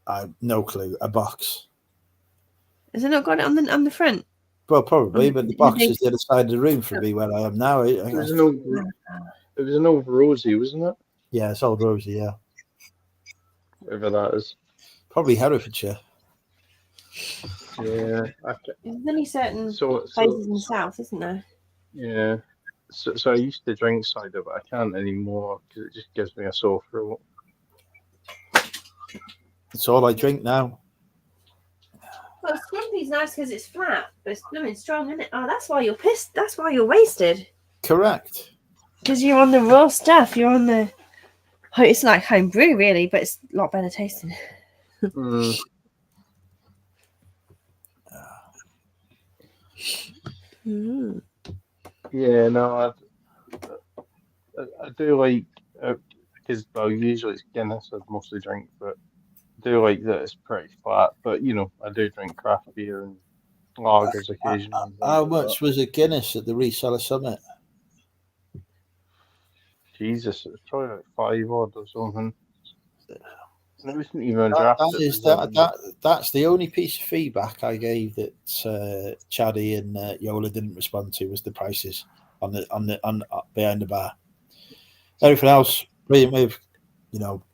I've no clue. A box. has it not got it on the front? Well, probably, but the box is the other side of the room for me where I am now. It was an old Rosie, wasn't it? Yeah, it's old Rosie, yeah. Whatever that is. Probably Herefordshire. Yeah. There's only certain So places in the south, isn't there? Yeah. So I used to drink cider, but I can't anymore because it just gives me a sore throat. It's all I drink now. Well, Scrumpy's nice because it's flat, but it's blooming strong, isn't it? Oh, that's why you're pissed. That's why you're wasted. Correct. Because you're on the raw stuff. You're on the. Oh, it's like home brew, really, but it's a lot better tasting. Mm. Yeah, no, I do like because usually it's Guinness I mostly drink, but I do like that it's pretty flat. But I do drink craft beer and lagers occasionally. How much was a Guinness at the Reseller Summit? Jesus, it was probably like 5 odd or something. And it wasn't even drafted. That's the only piece of feedback I gave that Chaddy and Yola didn't respond to was the prices on behind the bar. Everything else, brilliant with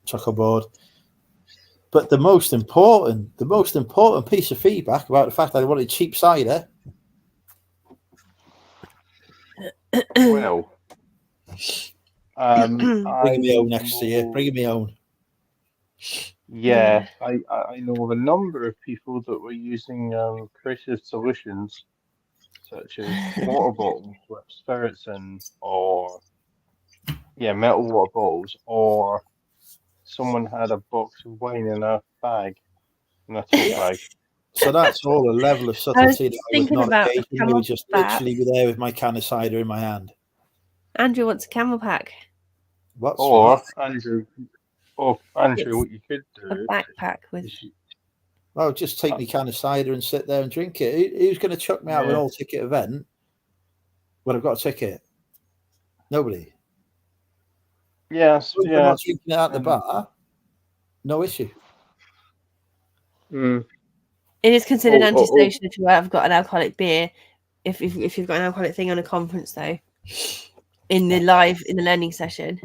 chuckleboard. But the most important piece of feedback about the fact that I wanted cheap cider. Well, bring me home next year. Bring me home. Yeah, I know of a number of people that were using creative solutions such as water bottles with spirits in, or metal water bottles, or someone had a box of wine in a bag, in a tote bag. So that's all a level of subtlety that I was not about engaging. I would just literally be there with my can of cider in my hand. Andrew wants a camel pack. Andrew, what you could do, a backpack with. Well, just take me can of cider and sit there and drink it. Who's going to chuck me out of an all-ticket event when I've got a ticket? Nobody. Yes, I'm not drinking it at the bar. No issue. It is considered antisocial if you have got an alcoholic beer. If you've got an alcoholic thing on a conference, though, in the learning session.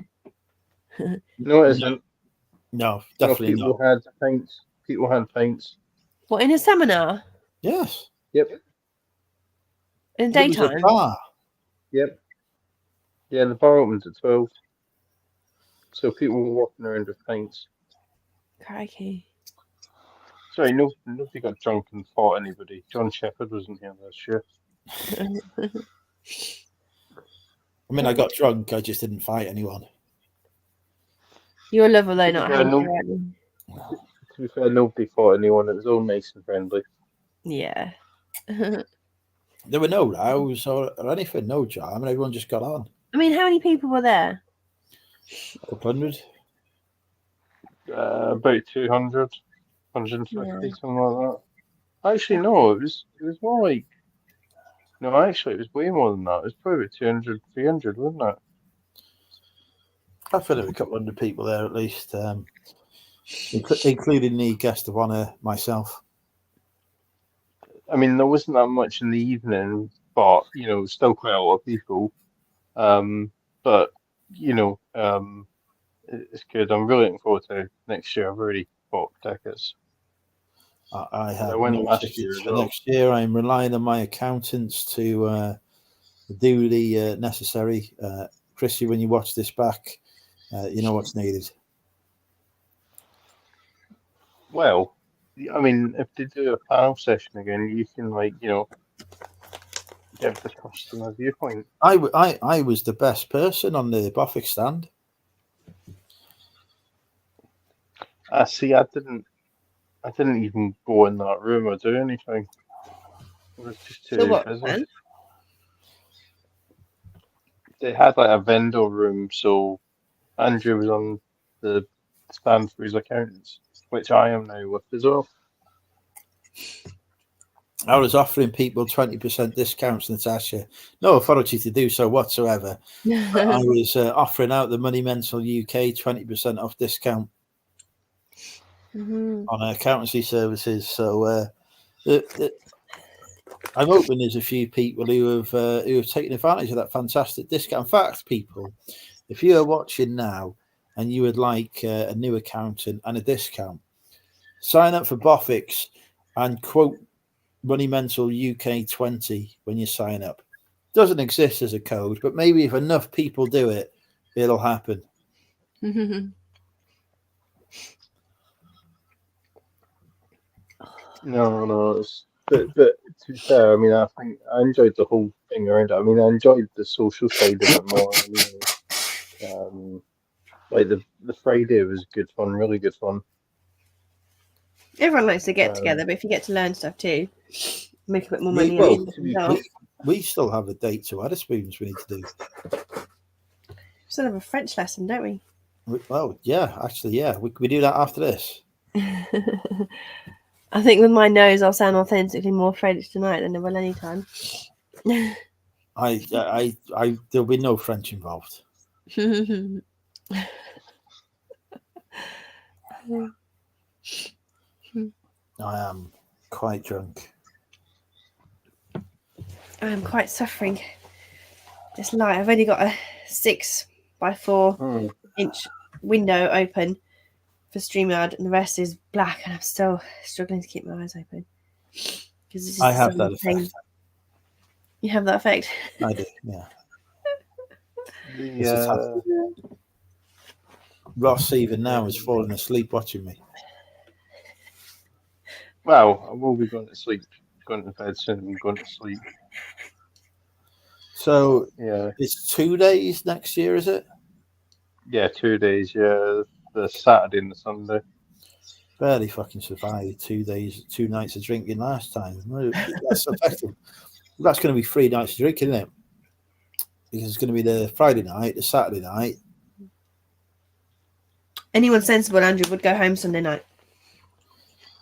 No, it isn't. No, definitely people not. People had pints. What, in a seminar? Yes. Yep. In the daytime? It was a bar. Yep. Yeah, the bar opens at 12. So people were walking around with pints. Crikey. Sorry, nobody got drunk and fought anybody. John Shepherd wasn't here this year. I mean, I got drunk. I just didn't fight anyone. Your level, though, not To be fair, nobody fought anyone. It was all nice and friendly. Yeah. There were no rows or anything, no jam, and everyone just got on. I mean, how many people were there? A couple hundred. About 200, 150, something like that. Actually, no, it was more like. No, actually, it was way more than that. It was probably 200, 300, wasn't it? I feel there were a couple hundred people there at least, including the guest of honour, myself. I mean, there wasn't that much in the evening, but still quite a lot of people. But it's good. I'm really looking forward to next year. I've already bought tickets. I have no tickets for next year. I'm relying on my accountants to do the necessary. Chrissy, when you watch this back, you know what's needed. Well, I mean, if they do a panel session again, you can give the customer viewpoint. I was the best person on the Boffic stand. See, I didn't even go in that room or do anything. It was just too busy. They had like a vendor room, so Andrew was on the stand for his accountants, which I am now with as well. I was offering people 20% discounts, Natasha. No authority to do so whatsoever. I was offering out the Money Mental UK 20% off discount on accountancy services. So I'm hoping there's a few people who have taken advantage of that fantastic discount. In fact, people, if you are watching now and you would like a new accountant and a discount, sign up for Bofix and quote Money Mental UK 20 when you sign up. Doesn't exist as a code, but maybe if enough people do it, it'll happen. No. But to be fair, I mean, I think I enjoyed the whole thing around it. I mean, I enjoyed the social side of it more. Anyway. Like the Friday was good fun, really good fun. Everyone likes to get together, but if you get to learn stuff too, make a bit more money. We still have a date to Wetherspoons we need to do. We still have a French lesson, don't we? Well, yeah, actually, yeah. We do that after this. I think with my nose, I'll sound authentically more French tonight than I will any time. There'll be no French involved. I am quite drunk. I am quite suffering. This light, I've only got a 6x4 inch window open for StreamYard, and the rest is black, and I'm still struggling to keep my eyes open. I have that effect. You have that effect? I do, yeah. Ross even now is falling asleep watching me. Well, I will be going to sleep, going to bed soon and going to sleep. So, yeah, it's 2 days next year, is it? Yeah, 2 days, yeah. The Saturday and the Sunday. Barely fucking survived 2 days, 2 nights of drinking last time. That's effective. That's going to be 3 nights of drinking, isn't it? Because it's going to be the Friday night, the Saturday night. Anyone sensible, Andrew, would go home Sunday night.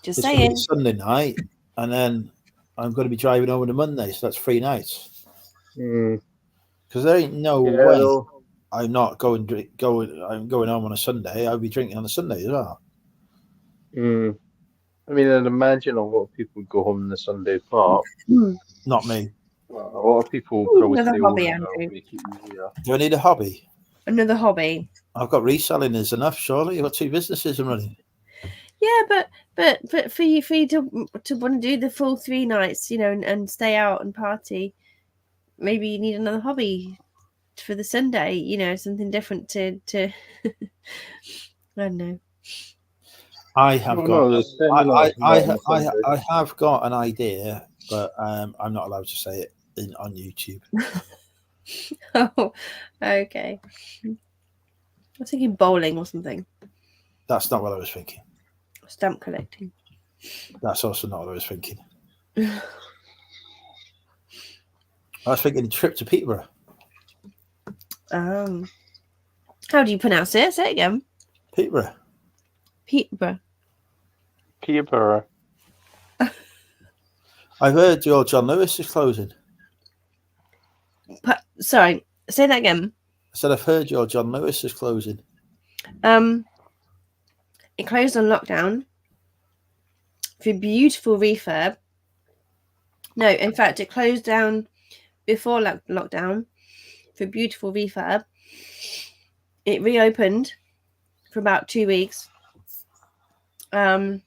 Just it's saying. Sunday night, and then I'm going to be driving home on a Monday, so that's 3 nights. Because there ain't no way I'm not going home on a Sunday. I'll be drinking on a Sunday as well. I mean, I'd imagine a lot of people go home on the Sunday part. Not me. Well, a lot of people probably another stay hobby, home. Andrew. Do I need a hobby? Another hobby. I've got reselling is enough, surely. You've got 2 businesses I'm running. Yeah, but for you to want to do the full 3 nights, and stay out and party, maybe you need another hobby for the Sunday, something different to I don't know. I have I have got an idea, but I'm not allowed to say it on YouTube. Oh, okay. I was thinking bowling or something. That's not what I was thinking. Stamp collecting. That's also not what I was thinking. I was thinking a trip to Peterborough. How do you pronounce it? Say it again. Peterborough. Peterborough. I've heard your John Lewis is closing. Sorry, say that again. I said I've heard your John Lewis is closing. It closed on lockdown for a beautiful refurb. No, in fact, it closed down before lockdown for a beautiful refurb. It reopened for about 2 weeks. And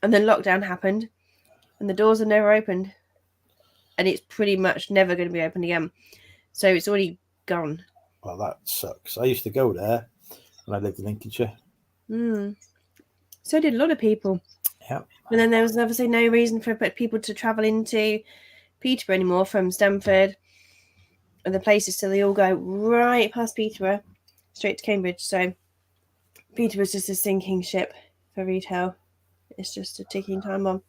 then lockdown happened and the doors are never opened. And it's pretty much never going to be opened again. So it's already gone. Well, that sucks. I used to go there when I lived in Lincolnshire. So did a lot of people. Yeah. And then there was obviously no reason for people to travel into Peterborough anymore from Stamford and the places, so they all go right past Peterborough straight to Cambridge. So Peterborough's just a sinking ship for retail. It's just a ticking time bomb.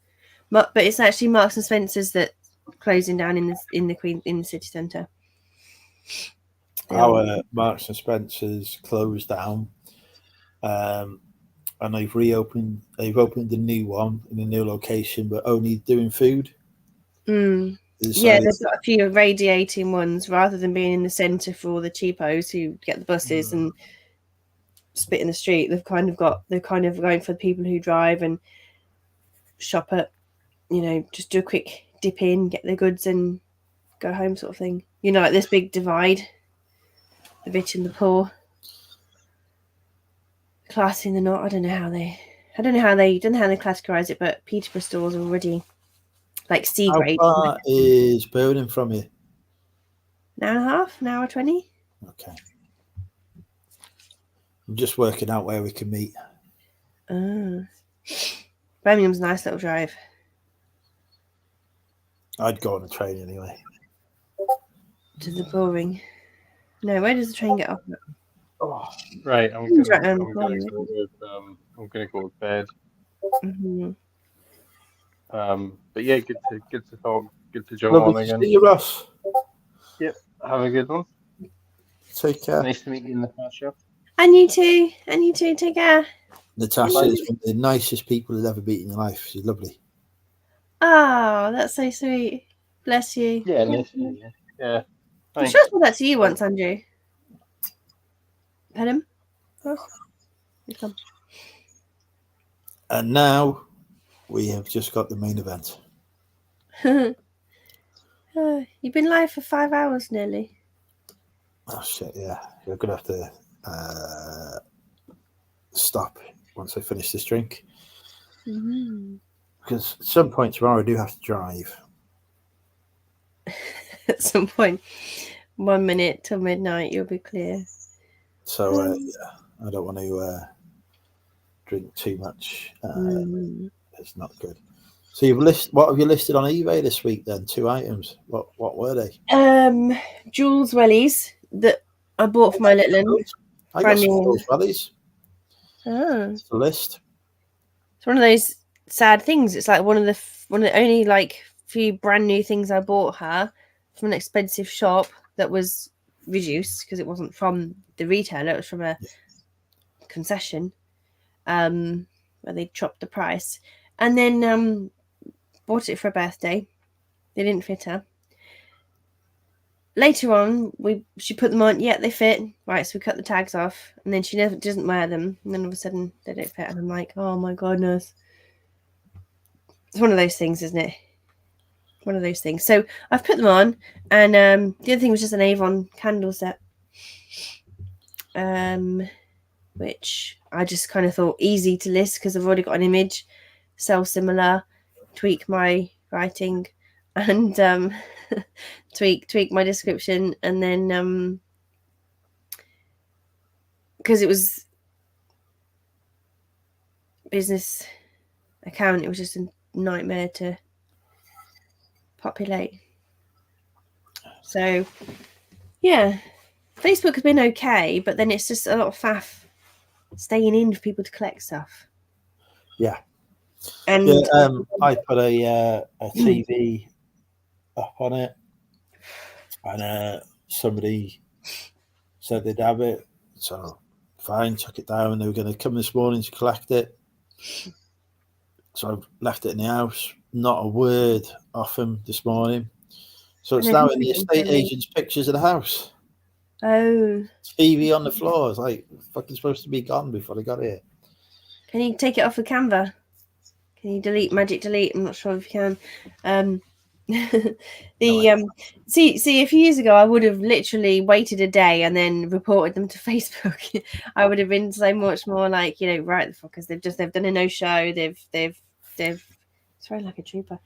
But it's actually Marks and Spencer's that's closing down in the city centre. Our Marks and Spencer's closed down, and they've reopened. They've opened a new one in a new location, but only doing food. Mm. Yeah, they've got a few radiating ones rather than being in the centre for all the cheapos who get the buses and spit in the street. They're kind of going for the people who drive and shop at, just do a quick dip in, get their goods and go home sort of thing. Like this big divide, the rich and the poor, class in the not. I don't know how they categorize it, but Peterborough stores are already like C grade. How far is Birmingham from you? An hour and a half, an hour 20. Okay. I'm just working out where we can meet. Birmingham's a nice little drive. I'd go on a train anyway. To the boring. No, where does the train get off? Oh, right, I'm gonna go to bed. Mm-hmm. But yeah, good to talk. Good to jump Lovely on again. To see you, Ross. Yep. Have a good one. Take care. Nice to meet you, Natasha. And you too. Take care. Natasha is one of the nicest people you'll ever meet in your life. She's lovely. Oh, that's so sweet. Bless you. Yeah, nice to meet you. Yeah. I'm sure I said that to you once, Andrew. Pardon? Oh, you come. And now we have just got the main event. You've been live for 5 hours nearly. Oh shit! Yeah, you're gonna have to stop once I finish this drink, because at some point tomorrow I do have to drive. At some point, 1 minute till midnight, you'll be clear. So I don't want to drink too much. It's not good. So what have you listed on eBay this week then? 2 items. What were they? Jules wellies that I bought for my little one. I got some Jules wellies. Oh. It's the list. It's one of those sad things. It's like one of the only like few brand new things I bought her from an expensive shop that was reduced because it wasn't from the retailer. It was from a concession where they chopped the price, and then bought it for a birthday. They didn't fit her. Later on, she put them on. Yeah, they fit. Right, so we cut the tags off, and then she never doesn't wear them. And then all of a sudden, they don't fit, and I'm like, oh my goodness. It's one of those things, isn't it? One of those things. So I've put them on, and the other thing was just an Avon candle set, which I just kind of thought easy to list because I've already got an image, sell similar, tweak my writing, and tweak my description, and then because it was business account, it was just a nightmare to populate. So yeah, Facebook has been okay, but then it's just a lot of faff staying in for people to collect stuff. Yeah. And I put a TV up on it, and somebody said they'd have it, so fine, took it down. They were going to come this morning to collect it, so I've left it in the house. Not a word off him this morning, so it's now in the estate agent's pictures of the house. Oh, TV on the floor. It's like fucking supposed to be gone before they got here. Can you take it off of Canva? Can you magic delete? I'm not sure if you can. See, a few years ago, I would have literally waited a day and then reported them to Facebook. I would have been so much more like, right the fuckers. They've done a no show. They've sorry, like a trooper.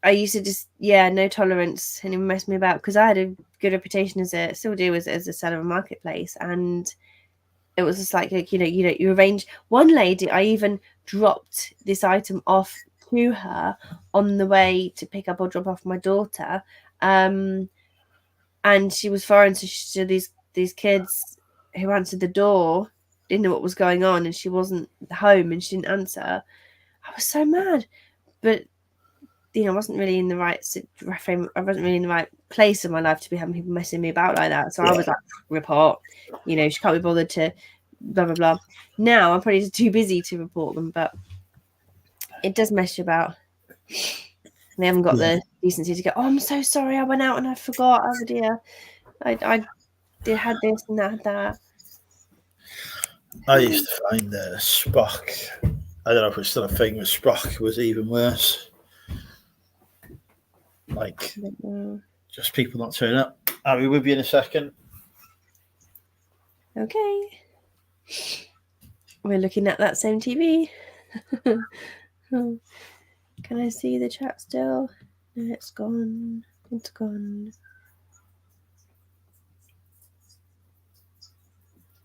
I used to just no tolerance, and it messed me about because I had a good reputation as a seller of a marketplace, and it was just like you arrange. One lady, I even dropped this item off to her on the way to pick up or drop off my daughter, and she was foreign, so these kids who answered the door didn't know what was going on, and she wasn't home and she didn't answer. I was so mad, but I wasn't really in the right frame. I wasn't really in the right place in my life to be having people messing me about like that. So I was like, report. She can't be bothered to blah blah blah. Now I'm probably too busy to report them, but it does mess you about. And they haven't got the decency to go, oh, I'm so sorry, I went out and I forgot. Oh dear, I had this and that. I used to find Spock. I don't know if it's still a thing, but Spock was even worse. Like, just people not turning up. I'll be with you in a second. Okay. We're looking at that same TV. Can I see the chat still? No, it's gone. It's gone.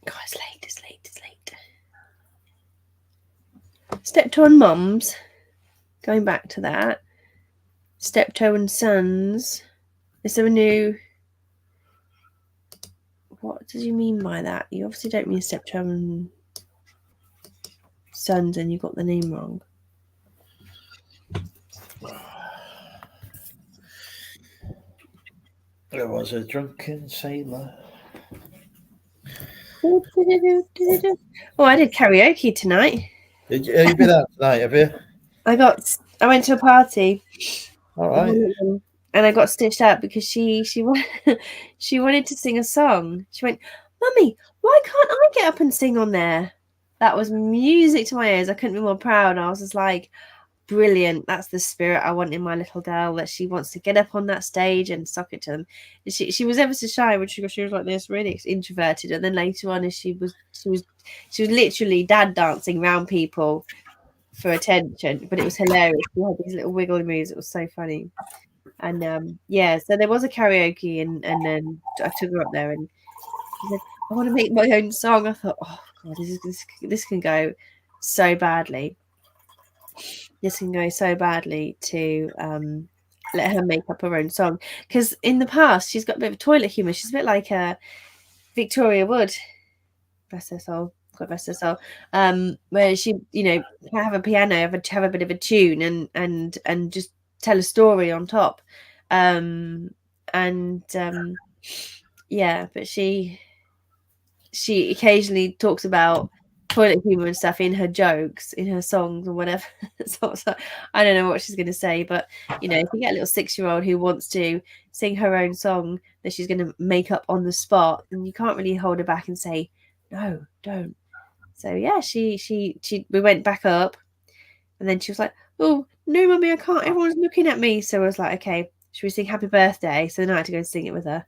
God, it's late. It's late. It's late. Steptoe and Mums. Going back to that. Steptoe and Sons. Is there a new... What did you mean by that? You obviously don't mean Steptoe and Sons and you got the name wrong. There was a drunken sailor. Oh, I did karaoke tonight. Have you been out tonight, have you? I went to a party. All right. And I got stitched out because she wanted to sing a song. She went, Mummy, why can't I get up and sing on there? That was music to my ears. I couldn't be more proud. I was just like, brilliant. That's the spirit I want in my little girl, that she wants to get up on that stage and suck it to them. She was ever so shy when she was like this, really introverted. And then later on, she was literally dad dancing around people for attention, but it was hilarious. She had these little wiggly moves. It was so funny. And so there was a karaoke, and then I took her up there, and she said, I want to make my own song. I thought, oh God, this can go so badly. This can go so badly to let her make up her own song. Because in the past, she's got a bit of toilet humour. She's a bit like Victoria Wood. Bless her soul. God rest her soul. Where she, have a piano, have a bit of a tune and just tell a story on top. But she occasionally talks about toilet humor and stuff in her jokes, in her songs or whatever. so I don't know what she's going to say, but if you get a little 6-year-old who wants to sing her own song that she's going to make up on the spot, then you can't really hold her back and say, no, don't. So we went back up, and then she was like, oh no, Mummy, I can't, everyone's looking at me. So I was like, okay, should we sing Happy Birthday? So then I had to go and sing it with her.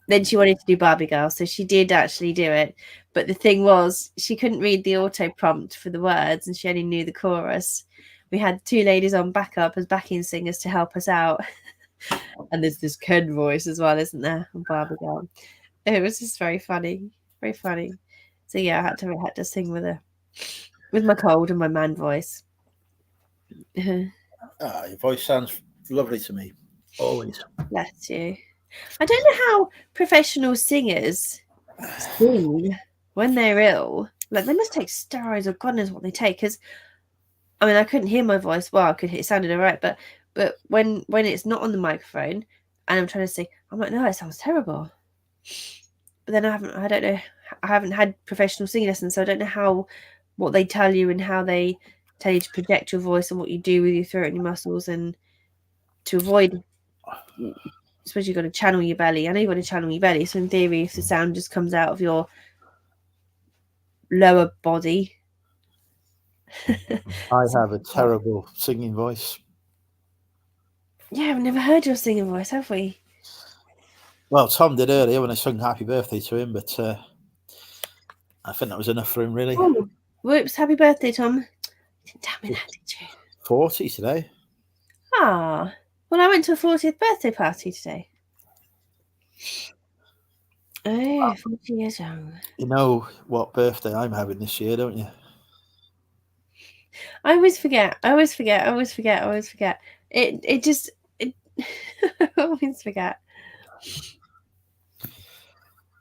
Then she wanted to do Barbie Girl, so she did actually do it. But the thing was, she couldn't read the auto prompt for the words, and she only knew the chorus. We had 2 ladies on backup as backing singers to help us out. And there's this Ken voice as well, isn't there, on Barbie Girl? It was just very funny, very funny. So yeah, I had to sing with her, with my cold and my man voice. Your voice sounds lovely to me, always. Bless you. I don't know how professional singers sing when they're ill. Like, they must take steroids, or God knows what they take. Because, I mean, I couldn't hear my voice. Well, I could hear, it sounded all right. But when it's not on the microphone and I'm trying to sing, I'm like, no, it sounds terrible. But then I haven't had professional singing lessons, so I don't know what they tell you and how they tell you to project your voice and what you do with your throat and your muscles, and to avoid, I suppose you've got to channel your belly. I know you've got to channel your belly. So in theory, if the sound just comes out of your lower body. I have a terrible singing voice. Yeah, I've never heard your singing voice, have we? Well, Tom did earlier when I sung Happy Birthday to him, but I think that was enough for him, really. Oh, whoops, happy birthday, Tom. You didn't tell me that, did you? 40 today. Ah, well, I went to a 40th birthday party today. Oh, 40 years young. You know what birthday I'm having this year, don't you? I always forget. I always forget. I always forget. I always forget.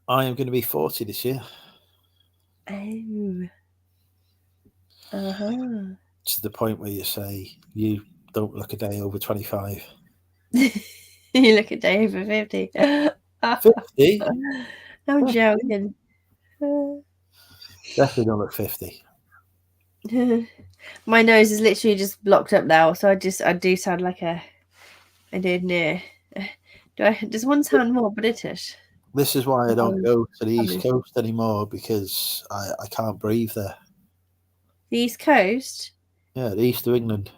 I am going to be 40 this year. Oh. Uh-huh. To the point where you say, you don't look a day over 25. You look a day over 50. 50? I'm joking. Definitely don't look 50. My nose is literally just blocked up now, so I do sound like I did near. Does one sound more British? This is why I don't go to the East Coast anymore, because I can't breathe there. The East Coast? Yeah, the East of England.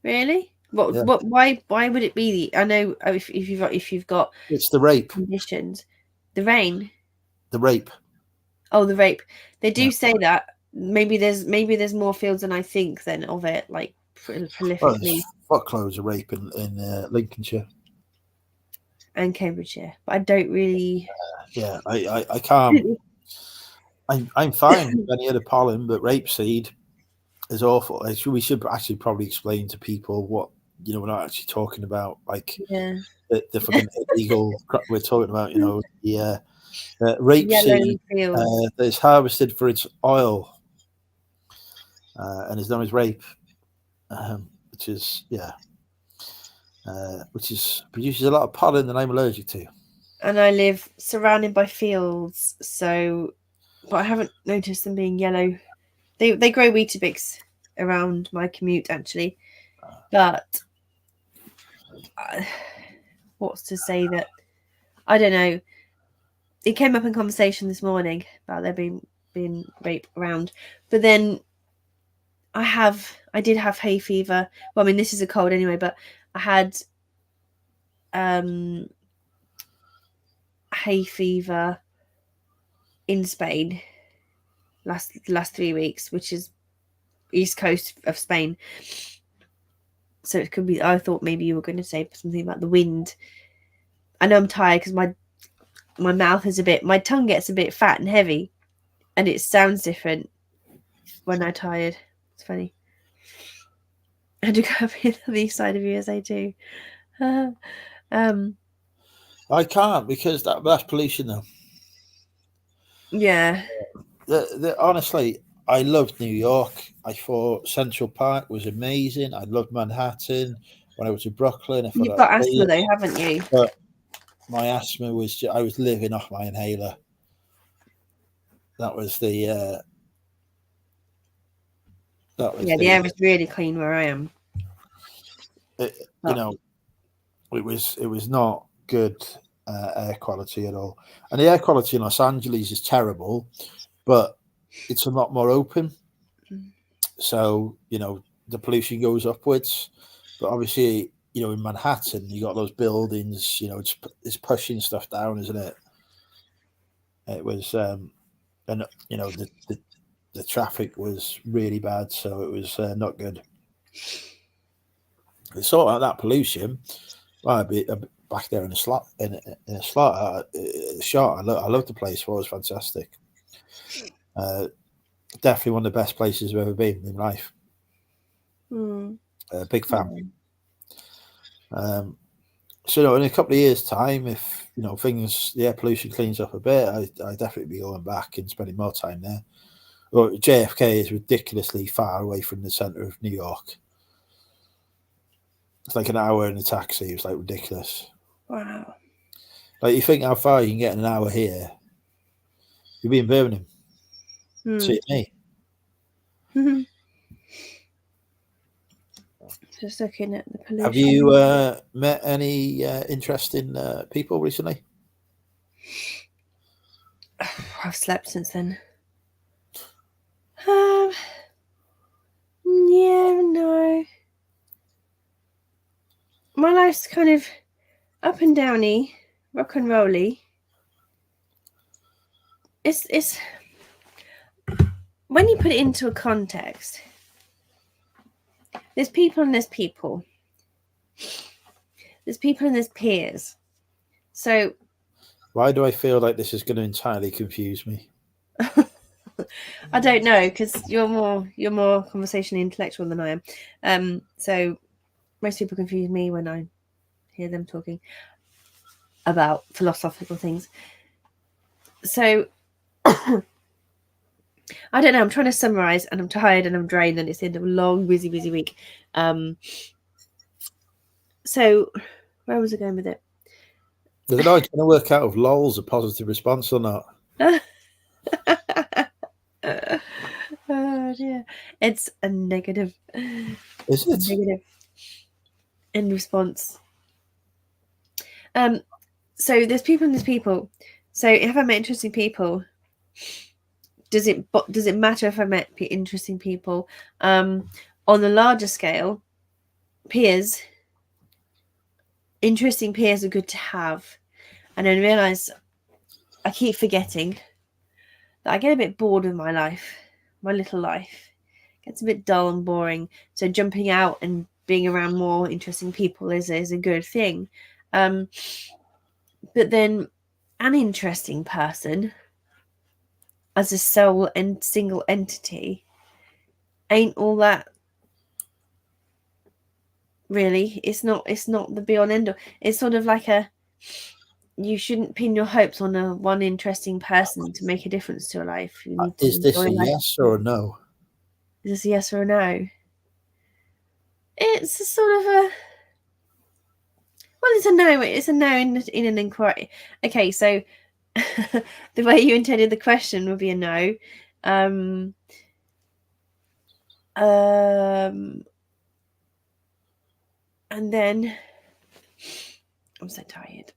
Really? What? Yeah. What? Why would it be? I know if you've got It's the rape. conditions, the rain. The rape. Oh, the rape. They do Yeah. say that. Maybe there's more fields than I think then of it, like prolifically. Well, there's fuckloads of rape in Lincolnshire and Cambridgeshire, but I don't really. Yeah, I can't. I'm fine with any other pollen, but rapeseed is awful. We should actually probably explain to people what, we're not actually talking about, like the fucking illegal crap we're talking about. The rapeseed that's harvested for its oil, and is known as rape, which produces a lot of pollen that I'm allergic to. And I live surrounded by fields, but I haven't noticed them being yellow. They grow Weetabix around my commute, actually. But what's to say that, I don't know. It came up in conversation this morning about there being rape around. But then I did have hay fever. Well, I mean, this is a cold anyway, but I had hay fever in Spain last 3 weeks, which is east coast of Spain. So it could be. I thought maybe you were going to say something about the wind. I know I'm tired because my mouth is my tongue gets a bit fat and heavy, and it sounds different when I'm tired. It's funny. I do go up here on the east side of USA too. I can't because that's pollution, though. Yeah. Honestly, I loved New York. I thought Central Park was amazing. I loved Manhattan. When I was in Brooklyn, You've got asthma though, haven't you? But my asthma was I was living off my inhaler. That was the. The air is really clean where I am. It was not good air quality at all, and the air quality in Los Angeles is terrible, but it's a lot more open. So the pollution goes upwards, but obviously in Manhattan you got those buildings. It's pushing stuff down, isn't it? It was, and the traffic was really bad, so it was not good. It's sort of that pollution. Well, I'd be back there in a slot. I loved the place. It was fantastic. Definitely one of the best places I've ever been in life. Big fan. So in a couple of years' time, if the air pollution cleans up a bit, I definitely be going back and spending more time there. Well, JFK is ridiculously far away from the center of New York. It's like an hour in a taxi. It's like ridiculous. Wow. Like you think how far you can get in an hour here. You'll be in Birmingham. See me. Just looking at the pollution. Have you met any interesting people recently? I've slept since then. Yeah, no. My life's kind of up and downy, rock and rolly. It's when you put it into a context. There's people and there's people. There's people and there's peers. So why do I feel like this is going to entirely confuse me? I don't know, because you're more conversationally intellectual than I am. So most people confuse me when I hear them talking about philosophical things. So I don't know. I'm trying to summarize, and I'm tired and I'm drained, and it's the end of a long, busy week. So where was I going with it? They're not going to work out if lol's a positive response or not. Oh dear. It's a negative. Is it? Negative in response. So there's people and there's people. So if I met interesting people, does it matter if I met interesting people? On the larger scale, peers, interesting peers are good to have. And I realise I keep forgetting that I get a bit bored with my life, my little life. It gets a bit dull and boring. So jumping out and being around more interesting people is a good thing. But then an interesting person as a sole and single entity ain't all that. Really, it's not the be all and end all. It's sort of like you shouldn't pin your hopes on one interesting person to make a difference to your life. You need to Is this a life. yes or a no? Is this a yes or a no? It's a sort of a it's a no. It's a no in an inquiry. Okay, so the way you intended the question would be a no. And then I'm so tired.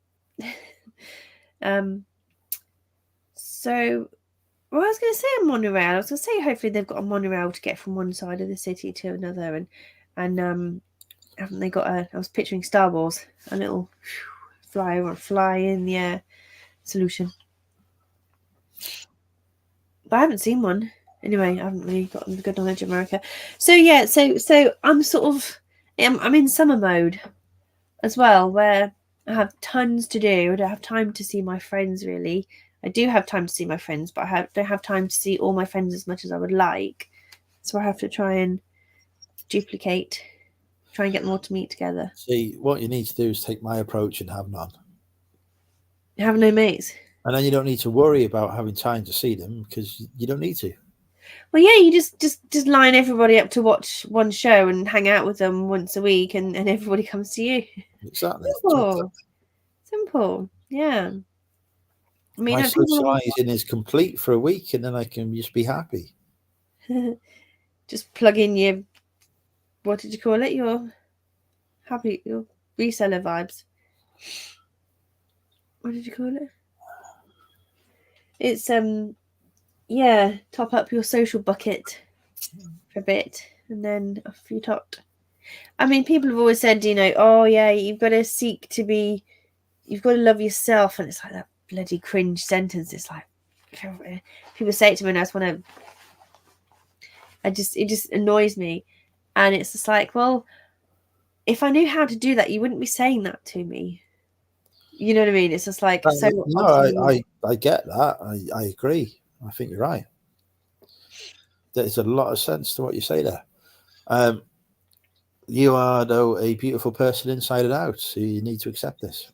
So well, I was going to say a monorail. I was going to say hopefully they've got a monorail to get from one side of the city to another, and haven't they got I was picturing Star Wars, a little fly in the air solution. But I haven't seen one. Anyway, I haven't really gotten the good knowledge of America. So yeah, so I'm sort of I'm in summer mode as well, where I have tons to do. I don't have time to see my friends really. I do have time to see my friends, but I don't have time to see all my friends as much as I would like. So I have to try and duplicate, try and get them all to meet together. See, what you need to do is take my approach and have none. Have no mates. And then you don't need to worry about having time to see them because you don't need to. Well, yeah, you just line everybody up to watch one show and hang out with them once a week, and everybody comes to you. Exactly. Simple. Yeah. I mean, my socializing is complete for a week, and then I can just be happy. Just plug in your, what did you call it? Your reseller vibes. What did you call it? It's yeah, top up your social bucket for a bit, and then off you tot. I mean, people have always said, oh yeah, you've got to love yourself, and it's like that bloody cringe sentence. It's like people say it to me, and I just want to. It just annoys me, and it's just like, well, if I knew how to do that, you wouldn't be saying that to me. You know what I mean? It's just like I get that. I agree. I think you're right. There's a lot of sense to what you say there. You are, though, a beautiful person inside and out, so you need to accept this.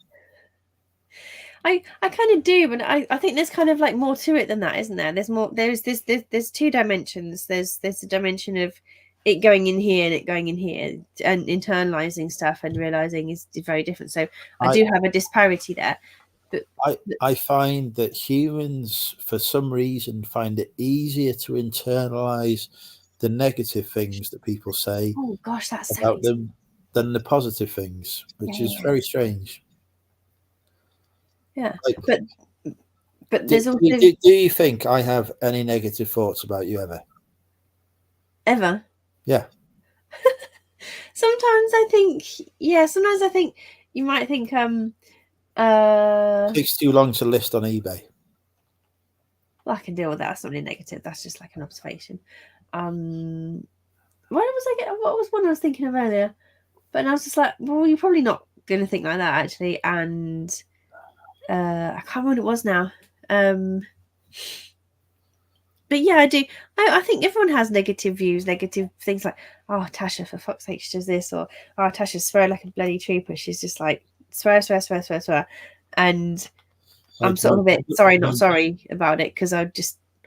I kind of do, but I think there's kind of like more to it than that, isn't there? There's more. There's two dimensions. There's the dimension of it going in here and it going in here, and internalizing stuff and realizing is very different. So I do have a disparity there. But I find that humans, for some reason, find it easier to internalize the negative things that people say about them than the positive things, which is very strange. Yeah, like, but there's also. Do you think I have any negative thoughts about you ever? Ever? Yeah. Sometimes I think, Sometimes I think you might think, it takes too long to list on eBay. Well, I can deal with that. That's not really negative. That's just like an observation. What was one I was thinking of earlier? But I was just like, well, you're probably not going to think like that actually, and. I can't remember what it was now. But yeah, I do. I think everyone has negative views, negative things like, oh, Tasha, for fuck's sake, she does this, or oh, Tasha swear like a bloody trooper. She's just like swear. And I'm sort of a bit sorry, not sorry about it, because I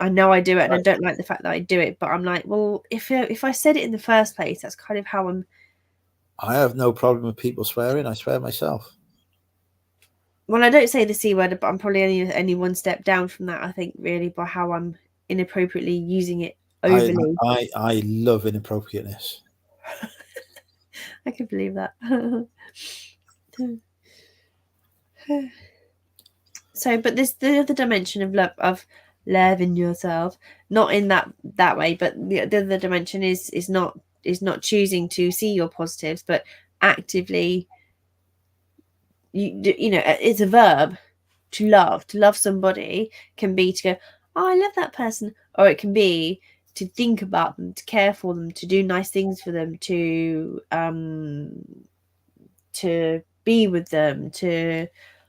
know I do it, and I don't like the fact that I do it. But I'm like, well, if I said it in the first place, that's kind of how I'm I have no problem with people swearing. I swear myself. Well, I don't say the C word, but I'm probably only one step down from that, I think, really, by how I'm inappropriately using it overly. I love inappropriateness. I can believe that. So, but there's the other dimension of loving yourself, not in that way, but the other dimension is not choosing to see your positives, but actively. You know, it's a verb. To love somebody can be to go, oh, I love that person, or it can be to think about them, to care for them, to do nice things for them, to be with them, to,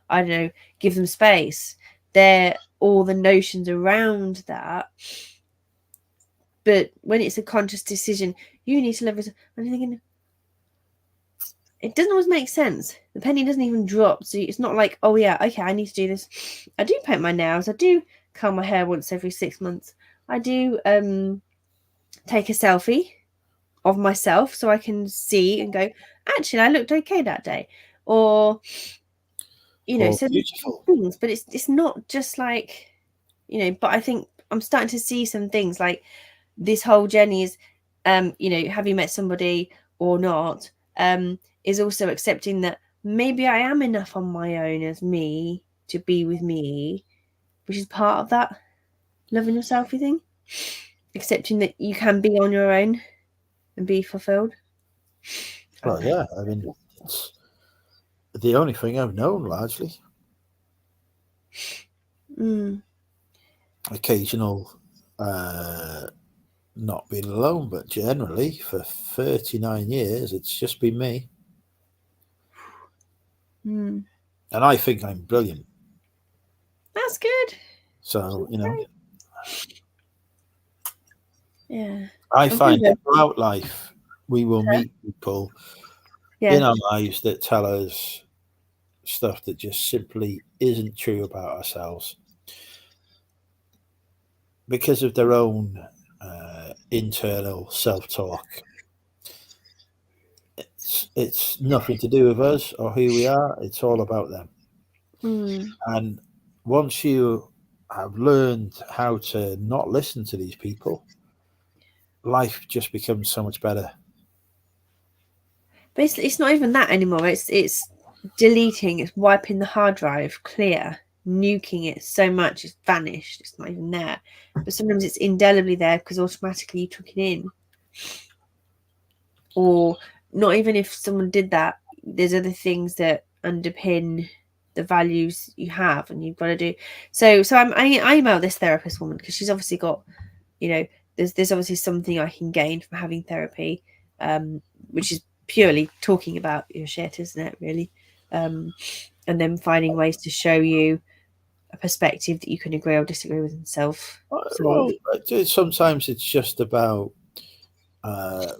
I don't know, give them space. They're all the notions around that. But when it's a conscious decision, you need to love yourself. I'm thinking, it doesn't always make sense. The penny doesn't even drop. So it's not like, oh yeah, okay, I need to do this. I do paint my nails. I do curl my hair once every 6 months. I do take a selfie of myself so I can see and go, actually, I looked okay that day. Or, you know, so beautiful things. But it's not just like, you know, but I think I'm starting to see some things like this whole journey is, you know, have you met somebody or not? Is also accepting that maybe I am enough on my own as me to be with me, which is part of that loving yourself thing. Accepting that you can be on your own and be fulfilled. Well, yeah, I mean, it's the only thing I've known largely. Occasional not being alone, but generally for 39 years, it's just been me. And I think I'm brilliant. That's good. So, you know. Yeah. I find that throughout life, we will meet people in our lives that tell us stuff that just simply isn't true about ourselves because of their own internal self-talk. It's nothing to do with us or who we are. It's all about them. And once you have learned how to not listen to these people, life just becomes so much better. But it's not even that anymore. It's deleting, it's wiping the hard drive clear, nuking it so much it's vanished. It's not even there. But sometimes it's indelibly there because automatically you took it in. Or not even if someone did that, there's other things that underpin the values you have and you've got to do. So I email this therapist woman because she's obviously got, you know, there's obviously something I can gain from having therapy, which is purely talking about your shit, isn't it, really? And then finding ways to show you a perspective that you can agree or disagree with yourself. Well, sometimes it's just about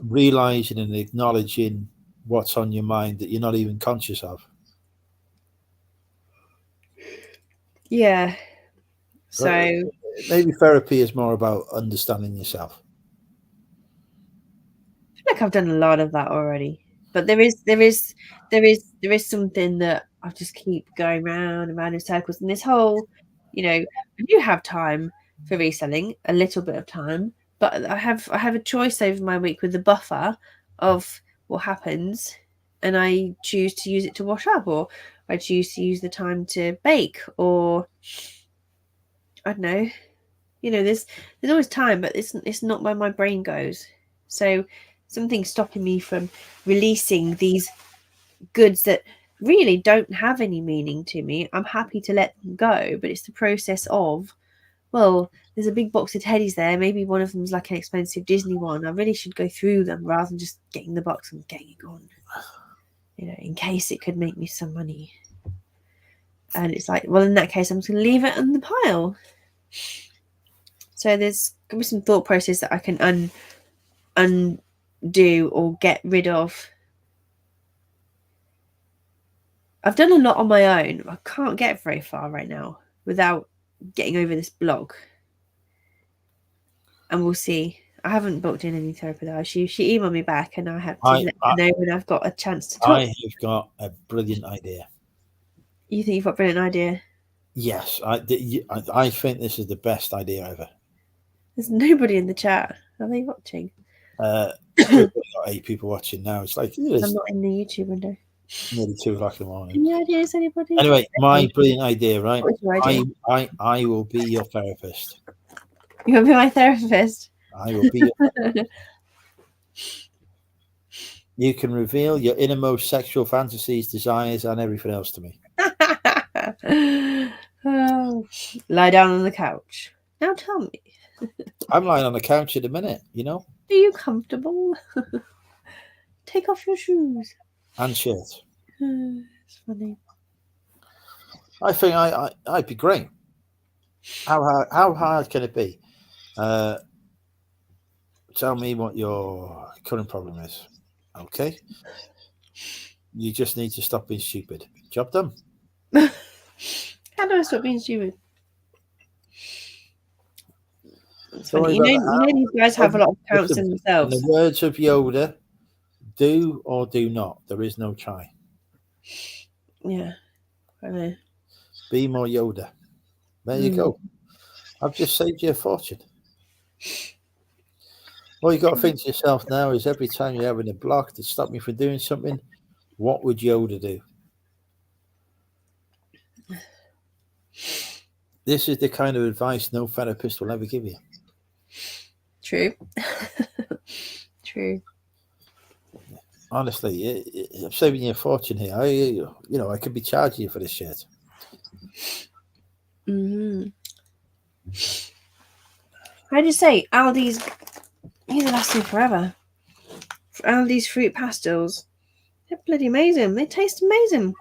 realizing and acknowledging what's on your mind that you're not even conscious of. Yeah. So maybe therapy is more about understanding yourself. I feel like I've done a lot of that already, but there is something that I just keep going round and round in circles. And this whole, you know, I do have time for reselling, a little bit of time, but I have a choice over my week with the buffer of what happens, and I choose to use it to wash up, or I choose to use the time to bake, or I don't know. You know, there's always time, but it's not where my brain goes. So something's stopping me from releasing these goods that really don't have any meaning to me. I'm happy to let them go, but it's the process of, well, there's a big box of teddies there. Maybe one of them's like an expensive Disney one. I really should go through them rather than just getting the box and getting it gone. You know, in case it could make me some money. And it's like, well, in that case, I'm just going to leave it in the pile. So there's going to be some thought process that I can undo or get rid of. I've done a lot on my own. I can't get very far right now without getting over this block. And we'll see. I haven't booked in any therapy though. She emailed me back, and I have to I- let her know when I've got a chance to talk. I have got a brilliant idea. You think you've got a brilliant idea? Yes, I think this is the best idea ever. There's nobody in the chat. Are they watching? We've got 8 people watching now. It's like I'm not in the YouTube window. nearly 2 o'clock in the morning. Any ideas, anybody? Anyway, my brilliant idea, right? What's your idea? I will be your therapist. You want to be my therapist? I will be your You can reveal your innermost sexual fantasies, desires, and everything else to me. Oh, lie down on the couch. Now tell me, I'm lying on the couch at the minute, you know, are you comfortable? Take off your shoes. and shirt. It's funny. I think I'd be great. How hard can it be? Tell me what your current problem is. Okay. You just need to stop being stupid. Job done. How do I stop being stupid? It's Don't funny. worry You about know, these guys have a lot of accounts in In themselves. the words of Yoda, do or do not. There is no try. Yeah, I know. Be more Yoda. There you go. I've just saved you a fortune. All you got to think to yourself now is every time you're having a block to stop me from doing something, what would Yoda do? This is the kind of advice no therapist will ever give you. True. True. Honestly, I'm saving you a fortune here. I could be charging you for this shit. Mm-hmm. I'd just say Aldi's, these are lasting forever. Aldi's fruit pastels, they're bloody amazing. They taste amazing.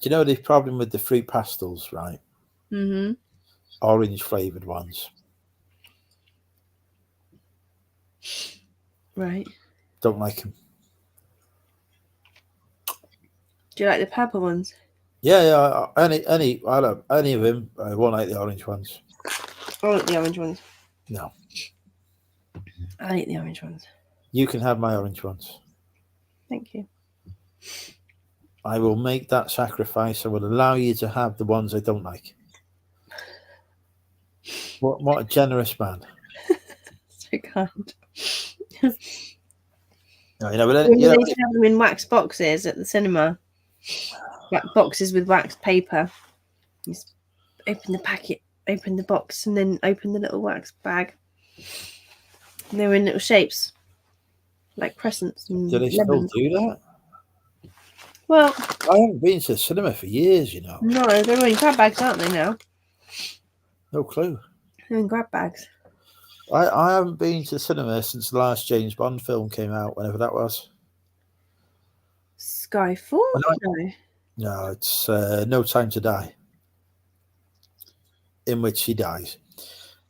Do you know the problem with the fruit pastels, right? Mm-hmm. Orange flavoured ones. Right. Don't like them. Do you like the purple ones? Yeah. Any of them. I won't like the orange ones. I like the orange ones. No. I like the orange ones. You can have my orange ones. Thank you. I will make that sacrifice. I will allow you to have the ones I don't like. What a generous man. So kind. No, you know, but They used to have them in wax boxes at the cinema. Like boxes with wax paper. You just open the packet, open the box, and then open the little wax bag. And they were in little shapes, like crescents and do they still lemons. do that? Well, I haven't been to the cinema for years, you know. no, they're in grab bags, aren't they now? No clue. They're in grab bags. I haven't been to the cinema since the last James Bond film came out, whenever that was. Skyfall? No. No, it's No Time to Die, in which he dies.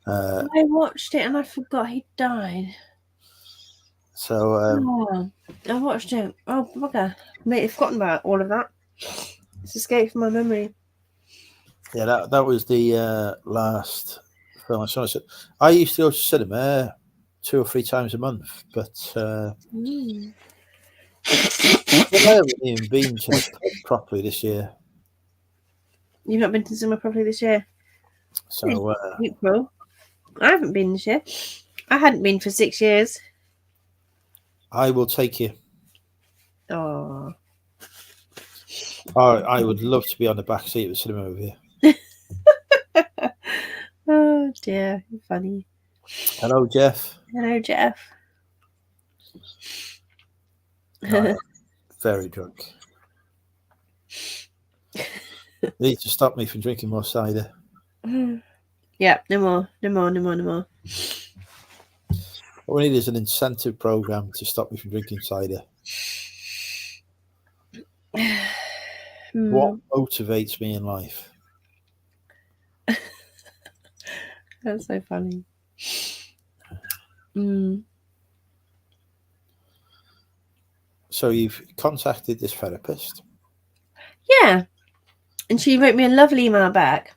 I watched it and I forgot he died. So I watched it. Oh, bugger. Mate, I've forgotten about all of that. It's escaped from my memory. yeah, that was the last film I saw. I used to go to cinema 2 or 3 times a month, but I haven't even been to the pub properly this year. You've not been to cinema properly this year? So April. I haven't been this year. I hadn't been for 6 years. I will take you. Oh. I would love to be on the back seat of the cinema with you. Oh dear, you're funny. Hello, Jeff. Hello, Jeff. Very drunk. Need to stop me from drinking more cider. Yeah, no more. What we need is an incentive program to stop me from drinking cider. What motivates me in life? That's so funny. So you've contacted this therapist. Yeah. And she wrote me a lovely email back.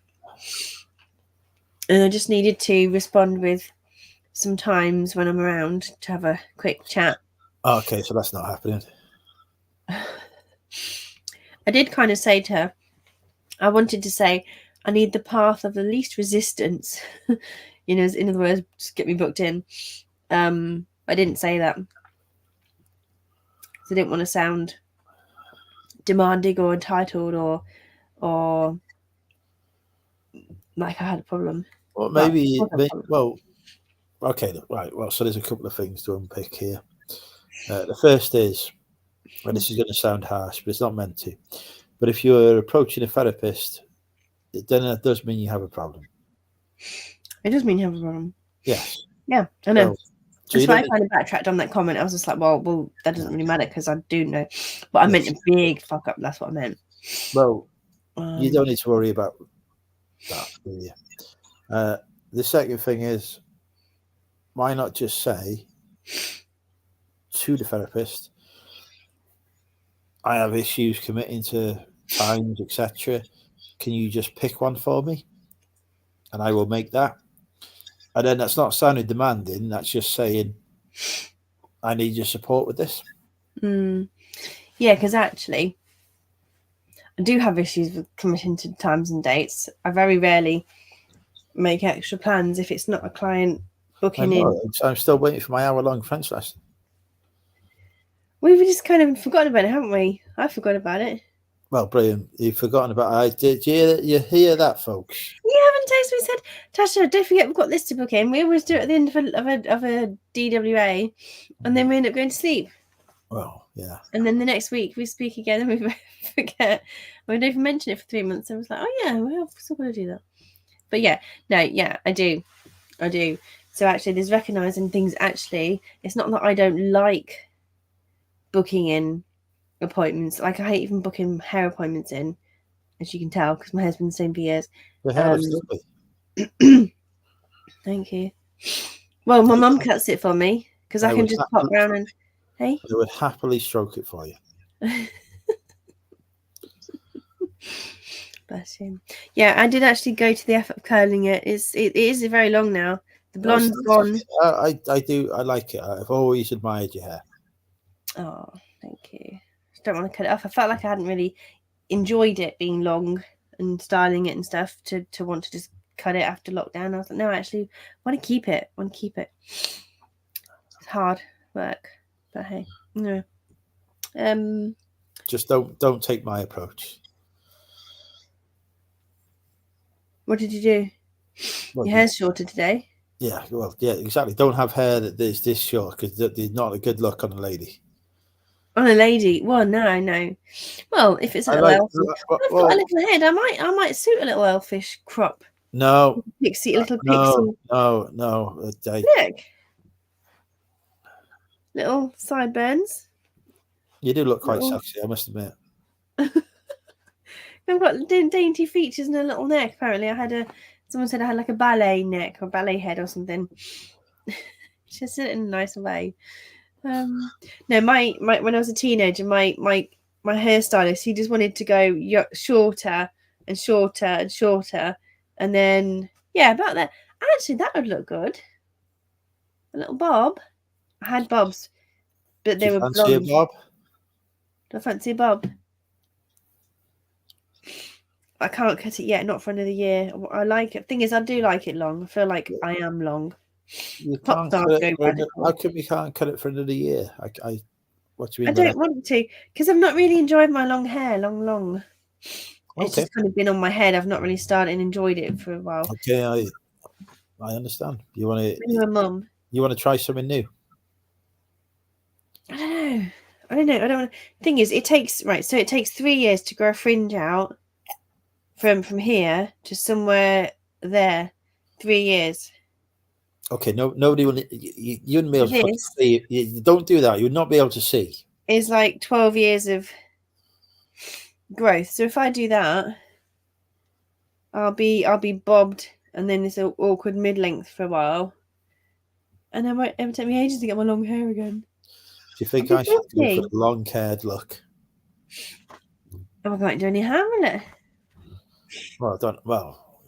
And I just needed to respond with some times when I'm around to have a quick chat. Okay, so that's not happening. I did kind of say to her, I wanted to say, I need the path of the least resistance. In other words, just get me booked in. I didn't say that. So I didn't want to sound demanding or entitled or like I had a problem. Well, maybe. Well, okay, right. Well, so there's a couple of things to unpick here. The first is, and this is going to sound harsh, but it's not meant to. But if you're approaching a therapist, then it does mean you have a problem. It does mean you have a problem. Yes. Yeah, I know. So that's why I kind of backtracked on that comment. I was just like, well, that doesn't really matter because I do know. But I meant a big fuck up. That's what I meant. Well, you don't need to worry about that, do you? The second thing is, why not just say to the therapist, I have issues committing to times, etc. Can you just pick one for me? And I will make that. And then that's not sounding demanding. That's just saying, I need your support with this. Yeah, because actually, I do have issues with committing to times and dates. I very rarely make extra plans if it's not a client booking in. I'm still waiting for my hour-long French lesson. We've just kind of forgotten about it, haven't we? I forgot about it. Well, brilliant. You've forgotten about it. Did you hear that, folks? You haven't texted me said, Tasha, don't forget we've got this to book in. We always do it at the end of a DWA, and then we end up going to sleep. Well, yeah. And then the next week we speak again and we forget. We don't even mention it for 3 months. I was like, oh yeah, we're still going to do that. But yeah, I do. So actually, there's recognizing things. Actually, it's not that I don't like booking in appointments. Like, I hate even booking hair appointments in, as you can tell, because my hair's been the same for years. The hair is lovely. Thank you. Well, my mum cuts it for me because I can just pop round and hey. I would happily stroke it for you. Bless him. Yeah, I did actually go to the effort of curling it. It is very long now. The blonde's gone. I like it. I've always admired your hair. Oh, thank you. Just don't want to cut it off. I felt like I hadn't really enjoyed it being long and styling it and stuff to want to just cut it after lockdown. I was like, no, I actually want to keep it. It's hard work, but hey, no. Just don't take my approach. What did you do? Your hair's shorter today. Yeah, well, yeah, exactly. Don't have hair that is this short because there's not a good look on a lady. On a lady? Well, no. Well, if it's a little elfish, I've got a little head. I might suit a little elfish crop. No, pixie, little pixie. No. Look, little sideburns. You do look quite sexy, I must admit. I've got dainty features and a little neck. Apparently, someone said I had like a ballet neck or ballet head or something. Just did it in a nice way. No, my when I was a teenager, my hairstylist, he just wanted to go shorter and shorter and shorter, and then about that. Actually, that would look good. A little bob. I had bobs, but they were blonde. A bob? Do I fancy a bob? I can't cut it yet, not for another year. I like it. Thing is, I do like it long. I feel like I am long. How come you can't cut it for another year? What do you mean? I don't want to because I've not really enjoyed my long hair, long. It's just kind of been on my head. I've not really started and enjoyed it for a while. Okay, I understand. You want to? You're a mum. You want to try something new? I don't know. I don't want to. Thing is, it takes 3 years to grow a fringe out from here to somewhere there. 3 years. Okay, nobody will. You wouldn't be able to see. You don't do that. You would not be able to see. It's like 12 years of growth. So if I do that, I'll be bobbed, and then this awkward mid-length for a while, and then it won't take me ages to get my long hair again. Do you think I should go for the long-haired look? Oh, I can't do any harm in it. Well,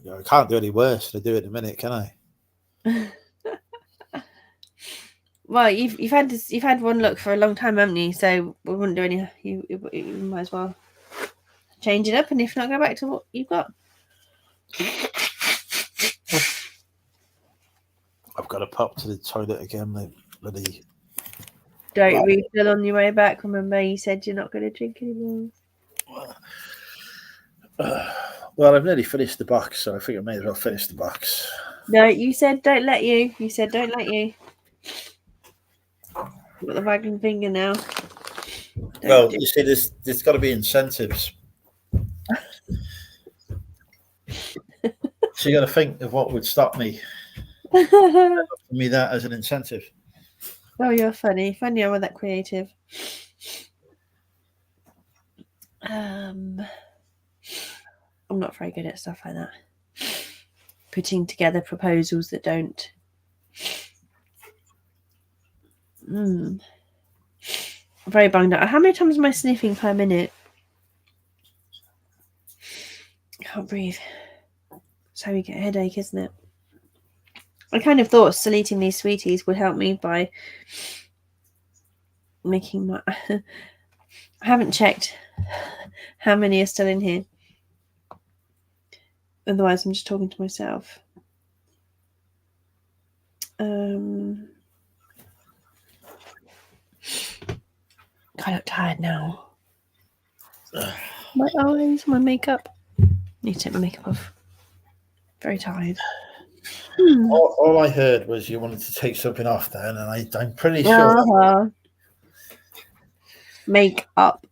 I can't do any worse than I do in a minute, can I? Well, you've had one look for a long time, haven't you? So we wouldn't do any. You might as well change it up, and if not, go back to what you've got. I've got to pop to the toilet again. The bloody. Don't refill on your way back. Remember, you said you're not going to drink anymore. Well, I've nearly finished the box, so I think I may as well finish the box. No, you said don't let you. You said don't let you. You've got the wagging finger now. Well, you see, there's got to be incentives. So you got to think of what would stop me. For me, that as an incentive. Oh, you're funny. Funny, I'm that creative. I'm not very good at stuff like that. Putting together proposals that don't. I'm very bunged out. How many times am I sniffing per minute? I can't breathe. That's how you get a headache, isn't it? I kind of thought still eating these sweeties would help me by making my... I haven't checked how many are still in here. Otherwise, I'm just talking to myself. I look tired now. My eyes, my makeup. Need to take my makeup off. Very tired. All I heard was you wanted to take something off then, and I'm pretty sure. Make up.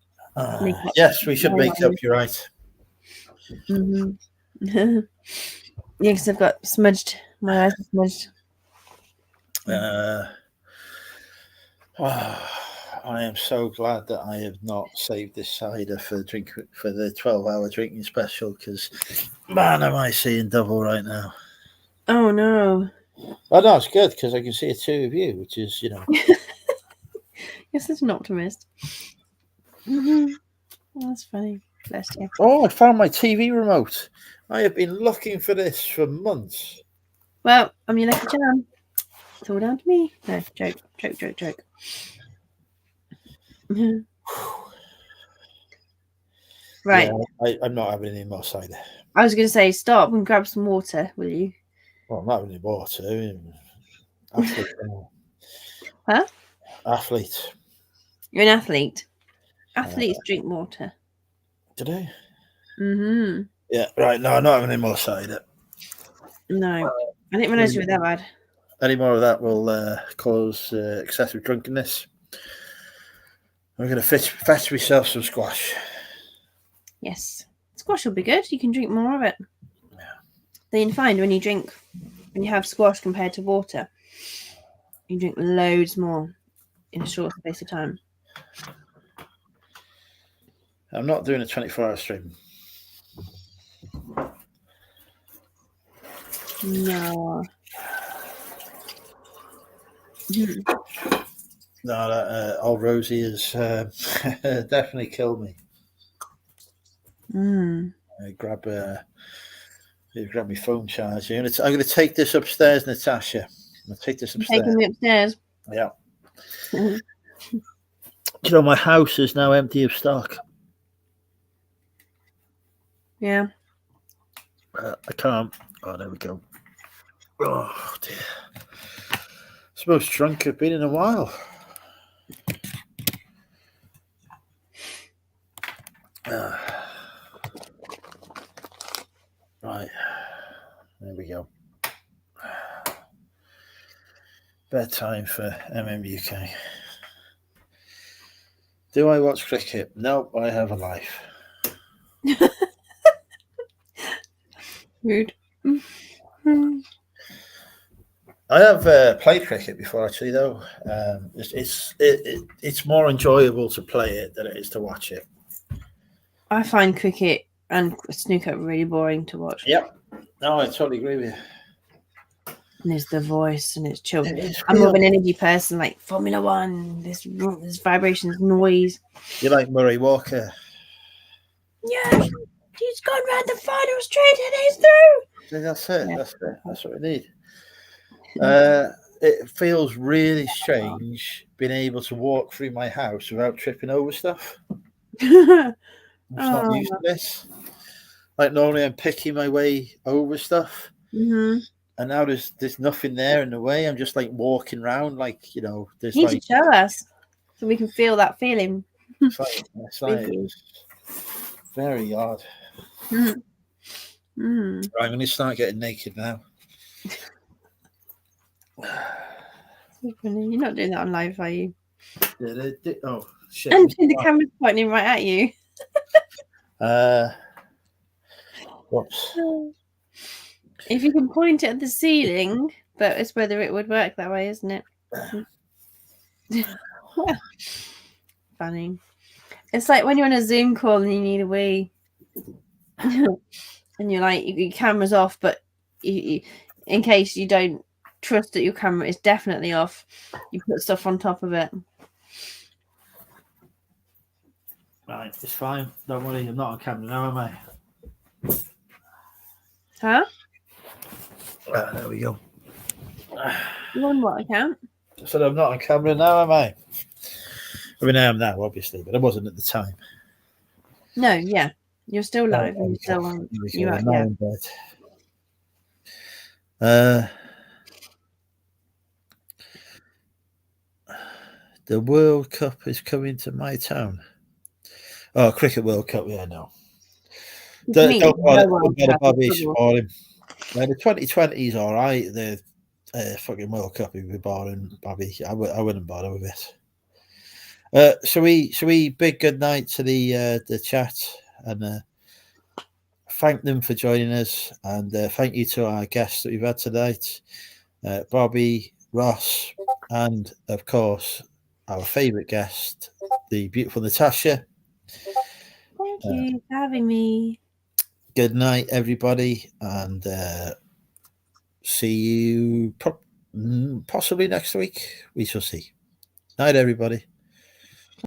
Yes, we should make up. You're right. Mm-hmm. Yeah, because I've got smudged. My eyes are smudged. I am so glad that I have not saved this cider for the 12-hour drinking special, because man, am I seeing double right now. Oh no! Oh no, it's good because I can see a two of you, which is, you know. You're such an optimist. Mm-hmm. Oh, that's funny. Bless you. Oh, I found my TV remote. I have been looking for this for months. Well, I'm your lucky charm. It's all down to me. No, joke. Right. Yeah, I'm not having any more cider. I was going to say, stop and grab some water, will you? Well, I'm not having any water. Athlete. Huh? Athlete. You're an athlete. Athletes drink water. Do they? Mm-hmm. Yeah, right. No, I'm not having any more cider. No. I didn't realise you were that bad. Any more of that will cause excessive drunkenness. I'm going to fetch myself some squash. Yes. Squash will be good. You can drink more of it. Yeah. Then you find when you have squash compared to water, you drink loads more in a short space of time. I'm not doing a 24-hour stream. No. No, that old Rosie has definitely killed me. Grab my phone charger. I'm going to take this upstairs, Natasha. I'm going to take this upstairs. Taking me upstairs. Yeah. You know, my house is now empty of stock. Yeah. I can't. Oh, there we go. Oh, dear. It's the most drunk I've been in a while. Right. There we go. Bedtime for MMUK. Do I watch cricket? No, I have a life. Rude. I have played cricket before, actually, though. It's more enjoyable to play it than it is to watch it. I find cricket and snooker really boring to watch. Yep. No, I totally agree with you. And there's the voice and it's chill. I'm more of an energy person, like Formula One. There's vibrations, noise. You like Murray Walker? Yeah. He's gone round the final straight and he's through. That's it. Yeah. That's it. That's what we need. It feels really strange being able to walk through my house without tripping over stuff. I'm just not used to this. Like normally I'm picking my way over stuff. Mm-hmm. And now there's nothing there in the way. I'm just like walking around, like, you know, there's You need like to show us so we can feel that feeling. it's like With you. it's very odd. Mm. Mm. Right, I'm going to start getting naked now. So funny. You're not doing that on live, are you? Oh shit! And the camera's pointing right at you. Whoops. If you can point it at the ceiling, but it's whether it would work that way, isn't it? Funny. It's like when you're on a Zoom call and you need a wee, and you're like, your camera's off, but in case you don't trust that your camera is definitely off, you put stuff on top of it. Right, it's fine. Don't worry, I'm not on camera now, am I? Huh? There we go. You on what account? So I'm not on camera now, am I? I mean, I am now, obviously, but I wasn't at the time. No, yeah. You're still live and you're still on. You're right, yeah. In bed. The World Cup is coming to my town. Oh, Cricket World Cup, yeah, no. Don't bother Bobby, it's boring. The 2020 is all right. The fucking World Cup would be boring, Bobby. I wouldn't bother with it. Shall we big good night to the chat and thank them for joining us, and thank you to our guests that we've had tonight, Bobby, Ross, and of course our favourite guest, the beautiful Natasha. Thank you for having me. Good night, everybody, and see you possibly next week. We shall see. Night, everybody.